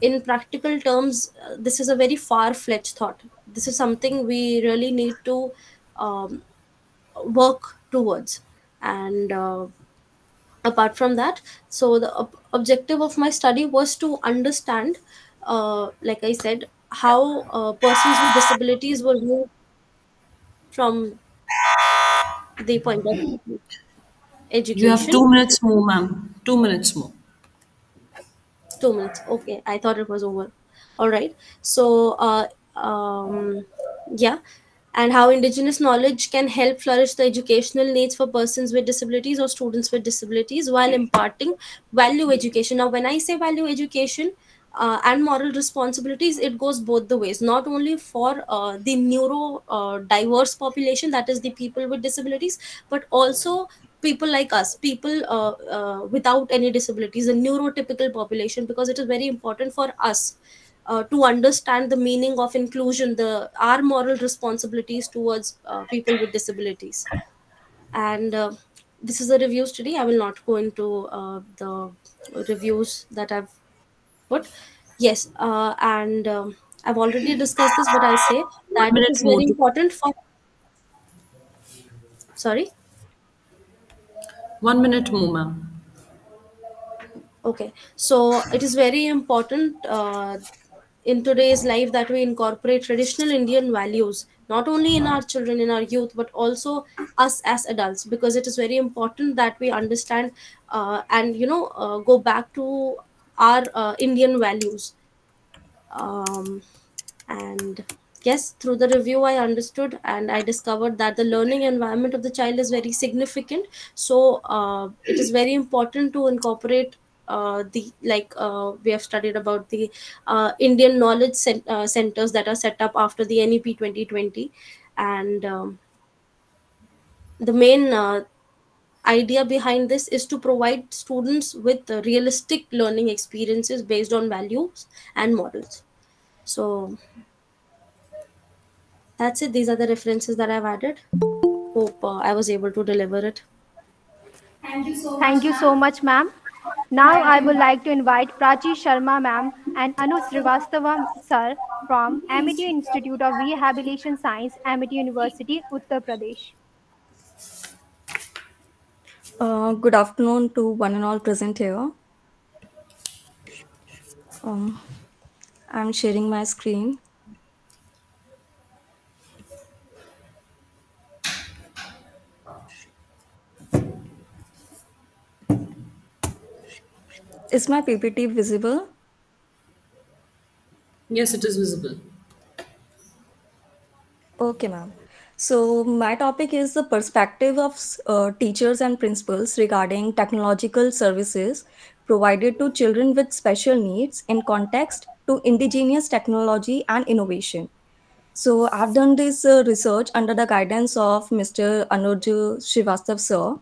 In practical terms, this is a very far-fetched thought. This is something we really need to um, work towards. And apart from that, so the objective of my study was to understand, like I said, how persons with disabilities were moved from the point of You have education. 2 minutes more, ma'am. 2 minutes more. 2 minutes, okay, I thought it was over. All right. So yeah, and how indigenous knowledge can help flourish the educational needs for persons with disabilities or students with disabilities while imparting value education. Now when I say value education and moral responsibilities, it goes both the ways, not only for the neuro diverse population, that is the people with disabilities, but also people like us, people without any disabilities, a neurotypical population, because it is very important for us to understand the meaning of inclusion, the our moral responsibilities towards people with disabilities. And this is a review study, I will not go into the reviews that I've put. Yes, and I've already discussed this, but I'll say One that it minute is more. very important for, sorry. 1 minute more, ma'am. Okay, so it is very important in today's life that we incorporate traditional Indian values, not only in our children, in our youth, but also us as adults, because it is very important that we understand and go back to our Indian values. um, and yes, through the review I understood and I discovered that the learning environment of the child is very significant. So it is very important to incorporate the like we have studied about the Indian knowledge centers that are set up after the NEP 2020. And the main idea behind this is to provide students with realistic learning experiences based on values and models. So that's it. These are the references that I've added. Hope I was able to deliver it. Thank you so Thank much, you so ma'am. much, ma'am. Now Like to I would invite like to invite Prachi Sharma ma'am and Anu Srivastava sir from Amity Institute of Rehabilitation Science, Amity University, Uttar Pradesh. Good afternoon to one and all present here. Um, I'm sharing my screen. Is my PPT visible? Yes, it is visible. Okay, ma'am. So my topic is the perspective of teachers and principals regarding technological services provided to children with special needs in context to indigenous technology and innovation. So I've done this research under the guidance of Mr. Anuj Srivastav sir.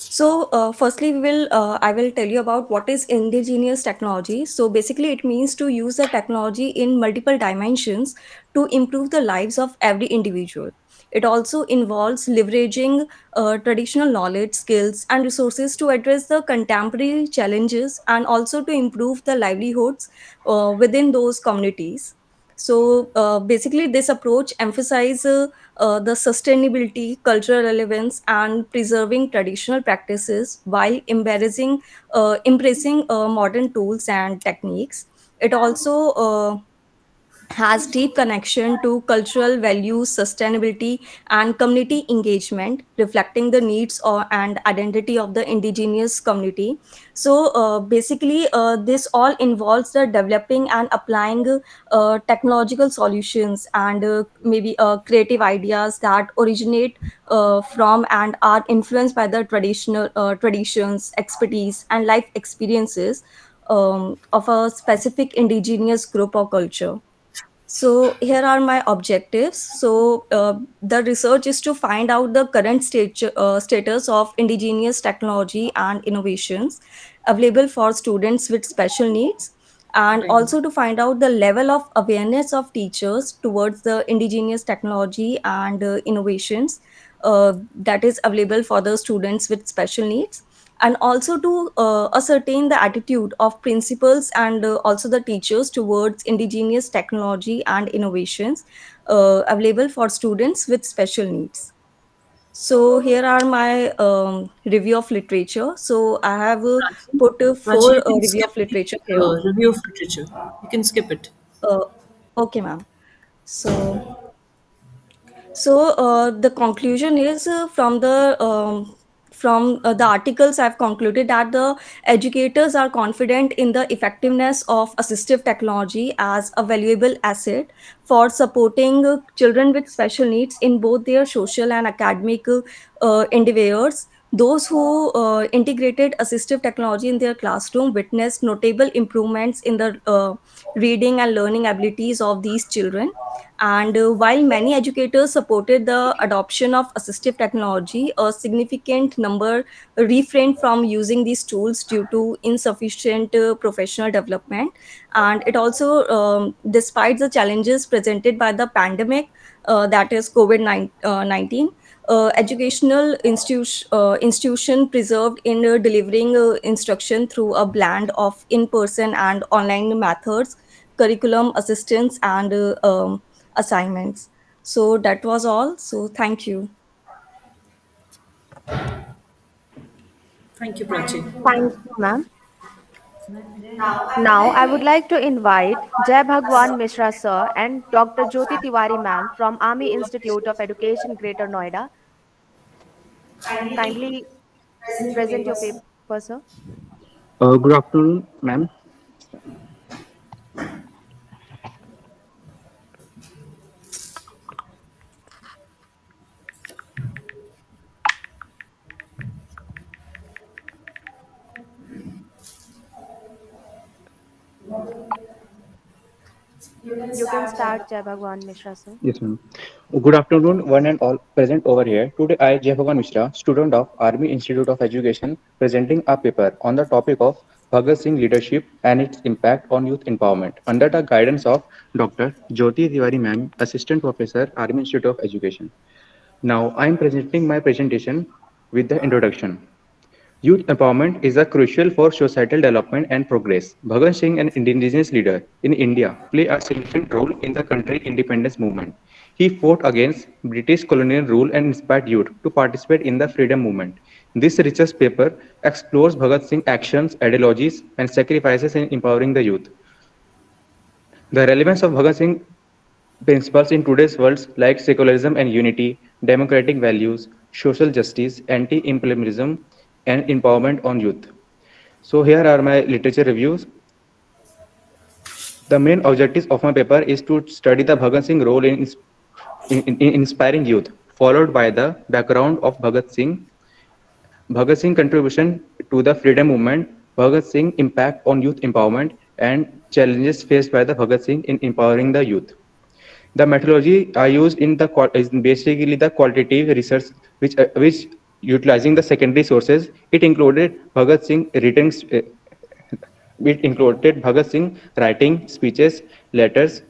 So, firstly, I will tell you about what is indigenous technology. So, basically, it means to use the technology in multiple dimensions to improve the lives of every individual. It also involves leveraging traditional knowledge, skills, and resources to address the contemporary challenges and also to improve the livelihoods within those communities. So, basically, this approach emphasizes the sustainability, cultural relevance, and preserving traditional practices while embracing modern tools and techniques. It also has deep connection to cultural values, sustainability, and community engagement, reflecting the needs and identity of the indigenous community. So basically, this all involves the developing and applying technological solutions and maybe creative ideas that originate from and are influenced by the traditional traditions, expertise, and life experiences of a specific indigenous group or culture. So here are my objectives. So the research is to find out the current status of indigenous technology and innovations available for students with special needs, and Right. also to find out the level of awareness of teachers towards the indigenous technology and innovations that is available for the students with special needs, and also to ascertain the attitude of principals and also the teachers towards indigenous technology and innovations available for students with special needs. So here are my review of literature. So I have Prachi, put Prachi, four you can review skip of the literature here. review of literature. You can skip it. uh, okay, ma'am. So the conclusion is from the articles I've concluded that the educators are confident in the effectiveness of assistive technology as a valuable asset for supporting children with special needs in both their social and academic endeavors. Those who integrated assistive technology in their classroom witnessed notable improvements in the reading and learning abilities of these children. And while many educators supported the adoption of assistive technology, a significant number refrained from using these tools due to insufficient professional development. And it also, despite the challenges presented by the pandemic, that is COVID-19, educational institution preserved in delivering instruction through a blend of in-person and online methods, curriculum assistance, and assignments. So that was all. So thank you. Thank you, Prachi. Thank you, ma'am. Now, I would like to invite Jai Bhagwan Mishra sir and Dr. Jyoti Tiwari ma'am from Army Institute of Education, Greater Noida. Kindly present your paper, sir. Good afternoon, ma'am. You can start, Jai Bhagwan Mishra sir. Yes, ma'am. Good afternoon, one and all present over here. Today, I, Jai Bhagan Mishra, student of Army Institute of Education, presenting a paper on the topic of Bhagat Singh leadership and its impact on youth empowerment under the guidance of Dr. Jyoti Tiwari ma'am, Assistant Professor, Army Institute of Education. Now, I am presenting my presentation with the introduction. Youth empowerment is a crucial for societal development and progress. Bhagat Singh, an indigenous leader in India, played a significant role in the country's independence movement. He fought against British colonial rule and inspired youth to participate in the freedom movement. This research paper explores Bhagat Singh's actions, ideologies, and sacrifices in empowering the youth. The relevance of Bhagat Singh principles in today's world like secularism and unity, democratic values, social justice, anti-imperialism, and empowerment on youth. So here are my literature reviews. The main objectives of my paper is to study the Bhagat Singh role in inspiring youth, followed by the background of Bhagat Singh contribution to the freedom movement, Bhagat Singh impact on youth empowerment, and challenges faced by the Bhagat Singh in empowering the youth. The methodology I used in the is basically the qualitative research, which utilizing the secondary sources. It included Bhagat Singh written. It included Bhagat Singh writing speeches, letters,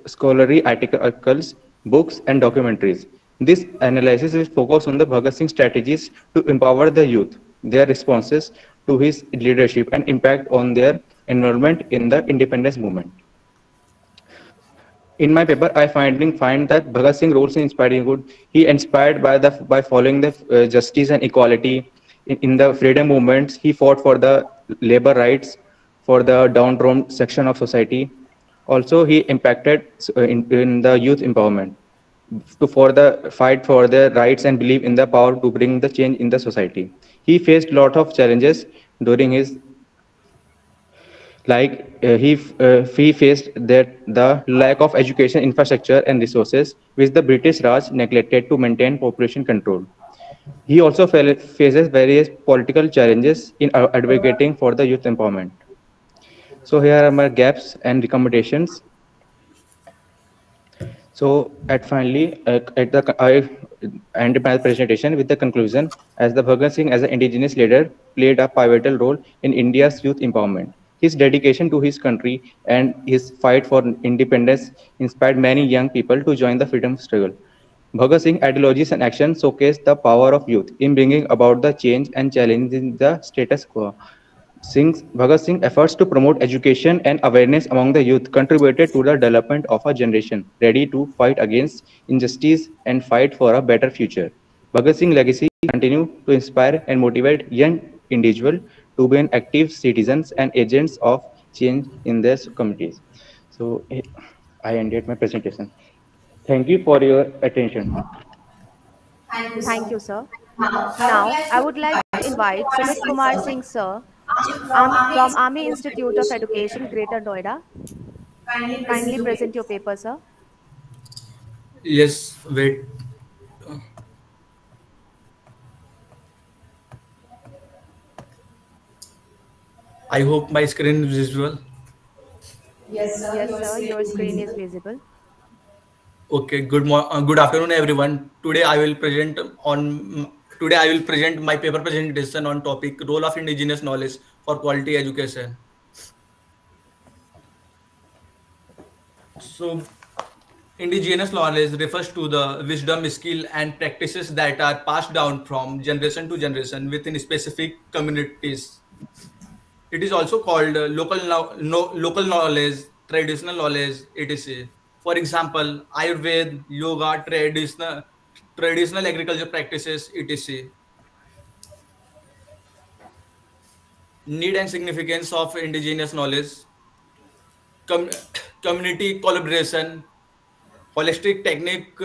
scholarly articles, books, and documentaries. This analysis is focused on the Bhagat Singh strategies to empower the youth, their responses to his leadership, and impact on their involvement in the independence movement. In my paper, I find that Bhagat Singh roles in inspiring good. He inspired by following the justice and equality in the freedom movements. He fought for the labor rights for the downtrodden section of society. Also, he impacted in the youth empowerment for the fight for their rights and believe in the power to bring the change in the society. He faced a lot of challenges during his he faced that the lack of education infrastructure and resources which the British Raj neglected to maintain population control. He also faces various political challenges in advocating for the youth empowerment. So here are my gaps and recommendations. So I end my presentation with the conclusion as the Bhagat Singh as an indigenous leader played a pivotal role in India's youth empowerment. His dedication to his country and his fight for independence inspired many young people to join the freedom struggle. Bhagat Singh ideologies and actions showcase the power of youth in bringing about the change and challenging the status quo. Bhagat Singh efforts to promote education and awareness among the youth contributed to the development of a generation ready to fight against injustice and fight for a better future. Bhagat Singh's legacy continues to inspire and motivate young individuals to be active citizens and agents of change in their communities. So I ended my presentation. Thank you for your attention. Thank you, sir. Now, I would like to invite Sumit Kumar Singh, sir, from Army Institute of Education, Greater Noida. Kindly present your paper, sir. Yes, wait. I hope my screen is visual. Yes, sir, your screen is visible. Okay, good afternoon, everyone. Today I will present my paper presentation on topic role of indigenous knowledge for quality education. So, indigenous knowledge refers to the wisdom, skill, and practices that are passed down from generation to generation within specific communities. It is also called local knowledge, traditional knowledge, etc. For example, Ayurveda, yoga, traditional agriculture practices, etc. need and significance of indigenous knowledge, com- community collaboration, holistic technique,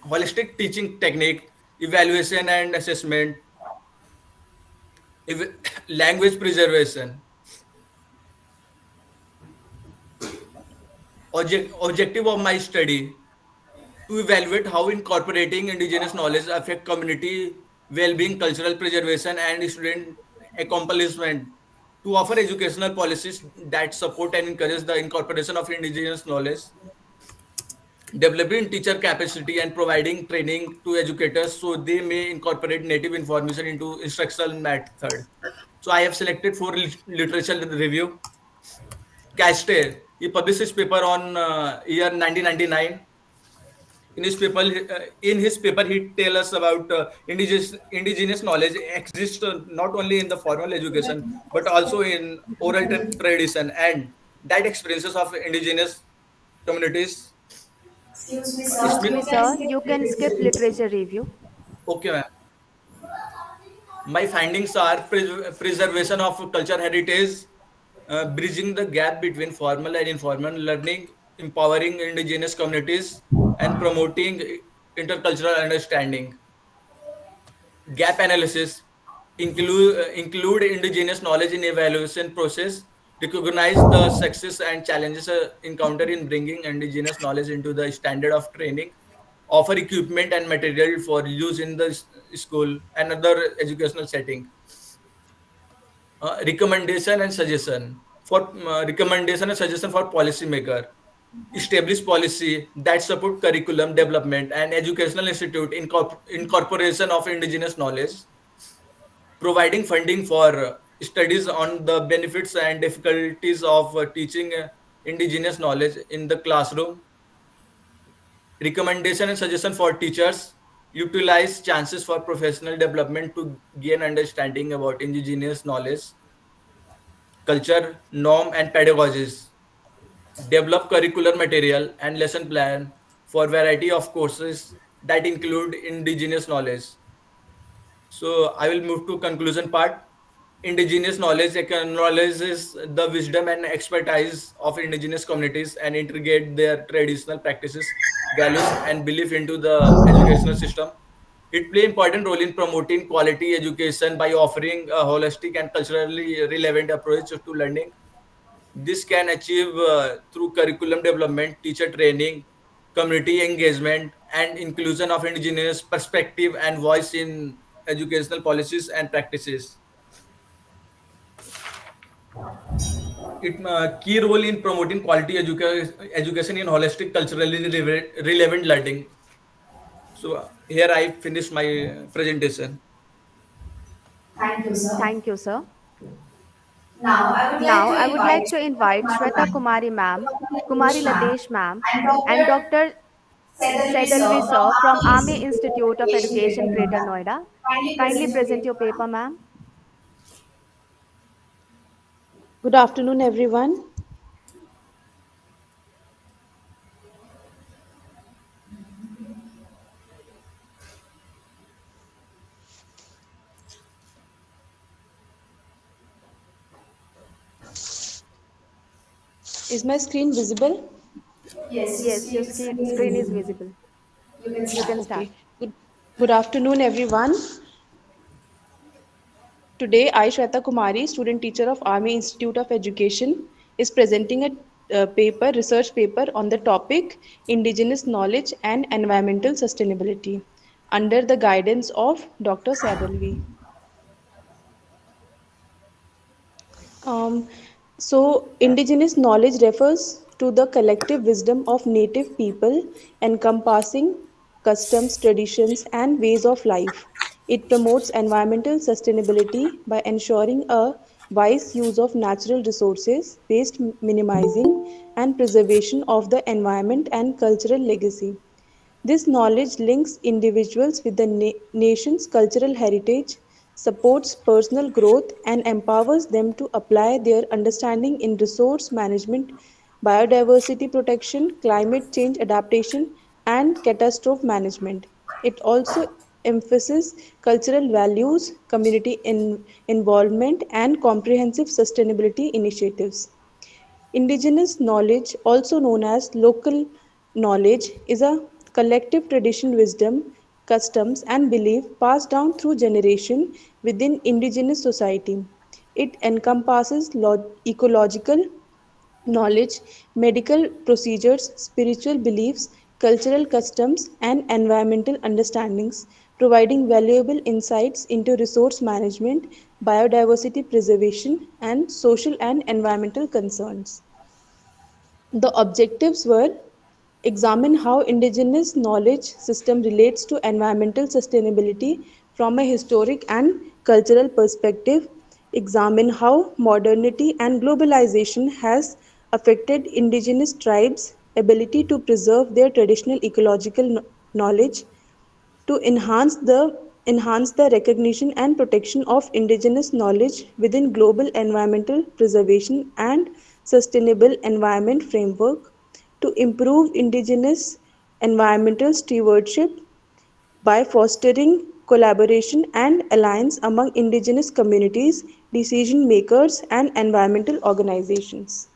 holistic teaching technique, evaluation and assessment, language preservation. Objective of my study to evaluate how incorporating indigenous knowledge affect community well-being, cultural preservation, and student accomplishment. To offer educational policies that support and encourage the incorporation of indigenous knowledge, developing teacher capacity and providing training to educators so they may incorporate native information into instructional method. So I have selected for literature review. Castell, he published his paper on year 1999. In his paper, he tells us about indigenous knowledge exists not only in the formal education but also in oral tradition and that experiences of indigenous communities. Excuse me, sir. You can skip literature review. Okay, ma'am. My findings are preservation of culture heritage, bridging the gap between formal and informal learning, empowering indigenous communities, and promoting intercultural understanding. Gap analysis include indigenous knowledge in evaluation process, recognize the success and challenges encountered in bringing indigenous knowledge into the standard of training, offer equipment and material for use in the school and other educational setting. Recommendation and suggestion for policymaker. Establish policy that support curriculum development and educational institute incorporation of indigenous knowledge, providing funding for studies on the benefits and difficulties of teaching indigenous knowledge in the classroom. Recommendation and suggestion for teachers. Utilize chances for professional development to gain understanding about indigenous knowledge, culture, norm, and pedagogies. Develop curricular material and lesson plan for variety of courses that include indigenous knowledge. So I will move to conclusion part. Indigenous knowledge acknowledges the wisdom and expertise of indigenous communities and integrate their traditional practices, values, and belief into the educational system. It plays important role in promoting quality education by offering a holistic and culturally relevant approach to learning. This can achieve through curriculum development, teacher training, community engagement, and inclusion of indigenous perspective and voice in educational policies and practices. It key role in promoting quality education in holistic, culturally relevant learning. So here I finish my presentation. Thank you, sir. Thank you, sir. Now, I would like Now, to I would invite like to invite Shweta Kumari ma'am, Kumari Latesh ma'am, and and Dr. Dr. Sedalvi, Sedalvi sir, from sir from Army Army Institute of Institute of Education, Education, Greater Greater Noida. Noida. Kindly Kindly present your present your paper. paper, ma'am. Good afternoon, everyone. Is my screen visible? Yes, your Yes, your screen is screen is visible. visible. You can You start. can start. Okay. Good afternoon, everyone. Today, I, Shweta Kumari, student teacher of Army Institute of Education, is presenting a research paper on the topic Indigenous Knowledge and Environmental Sustainability under the guidance of Dr. Sadalvi. Um, indigenous knowledge refers to the collective wisdom of native people encompassing customs, traditions, and ways of life. It promotes environmental sustainability by ensuring a wise use of natural resources, waste minimizing, and preservation of the environment and cultural legacy. This knowledge links individuals with the nation's cultural heritage, supports personal growth, and empowers them to apply their understanding in resource management, biodiversity protection, climate change adaptation, and catastrophe management. It also emphasis cultural values, community involvement, and comprehensive sustainability initiatives. Indigenous knowledge, also known as local knowledge, is a collective tradition, wisdom, customs, and belief passed down through generation within indigenous society. It encompasses ecological knowledge, medical procedures, spiritual beliefs, cultural customs, and environmental understandings, providing valuable insights into resource management, biodiversity preservation, and social and environmental concerns. The objectives were examine how indigenous knowledge system relates to environmental sustainability from a historic and cultural perspective, examine how modernity and globalization has affected indigenous tribes' ability to preserve their traditional ecological knowledge, to enhance the recognition and protection of indigenous knowledge within global environmental preservation and sustainable environment framework, to improve indigenous environmental stewardship by fostering collaboration and alliance among indigenous communities, decision makers, and environmental organizations.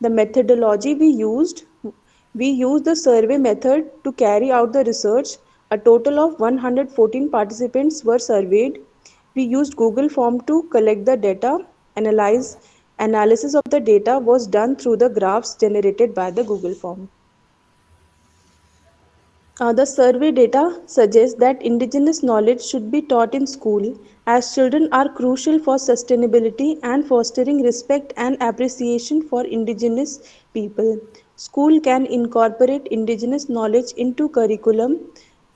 The methodology we used the survey method to carry out the research. A total of 114 participants were surveyed. We used Google Form to collect the data. Analysis of the data was done through the graphs generated by the Google Form. The survey data suggests that indigenous knowledge should be taught in school as children are crucial for sustainability and fostering respect and appreciation for indigenous people. School can incorporate indigenous knowledge into curriculum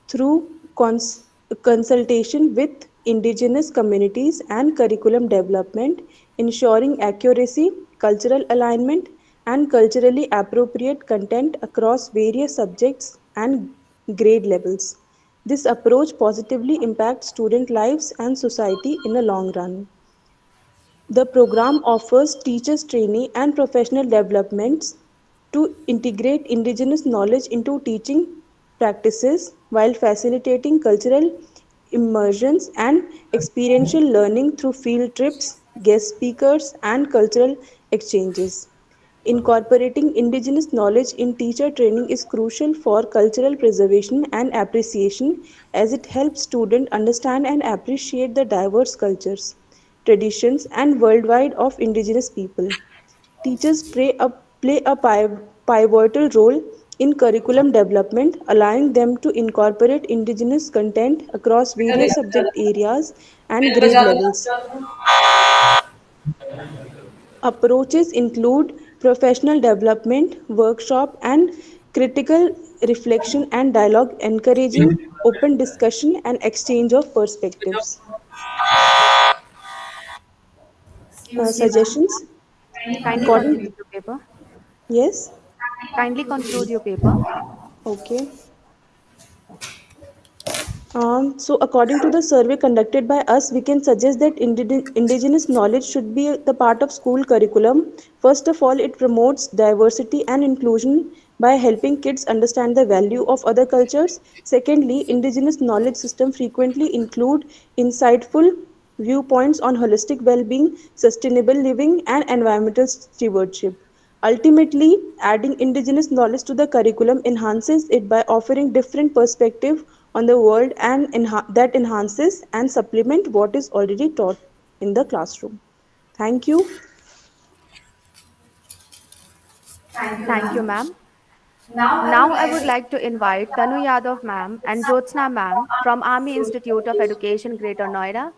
through consultation with indigenous communities and curriculum development, ensuring accuracy, cultural alignment, and culturally appropriate content across various subjects and grade levels. This approach positively impacts student lives and society in the long run. The program offers teachers training and professional developments to integrate indigenous knowledge into teaching practices while facilitating cultural immersions and experiential learning through field trips, guest speakers, and cultural exchanges. Incorporating indigenous knowledge in teacher training is crucial for cultural preservation and appreciation as it helps students understand and appreciate the diverse cultures, traditions, and worldwide of indigenous people. Teachers play a pivotal role in curriculum development, allowing them to incorporate indigenous content across various subject areas and grade levels. Approaches include professional development, workshop, and critical reflection and dialogue, encouraging open discussion and exchange of perspectives. Excuse me, ma'am. Suggestions? Kindly According, conclude your paper. yes? Kindly conclude your paper. Okay. So, according to the survey conducted by us, we can suggest that indigenous knowledge should be the part of school curriculum. First of all, it promotes diversity and inclusion by helping kids understand the value of other cultures. Secondly, indigenous knowledge system frequently include insightful viewpoints on holistic well-being, sustainable living, and environmental stewardship. Ultimately, adding indigenous knowledge to the curriculum enhances it by offering different perspective on the world and that enhances and supplement what is already taught in the classroom. Thank you. Thank you, Thank you, ma'am. ma'am. Now I would Now I like would to like to invite Tanu Yadav ma'am and Jyotsna ma'am from Army Institute of Education, Greater Noida.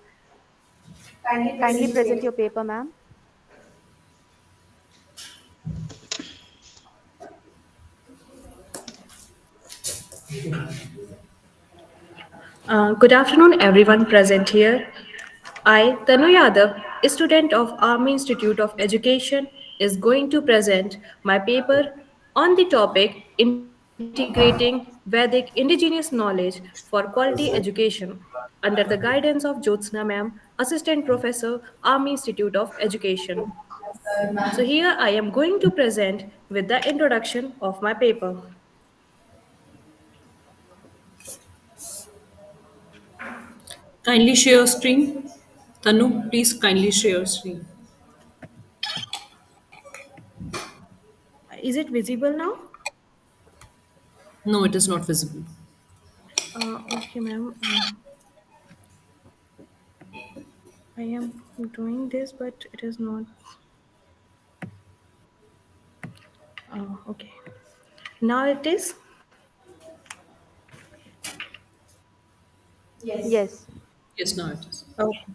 kindly Kindly present your present paper. your paper, ma'am. Good afternoon, everyone present here. I, Tanu Yadav, a student of Army Institute of Education, is going to present my paper on the topic Integrating Vedic Indigenous Knowledge for Quality Education under the guidance of Jyotsna Ma'am, Assistant Professor, Army Institute of Education. So here I am going to present with the introduction of my paper. Kindly share your screen. Tanu, please kindly share your screen. Is it visible now? No, it is not visible. Okay, ma'am. I am doing this, but it is not. Okay. Now it is. Yes. Yes, now it is. Okay.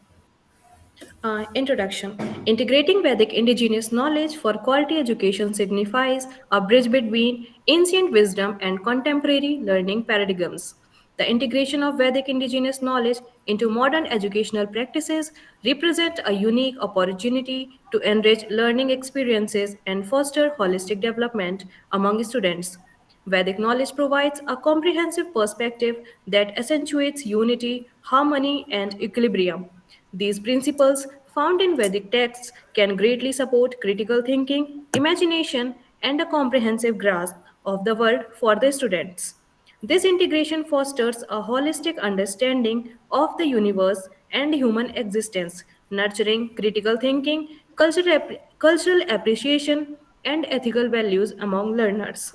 Introduction. Integrating Vedic indigenous knowledge for quality education signifies a bridge between ancient wisdom and contemporary learning paradigms. The integration of Vedic indigenous knowledge into modern educational practices represent a unique opportunity to enrich learning experiences and foster holistic development among students. Vedic knowledge provides a comprehensive perspective that accentuates unity, harmony, and equilibrium. These principles, found in Vedic texts, can greatly support critical thinking, imagination, and a comprehensive grasp of the world for the students. This integration fosters a holistic understanding of the universe and human existence, nurturing critical thinking, cultural appreciation, and ethical values among learners.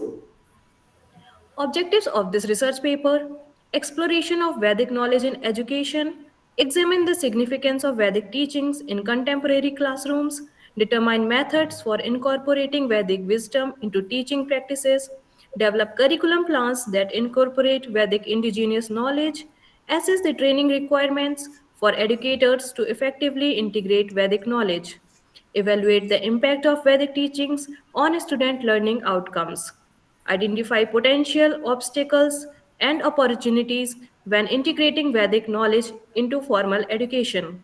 Objectives of this research paper: exploration of Vedic knowledge in education, examine the significance of Vedic teachings in contemporary classrooms, determine methods for incorporating Vedic wisdom into teaching practices, develop curriculum plans that incorporate Vedic indigenous knowledge, assess the training requirements for educators to effectively integrate Vedic knowledge, evaluate the impact of Vedic teachings on student learning outcomes, identify potential obstacles and opportunities when integrating Vedic knowledge into formal education,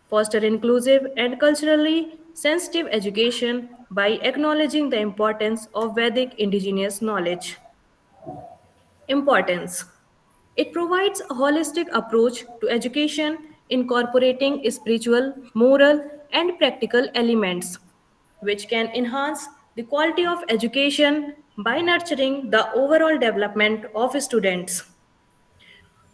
foster inclusive and culturally sensitive education by acknowledging the importance of Vedic indigenous knowledge. Importance: it provides a holistic approach to education, incorporating spiritual, moral, and practical elements, which can enhance the quality of education by nurturing the overall development of students.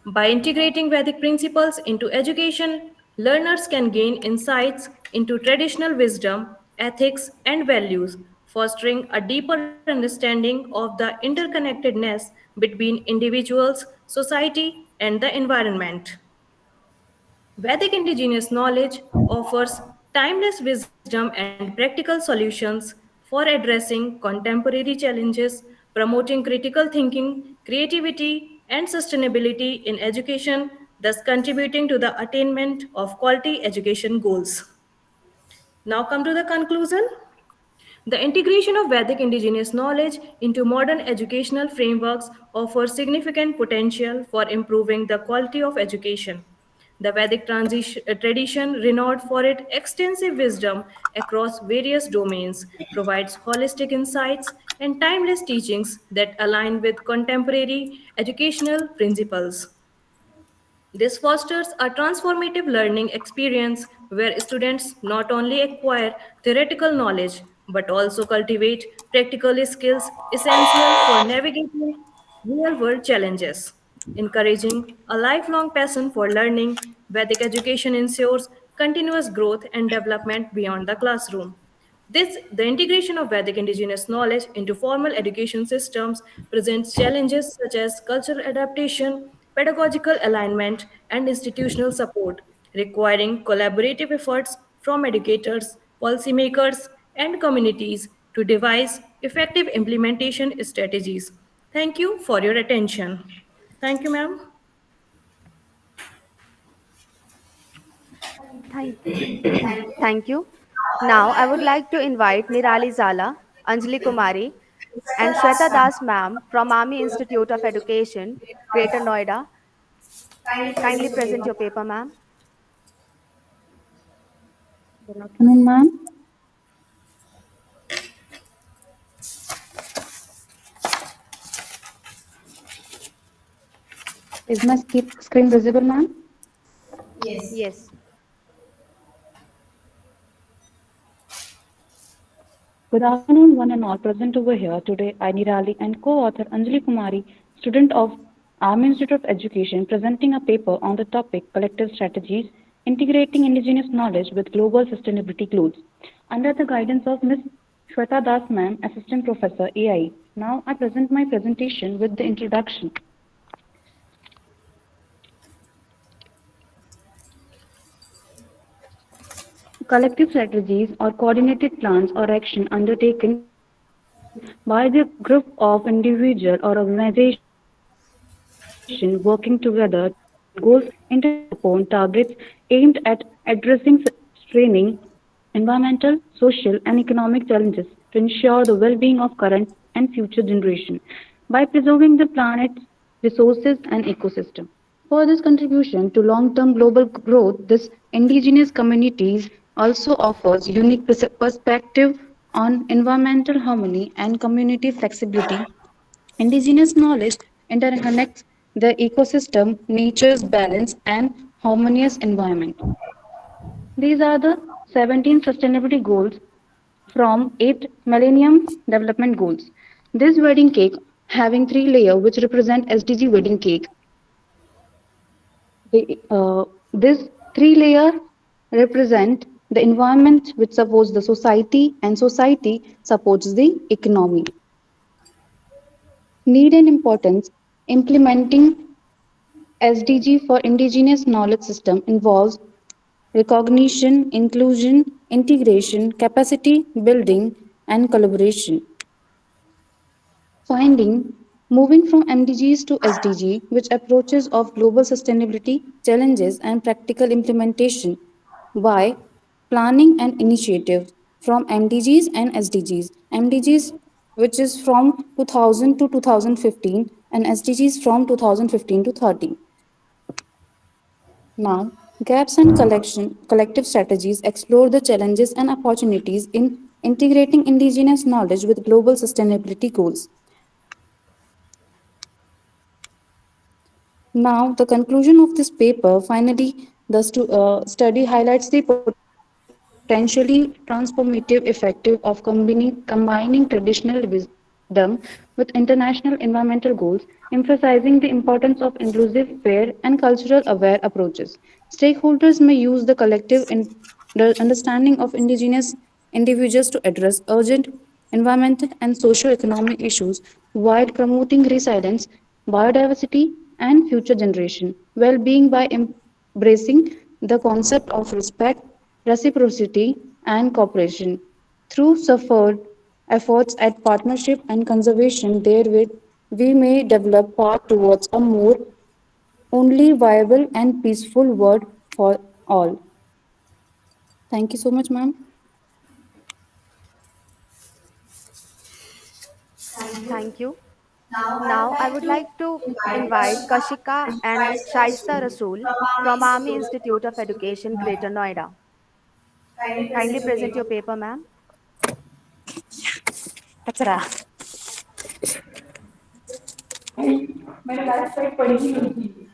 By integrating Vedic principles into education, learners can gain insights into traditional wisdom, ethics, and values, fostering a deeper understanding of the interconnectedness between individuals, society, and the environment. Vedic indigenous knowledge offers timeless wisdom and practical solutions for addressing contemporary challenges, promoting critical thinking, creativity, and sustainability in education, thus contributing to the attainment of quality education goals. Now, come to the conclusion. The integration of Vedic indigenous knowledge into modern educational frameworks offers significant potential for improving the quality of education. The Vedic tradition, renowned for its extensive wisdom across various domains, provides holistic insights and timeless teachings that align with contemporary educational principles. This fosters a transformative learning experience where students not only acquire theoretical knowledge but also cultivate practical skills essential for navigating real world challenges. Encouraging a lifelong passion for learning, Vedic education ensures continuous growth and development beyond the classroom. The integration of Vedic indigenous knowledge into formal education systems presents challenges such as cultural adaptation, pedagogical alignment, and institutional support, requiring collaborative efforts from educators, policymakers, and communities to devise effective implementation strategies. Thank you for your attention. Thank you, ma'am. Thank, thank you. Now, I would like to invite Nirali Zala, Anjali Kumari, and Shweta Das ma'am from Army Institute of Education, Greater Noida. Kindly present your paper, ma'am. Good afternoon, ma'am. Is my screen visible, ma'am? Yes. Good afternoon, one and all present over here today. I, Nirali, and co-author Anjali Kumari, student of Army Institute of Education presenting a paper on the topic Collective Strategies Integrating Indigenous Knowledge with Global Sustainability Goals under the guidance of Ms. Shweta Das Ma'am, Assistant Professor AIE. Now I present my presentation with the introduction. Collective strategies or coordinated plans or action undertaken by the group of individual or organization working together to achieve goals internally upon targets aimed at addressing straining environmental, social, and economic challenges to ensure the well-being of current and future generations by preserving the planet's resources and ecosystem. For this contribution to long-term global growth, this indigenous communities also offers unique perspective on environmental harmony and community flexibility. Indigenous knowledge interconnects the ecosystem, nature's balance, and harmonious environment. These are the 17 sustainability goals from 8 Millennium Development Goals. This wedding cake having three layers which represent SDG wedding cake. This three layer represent the environment which supports the society and society supports the economy. Need and importance implementing SDG for indigenous knowledge system involves recognition, inclusion, integration, capacity building, and collaboration. Finding moving from MDGs to SDG, which approaches of global sustainability challenges and practical implementation by planning and initiatives from MDGs and SDGs. MDGs which is from 2000 to 2015 and SDGs from 2015 to 30. Now, gaps and collective strategies explore the challenges and opportunities in integrating indigenous knowledge with global sustainability goals. Now, the conclusion of this paper, finally, the study highlights the potentially transformative effect of combining traditional wisdom with international environmental goals, emphasizing the importance of inclusive, fair, and cultural aware approaches. Stakeholders may use the the understanding of indigenous individuals to address urgent environmental and socio-economic issues while promoting resilience, biodiversity, and future generation well-being by embracing the concept of respect, reciprocity, and cooperation. Through suffered efforts at partnership and conservation, therewith we may develop path towards a more only viable and peaceful world for all. Thank you so much, ma'am. Thank you. Now, I would like to invite Kashika and Shaista Rasool from Army Institute of Education, Greater Noida. Kindly present your paper, ma'am. कचरा मैंने last side पढ़ी ही नहीं थी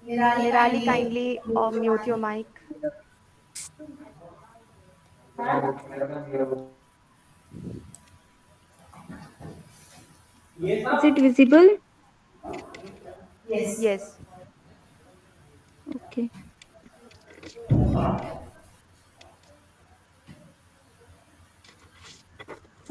Nirali, kindly mute your mic. Is it visible? Yes. Okay.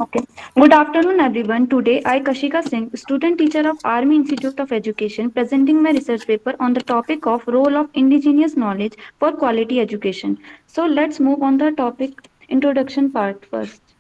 Okay. Good afternoon, everyone. Today, I, Kashika Singh, student teacher of Army Institute of Education, presenting my research paper on the topic of role of indigenous knowledge for quality education. So, let's move on the topic introduction part first.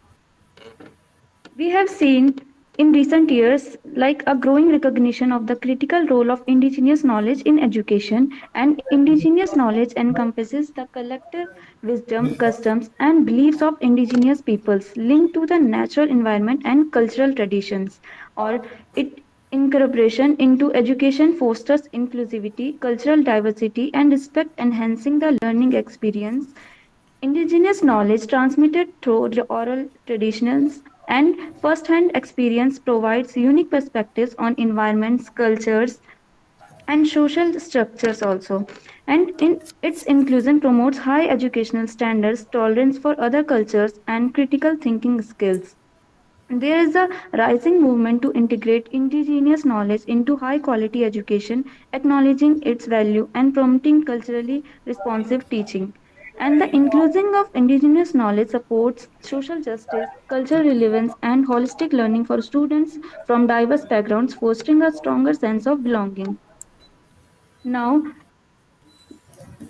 We have seen in recent years like a growing recognition of the critical role of indigenous knowledge in education, and indigenous knowledge encompasses the collective wisdom, customs, and beliefs of indigenous peoples linked to the natural environment and cultural traditions, or it incorporation into education fosters inclusivity, cultural diversity, and respect, enhancing the learning experience. Indigenous knowledge transmitted through the oral traditions and first-hand experience provides unique perspectives on environments, cultures, and social structures also. And in its inclusion promotes high educational standards, tolerance for other cultures, and critical thinking skills. There is a rising movement to integrate indigenous knowledge into high quality education, acknowledging its value and promoting culturally responsive teaching. And the inclusion of indigenous knowledge supports social justice, cultural relevance, and holistic learning for students from diverse backgrounds, fostering a stronger sense of belonging. Now,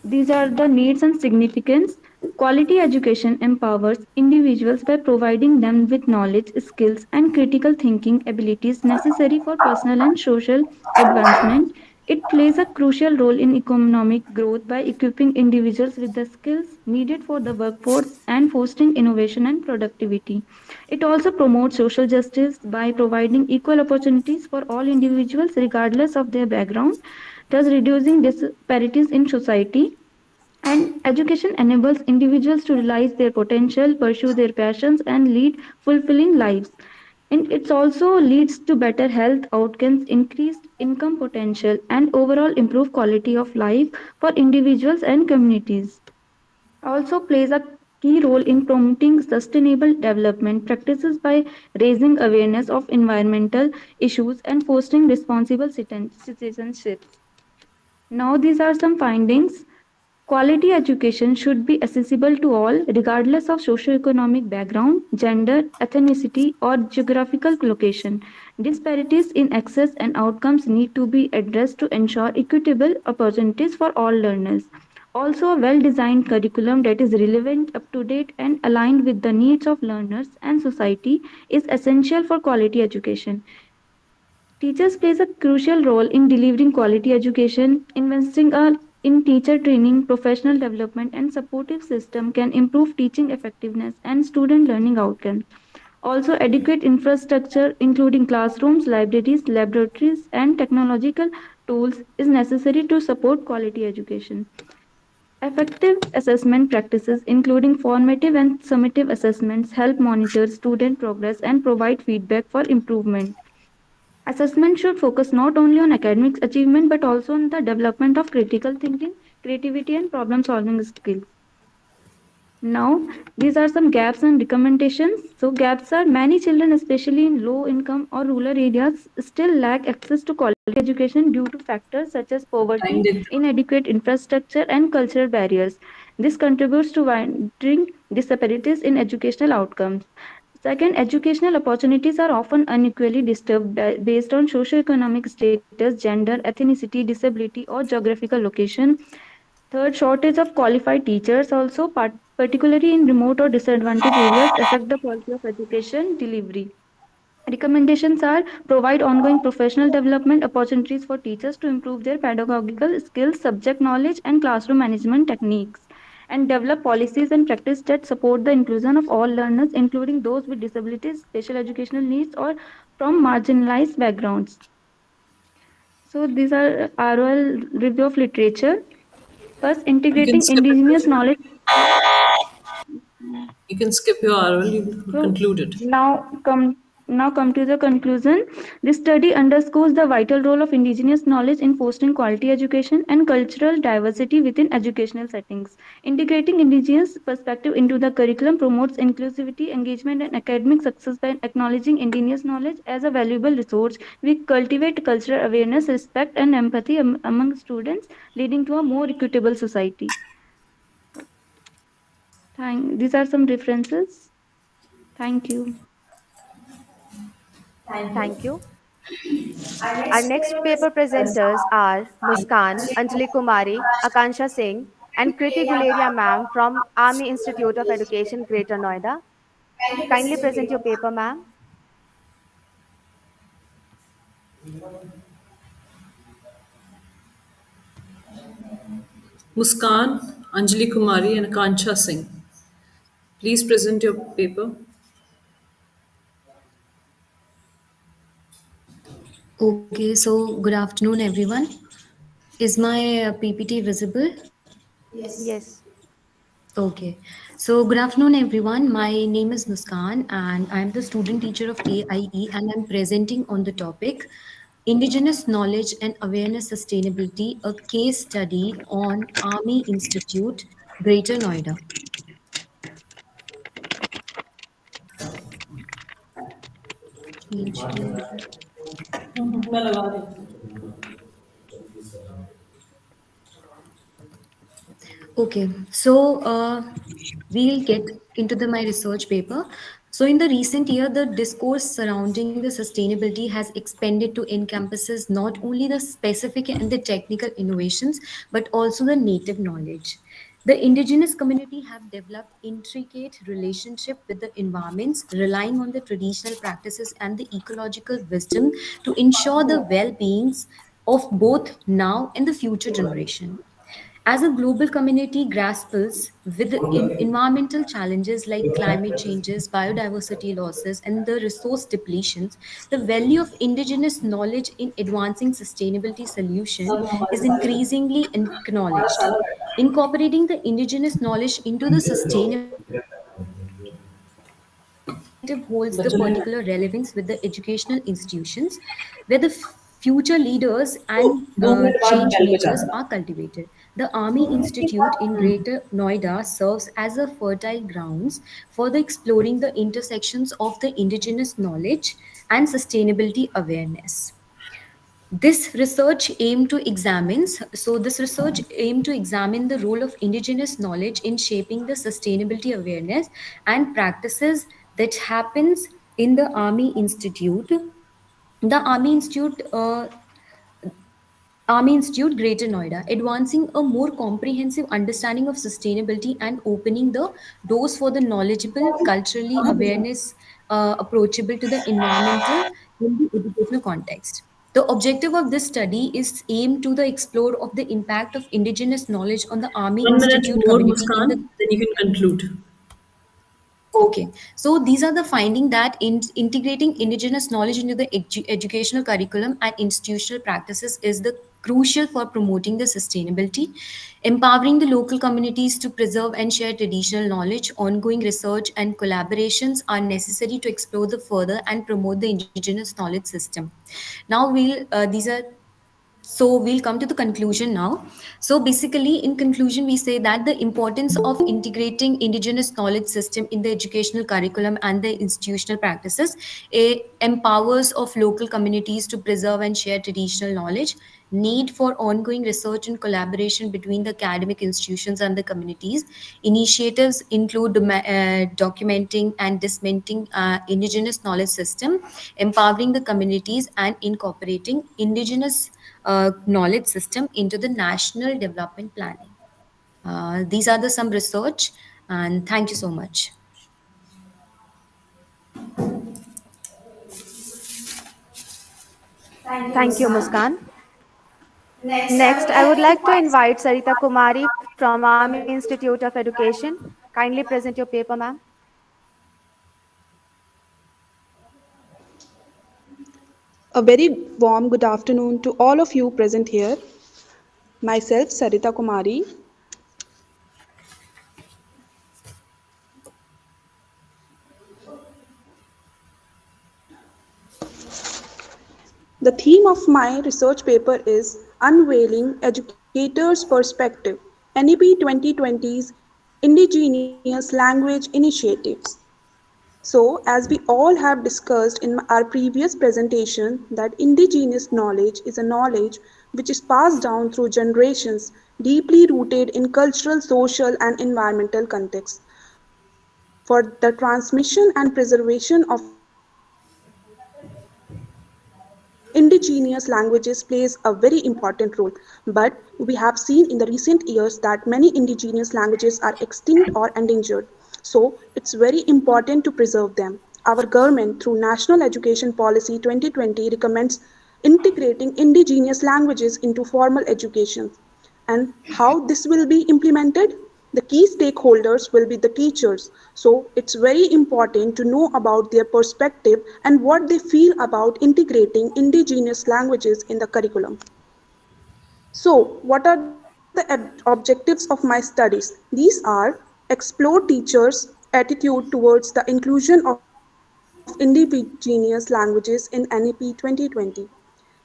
these are the needs and significance. Quality education empowers individuals by providing them with knowledge, skills, and critical thinking abilities necessary for personal and social advancement. It plays a crucial role in economic growth by equipping individuals with the skills needed for the workforce and fostering innovation and productivity. It also promotes social justice by providing equal opportunities for all individuals regardless of their background, thus reducing disparities in society. And education enables individuals to realize their potential, pursue their passions, and lead fulfilling lives. And it also leads to better health outcomes, increased income potential, and overall improved quality of life for individuals and communities. Also plays a key role in promoting sustainable development practices by raising awareness of environmental issues and fostering responsible citizenship. Now, these are some findings. Quality education should be accessible to all, regardless of socioeconomic background, gender, ethnicity, or geographical location. Disparities in access and outcomes need to be addressed to ensure equitable opportunities for all learners. Also, a well designed curriculum that is relevant, up to date, and aligned with the needs of learners and society is essential for quality education. Teachers plays a crucial role in delivering quality education. In teacher training, professional development, and supportive system can improve teaching effectiveness and student learning outcomes. Also, adequate infrastructure, including classrooms, libraries, laboratories, and technological tools, is necessary to support quality education. Effective assessment practices, including formative and summative assessments, help monitor student progress and provide feedback for improvement. Assessment should focus not only on academic achievement but also on the development of critical thinking, creativity, and problem solving skills. Now, these are some gaps and recommendations. So, gaps are many children, especially in low income or rural areas, still lack access to quality education due to factors such as Time poverty, did. inadequate infrastructure, and cultural barriers. This contributes to widening disparities in educational outcomes. Second, educational opportunities are often unequally disturbed based on socioeconomic status, gender, ethnicity, disability, or geographical location. Third, shortage of qualified teachers also, particularly in remote or disadvantaged areas, affect the quality of education delivery. Recommendations are provide ongoing professional development opportunities for teachers to improve their pedagogical skills, subject knowledge, and classroom management techniques, and develop policies and practice that support the inclusion of all learners, including those with disabilities, special educational needs, or from marginalized backgrounds. So, these are ROL review of literature. First, You can integrating skip it, indigenous Rajat. knowledge. You can skip your RL, you So conclude it. now come to the conclusion. This study underscores the vital role of indigenous knowledge in fostering quality education and cultural diversity within educational settings. Integrating indigenous perspective into the curriculum promotes inclusivity, engagement, and academic success by acknowledging indigenous knowledge as a valuable resource. We cultivate cultural awareness, respect, and empathy among students, leading to a more equitable society. These are some references. Thank you. Thank you. Our next paper presenters are Muskan, Anjali Kumari, Akansha Singh, and Kriti Guleria ma'am from Army Institute of Education, Greater Noida. Kindly present your paper, ma'am. Muskan, Anjali Kumari, and Akanksha Singh. Please present your paper. Okay, so good afternoon, everyone. Is my PPT visible? Yes. Okay, so good afternoon, everyone. My name is Muskan, and I'm the student teacher of AIE, and I'm presenting on the topic Indigenous Knowledge and Awareness Sustainability, a case study on Army Institute, Greater Noida. Okay, so we'll get into my research paper. So in the recent year, the discourse surrounding the sustainability has expanded to encompasses not only the specific and the technical innovations, but also the native knowledge. The indigenous community have developed intricate relationship with the environments, relying on the traditional practices and the ecological wisdom to ensure the well-beings of both now and the future generation. As a global community grapples with the environmental challenges like climate changes, biodiversity losses, and the resource depletions, the value of indigenous knowledge in advancing sustainability solution is increasingly acknowledged. Incorporating the indigenous knowledge into the sustainability initiative holds the particular relevance with the educational institutions where the future leaders and change makers are cultivated. The Army Institute in Greater Noida serves as a fertile grounds for the exploring the intersections of the indigenous knowledge and sustainability awareness. This research aim to examine the role of indigenous knowledge in shaping the sustainability awareness and practices that happens in the the Army Institute, Greater Noida, advancing a more comprehensive understanding of sustainability and opening the doors for the knowledgeable, culturally awareness, approachable to the environmental in the educational context. The objective of this study is aimed to the explore of the impact of indigenous knowledge on the Army 1 minute Institute more, community in Muskan, the then you can conclude. Okay, so these are the finding that integrating indigenous knowledge into the educational curriculum and institutional practices is the crucial for promoting the sustainability, empowering the local communities to preserve and share traditional knowledge. Ongoing research and collaborations are necessary to explore the further and promote the indigenous knowledge system. Now we'll come to the conclusion now. So basically, in conclusion, we say that the importance of integrating indigenous knowledge system in the educational curriculum and the institutional practices empowers of local communities to preserve and share traditional knowledge. Need for ongoing research and collaboration between the academic institutions and the communities. Initiatives include documenting and disseminating indigenous knowledge system, empowering the communities, and incorporating indigenous knowledge system into the national development planning. These are the some research, and thank you so much. Thank you, Muskan. Next, I would like to invite Sarita Kumari from Army Institute of Education. Kindly present your paper, ma'am. A very warm good afternoon to all of you present here. Myself, Sarita Kumari. The theme of my research paper is Unveiling Educators' Perspective, NEP 2020's Indigenous Language Initiatives. So, as we all have discussed in our previous presentation, that indigenous knowledge is a knowledge which is passed down through generations, deeply rooted in cultural, social, and environmental contexts. For the transmission and preservation of indigenous languages plays a very important role, but we have seen in the recent years that many indigenous languages are extinct or endangered. So it's very important to preserve them. Our government, through National Education Policy 2020, recommends integrating indigenous languages into formal education. And how this will be implemented? The key stakeholders will be the teachers. So it's very important to know about their perspective and what they feel about integrating indigenous languages in the curriculum. So what are the objectives of my studies? These are explore teachers' attitude towards the inclusion of indigenous languages in NEP 2020.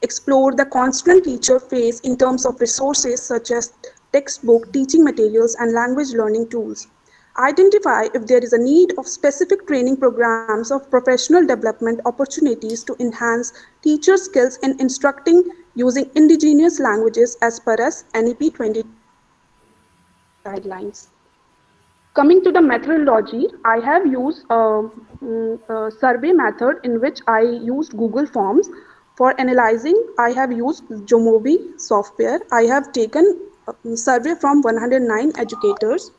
Explore the constraint teacher face in terms of resources such as textbook, teaching materials, and language learning tools. identify if there is a need of specific training programs of professional development opportunities to enhance teacher skills in instructing using indigenous languages as per as NEP 2020 guidelines. Coming to the methodology, I have used a survey method in which I used Google Forms. For analyzing, I have used Jomovi software. I have taken a survey from 109 educators.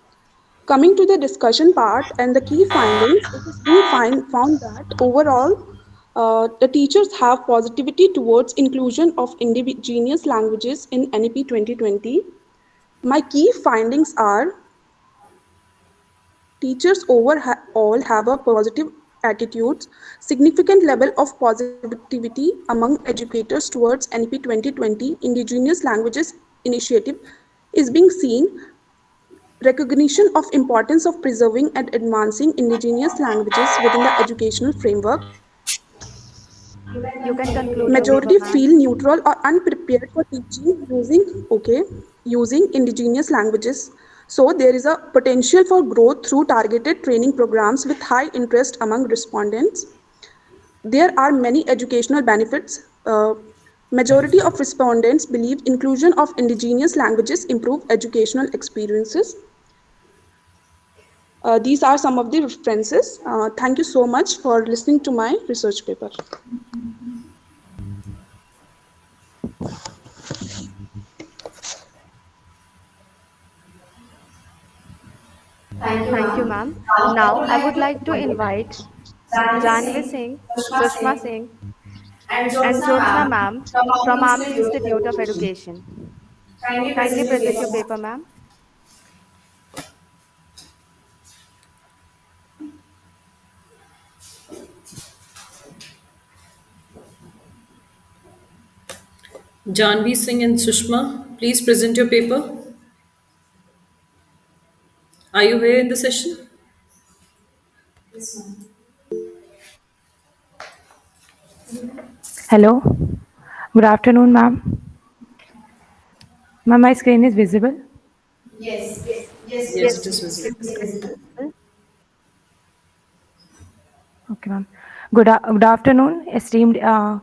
Coming to the discussion part and the key findings, it is being found that overall, the teachers have positivity towards inclusion of indigenous languages in NEP 2020. My key findings are teachers overall have a positive attitudes, significant level of positivity among educators towards NEP 2020 Indigenous Languages Initiative is being seen. Recognition of importance of preserving and advancing indigenous languages within the educational framework. You can conclude your paper, Majority ma'am. feel neutral or unprepared for teaching using indigenous languages. So there is a potential for growth through targeted training programs with high interest among respondents. There are many educational benefits. Majority of respondents believe inclusion of indigenous languages improve educational experiences. These are some of the references. Thank you so much for listening to my research paper. Thank you, ma'am. Now, I would like to invite Janvi Singh, Sushma Singh, and Jyotsna ma'am from Army Institute of Education. Kindly present your paper, ma'am. Janvi Singh and Sushma, please present your paper. Are you here in the session? Hello. Good afternoon, ma'am. Ma'am, my screen is visible? Yes, it is visible. Okay, ma'am. Good afternoon, esteemed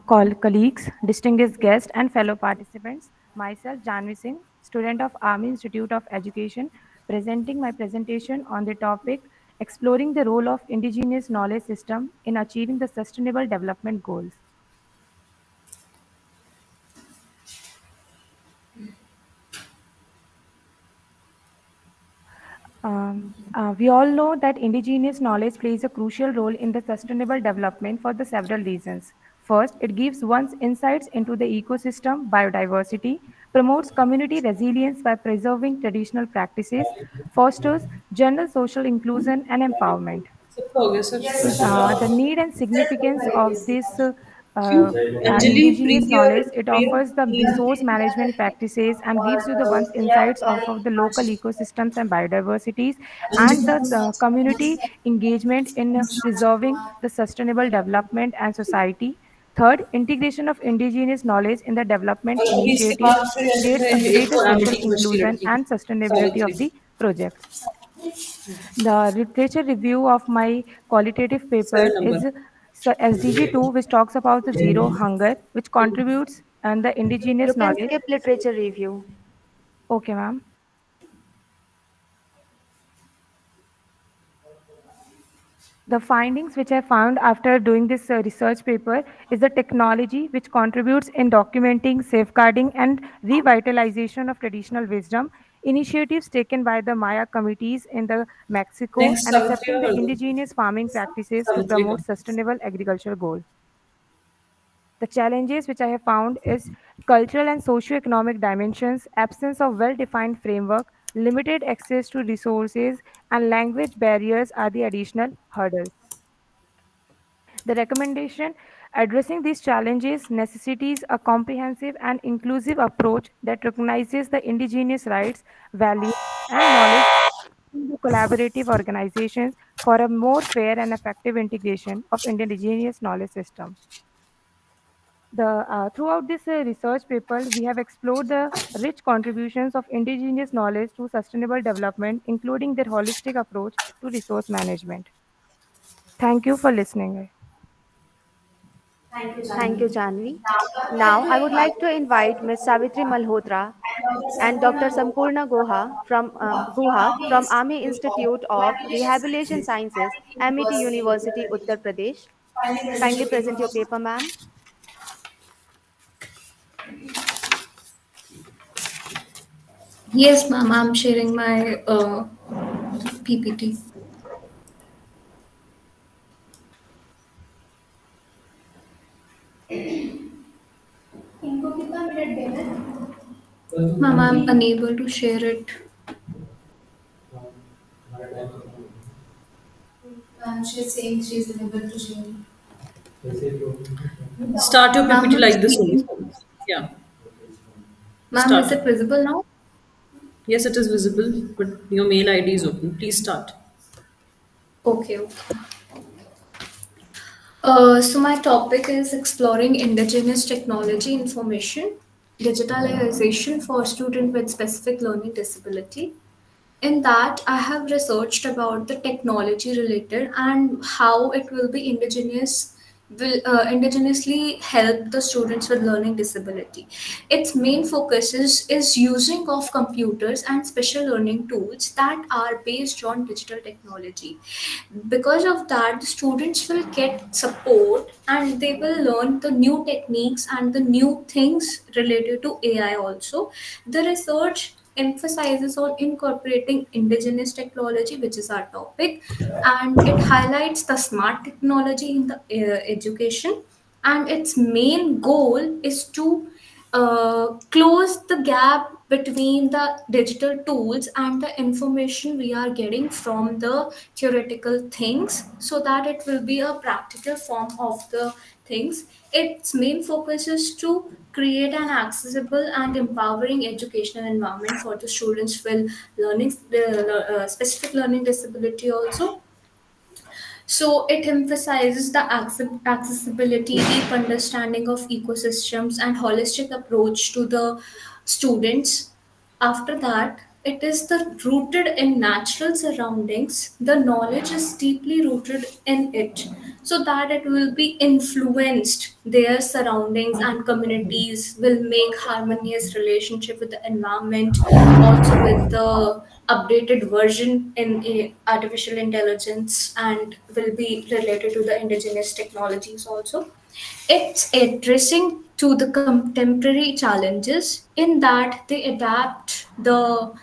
colleagues, distinguished guests, and fellow participants. Myself, Janvi Singh, student of Army Institute of Education, presenting my presentation on the topic Exploring the Role of Indigenous Knowledge System in Achieving the Sustainable Development Goals. We all know that indigenous knowledge plays a crucial role in the sustainable development for the several reasons. First, it gives one's insights into the ecosystem, biodiversity, promotes community resilience by preserving traditional practices, fosters general social inclusion and empowerment. The need and significance of this Anjali, indigenous bring your knowledge, it offers the resource management practices and gives you the one's insights of the local ecosystems and biodiversities and the community engagement in preserving the sustainable development and society. Third, integration of indigenous knowledge in the development initiatives creates a greater social inclusion and sustainability of the projects. The literature review of my qualitative paper is SDG2, which talks about the zero hunger, which contributes and the You indigenous can knowledge. skip literature review. Okay, ma'am. The findings which I found after doing this research paper is the technology which contributes in documenting, safeguarding, and revitalization of traditional wisdom, initiatives taken by the Maya committees in the Mexico, Next, and Savitri accepting or the Arun? indigenous farming practices to promote Savitri, sustainable agricultural goal. The challenges which I have found is cultural and socio-economic dimensions, absence of well-defined framework, limited access to resources, and language barriers are the additional hurdles. The recommendation addressing these challenges necessitates a comprehensive and inclusive approach that recognizes the indigenous rights, values, and knowledge in the collaborative organizations for a more fair and effective integration of indigenous knowledge system. Throughout this research paper, we have explored the rich contributions of indigenous knowledge to sustainable development, including their holistic approach to resource management. Thank you for listening. Thank you, Thank Janvi. you, Janvi. Now, I would like Now, to I would invite like to invite Ms. Savitri Malhotra and Dr. Sampurna Guha from Army Institute of Rehabilitation Sciences, MET University, Uttar Pradesh. Kindly present your paper, ma'am. Yes, ma'am, I'm sharing my PPT. इनको कितना minute देना है? Ma'am, I'm unable to share it. She's saying she's unable to share. Start your Ma'am, PPT I'm like this only. speaking. Yeah. Ma'am, is Start. it visible now? Yes, it is visible, but your mail ID is open. Please start. Okay, okay. So my topic is exploring indigenous technology information, digitalization for students with specific learning disability. In that, I have researched about the technology related and how it will be indigenously help the students with learning disability. Its main focus is using of computers and special learning tools that are based on digital technology. Because of that, the students will get support and they will learn the new techniques and the new things related to AI also. The research emphasizes on incorporating indigenous technology, which is our topic, and it highlights the smart technology in the education. And its main goal is to close the gap between the digital tools and the information we are getting from the theoretical things, so that it will be a practical form of the things. Its main focus is to create an accessible and empowering educational environment for the students with learning specific learning disability also. So it emphasizes the accessibility, deep understanding of ecosystems, and holistic approach to the students. After that, it is the rooted in natural surroundings. The knowledge is deeply rooted in it, so that it will be influenced. Their surroundings and communities will make harmonious relationship with the environment, also with the updated version in artificial intelligence, and will be related to the indigenous technologies also. It's addressing to the contemporary challenges in that they adapt the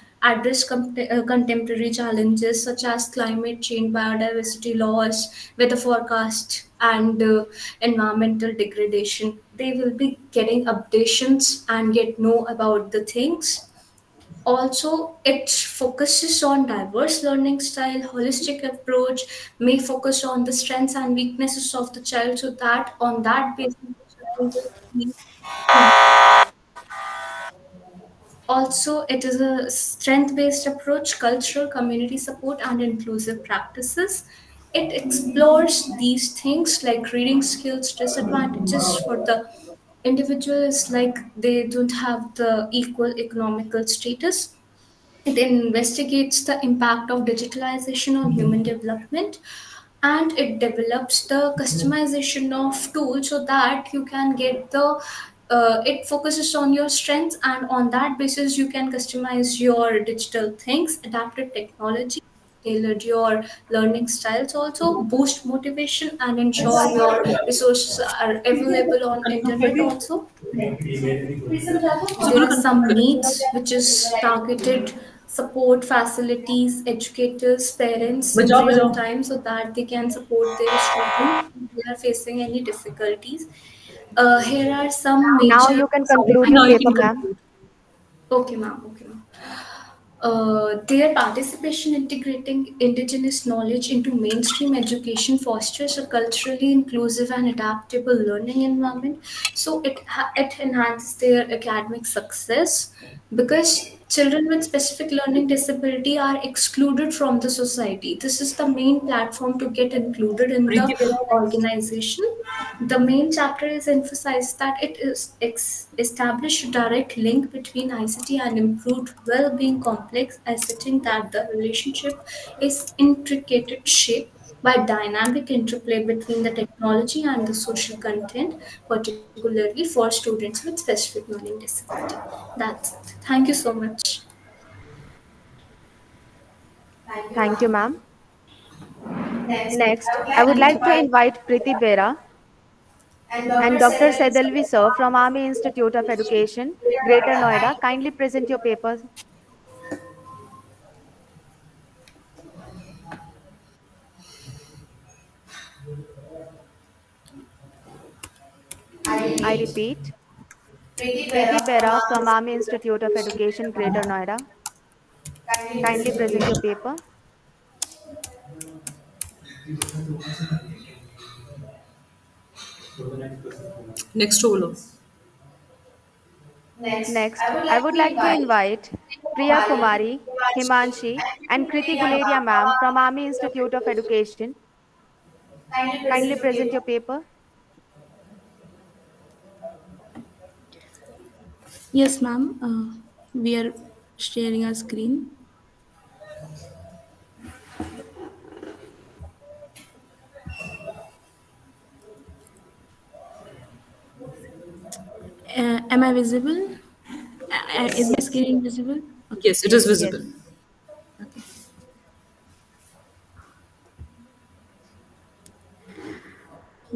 contemporary challenges such as climate change, biodiversity loss, weather forecast, and environmental degradation. They will be getting updations and get know about the things. Also, it focuses on diverse learning style, holistic approach, may focus on the strengths and weaknesses of the child, so that on that basis, the child will see. Also, it is a strength based approach, cultural community support, and inclusive practices. It explores these things like reading skills, disadvantages for the individuals, like they don't have the equal economical status. It investigates the impact of digitalization on human development, and it develops the customization of tools so that you can get the it focuses on your strengths, and on that basis you can customize your digital things, adaptive technology, tailored your learning styles, also boost motivation and ensure your resources are available on internet also. There is some needs which is targeted support facilities, educators, parents in बजाओ real बजाओ. time, so that they can support their students if they are facing any difficulties. Here are some Now major. you can conclude your Now you paper, can ma'am. conclude. Okay, ma'am. Okay, ma'am. Their participation integrating indigenous knowledge into mainstream education fosters a culturally inclusive and adaptable learning environment. So it enhances their academic success, because Children with specific learning disability are excluded from the society. This is the main platform to get included in the organization. The main chapter is emphasized that it is established a direct link between ICT and improved well-being complex, asserting that the relationship is intricately shaped by dynamic interplay between the technology and the social content, particularly for students with specific learning disability. That's it. Thank you so much. Thank you, ma'am. Next, Next, I would I like would to like to invite invite Priti Bera and Dr. and Dr. Sedel Sedalvi sir from Army Institute of Education, Greater Noida. Kindly present your papers. I I repeat, repeat, Preeti Priti Bera from Bera our from Army Institute of Institute of Education, Education, Greater Noida. kindly Kindly present your present your paper. paper. Next roll. Next, I Next, would I like would to like to invite invite Priya Kumari, Kumari, Himanshi, Himanshi, and and Kriti Guleria Guleria ma'am ma'am from from our Army Institute of Institute of Education. Education. Kindly present Kindly your present paper. your paper. Yes, ma'am. We are sharing our screen. Am I visible? Is my Yes. screen visible? Okay. Yes, it is Yes. visible. Okay.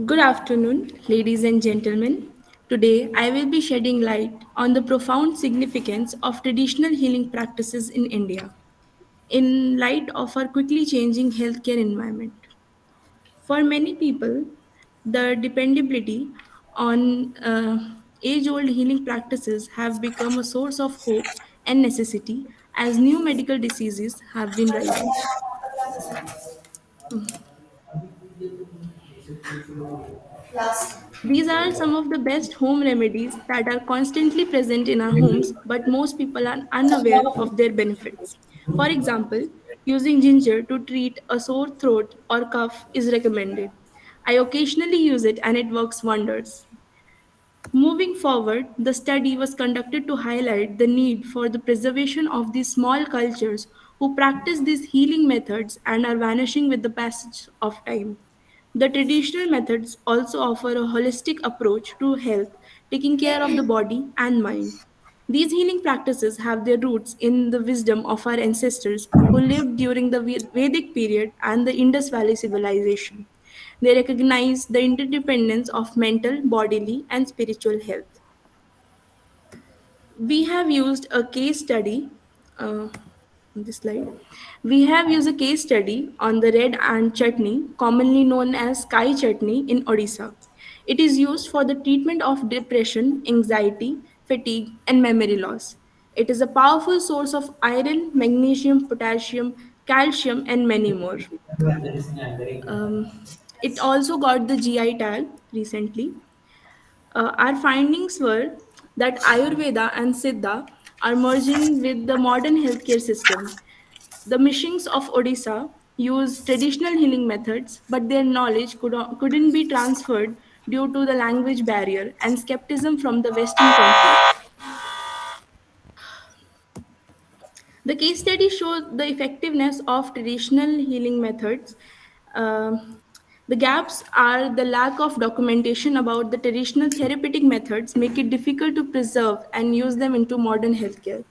Good afternoon, ladies and gentlemen. Today, I will be shedding light on the profound significance of traditional healing practices in India in light of our quickly changing healthcare environment. For many people, the dependability on age-old healing practices have become a source of hope and necessity as new medical diseases have been rising. Last. These are some of the best home remedies that are constantly present in our homes, but most people are unaware of their benefits. For example, using ginger to treat a sore throat or cough is recommended. I occasionally use it and it works wonders. Moving forward, the study was conducted to highlight the need for the preservation of these small cultures who practice these healing methods and are vanishing with the passage of time. The traditional methods also offer a holistic approach to health, taking care of the body and mind. These healing practices have their roots in the wisdom of our ancestors who lived during the Vedic period and the Indus Valley civilization. They recognize the interdependence of mental, bodily, and spiritual health. We have used a case study on this slide. We have used a case study on the red ant chutney, commonly known as sky chutney in Odisha. It is used for the treatment of depression, anxiety, fatigue, and memory loss. It is a powerful source of iron, magnesium, potassium, calcium, and many more. It also got the GI tag recently. Our findings were that Ayurveda and Siddha are merging with the modern healthcare system. The Mishings of Odisha use traditional healing methods, but their knowledge couldn't be transferred due to the language barrier and skepticism from the Western countries. The case study showed the effectiveness of traditional healing methods. The gaps are the lack of documentation about the traditional therapeutic methods make it difficult to preserve and use them into modern healthcare.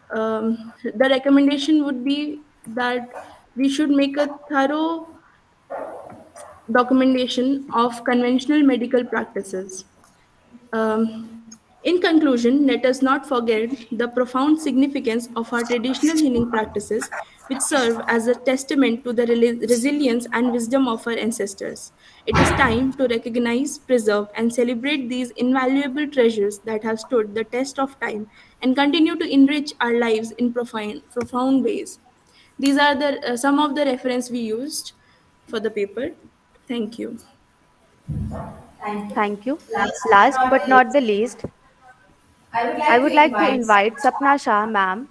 The recommendation would be that we should make a thorough documentation of conventional medical practices. In conclusion, let us not forget the profound significance of our traditional healing practices, which serve as a testament to the resilience and wisdom of our ancestors. It is time to recognize, preserve, and celebrate these invaluable treasures that have stood the test of time and continue to enrich our lives in profound ways. These are some of the reference we used for the paper. Thank you. Thank you. Thank you. Last but Last not but the not least, the least, I would like to invite Sapna Shah, ma'am,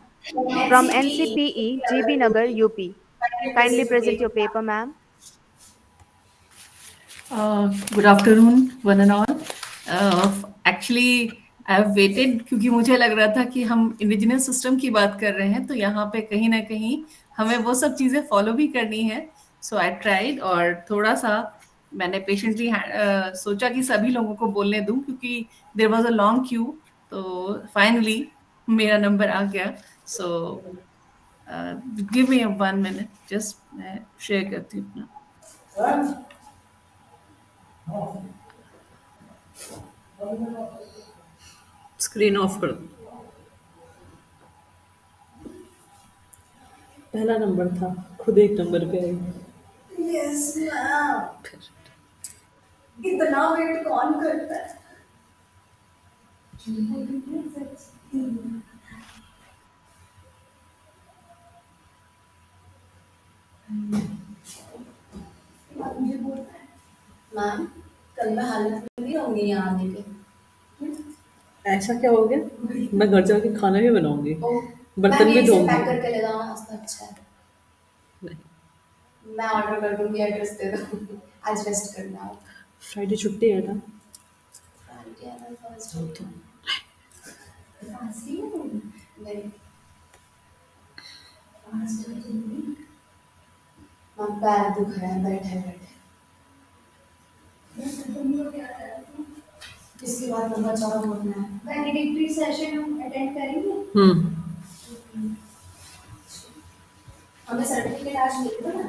from NCPE, GB Nagar, UP. Kindly present your paper, ma'am. Good afternoon one and all actually I have waited क्योंकि मुझे लग रहा था कि हम indigenous system की बात कर रहे हैं तो यहाँ पे कहीं ना कहीं हमें वो सब चीज़ें फॉलो भी करनी है सो आई ट्राइड और थोड़ा सा मैंने पेशेंटली सोचा कि सभी लोगों को बोलने दूं क्योंकि there was a long queue तो फाइनली मेरा नंबर आ गया so give me 1 minute just मैं शेयर करती हूँ अपना स्क्रीन ऑफ कर दो। पहला नंबर था, खुद एक नंबर पे आई। Yes ma'am. इतना वेट कौन करता है? मैम कल मैं हालत में नहीं रहूंगी यहाँ आने के। ऐसा क्या हो गया? मैं घर जाके खाना भी बनाऊंगी, बर्तन भी पैक धोऊंगी। करके ले जाऊँ रास्ता अच्छा है। मैं ऑर्डर कर दूंगी, एड्रेस दे दो। आज रेस्ट करना है। फ्राइडे छुट्टी है ना? फ्राइडे है ना, फर्स्ट नहीं मैम पैर दुख रहा है बैठे बैठे। इसके बाद नंबर 4 बोलना है। वैलिडिटी सेशन हम अटेंड करेंगे। हमें सर्टिफिकेट आज मिल गया ना।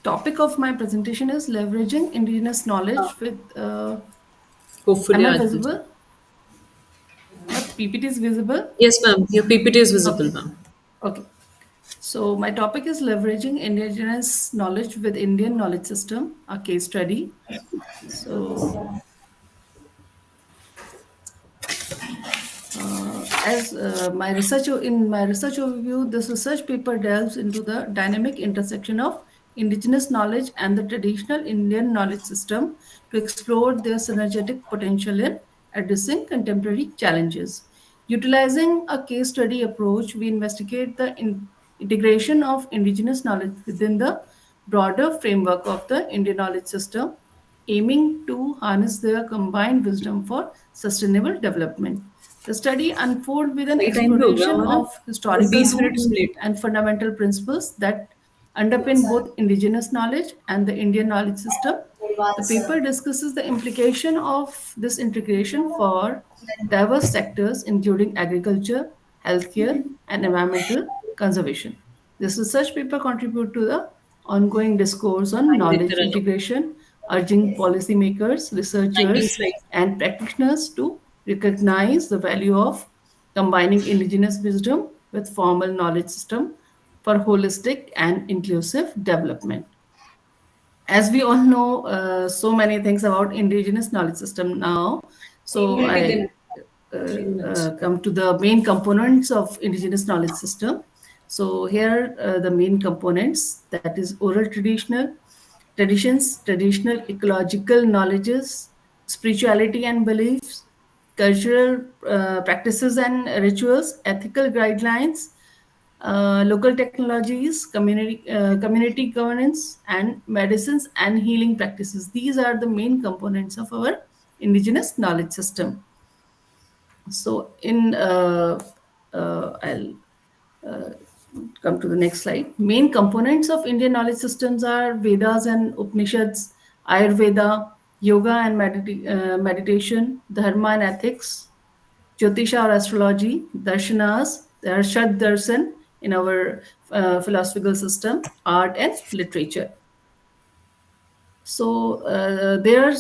Topic of my presentation is leveraging indigenous knowledge with Hopefully am I आज visible? What PPT is visible? Yes ma'am, your PPT is visible ma'am. Okay. So my topic is leveraging indigenous knowledge with Indian knowledge system, a case study. So as my research overview, this research paper delves into the dynamic intersection of indigenous knowledge and the traditional Indian knowledge system to explore their synergetic potential in addressing contemporary challenges. Utilizing a case study approach, we investigate the integration of indigenous knowledge within the broader framework of the Indian knowledge system, aiming to harness their combined wisdom for sustainable development. The study unfolds with an exploration of historical roots and fundamental principles that underpin both indigenous knowledge and the Indian knowledge system. The paper discusses the implication of this integration for diverse sectors, including agriculture, healthcare, and environmental conservation. This research paper contributes to the ongoing discourse on knowledge integration, urging policymakers, researchers, and practitioners to recognize the value of combining indigenous wisdom with formal knowledge system for holistic and inclusive development. As we all know, so many things about indigenous knowledge system now. So I come to the main components of indigenous knowledge system. So here the main components, that is oral traditions, traditional ecological knowledges, spirituality and beliefs, cultural practices and rituals, ethical guidelines, local technologies, community governance, and medicines and healing practices. These are the main components of our indigenous knowledge system. So I'll come to the next slide. Main components of Indian knowledge systems are Vedas and Upanishads, Ayurveda, yoga and meditation, dharma and ethics, Jyotisha or astrology, darshanas, there are Shad Darshan in our philosophical system, art and literature. So there are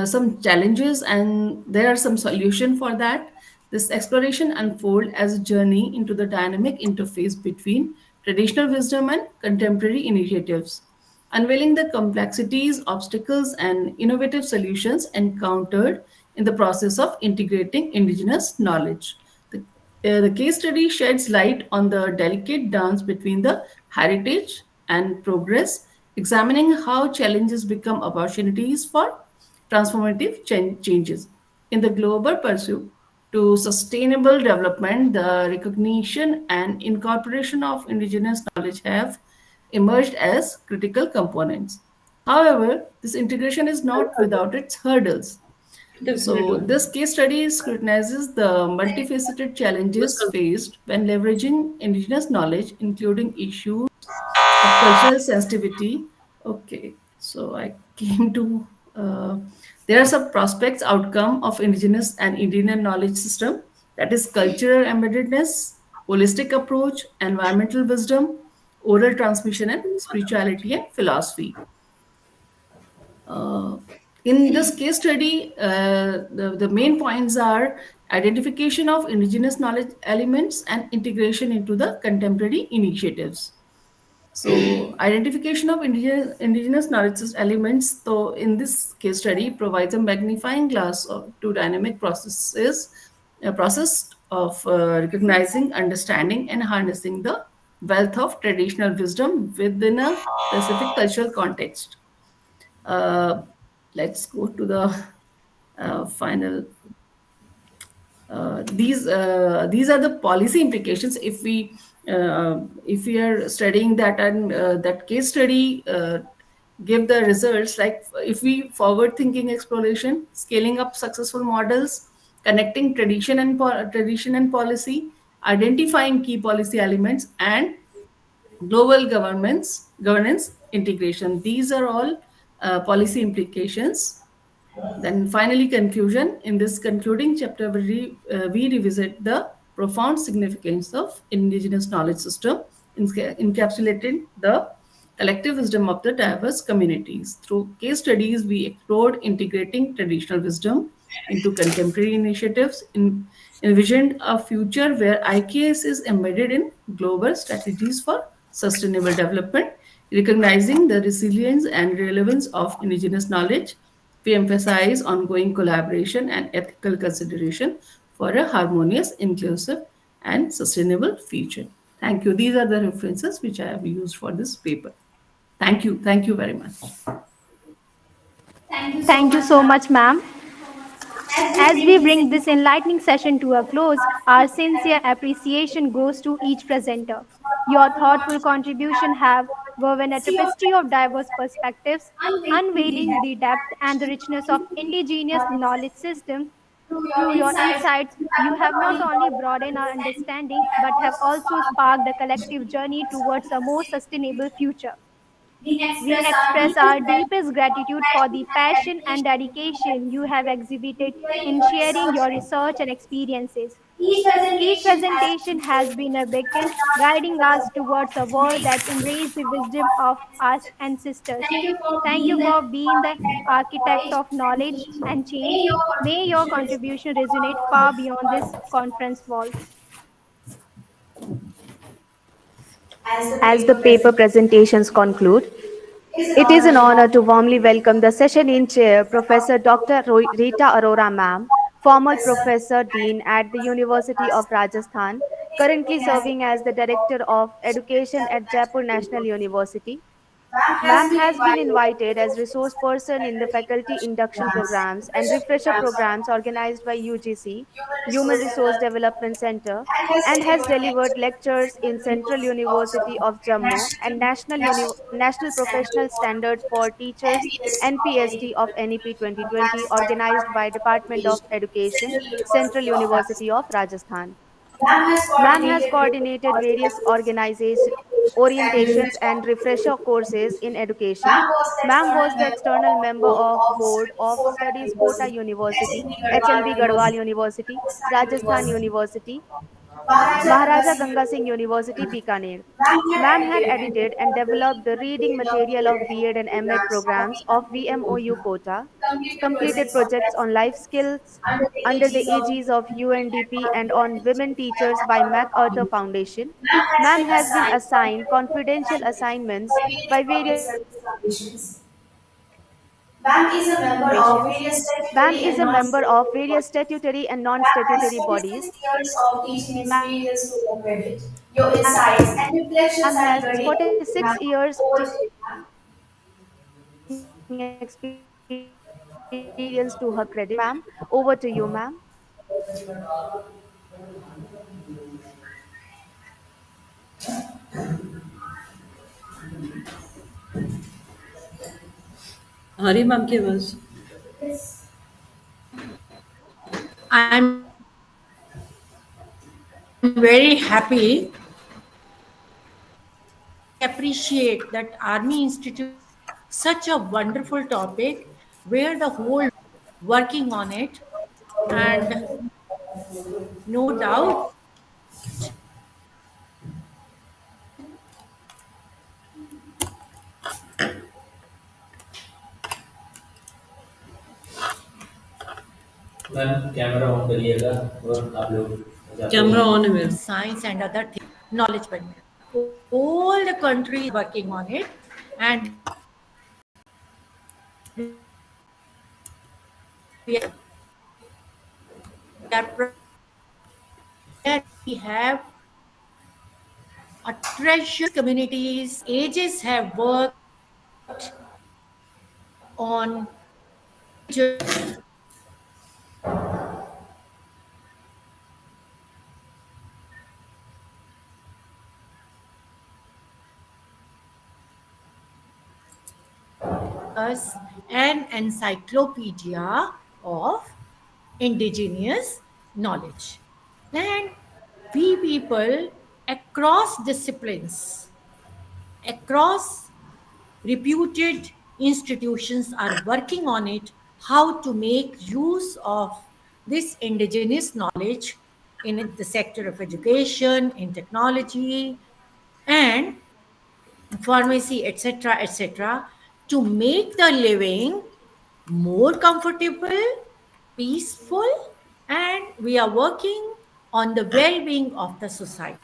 some challenges and there are some solutions for that. This exploration unfolds as a journey into the dynamic interface between traditional wisdom and contemporary initiatives, unveiling the complexities, obstacles, and innovative solutions encountered in the process of integrating indigenous knowledge. The case study sheds light on the delicate dance between the heritage and progress, examining how challenges become opportunities for transformative changes. In the global pursuit to sustainable development, the recognition and incorporation of indigenous knowledge have emerged as critical components. However, this integration is not without its hurdles. So, Definitely. this case study scrutinizes the multifaceted challenges faced when leveraging indigenous knowledge, including issues of cultural sensitivity. Okay, so I came to there are some prospects outcome of indigenous and Indian knowledge system, that is cultural embeddedness, holistic approach, environmental wisdom, oral transmission, and spirituality and philosophy. Uh, in this case study, the main points are identification of indigenous knowledge elements and integration into the contemporary initiatives. So, identification of indigenous knowledge elements, though, in this case study, provides a magnifying glass to dynamic processes, a process of recognizing, understanding, and harnessing the wealth of traditional wisdom within a specific cultural context. Uh, let's go to the final. These are the policy implications if we are studying that, and that case study give the results, like if we forward thinking exploration, scaling up successful models, connecting tradition and policy, identifying key policy elements, and global governance integration. These are all policy implications. Then finally, conclusion. In this concluding chapter, we revisit the profound significance of indigenous knowledge system, encapsulating the collective wisdom of the diverse communities. Through case studies, we explored integrating traditional wisdom into contemporary initiatives, envisioned a future where IKS is embedded in global strategies for sustainable development, recognizing the resilience and relevance of indigenous knowledge. We emphasize ongoing collaboration and ethical consideration for a harmonious, inclusive, and sustainable future. Thank you. These are the references which I have used for this paper. Thank you. Thank you very much. Thank you so much, ma'am. As we bring this enlightening session to a close, our sincere appreciation goes to each presenter. Your thoughtful contribution have woven a tapestry of diverse perspectives, unveiling the depth and the richness of indigenous knowledge systems. Through your insights, you have not only broadened our understanding but have also sparked a collective journey towards a more sustainable future. We express our deepest gratitude for the passion and dedication you have exhibited in sharing your research and experiences. Each presentation has been a beacon guiding us towards a world that embraces the wisdom of our ancestors. Thank you for being the architect of knowledge and change. May your contribution resonate far beyond this conference walls. As the paper presentations conclude, it is an honor to warmly welcome the session in chair, Professor Dr. Rita Arora Ma'am, former Professor Dean at the University of Rajasthan, currently serving as the Director of Education at Jaipur National University. Ma'am has been invited as resource person in the faculty induction programs and refresher programs organized by UGC, Human Resource Development Center, and has delivered lectures in Central University of Jammu and National Professional Standards for Teachers NPST of NEP 2020 organized by Department of Education, Central University of Rajasthan. Ma'am has coordinated various organizations, orientations and refresher courses in education. Ma'am was the external member of Board of Studies Kota University, HLB Garhwal University, Rajasthan University, Maharaja Ganga Singh University, Bikaner. Ma'am had edited and developed the reading material of B.Ed and M.Ed programs of VMOU Kota, completed projects on life skills under the aegis of UNDP and on women teachers by MacArthur Foundation. Ma'am has been assigned confidential assignments by various organizations. BAM is a member of various statutory and non-statutory bodies. MAM has 46 years teaching experience to her credit. Ma'am, over to you, ma'am. Hari ma'am की आवाज I'm very happy, appreciate that Army Institute such a wonderful topic where the whole working on it, and no doubt ma'am camera on करिएगा और आप लोग camera on है मेरा science and other things, knowledge but all the countries working on it, and we have a treasure communities, ages have worked on us an encyclopedia of indigenous knowledge. And we people across disciplines, across reputed institutions are working on it, how to make use of this indigenous knowledge in the sector of education, in technology, and pharmacy, etc., to make the living more comfortable, peaceful, and we are working on the well-being of the society.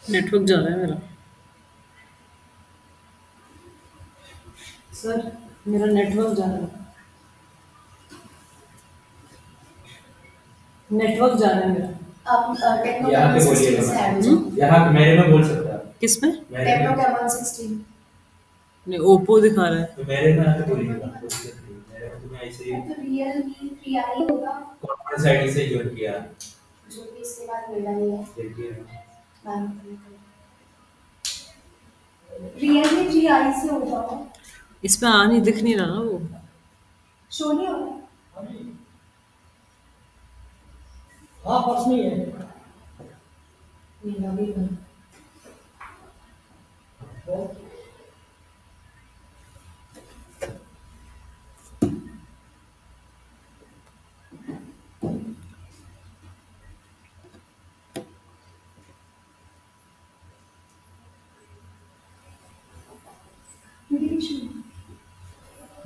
Network जा रहा है मेरा sir मेरा network जा रहा है network जा रहा है मेरा यहाँ पे बोलिएगा यहाँ पे मेरे में बोल सकता है किस में टेक्नो का 116 नहीं ओप्पो दिखा रहा है तो मेरे में आके बोलिएगा मेरे में तुम्हें ऐसे ही तो रियलमी 3i होगा कॉन्फ्रेंस आईडी से ज्वाइन किया जो कि इसके बाद मिला नहीं है देखिए रियलमी 3i से होगा इस पे नहीं दिख नहीं रहा ना वो शो नहीं हो रहा हाँ पर्स में है मेरा भी है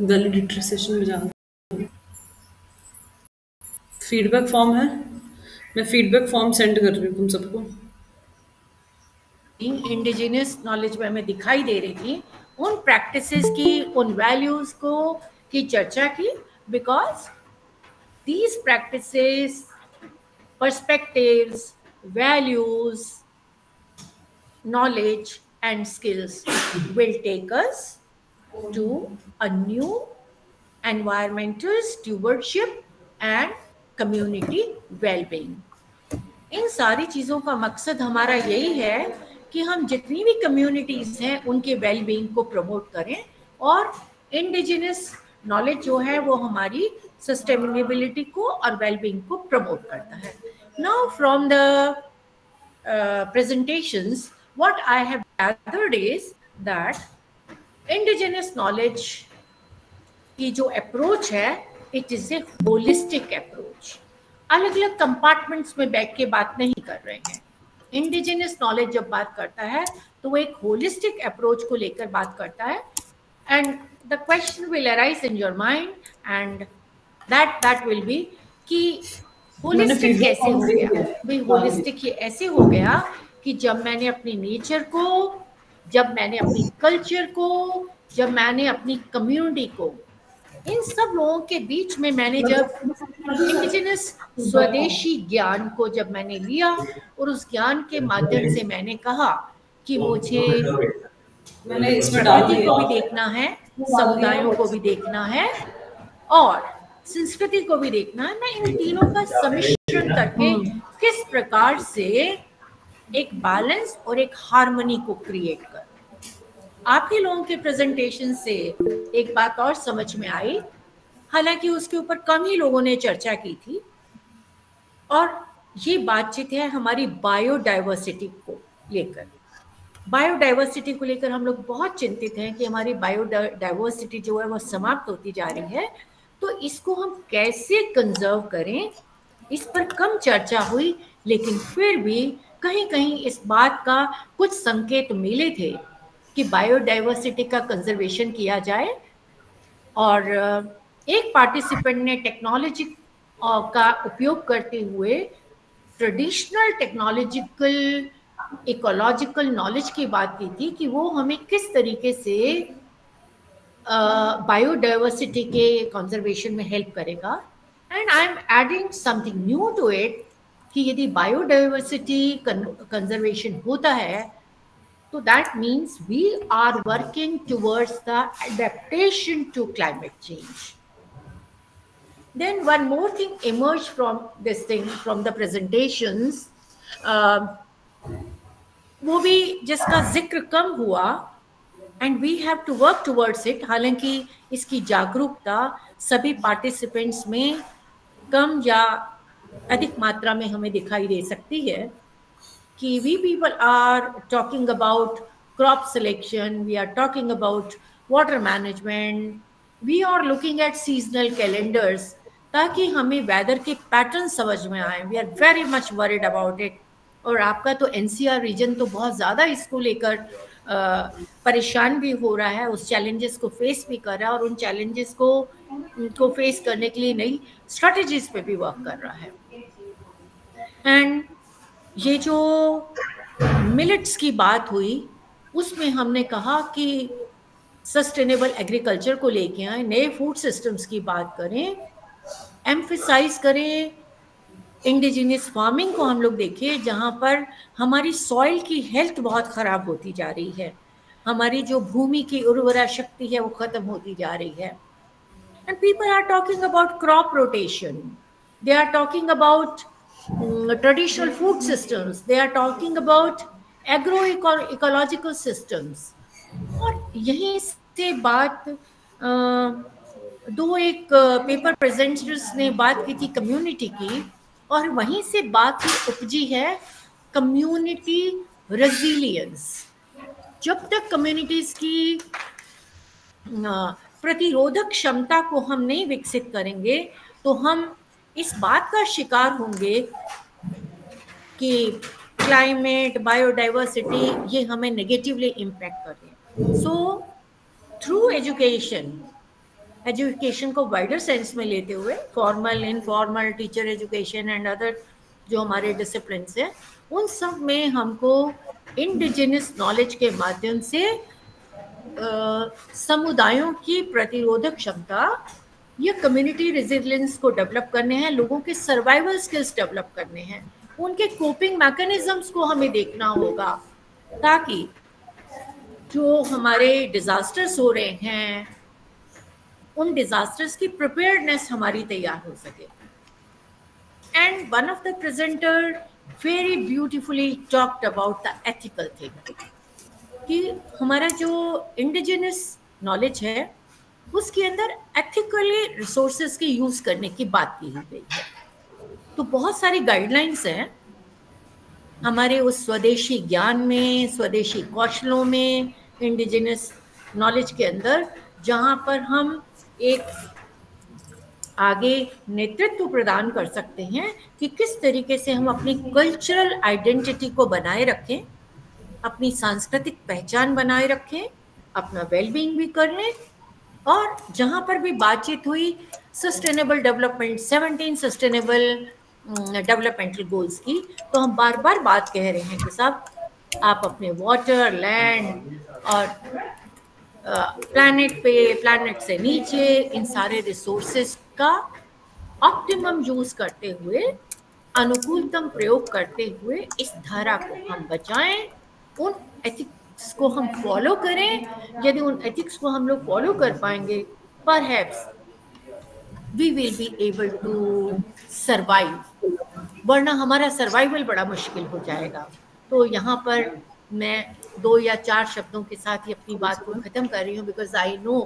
वैलिडिटी सेशन में जाना फीडबैक फॉर्म है मैं फीडबैक फॉर्म सेंड कर रही हूँ तुम सबको इंडिजिनियस नॉलेज में हमें दिखाई दे रही थी उन प्रैक्टिसेस की उन वैल्यूज को की चर्चा की because these practices, perspectives, values, knowledge and skills will take us to a new environmental stewardship and community well-being. इन सारी चीज़ों का मकसद हमारा यही है कि हम जितनी भी कम्युनिटीज़ हैं उनके वेलबींग को प्रमोट करें और इंडिजिनस नॉलेज जो है वो हमारी सस्टेनेबिलिटी को और वेलबींग को प्रमोट करता है. Now from the presentations, what I have gathered is that indigenous knowledge की जो approach है, it is a holistic approach. अलग अलग कंपार्टमेंट्स में बैठ के बात नहीं कर रहे हैं. इंडिजिनस नॉलेज जब बात करता है तो वो एक होलिस्टिक अप्रोच को लेकर बात करता है and the question will arise in your mind and that will be कि होलिस्टिक कैसे हो गया. भाई होलिस्टिक ये ऐसे हो गया कि जब मैंने अपनी नेचर को जब मैंने अपनी कल्चर को, जब मैंने अपनी कम्युनिटी को, इन सब लोगों के बीच में मैंने जब इंडिजिनस स्वदेशी ज्ञान को जब मैंने लिया और उस ज्ञान के माध्यम से मैंने कहा कि मुझे प्रकृति को भी देखना है, समुदायों को भी देखना है और संस्कृति को भी देखना है, मैं इन तीनों का सम्मिश्रण करके किस प्रकार से एक बैलेंस और एक हार्मनी को क्रिएट कर। आप ही लोगों के प्रेजेंटेशन से एक बात और समझ में आई, हालांकि उसके ऊपर कम ही लोगों ने चर्चा की थी, और ये बातचीत है हमारी बायोडाइवर्सिटी को लेकर। बायोडाइवर्सिटी को लेकर हम लोग बहुत चिंतित हैं कि हमारी बायोडाइवर्सिटी जो है वो समाप्त होती जा रही है, तो इसको हम कैसे कंजर्व करें, इस पर कम चर्चा हुई, लेकिन फिर भी कहीं कहीं इस बात का कुछ संकेत मिले थे कि बायोडाइवर्सिटी का कंजर्वेशन किया जाए। और एक पार्टिसिपेंट ने टेक्नोलॉजी का उपयोग करते हुए ट्रेडिशनल टेक्नोलॉजिकल इकोलॉजिकल नॉलेज की बात की थी कि वो हमें किस तरीके से बायोडाइवर्सिटी के कंजर्वेशन में हेल्प करेगा। And I am adding something new to it कि यदि बायोडाइवर्सिटी कंजर्वेशन होता है तो that means we are working towards the adaptation to climate change. Then one more thing emerged from this thing, from the presentations, वो भी जिसका जिक्र कम हुआ, and we have to work towards it। हालांकि इसकी जागरूकता सभी पार्टिसिपेंट्स में कम या अधिक मात्रा में हमें दिखाई दे सकती है कि we people are talking about crop selection, we are talking about water management, we are looking at seasonal calendars ताकि हमें वेदर के पैटर्न समझ में आए। we are very much worried about it। और आपका तो एनसीआर रीजन तो बहुत ज़्यादा इसको लेकर परेशान भी हो रहा है, उस चैलेंजेस को फेस भी कर रहा है और उन चैलेंजेस को फेस करने के लिए नई स्ट्रेटजीज पे भी वर्क कर रहा है। एंड ये जो मिलेट्स की बात हुई उसमें हमने कहा कि सस्टेनेबल एग्रीकल्चर को लेके आए, नए फूड सिस्टम्स की बात करें, एम्फसाइज करें इंडिजिनियस फार्मिंग को हम लोग देखें, जहाँ पर हमारी सॉइल की हेल्थ बहुत ख़राब होती जा रही है, हमारी जो भूमि की उर्वरा शक्ति है वो ख़त्म होती जा रही है। And people are talking about crop rotation, they are talking about traditional food systems, they are talking about agro-ecological systems। और यहीं से बात दो एक पेपर प्रेजेंटर्स ने बात की थी कम्युनिटी की, और वहीं से बात उपजी है कम्युनिटी रेजिलियंस। जब तक कम्युनिटीज की प्रतिरोधक क्षमता को हम नहीं विकसित करेंगे तो हम इस बात का शिकार होंगे कि क्लाइमेट, बायोडाइवर्सिटी ये हमें नेगेटिवली इम्पैक्ट कर रहे हैं। सो थ्रू एजुकेशन को वाइडर सेंस में लेते हुए, formal, informal, teacher education and other जो हमारे डिसिप्लिन्स हैं, उन सब में हमको इंडिजिनस नॉलेज के माध्यम से समुदायों की प्रतिरोधक क्षमता या कम्युनिटी रेजिलियंस को डेवलप करने हैं, लोगों के सर्वाइवल स्किल्स डेवलप करने हैं, उनके कोपिंग मैकेनिज्म्स को हमें देखना होगा ताकि जो हमारे डिजास्टर्स हो रहे हैं उन डिजास्टर्स की प्रिपेयर्डनेस हमारी तैयार हो सके। And one of the presenter very beautifully talked about the ethical thing कि हमारा जो इंडिजिनस नॉलेज है उसके अंदर एथिकली रिसोर्सेज के यूज करने की बात की गई है। तो बहुत सारी गाइडलाइंस हैं हमारे उस स्वदेशी ज्ञान में, स्वदेशी कौशलों में, इंडिजिनस नॉलेज के अंदर, जहाँ पर हम एक आगे नेतृत्व प्रदान कर सकते हैं कि किस तरीके से हम अपनी कल्चरल आइडेंटिटी को बनाए रखें, अपनी सांस्कृतिक पहचान बनाए रखें, अपना वेलबींग भी कर लें। और जहाँ पर भी बातचीत हुई sustainable development, 17 sustainable developmental goals की, तो हम बार बार बात कह रहे हैं कि साहब आप अपने वाटर, लैंड और प्लैनेट पे, प्लैनेट से नीचे, इन सारे रिसोर्सेस का ऑप्टिमम यूज करते हुए, अनुकूलतम प्रयोग करते हुए इस धारा को हम बचाएं, उन एथिक्स को हम फॉलो करें। यदि उन एथिक्स को हम लोग फॉलो कर पाएंगे, perhaps we will be able to survive, वरना हमारा सर्वाइवल बड़ा मुश्किल हो जाएगा। तो यहाँ पर मैं 2 या 4 शब्दों के साथ ही अपनी बात को खत्म कर रही हूँ, बिकॉज आई नो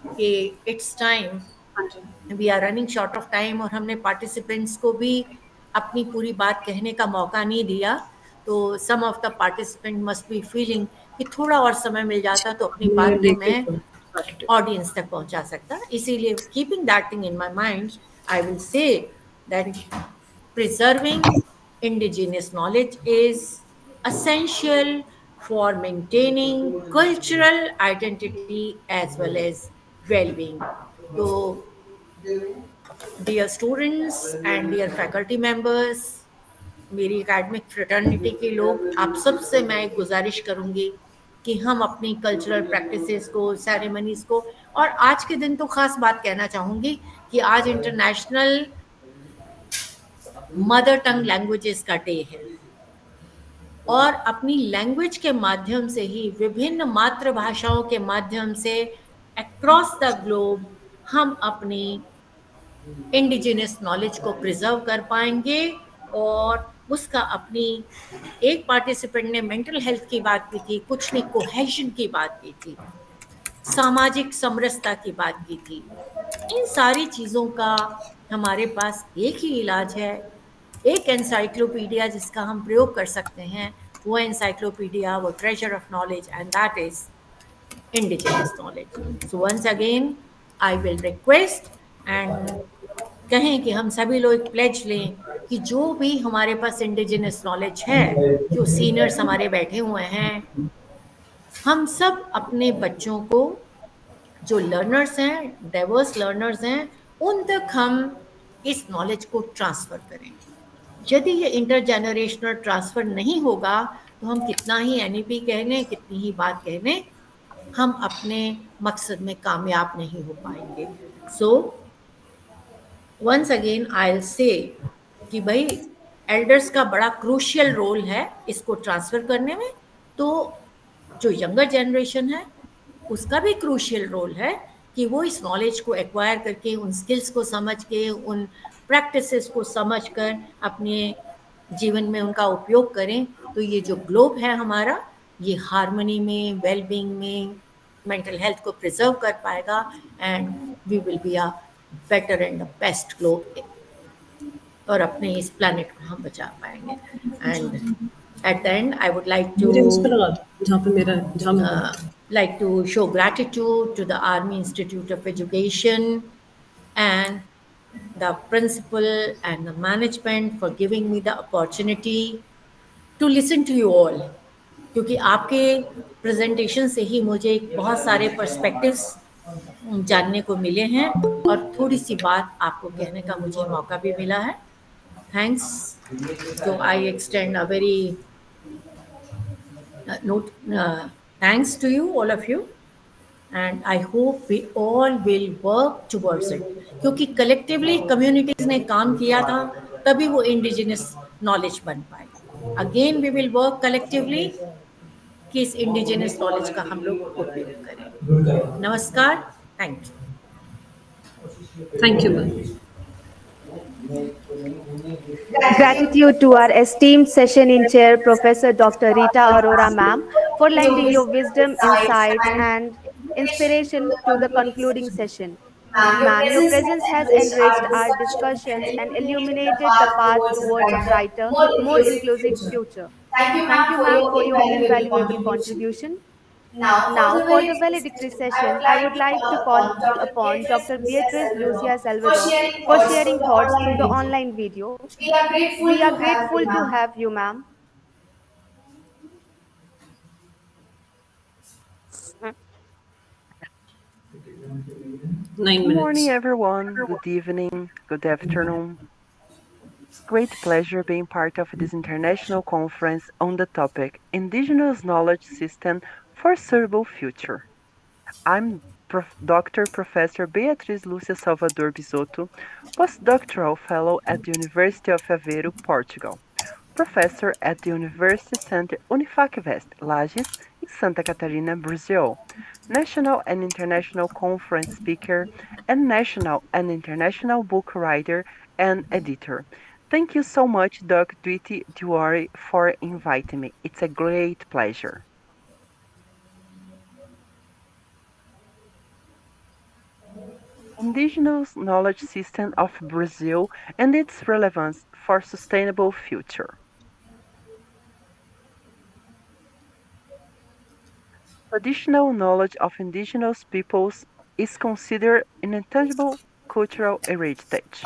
कि it's time, we are running short of time, और हमने पार्टिसिपेंट्स को भी अपनी पूरी बात कहने का मौका नहीं दिया। तो some of the participant must be feeling कि थोड़ा और समय मिल जाता तो अपनी बात को मैं ऑडियंस तक पहुंचा सकता। इसीलिए keeping that thing in my mind, I will say that preserving indigenous knowledge is essential for maintaining cultural identity as well as well-being. So, dear students and dear faculty members, मेरी academic fraternity के लोग, आप सबसे मैं एक गुजारिश करूंगी कि हम अपनी कल्चरल प्रैक्टिसेस को, सेरेमनीज को, और आज के दिन तो खास बात कहना चाहूंगी कि आज इंटरनेशनल मदर टंग लैंग्वेजेस का डे है, और अपनी लैंग्वेज के माध्यम से ही, विभिन्न मातृभाषाओं के माध्यम से अक्रॉस द ग्लोब हम अपनी इंडिजिनस नॉलेज को प्रिजर्व कर पाएंगे। और उसका अपनी, एक पार्टिसिपेंट ने मेंटल हेल्थ की बात की थी, कुछ ने कोहेशन की बात की थी, सामाजिक समरसता की बात की थी। इन सारी चीज़ों का हमारे पास एक ही इलाज है, एक एनसाइक्लोपीडिया जिसका हम प्रयोग कर सकते हैं। वो एनसाइक्लोपीडिया, वो treasure of knowledge, and that is indigenous knowledge. So once again I will request and कहें कि हम सभी लोग प्लेज लें कि जो भी हमारे पास इंडिजिनस नॉलेज है, जो सीनियर्स हमारे बैठे हुए हैं, हम सब अपने बच्चों को, जो लर्नर्स हैं, डाइवर्स लर्नर्स हैं, उन तक हम इस नॉलेज को ट्रांसफ़र करें। यदि ये इंटरजेनरेशनल ट्रांसफ़र नहीं होगा तो हम कितना ही एनईपी कह लें, कितनी ही बात कह लें, हम अपने मकसद में कामयाब नहीं हो पाएंगे। So once again I will say कि भाई एल्डर्स का बड़ा क्रूशियल रोल है इसको ट्रांसफ़र करने में, तो जो यंगर जनरेशन है उसका भी क्रूशियल रोल है कि वो इस नॉलेज को एक्वायर करके, उन स्किल्स को समझ के, उन प्रैक्टिसेस को समझ कर अपने जीवन में उनका उपयोग करें। तो ये जो ग्लोब है हमारा, ये हार्मनी में, वेलबींग में, मेंटल हेल्थ को प्रिजर्व कर पाएगा, and we will be a better and the best globe, और अपने इस प्लैनेट को हम बचा पाएंगे। And at the end I would like to like to show gratitude to the Army Institute of Education and the principal and the management for giving me the opportunity to listen to you all, क्योंकि आपके presentation से ही मुझे बहुत सारे perspectives जानने को मिले हैं, और थोड़ी सी बात आपको कहने का मुझे मौका भी मिला है। Thanks. So I extend a very thanks to you, all of you, and I hope we all will work towards it, क्योंकि collectively communities ने काम किया था तभी वो indigenous knowledge बन पाए। Again we will work collectively कि इस indigenous knowledge का हम लोग उपयोग करें। नमस्कार, thank you. Thank you, ma'am. Gratitude to our esteemed session in chair, Professor Dr. Rita Arora, ma'am, for lending your wisdom, insights, and inspiration to the concluding session. Ma'am, your presence has enriched our discussions and illuminated the path towards a brighter, more inclusive future. Thank you, ma'am, for your invaluable contribution. Now, for the valedictory session, I would like to call upon Dr. Beatriz Lucia Salvador for sharing thoughts through the online video. We are grateful to have you, ma'am. Good morning, everyone. Good evening. Good afternoon. great pleasure being part of this international conference on the topic Indigenous Knowledge System for Sustainable Future. I'm Dr. Professor Beatriz Lúcia Salvador Bisotto, postdoctoral fellow at the University of Aveiro, Portugal, professor at the University Center Unifacvest, Lages, in Santa Catarina, Brazil, national and international conference speaker, and national and international book writer and editor. Thank you so much, Dr. Dwiti Diwari, for inviting me. It's a great pleasure. Indigenous Knowledge System of Brazil and its relevance for sustainable future. Traditional knowledge of indigenous peoples is considered an intangible cultural heritage.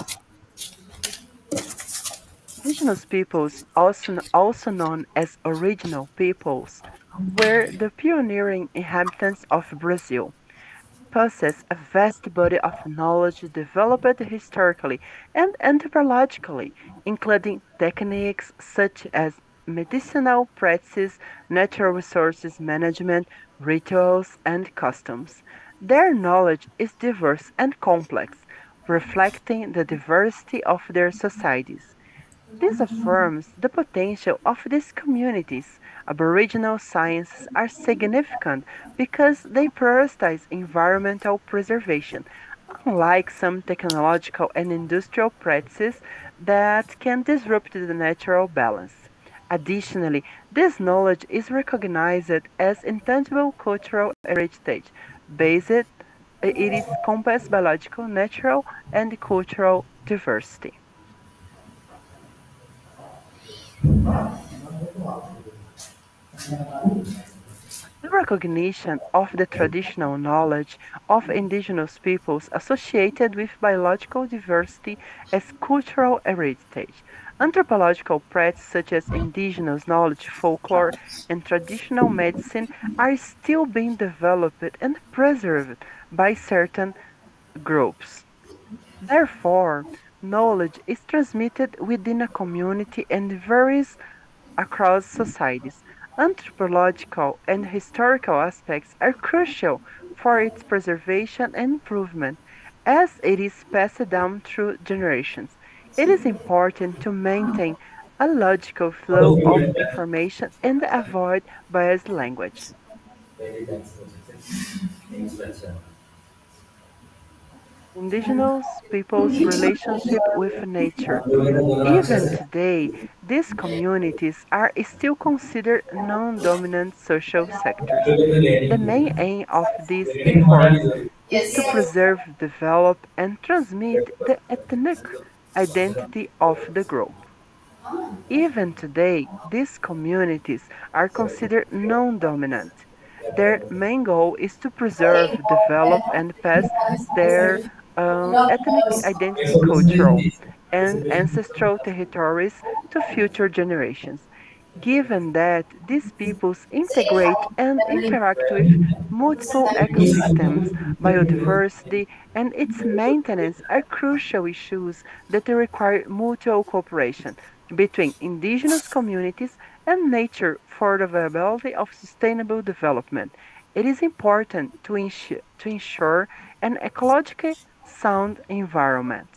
Indigenous peoples, also known as original peoples, were the pioneering inhabitants of Brazil, possess a vast body of knowledge developed historically and anthropologically, including techniques such as medicinal practices, natural resources management, rituals, and customs. Their knowledge is diverse and complex, reflecting the diversity of their societies. This affirms the potential of these communities. Aboriginal sciences are significant because they prioritize environmental preservation, unlike some technological and industrial practices that can disrupt the natural balance. Additionally, this knowledge is recognized as intangible cultural heritage, based it is compass biological, natural, and cultural diversity. The recognition of the traditional knowledge of indigenous peoples associated with biological diversity as cultural heritage. Anthropological practices such as indigenous knowledge, folklore, and traditional medicine are still being developed and preserved by certain groups. Therefore, knowledge is transmitted within a community and varies across societies. Anthropological and historical aspects are crucial for its preservation and improvement as it is passed down through generations. It is important to maintain a logical flow of information and avoid biased language. Indigenous peoples' relationship with nature. Even today, these communities are still considered non-dominant social sectors. The main aim of these efforts is to preserve, develop, and transmit the ethnic identity of the group. Even today, these communities are considered non-dominant. Their main goal is to preserve, develop, and pass their ethnic identity, cultural, and ancestral territories to future generations. Given that these peoples integrate and interact with multiple ecosystems, biodiversity, and its maintenance are crucial issues that require mutual cooperation between indigenous communities and nature for the viability of sustainable development. It is important to ensure an ecologically sound environment.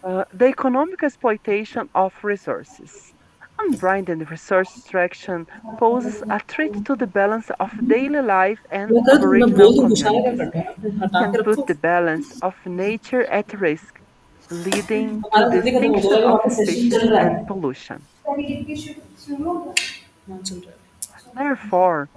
The economic exploitation of resources. Unbridled resource extraction poses a threat to the balance of daily life and Aboriginal communities. It can put the balance of nature at risk, leading to the extinction of species and pollution. Therefore,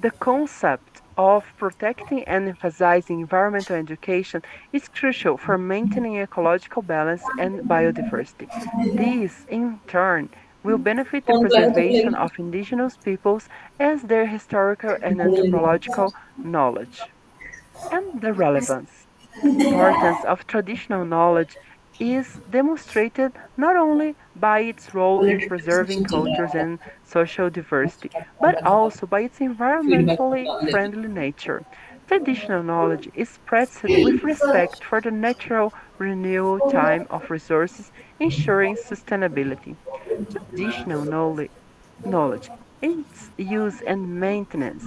the concept of protecting and emphasizing environmental education is crucial for maintaining ecological balance and biodiversity. This, in turn, will benefit the preservation of indigenous peoples as their historical and anthropological knowledge. And the relevance. The importance of traditional knowledge is demonstrated not only by its role in preserving cultures and social diversity, but also by its environmentally friendly nature. Traditional knowledge is practiced with respect for the natural renewal time of resources, ensuring sustainability. Traditional knowledge, its use and maintenance,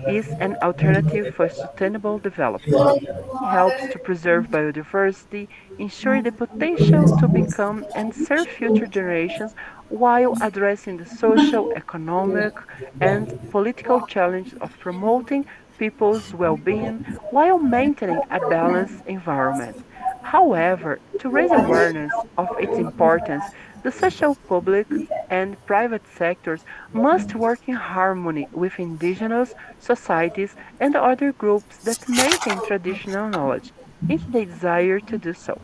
is an alternative for sustainable development. It helps to preserve biodiversity, ensure the potential to become and serve future generations while addressing the social, economic, and political challenges of promoting people's well-being while maintaining a balanced environment. However, to raise awareness of its importance, the social public and private sectors must work in harmony with indigenous societies and other groups that maintain traditional knowledge if they desire to do so.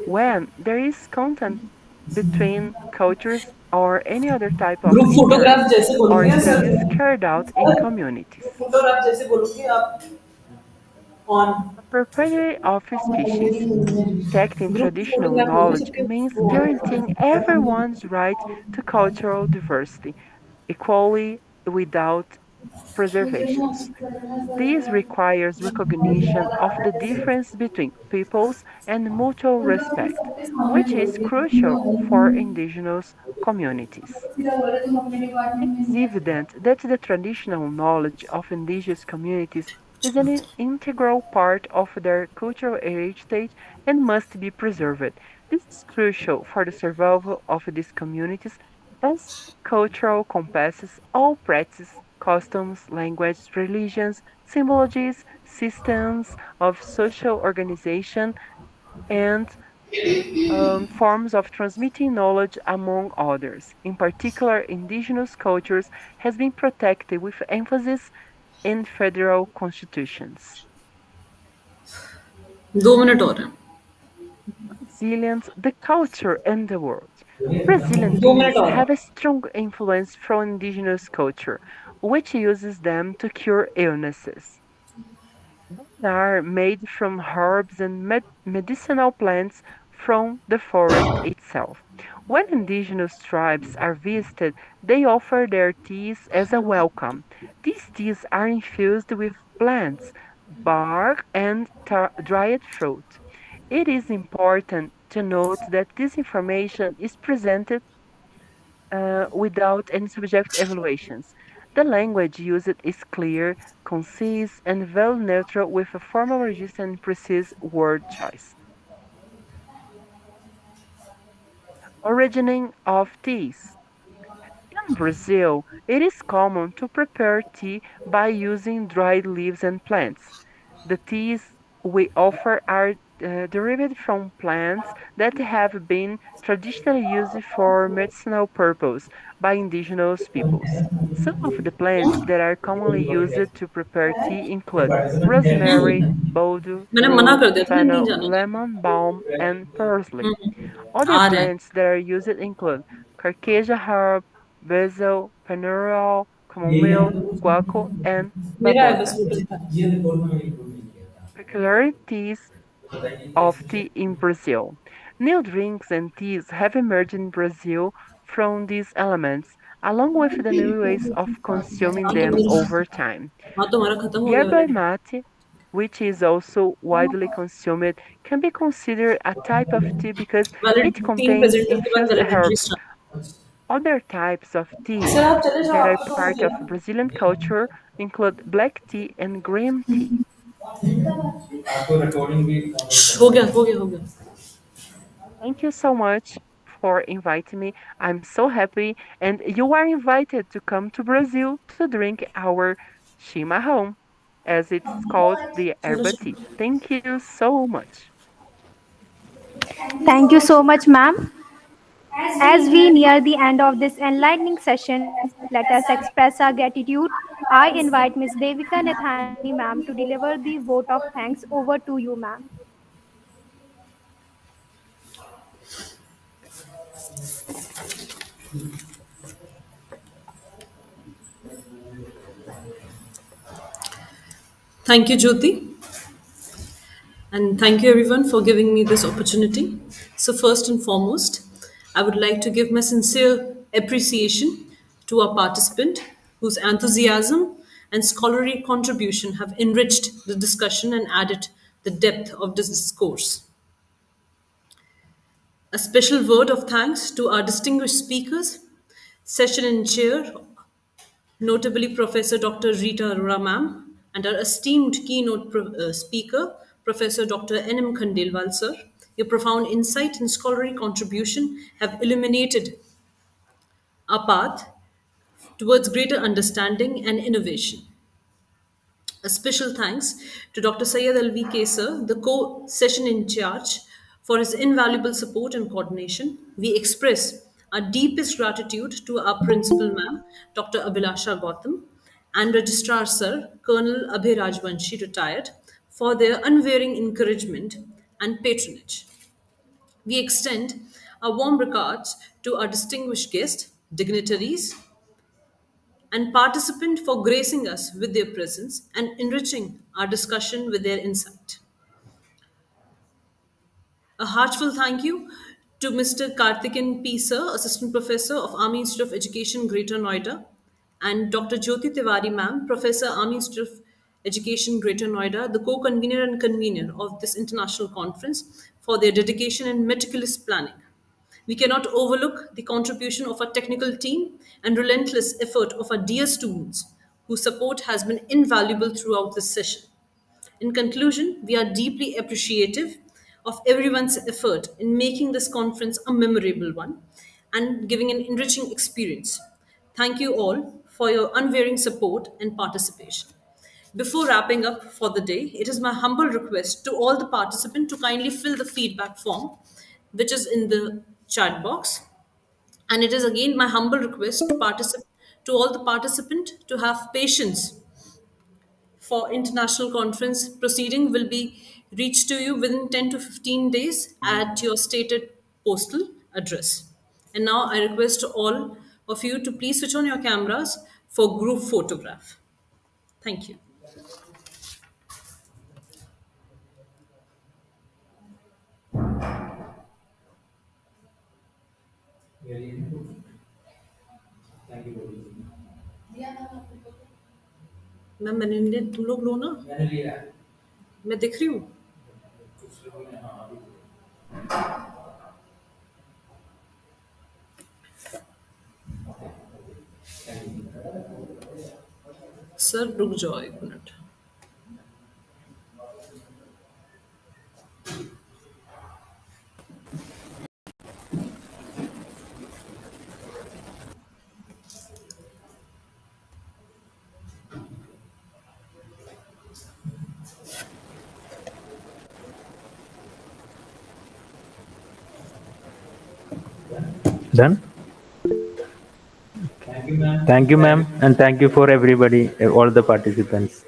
When there is contact between cultures or any other type of group photograph interest जैसे or बोलोगे या sir studies carried out in communities. Photograph जैसे बोलोगे आप on The propriety of a species. Protecting group traditional photograph बोलोगे knowledge सबके means guaranteeing everyone's right to cultural diversity equally without preservations. This requires recognition of the difference between peoples and mutual respect, which is crucial for indigenous communities. It is evident that the traditional knowledge of indigenous communities is an integral part of their cultural heritage and must be preserved. This is crucial for the survival of these communities as cultural compasses all practices, customs, language, religions, symbologies, systems of social organization, and forms of transmitting knowledge among others. In particular, indigenous cultures has been protected with emphasis in federal constitutions. 2 minute और हैं Brazilians, the culture and the world. Brazilian 2 minute teas और हैं have a strong influence from indigenous culture, which uses them to cure illnesses. They are made from herbs and medicinal plants from the forest itself. When indigenous tribes are visited, they offer their teas as a welcome. These teas are infused with plants, bark, and dried fruit. It is important to note that this information is presented without any subject evaluations. The language used is clear, concise, and very neutral with a formal register and precise word choice. Originating of teas. In Brazil, it is common to prepare tea by using dried leaves and plants. The teas we offer are derived from plants that have been traditionally used for medicinal purpose by indigenous peoples. Some of the plants that are commonly used to prepare tea include rosemary, bodo, मैंने मना rue, कर दिया था ना नहीं fennel, जाना lemon balm, and parsley. Other आ रहे हैं plants that are used include carcasia herb, basil, pennyroyal, chamomile, guaco, and मेरा है बस babota. होटल का Peculiarities of tea in Brazil. New drinks and teas have emerged in Brazil from these elements, along with the new ways of consuming them over time. हाँ तो हमारा खत्म हो गया Yerba already mate, which is also widely consumed, can be considered a type of tea because valid it 3 contains presenter के बाद infused validity herbs. Start Other types of sir tea आप चले जाओ that are आपका तो हो part of गया Brazilian culture include black tea and green tea. आपको रिकॉर्डिंग भी हो गया Thank you so much for inviting me. I'm so happy, and you are invited to come to Brazil to drink our chimarrão, as it's called the चलो herba tea. Thank you so much. Thank you so much, ma'am. As we near the end of this enlightening session, let us express our gratitude. I invite Ms. Devika Nathani, ma'am, to deliver the vote of thanks. Over to you, ma'am. Thank you, Jyoti. And thank you, everyone, for giving me this opportunity. So, first and foremost, I would like to give my sincere appreciation to our participant whose enthusiasm and scholarly contribution have enriched the discussion and added the depth of this discourse. A special word of thanks to our distinguished speakers, session and chair, notably Professor Dr. Rita Arora ma'am, and our esteemed keynote speaker, Professor Dr. N.M. Khandelwal sir. Your profound insight and scholarly contribution have illuminated our path towards greater understanding and innovation. A special thanks to Dr. Syed Alvi Kesar, the co-session in charge, for his invaluable support and coordination. We express our deepest gratitude to our principal ma'am, Dr. Abhilasha Gautam, and Registrar Sir, Colonel Abhay Rajvanshi, retired, for their unwavering encouragement and patronage. We extend our warm regards to our distinguished guests, dignitaries, and participant for gracing us with their presence and enriching our discussion with their insight. A heartfelt thank you to Mr. Karthikeyan P. Sir, Assistant Professor of Army Institute of Education, Greater Noida, and Dr. Jyoti Tiwari Ma'am, Professor, Army Institute of Education, Greater Noida, the co-convener and convener of this international conference, for their dedication and meticulous planning. We cannot overlook the contribution of our technical team and relentless effort of our dear students, whose support has been invaluable throughout this session. In conclusion, we are deeply appreciative of everyone's effort in making this conference a memorable one and giving an enriching experience. Thank you all for your unwavering support and participation. Before wrapping up for the day, it is my humble request to all the participants to kindly fill the feedback form, which is in the chat box. And it is again my humble request to all the participants to have patience, for international conference proceeding will be reached to you within 10 to 15 days at your stated postal address. And now I request all of you to please switch on your cameras for group photograph. Thank you. Ma'am मैंने लिए तुम लोग लो ना मैं दिख रही हूँ sir रुक जाओ एक minute Done? Thank you, ma'am, and thank you for everybody, all the participants.